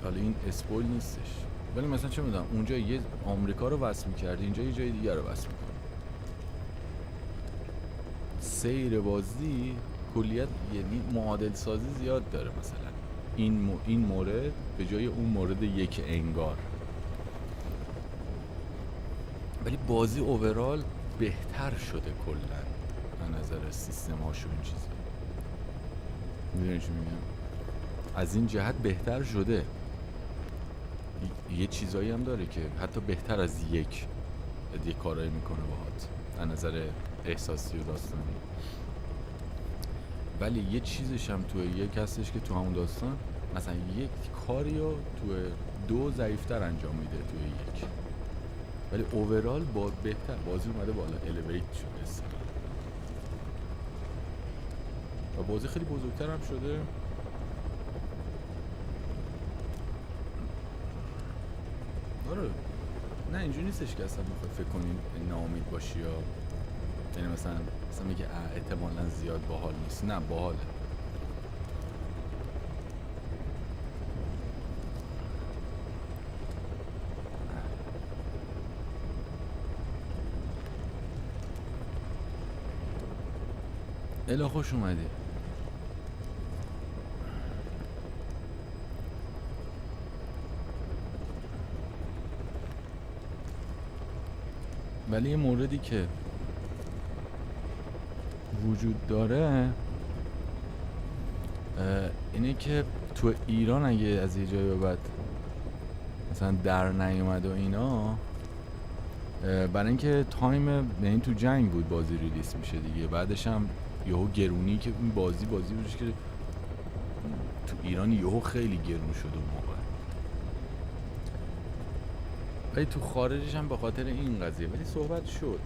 حالا این اسپویل نیستش ولی مثلا چه میدونم اونجا یه آمریکا رو وصل می‌کردی اینجا یه جای دیگر رو وصل می‌کنی. سیر بازی کلیت یعنی معادل سازی زیاد داره. مثلا این مورد به جای اون مورد یک انگار. ولی بازی اوورال بهتر شده کلا از نظر سیستم هاش و این چیزا. میدونی چی میگم؟ از این جهت بهتر شده. یه چیزایی هم داره که حتی بهتر از یک کارایی میکنه باهات از نظر احساسی و داستانی. ولی یه چیزش هم توی یک هستش که تو همون داستان مثلا یک کاری رو توی 2 ضعیفتر انجام میده توی یک، ولی اوورال با بهتر بازی اومده بالا، الیویت شده اصلا و بازی خیلی بزرگتر هم شده. آره نه اینجوری نیستش که اصلا بخوای فکر کنی ناامید باشی یا یعنی مثلا میگه احتمالاً زیاد باحال نیست. نه باحاله. الا خوش اومدی. ولی یه موردی که وجود داره اینه که تو ایران اگه از یه جایی به بعد مثلا در نیومد و اینا، برای اینکه تایم یعنی تو جنگ بود بازی ریلیس میشه دیگه، بعدش هم یهو گرونی که این بازی بودش که تو ایران یهو خیلی گرون شد اون موقع، ولی تو خارجش هم به خاطر این قضیه. ولی صحبت شد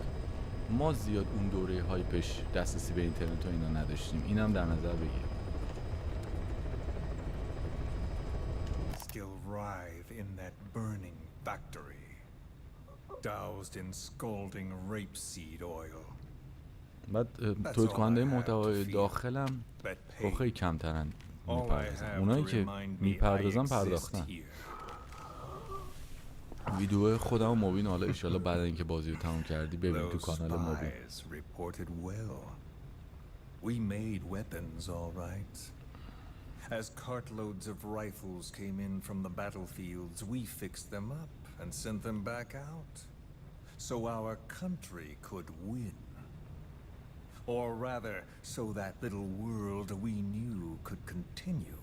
ما زیاد اون دوره هایپش دسترسی به اینترنت و اینا نداشتیم، اینم در نظر بگیر. Still writhe in that burning factory, doused in scalding rapeseed oil. بعد تولید کننده محتوای داخلم با خیلی کمترن میپردازن، اونایی که میپردازن پرداختن. ویدیو خودم مبین حالا ایشالا بعد اینکه بازی رو تموم کردی ببین تو کانال مبین. We made weapons, all right. As cartloads of rifles came in from the battlefields, we fixed them up and sent them back out, so our country could win. Or rather, so that little world we knew could continue.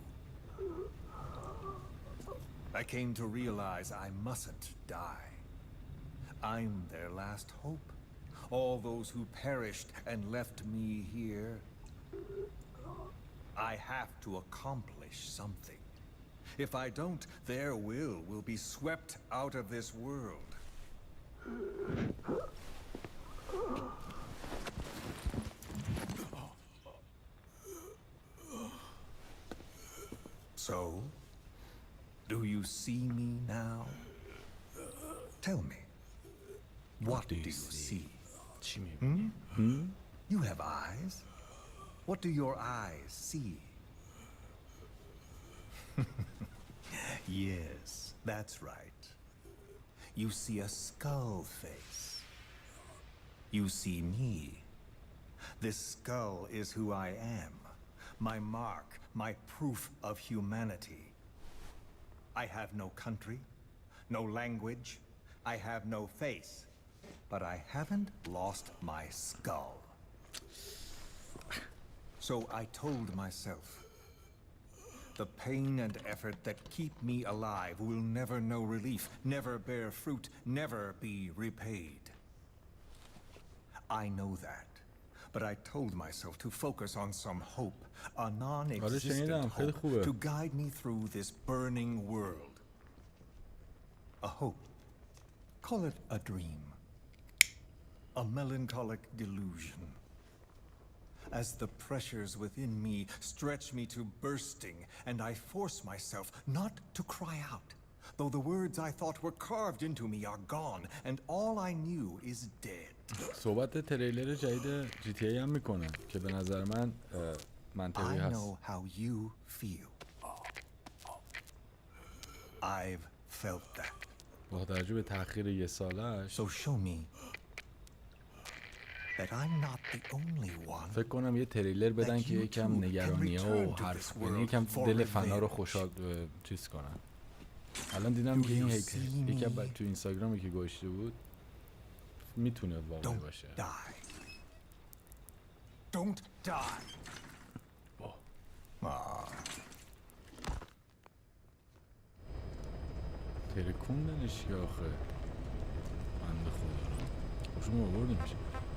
I came to realize I mustn't die. I'm their last hope. All those who perished and left me here. I have to accomplish something. If I don't, their will be swept out of this world. So, do you see me now? Tell me, what do you see? You have eyes. What do your eyes see? Yes, that's right. You see a skull face. You see me. This skull is who I am. My mark, my proof of humanity. I have no country, no language, I have no face, but I haven't lost my skull. So I told myself, the pain and effort that keep me alive will never know relief, never bear fruit, never be repaid. I know that, but I told myself to focus on some hope, a non-existent hope, to guide me through this burning world. A hope. Call it a dream. A melancholic delusion. As the pressures within me stretch me to bursting, and I force myself not to cry out, though the words I thought were carved into me are gone, and all I knew is dead. صحبت تریلر جدید GTA هم میکنه که به نظر من منطقی هست. I know how you feel. I've felt that. با توجه به تأخیر یه سالش. So show me that I'm not the only one. فکر کنم یه تریلر بدن که یکم نگرانی‌ها و حرف یعنی یکم دل فنا رو خوشحال چیز کنن. الان دیدم که این یکم تو اینستاگرامی که گذاشته بود میتونه واقعی باشه. Don't die. ترکوندنش که آخه بنده خدا رو شما آوردیمش.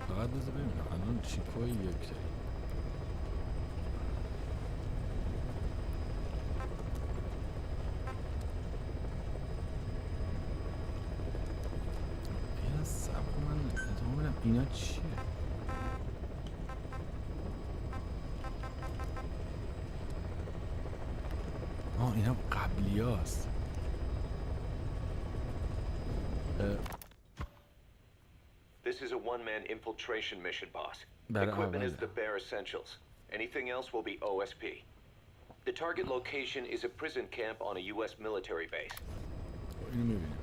فقط بذار ببینم الان چیکوی یک داری. اینا سب من اتمام ببینم اینا چیه. اینا قبلی هاست. This is a one-man infiltration mission, boss. برای Equipment is آغاز. the bare essentials. Anything else will be OSP. The target location is a prison camp on a U.S. military base. اینو میبینیم.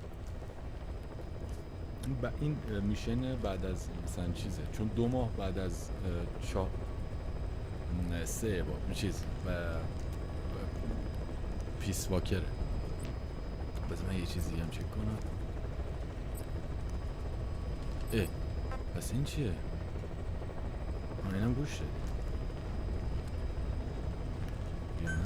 این میشن بعد از مثلا چیزه، چون 2 ماه بعد از 3 با چیز و پیس واکره. بذار من یه چیزی هم چک کنم. پس این چیه؟ اینم گوش شد یا نه؟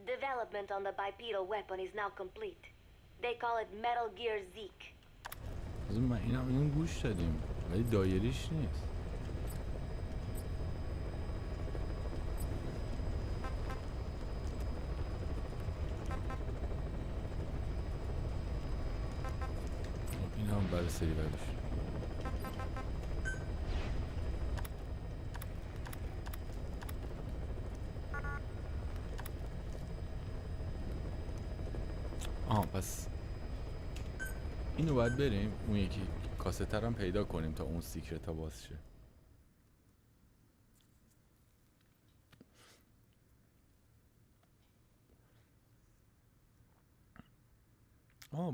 Development on the bipedal weapon is now complete. They call it Metal Gear Zeke. من اینم گوش دادیم ولی دایریش نیست. این هم برای سری بردش. پس اینو باید بریم اون یکی کاستر هم پیدا کنیم تا اون سیکرت ها باز شه.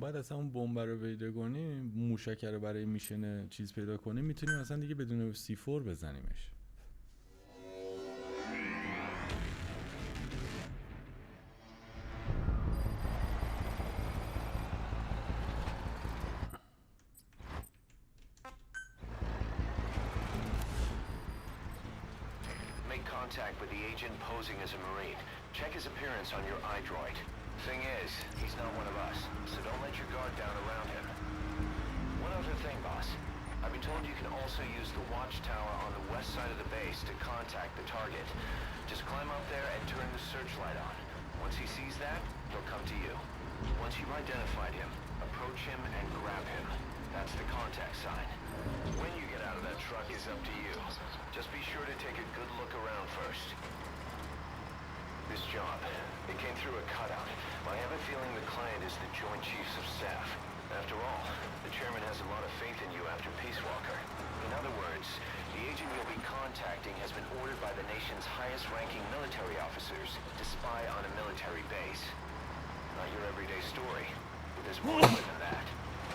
بعد اصلا اون بمب رو پیدا کنیم، موشک رو برای میشن چیز پیدا کنیم، میتونیم اصلا دیگه بدون C4 بزنیمش. Contact with the agent posing as a Marine. Check his appearance on your iDroid. Thing is, he's not one of us, so don't let your guard down around him. One other thing, boss. I've been told you can also use the watchtower on the west side of the base to contact the target. Just climb up there and turn the searchlight on. Once he sees that, he'll come to you. Once you've identified him, approach him and grab him. That's the contact sign. When you get out of that truck is up to you. Just be sure to take a good look around first. This job, it came through a cutout. I have a feeling the client is the Joint Chiefs of Staff. After all, the chairman has a lot of faith in you after Peace Walker. In other words, the agent you'll be contacting has been ordered by the nation's highest-ranking military officers to spy on a military base. Not your everyday story, but there's more to it than that.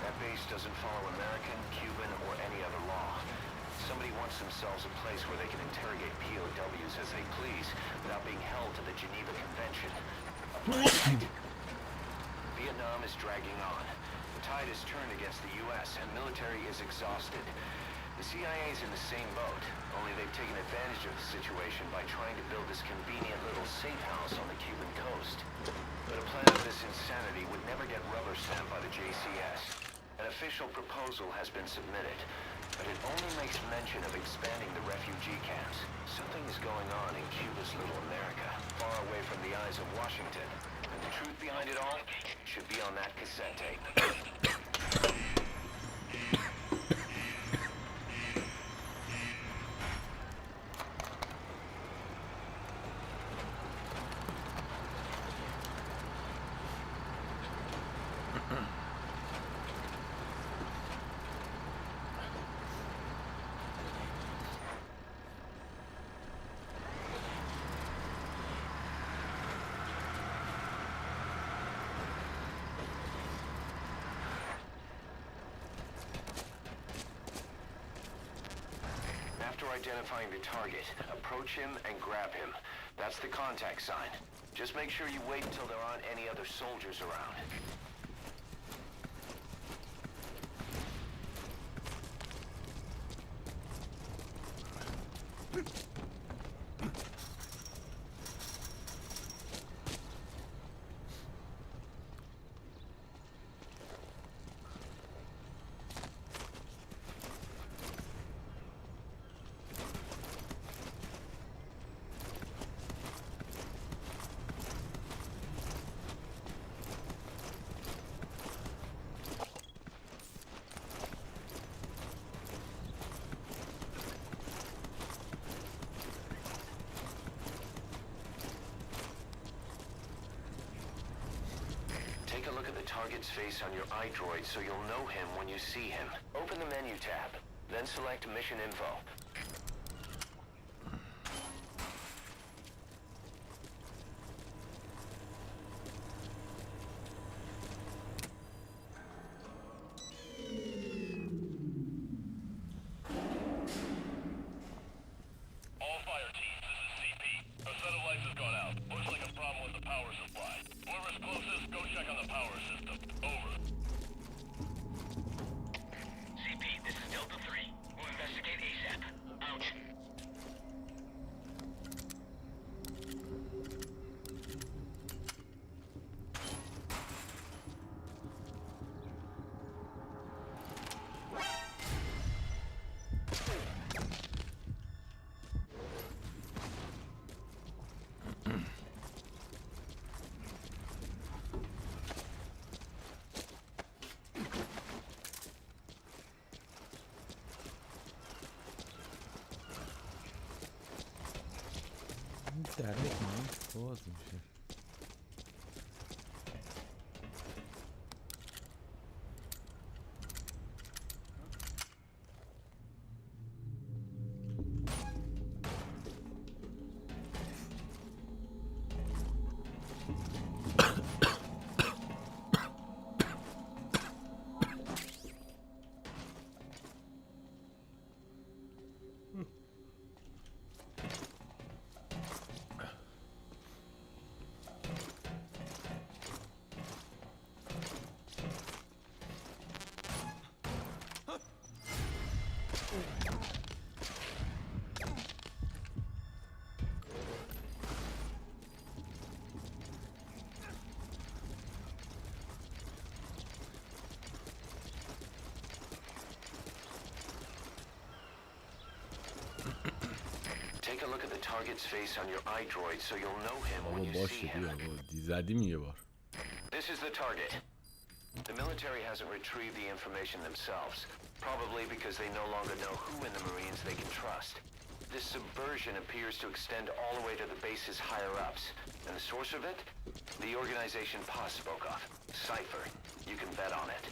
That base doesn't follow American, Cuban, or any other law. Somebody wants themselves a place where they can interrogate POWs as they please without being held to the Geneva Convention. Vietnam is dragging on. The tide has turned against the U.S. and military is exhausted. The CIA is in the same boat, only they've taken advantage of the situation by trying to build this convenient little safe house on the Cuban coast. But a plan of this insanity would never get rubber stamped by the JCS. An official proposal has been submitted, but it only makes mention of expanding the refugee camps. Something is going on in Cuba's little America, far away from the eyes of Washington. And the truth behind it all should be on that cassette tape. Identifying the target, approach him and grab him. That's the contact sign. Just make sure you wait until there aren't any other soldiers around. target's face on your iDroid so you'll know him when you see him. Open the menu tab, then select Mission Info. درک من باز میشه. Take a look at the target's face on your iDroid so you'll know him when you see him. This is the target. The military hasn't retrieved the information themselves, probably because they no longer know who in the Marines they can trust. This subversion appears to extend all the way to the base's higher-ups, and the source of it? The organization Pa spoke of, Cypher. You can bet on it.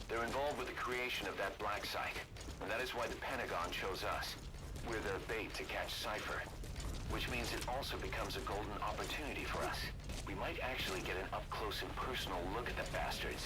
They're involved with the creation of that black site, and that is why the Pentagon chose us. We're the bait to catch Cypher, which means it also becomes a golden opportunity for us. We might actually get an up-close and personal look at the bastards.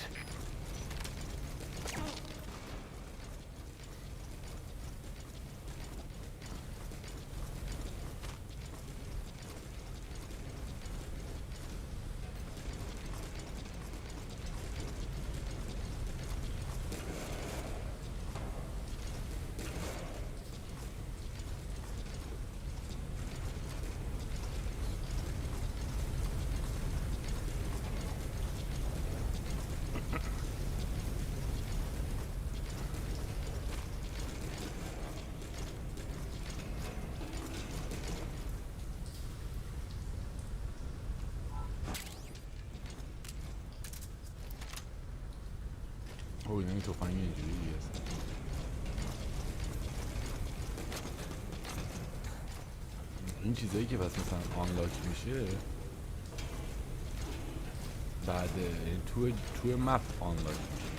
اوه این توفنگ اینجوری هست. این چیزایی که پس مثلا آنلاک میشه بعد توی مپ آنلاک میشه.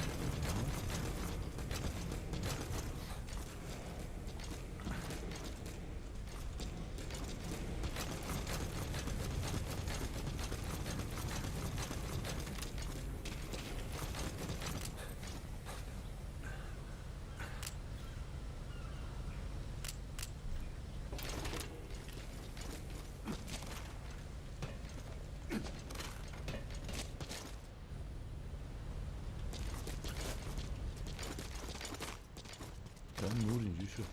نور اینجوری شد.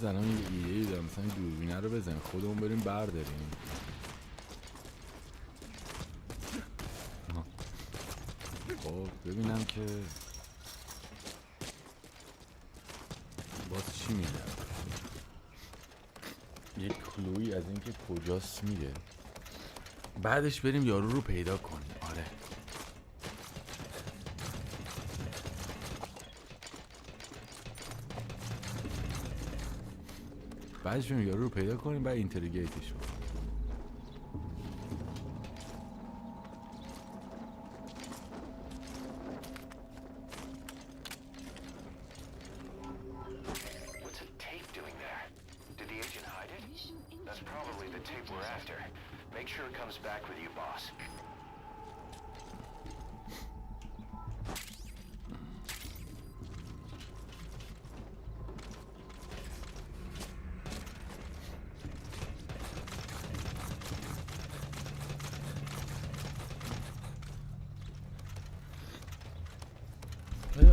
باز الان یه ایده دارم، مثلا دوربینه رو بزنیم خودمون بریم برداریم. خب ببینم که باز چی میگه. یک کلویی از اینکه کجاست میگه. بعدش بریم یارو رو پیدا کنیم. آره بعدش بریم یارو رو پیدا کنیم بعد اینتروگیتش کنیم.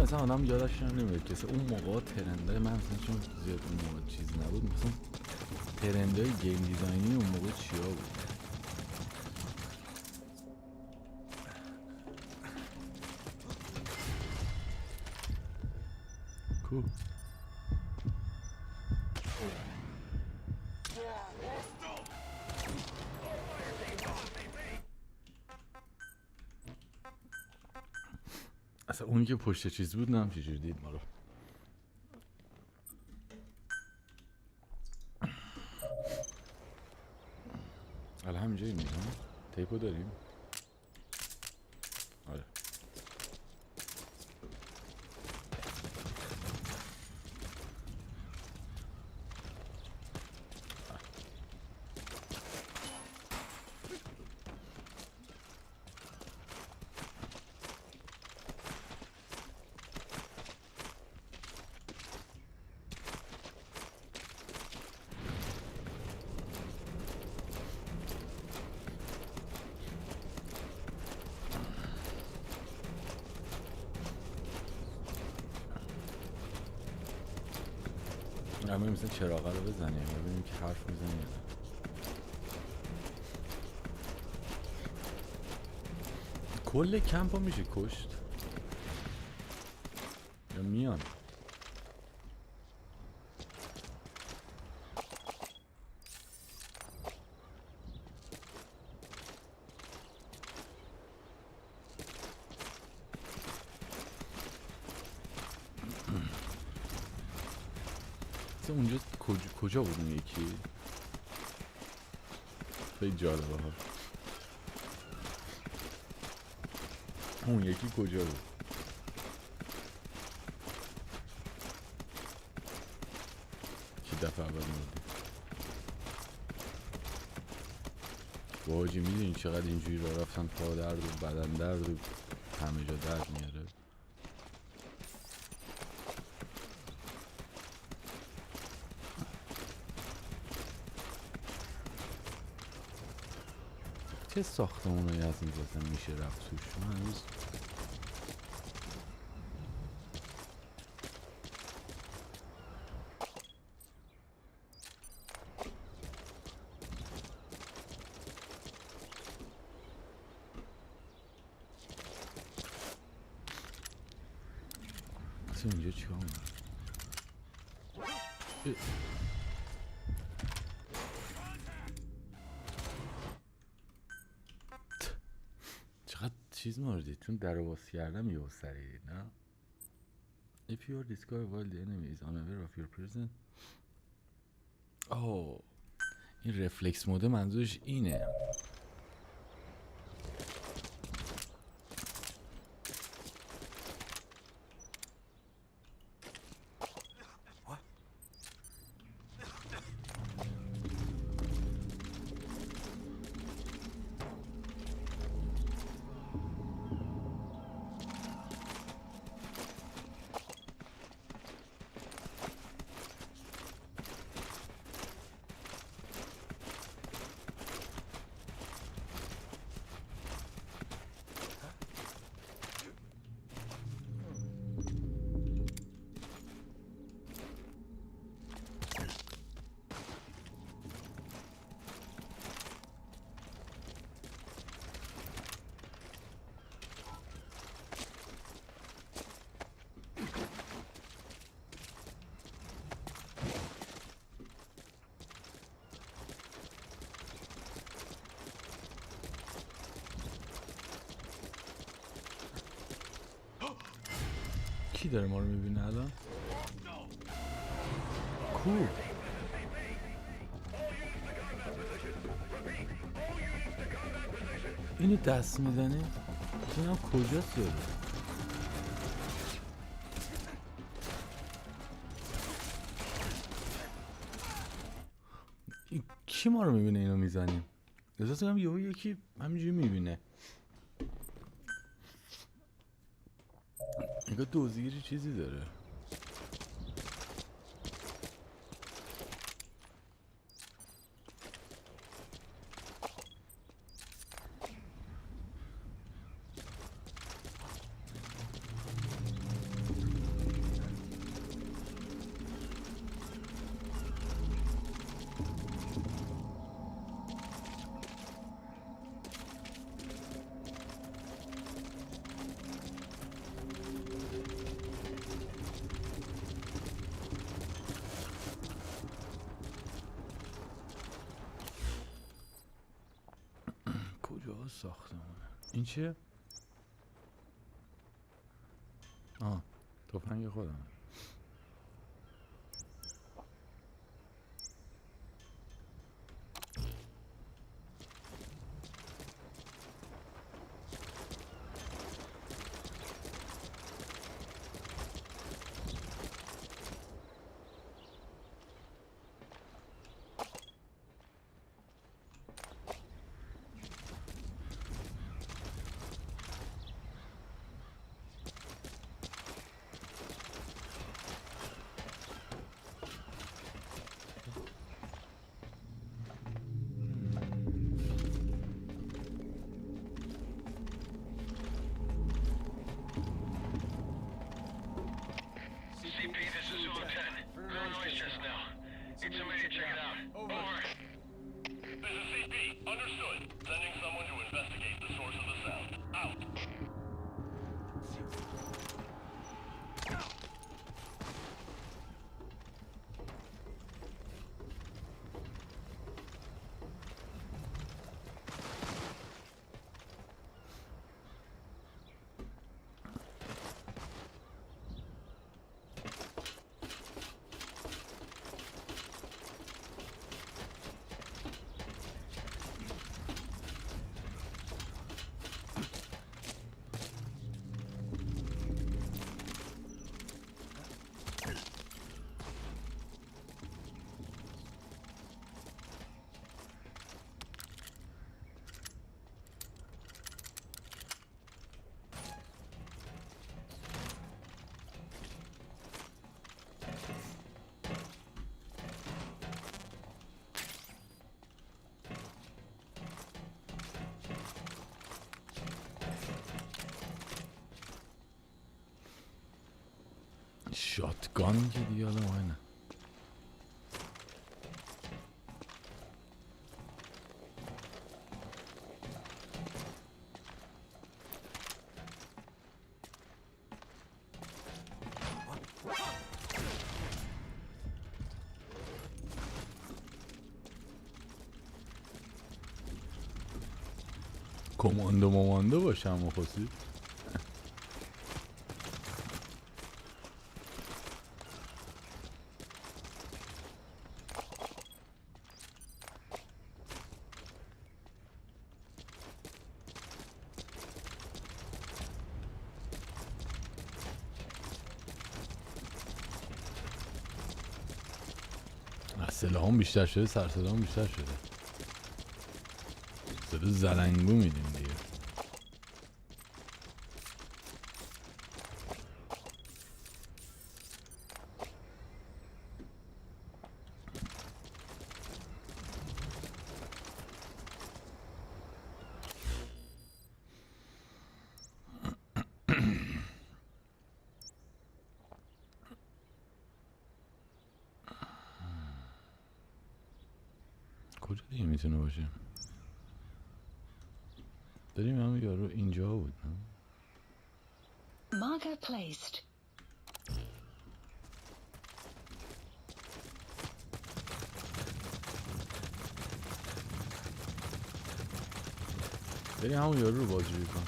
مثلا آدم یادش نمیاد که اون موقع ترندای من مثلا چون زیاد اون موقع چیزی نبود، مثلا ترندای گیم دیزاینی اون موقع چیا بود؟ کو اصلا اونی که پشت چیز بود نم چجور دید ما رو. الان همینجا این میدونم تیپو داریم. آره همه مثلا چراغه رو بزنیم ببینیم که حرف میزنیم. کل کمپ ها میشه کشت یا میان؟ اونجا کجا بود اون یکی؟ خیلی جالبه ها. اون یکی کجا بود؟ چی دفعه اول مردی؟ واجی میدونی چقدر اینجوری را رفتن پا درد و بدن درد و همه جا درد میاره. چه ساختمونایی از این زدن میشه رفت توش؟ من هنوز اصلا اینجا چی هم چیز موردی چون در رو باز کردم یه سریع نه. If you are discovered while the enemy is unaware of your presence. این رفلکس موده منظورش اینه. کی داره ما رو میبینه الان؟ کو؟ اینو دست میزنه؟ اینم کجاست یارو؟ کی ما رو میبینه اینو میزنیم؟ احساس کنم یهو یکی همینجوری میبینه. انگار دوزگیری چیزی داره. کجا ساختمونه؟ این چیه؟ تفنگ خودم. شاتگان که دیگه حالا ماینه. کماندو باشم مخصوصی. سلاحام بیشتر شده، سر صدام بیشتر شده. صدا زلنگو میدیم دیگه. کجا دیگه میتونه باشه؟ داریم همه یارو اینجا بود. Marker placed. بریم همون یارو رو بازجویی کن.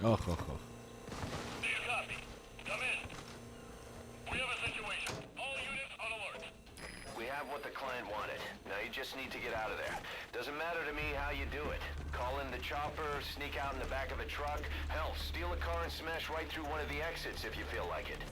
آخ آخ آخ. Do you copy? Come in. We have a situation. All units on alert. We have what the client wanted. Now you just need to get out of there. Doesn't matter to me how you do it. Call in the chopper, sneak out in the back of a truck. Hell, steal a car and smash right through one of the exits if you feel like it.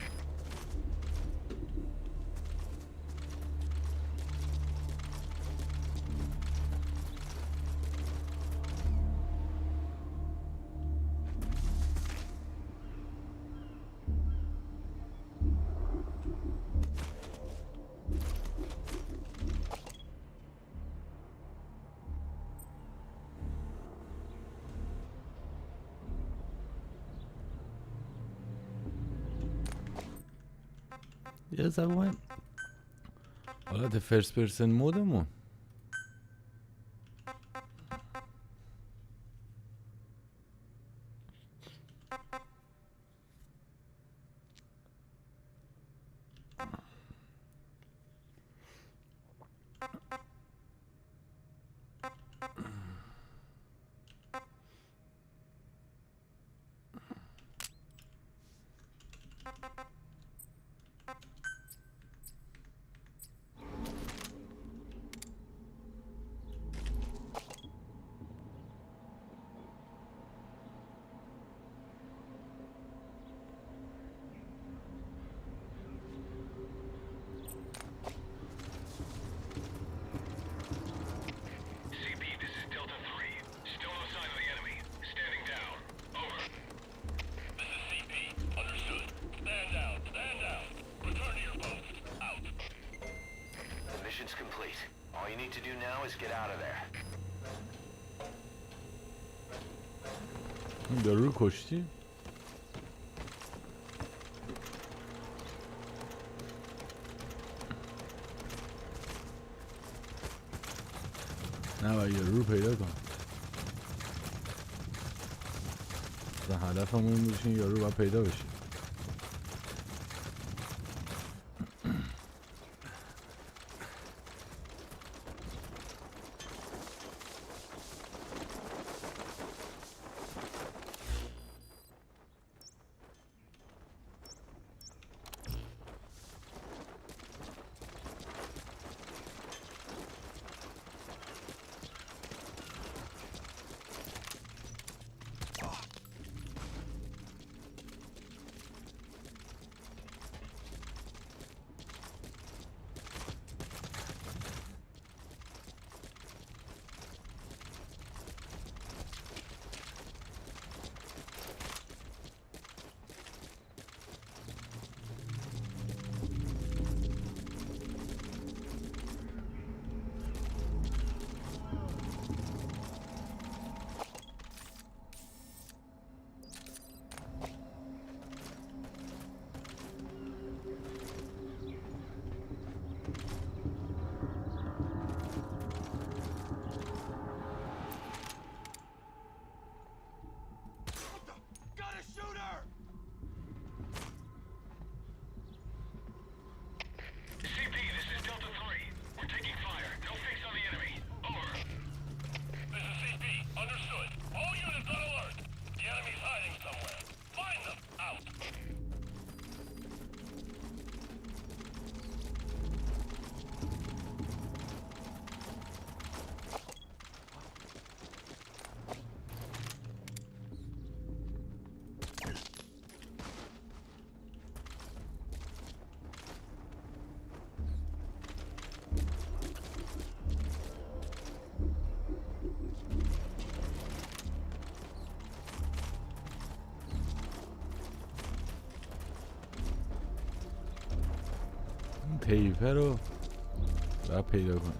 یه زمان حالت فرست پرسن مودمون Complete. All you need to do now is get out of there. یارو رو کشتی؟ نه باید یارو رو پیدا کن. هدفمون این بود که یارو باید پیدا بشه. تیپه رو باید پیدا کنه.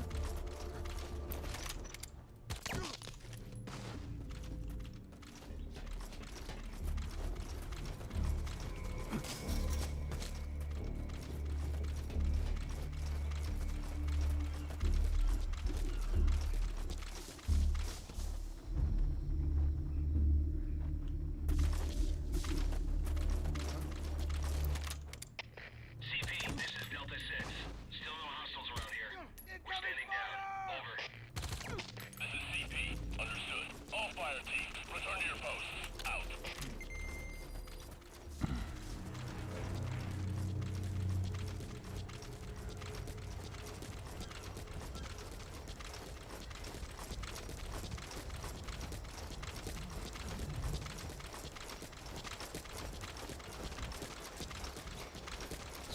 CP, this is Delta 6. Still no hostiles around here. We're standing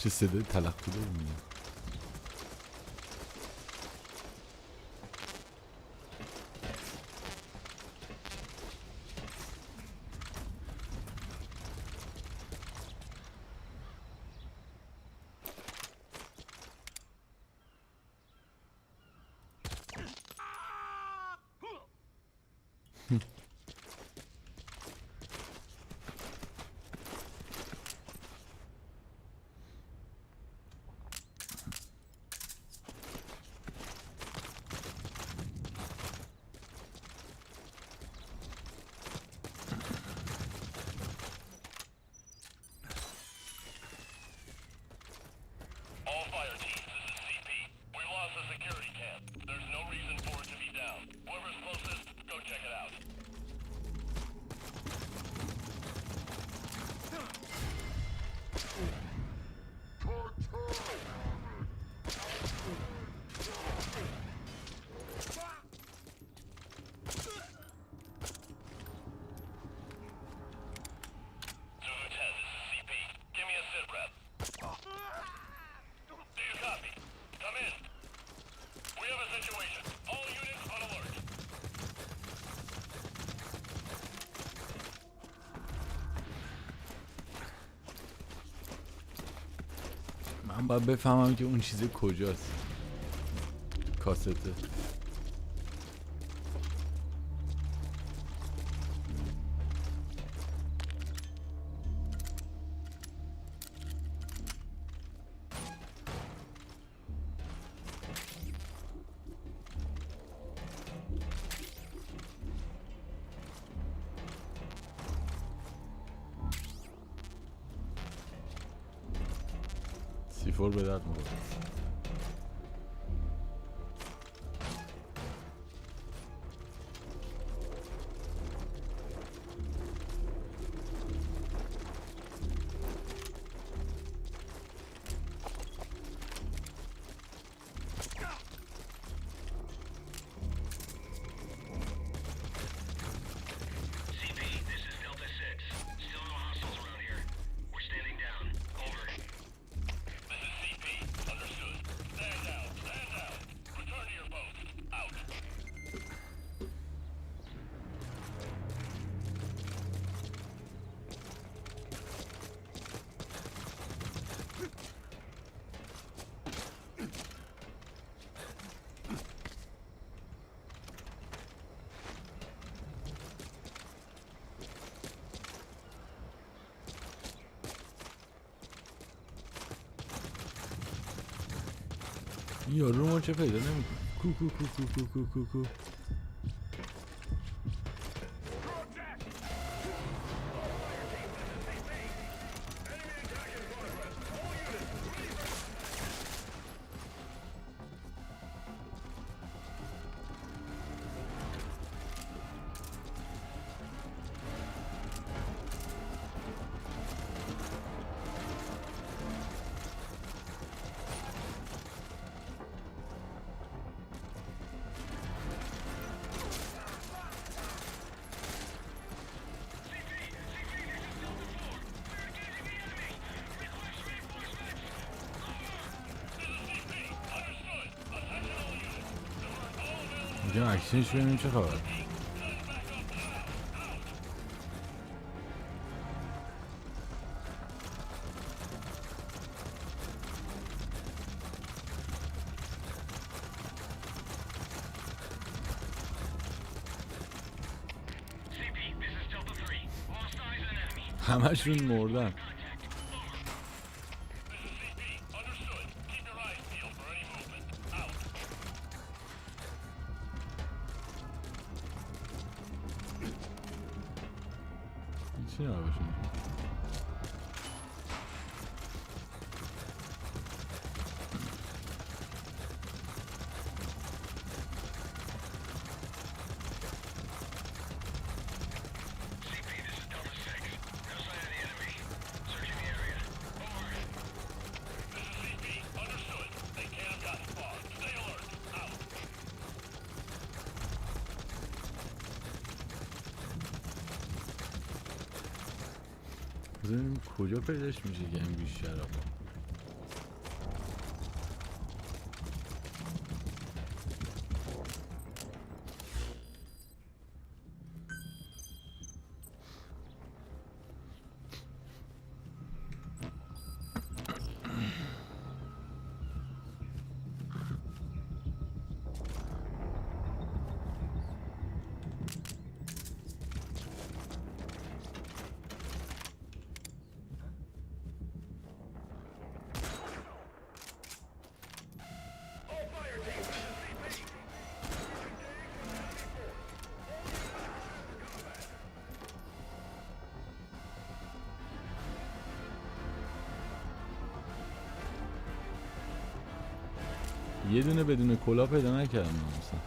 چه صدای تلقی داره میگه. من باید بفهمم که اون چیز کجاست. کاسته. سیفور به درد می‌خوره. این یارو ما چه پیدا نمیکنه. کو کو کو کو کو کو کو کو. اینجا اکشنش ببینیم چه خبر. همشون مردن. چی نباشه بزنیم کجا پیداش میشه که این بیشتر آقا. یه دونه بدون کلاه پیدا نکردم مثلا.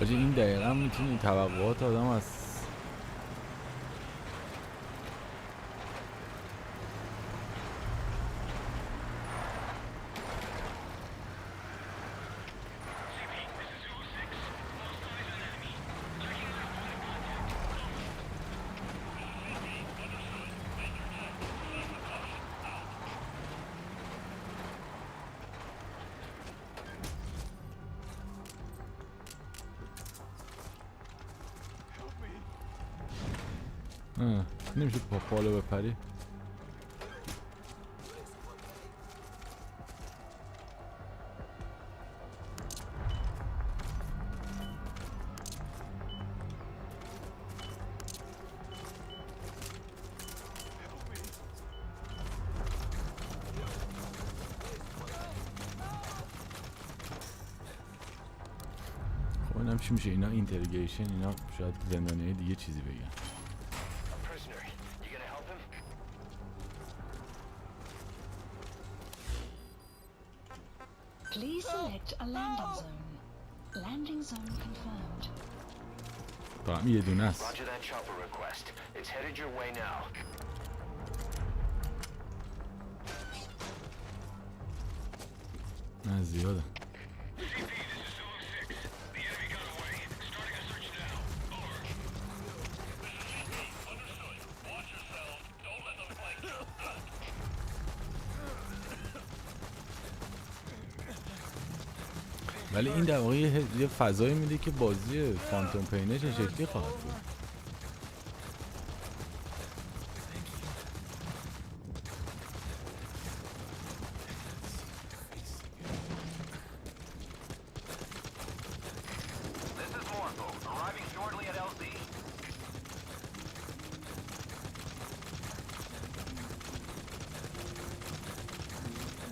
آجی این دقیقا میتونی توقعات آدم از نمیشه با بالا بپری. خب اینم چی میشه؟ اینا اینترگیشن، اینا شاید زندانیای دیگه چیزی بگن. Please select a landing zone. Landing zone confirmed. فقط یه دونه است. Roger that chopper request. It's headed your way now. نه زیاده. ولی این در واقع یه فضایی میده که بازی فانتوم پینه چه شکلی خواهد بود.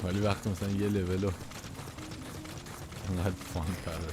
ولی وقتی مثلا یه لولو انقدر فان کرده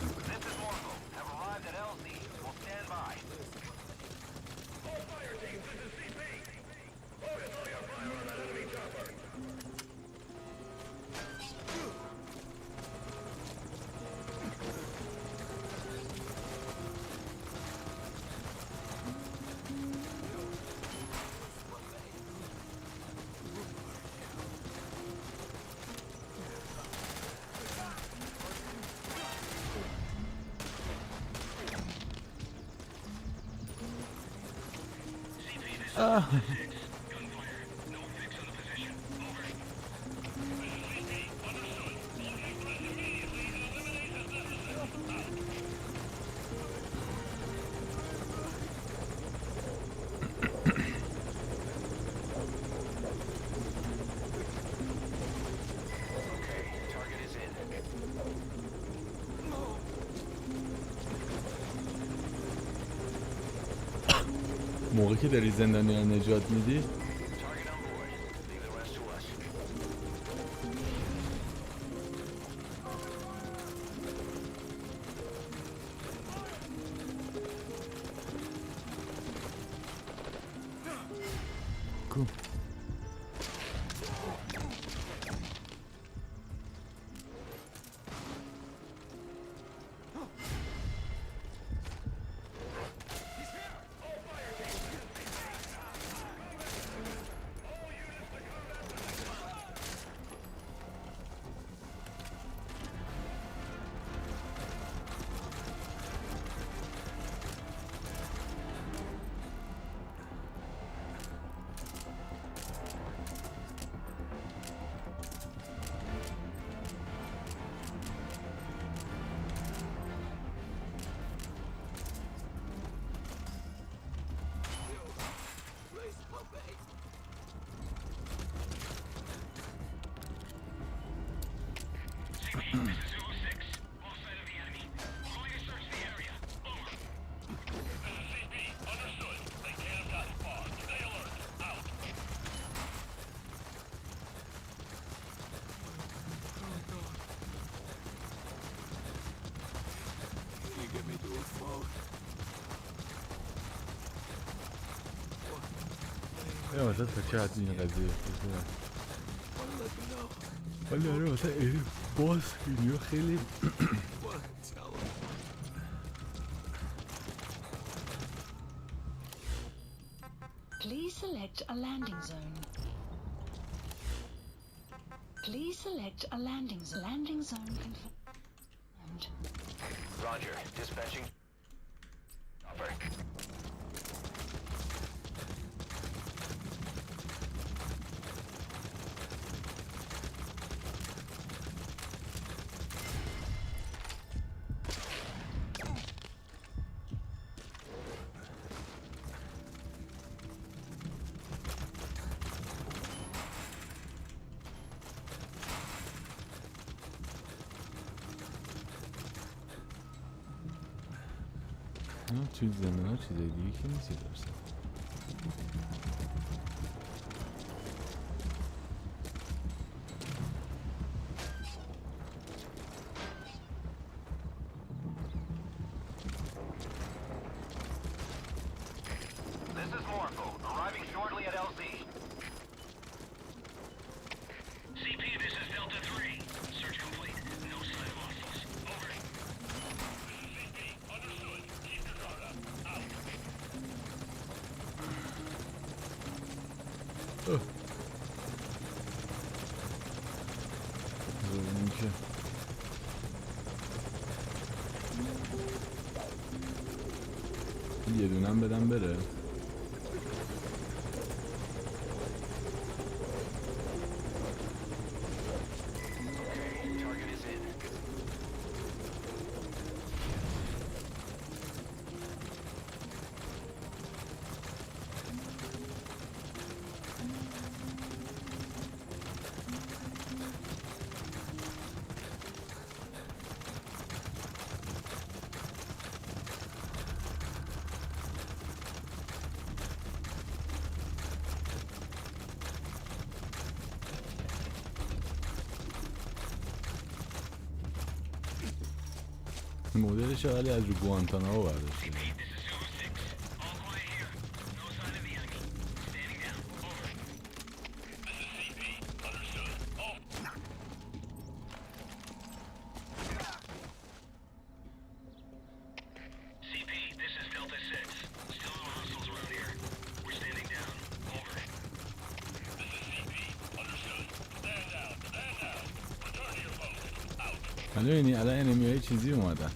موقعی که داری زندانی رو نجات میدی یا مثلا تا چه حد این قضیه ولی آره مثلا باز ویدیو خیلی Please select a landing zone. Please select a landing zone. Landing zone confirmed. Roger, dispatching. Over. توی زندان ها چیزای دیگه که نیستی درست یه دونم بدم بره مدلش ولی از رو گوانتانامو برداشته الان انمی های چیزی اومدن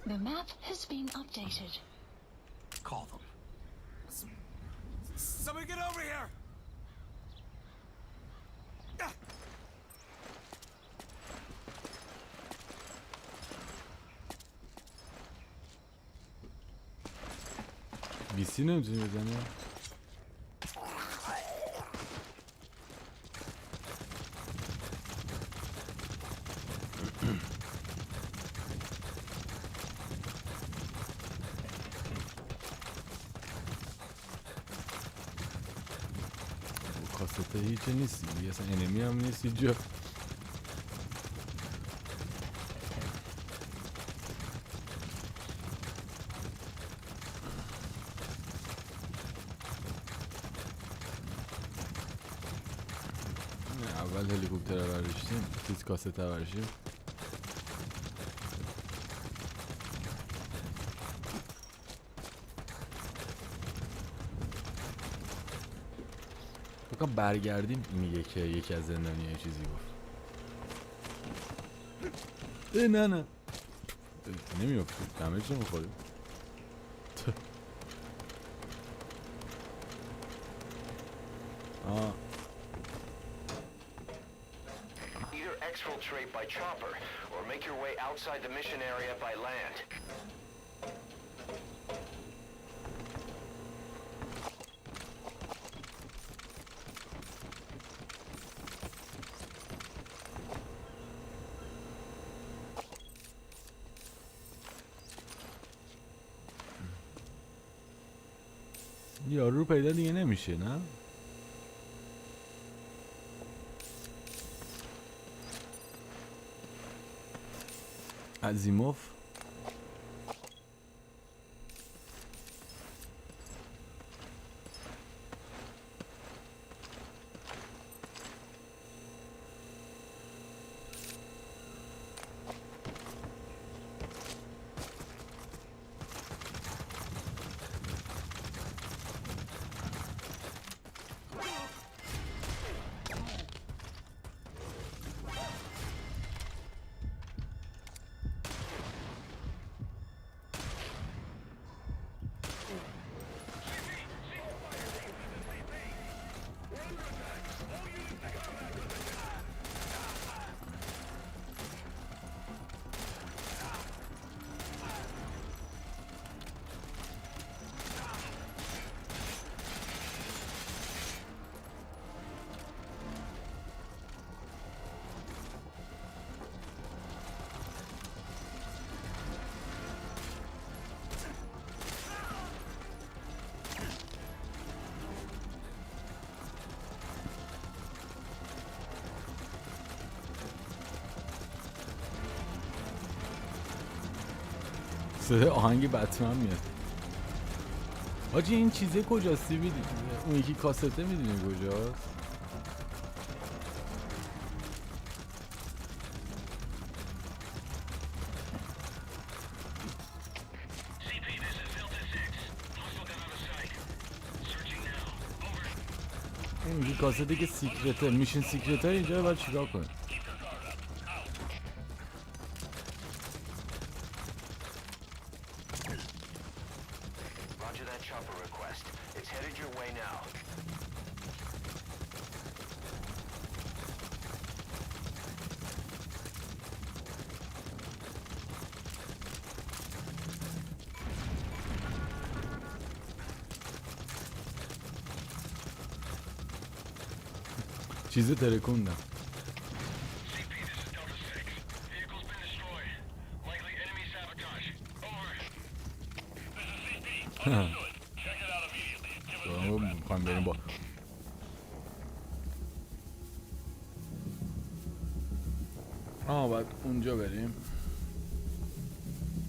The map has been updated. Call them. Somebody get over here! بیسی نمیتونی بزنی؟ کاسته هیچی نیستی دیگه اصلا انمی هم نیستی جا اول هلیکوپتر رو برداشتیم چیز کاسته برداشتیم بکنم برگردیم میگه که یکی از زندانی‌ها یه چیزی گفت. نه نمیافتیم، دمج نمیخوریم. Either exfiltrate by chopper or make your way outside the mission area by land. یارو پیدا دیگه نمیشه نه؟ عزیموف صدای آهنگ بتمن میاد. حاجی این چیزه کجاست؟ اون یکی کاسته میدونی کجاست؟ اون یکی کاسته که سیکرته میشین، سیکرت های اینجا رو باید چیکار کنه؟ چیزی ترکوندم. میخوایم بریم با باید اونجا بریم.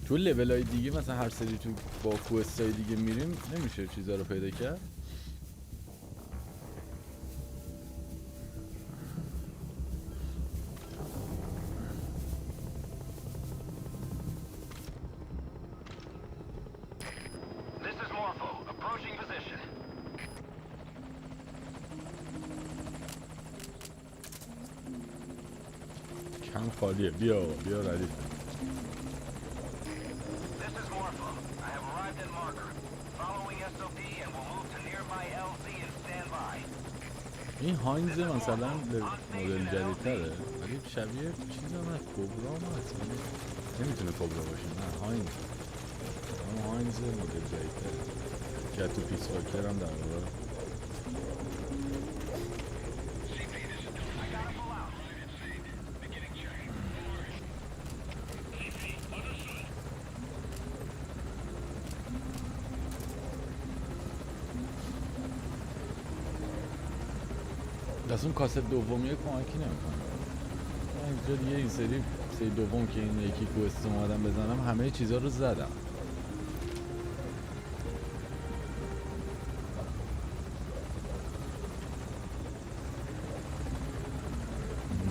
تو لیول های دیگه مثلا هر سری تو با کوست های دیگه میریم نمیشه چیزا رو پیدا کرد. کم خالیه. بیا ردیف. این هاینز مثلا مدل جدیدتره ولی شبیه چیز هم کبرا هم هست، نمیتونه کبرا باشه. نه هاینز، اما هاینز مدل جدیدتره که تو پیس واکر هم در واقع دست اون کاست دومیه کمکی نمیکنه. اینجا دیگه این سری دوم که این یکی کوست اومدم بزنم همه چیزا رو زدم.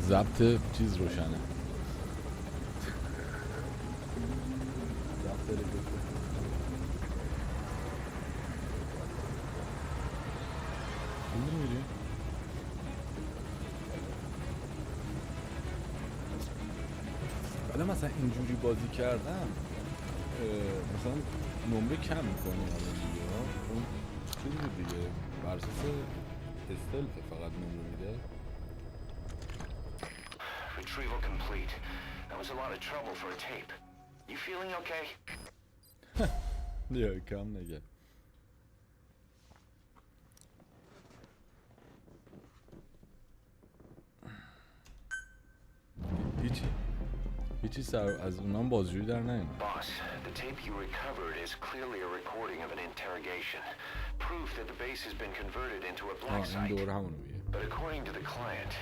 ضبط چیز روشنه. ضبط میری؟ معمولا مثلا اینجوری بازی کردم مثلا نمره کم میکنه الان دیگه ها. اون چیزی بود دیگه بر اساس استلف فقط نمره میده. Retrieval complete. That was a lot of trouble for a tape. You feeling okay? یا کم نگه. هیچی سر از اونام بازجویی در نیومد. Boss, the tape you recovered is clearly a recording of an interrogation. Proof that the base has been converted into a black site. این دور همونو میگه. But according to the client,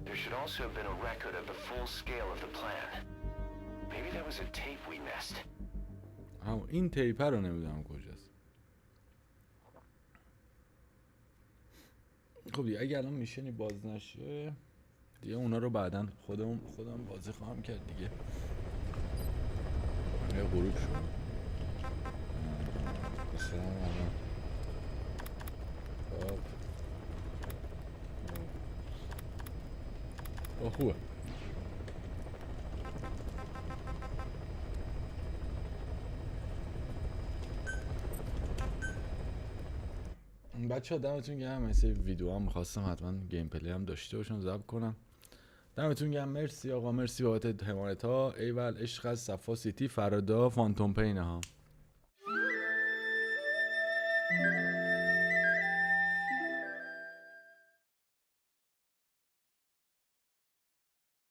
there should also have been a record of the full scale of the plan. Maybe that was a tape we missed. این تیپ رو نمیدونم کجاست. خب دیگه اگه الان میشنی باز نشه دیگه اونا رو بعداً خودم بازی خواهم کرد دیگه. یه غروب شد مثلا الان خوبه. بچه ها دمتون گرم. مثل ویدیو هم میخواستم حتما گیم پلی هم داشته باشم ضبط کنم. دمتون گرم. مرسی آقا، مرسی بابت حمایت ها. ایول عشق از صفا سیتی فرادا فانتوم پینه ها.